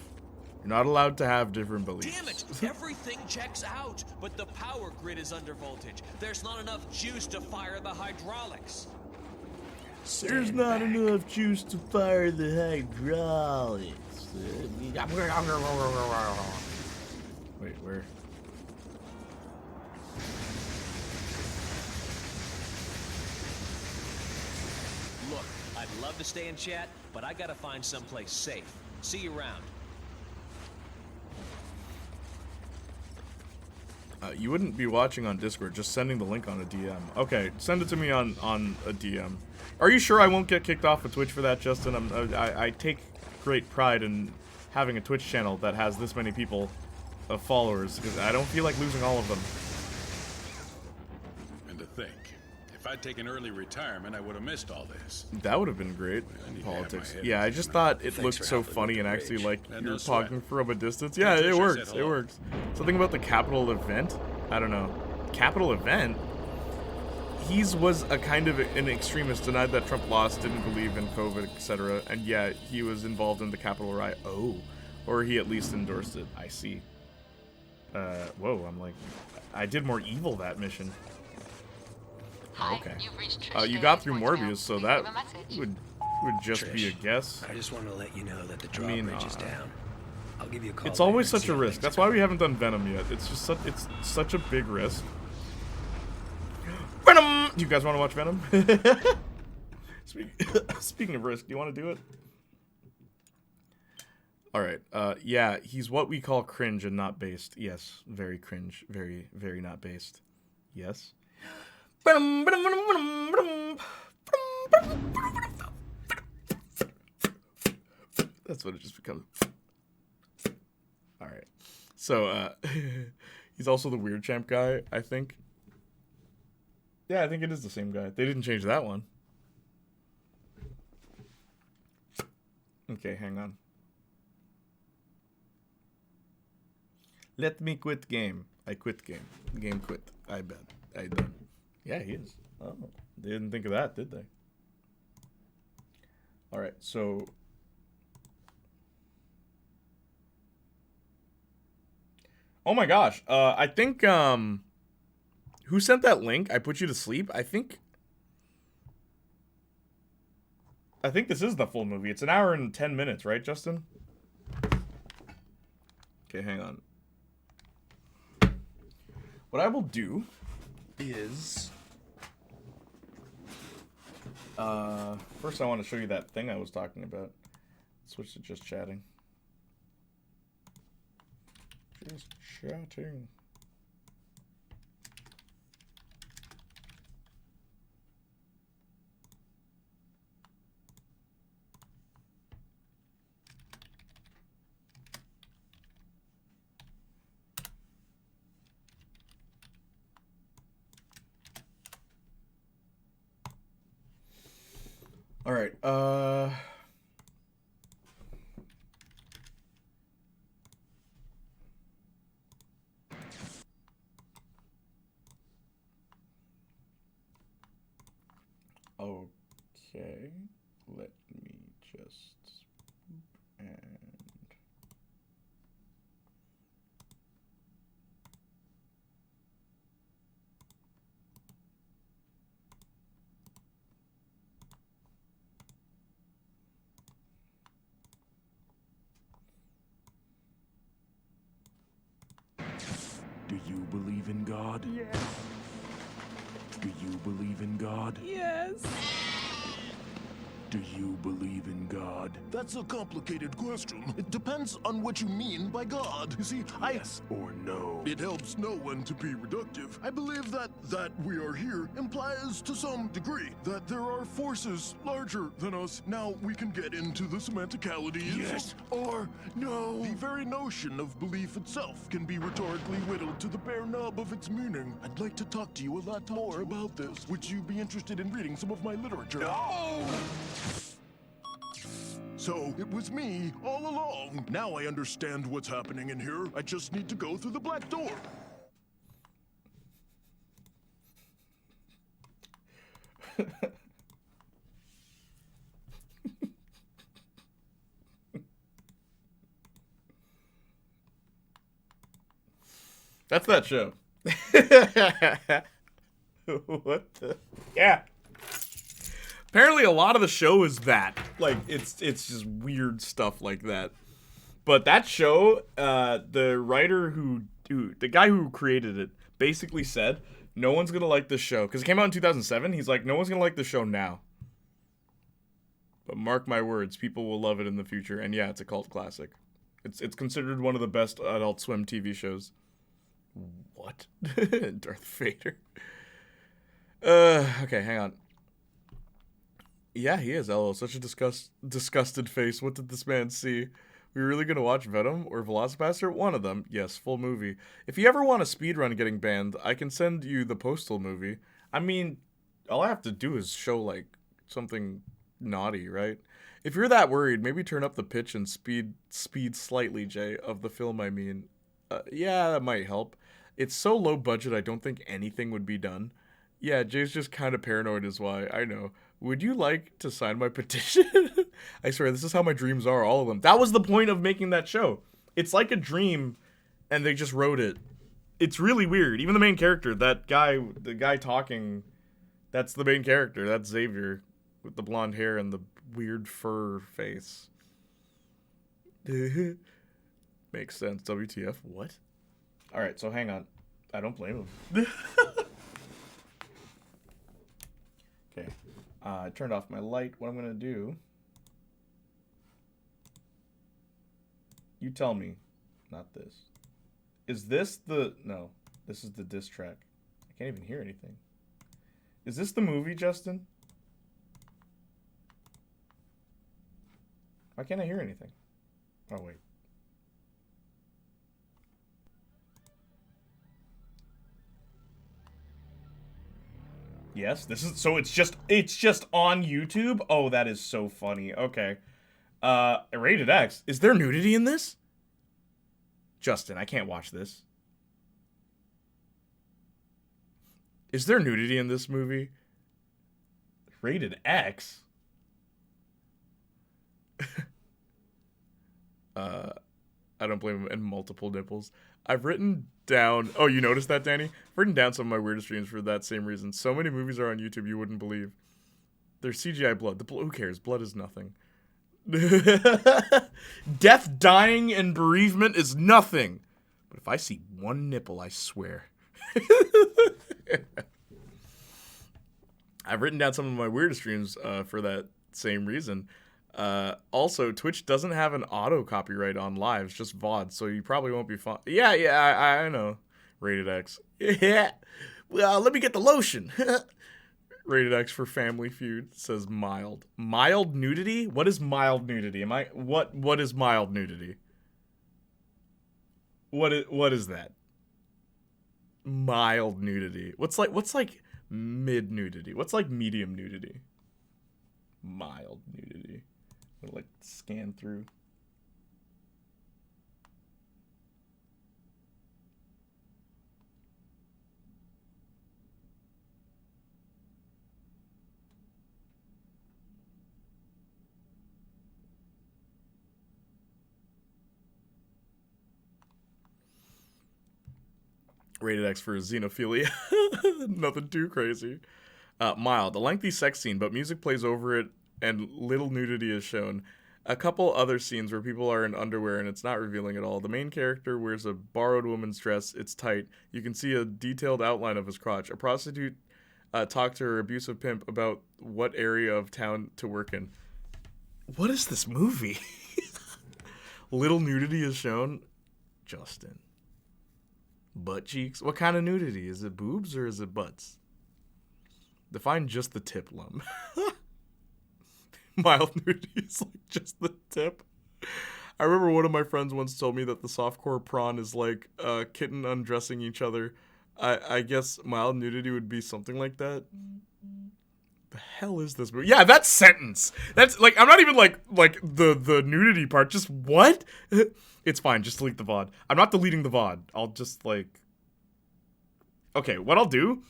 You're not allowed to have different beliefs. Damn it! Everything checks out, but the power grid is under voltage. There's not enough juice to fire the hydraulics. There's not enough juice to fire the hydraulics. Wait, where? Look, I'd love to stay and chat, but I gotta find someplace safe. See you around. You wouldn't be watching on Discord, just sending the link on a DM. Okay, send it to me on a DM. Are you sure I won't get kicked off of Twitch for that, Justin? I take great pride in having a Twitch channel that has this many people of followers, because I don't feel like losing all of them. And to think, if I'd taken early retirement, I would have missed all this. That would have been great in politics. Yeah, I just thought it looked so funny and actually like you're talking from a distance. Yeah, it works. It works. Something about the Capitol event? I don't know. Capitol event? He was a kind of an extremist, denied that Trump lost, didn't believe in COVID, etc. And yeah, he was involved in the Capitol riot. Oh. Or he at least endorsed it. I see. Whoa, I'm like... I did more evil that mission. Hi, Okay. you've reached Trish You Daly's got through voicemail. Morbius, so Please that leave a message. would just be a Trish, guess. I just want to let you know that the drawbridge is down. I'll give you a call. It's always later and such see a how risk. things That's are why going. we haven't done Venom yet. It's just it's such a big risk. Venom! Do you guys want to watch Venom? Speaking of risk, do you want to do it? Alright, yeah, he's what we call cringe and not based. Yes, very cringe. Very, very not based. Yes. That's what it just becomes. Alright. So, he's also the Weird Champ guy, I think. Yeah, I think it is the same guy. They didn't change that one. Okay, hang on. Let me quit game. I quit game. Game quit. I bet. I done. Yeah, he is. Oh, they didn't think of that, did they? Alright, so... Oh my gosh. I think, who sent that link? I put you to sleep? I think this is the full movie. It's an hour and 10 minutes, right, Justin? Okay, hang on. What I will do is... first I want to show you that thing I was talking about. Switch to just chatting. Just chatting. All right. Okay. Let me just and Do you believe in God? Yes. Do you believe in God? Yes. Do you believe in God? That's a complicated question. It depends on what you mean by God. You see, Yes or no? It helps no one to be reductive. I believe that we are here implies to some degree that there are forces larger than us. Now we can get into the semanticalities. Yes or no. The very notion of belief itself can be rhetorically whittled to the bare nub of its meaning. I'd like to talk to you a lot more about this. Would you be interested in reading some of my literature? No! So, it was me all along. Now I understand what's happening in here. I just need to go through the black door. That's that show. What the? Yeah. Apparently a lot of the show is that. Like, it's just weird stuff like that. But that show, the writer who dude, the guy who created it basically said, no one's gonna like this show. Because it came out in 2007. He's like, no one's gonna like this show now. But mark my words, people will love it in the future. And yeah, it's a cult classic. It's considered one of the best Adult Swim TV shows. What? Darth Vader. Okay, hang on. Yeah, he is, LOL. Such a disgusted face. What did this man see? We really gonna watch Venom or Velocipaster? One of them. Yes, full movie. If you ever want a speedrun getting banned, I can send you the Postal movie. I mean, all I have to do is show, like, something naughty, right? If you're that worried, maybe turn up the pitch and speed slightly, Jay, of the film, I mean. Yeah, that might help. It's so low budget, I don't think anything would be done. Yeah, Jay's just kind of paranoid is why, I know. Would you like to sign my petition? I swear, this is how my dreams are, all of them. That was the point of making that show. It's like a dream, and they just wrote it. It's really weird. Even the main character, that guy, the guy talking, that's the main character. That's Xavier, with the blonde hair and the weird fur face. Makes sense. WTF? What? Alright, so hang on. I don't blame him. Okay. I turned off my light. What I'm going to do... You tell me. Not this. Is this the... No. This is the diss track. I can't even hear anything. Is this the movie, Justin? Why can't I hear anything? Oh, wait. Yes, this is... So it's just on YouTube? Oh, that is so funny. Okay. Rated X. Is there nudity in this? Justin, I can't watch this. Is there nudity in this movie? Rated X? I don't blame him. And multiple nipples. I've written down... Oh, you noticed that, Danny? I've written down some of my weirdest dreams for that same reason. So many movies are on YouTube you wouldn't believe. There's CGI blood. Who cares? Blood is nothing. Death, dying, and bereavement is nothing. But if I see one nipple, I swear. I've written down some of my weirdest dreams for that same reason. Also, Twitch doesn't have an auto copyright on lives, just VOD, so you probably won't be fun. Yeah, I know. Rated X. Yeah. Well, let me get the lotion. Rated X for Family Feud says mild. Mild nudity? What is mild nudity? What is mild nudity? What is that? Mild nudity. What's like mid nudity? What's like medium nudity? Mild nudity. I'm gonna, like, scan through. Rated X for xenophilia. Nothing too crazy. Mild. A lengthy sex scene, but music plays over it and little nudity is shown. A couple other scenes where people are in underwear and it's not revealing at all. The main character wears a borrowed woman's dress. It's tight. You can see a detailed outline of his crotch. A prostitute talked to her abusive pimp about what area of town to work in. What is this movie? Little nudity is shown. Justin. Butt cheeks? What kind of nudity? Is it boobs or is it butts? Define just the tip, Lum. Mild nudity is like just the tip. I remember one of my friends once told me that the softcore prawn is like a kitten undressing each other. I guess mild nudity would be something like that. The hell is this movie? Yeah, that sentence. That's like, I'm not even like the nudity part. Just what? It's fine. Just delete the VOD. I'm not deleting the VOD. I'll just like... Okay, what I'll do,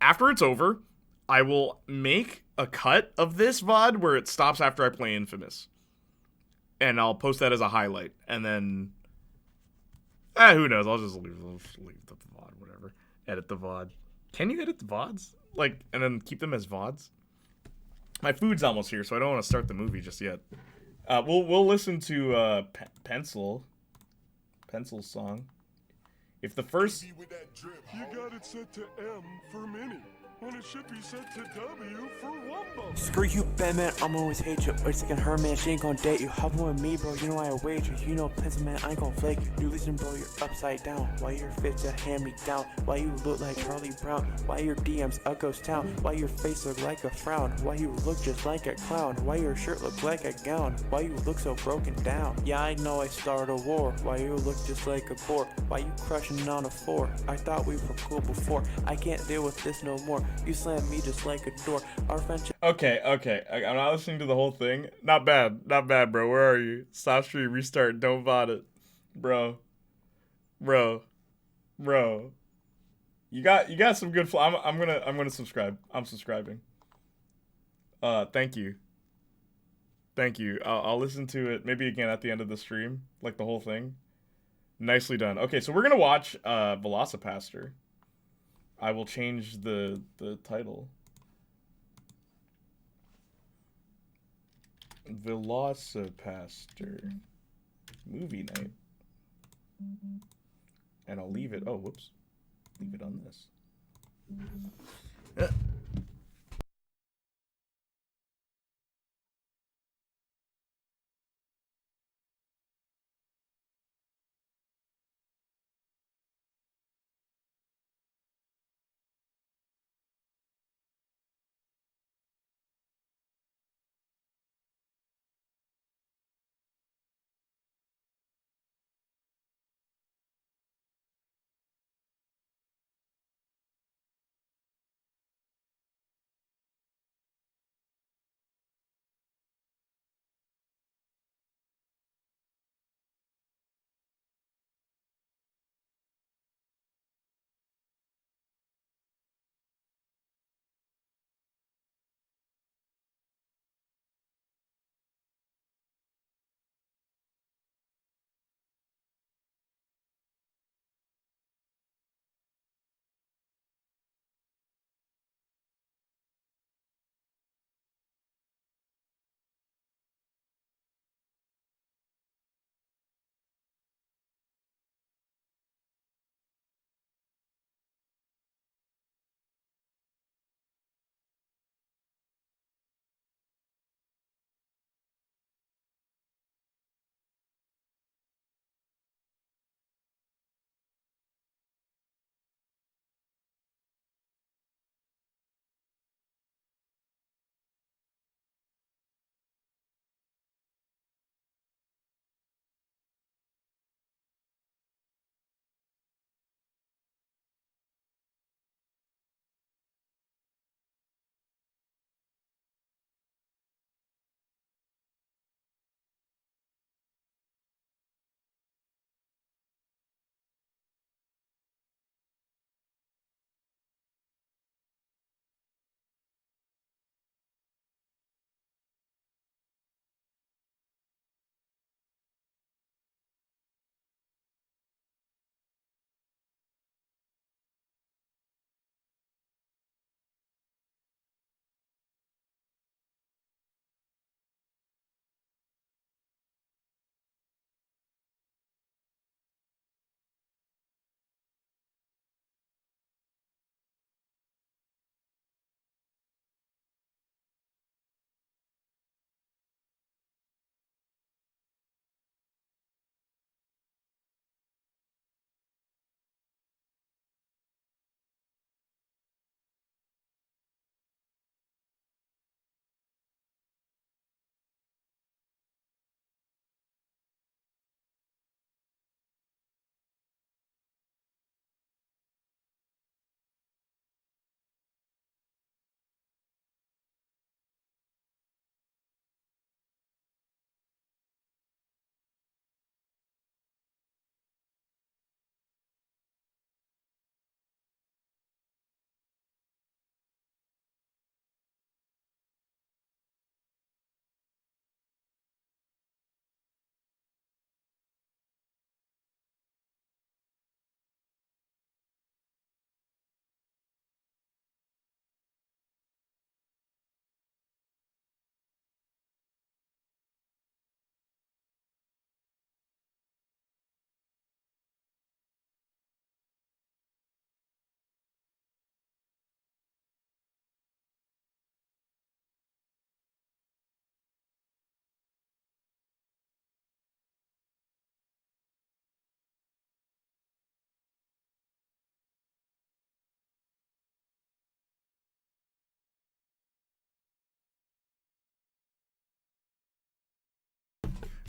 after it's over, I will make a cut of this VOD where it stops after I play inFAMOUS. And I'll post that as a highlight. And then... who knows? I'll just leave the VOD, whatever. Edit the VOD. Can you edit the VODs? Like, and then keep them as VODs? My food's almost here, so I don't want to start the movie just yet. We'll listen to Pencil's song. If the first... You got it set to M for mini. On it should be set to W for Wumbo. Screw you, Batman, I'm always hate you. It's like her man, she ain't gon' date you. Hop on with me, bro, you know I wager. You know, pencil man, I ain't gon' flake you. You listen, bro, you're upside down. Why your fit's a hand me down? Why you look like Charlie Brown? Why your DM's a ghost town? Why your face look like a frown? Why you look just like a clown? Why your shirt look like a gown? Why you look so broken down? Yeah, I know I started a war. Why you look just like a boar? Why you crushing on a floor? I thought we were cool before. I can't deal with this no more. You slam me just like a door. Our friendship. Okay. I'm not listening to the whole thing. Not bad, bro. Where are you? Stop stream, restart, don't bot it, bro. You got some good. I'm gonna subscribe. I'm subscribing. Thank you. I'll listen to it maybe again at the end of the stream, like the whole thing. Nicely done. Okay, so we're gonna watch Velocipaster. I will change the title. Velocipaster movie night. And I'll leave it. Oh, whoops. Leave it on this.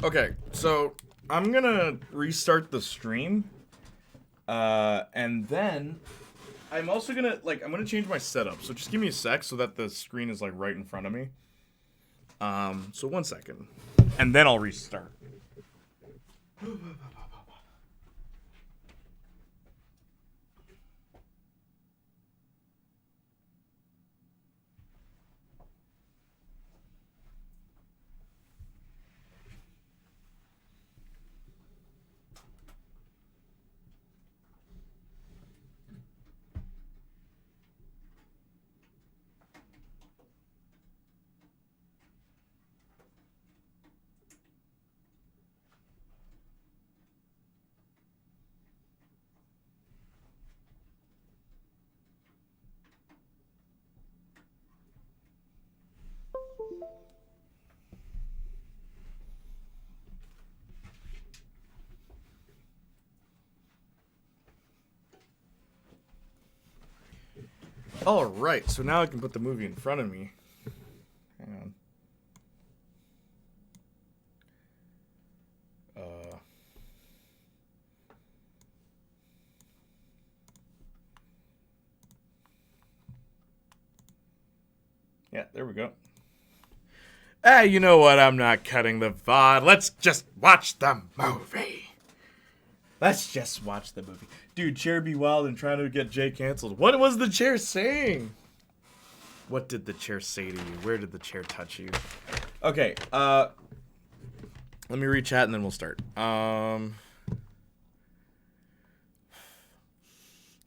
Okay, so I'm gonna restart the stream, and then I'm also gonna I'm gonna change my setup. So just give me a sec so that the screen is like right in front of me. So 1 second, and then I'll restart. Alright, so now I can put the movie in front of me. Hang on. Yeah, there we go. You know what? I'm not cutting the VOD. Let's just watch the movie. Let's just watch the movie. Dude, Chair be wild and trying to get Jay canceled. What was the chair saying? What did the chair say to you? Where did the chair touch you? Okay, let me read chat and then we'll start.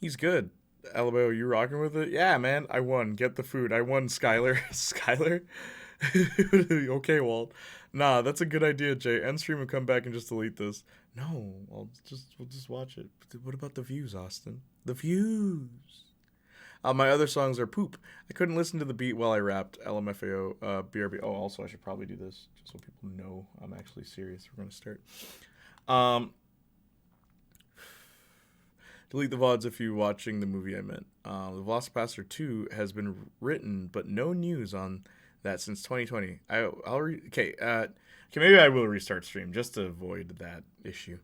He's good. Alabama, you rocking with it? Yeah, man, I won. Get the food. I won, Skylar. Skylar? Okay, Walt. Nah, that's a good idea, Jay. End stream and come back and just delete this. No, we'll just watch it. What about the views, Austin? The views. My other songs are poop. I couldn't listen to the beat while I rapped. LMFAO, BRB. Oh, also I should probably do this just so people know I'm actually serious. We're gonna start. Delete the VODs if you're watching the movie I meant. The Velocipaster 2 has been written, but no news on that since 2020. Okay, maybe I will restart stream just to avoid that issue.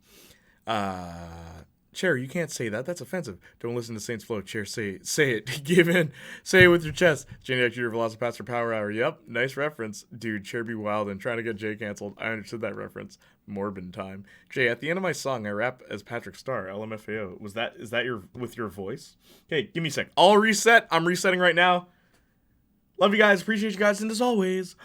Chair, you can't say that. That's offensive. Don't listen to Saints Flow. Chair, say it. Give in. Say it with your chest. Janiac Jr. Velocipaster Power Hour. Yep, nice reference. Dude, Chair be wild and trying to get Jay canceled. I understood that reference. Morbid time. Jay, at the end of my song, I rap as Patrick Starr. LMFAO. Is that with your voice? Okay, give me a sec. I'll reset. I'm resetting right now. Love you guys. Appreciate you guys. And as always,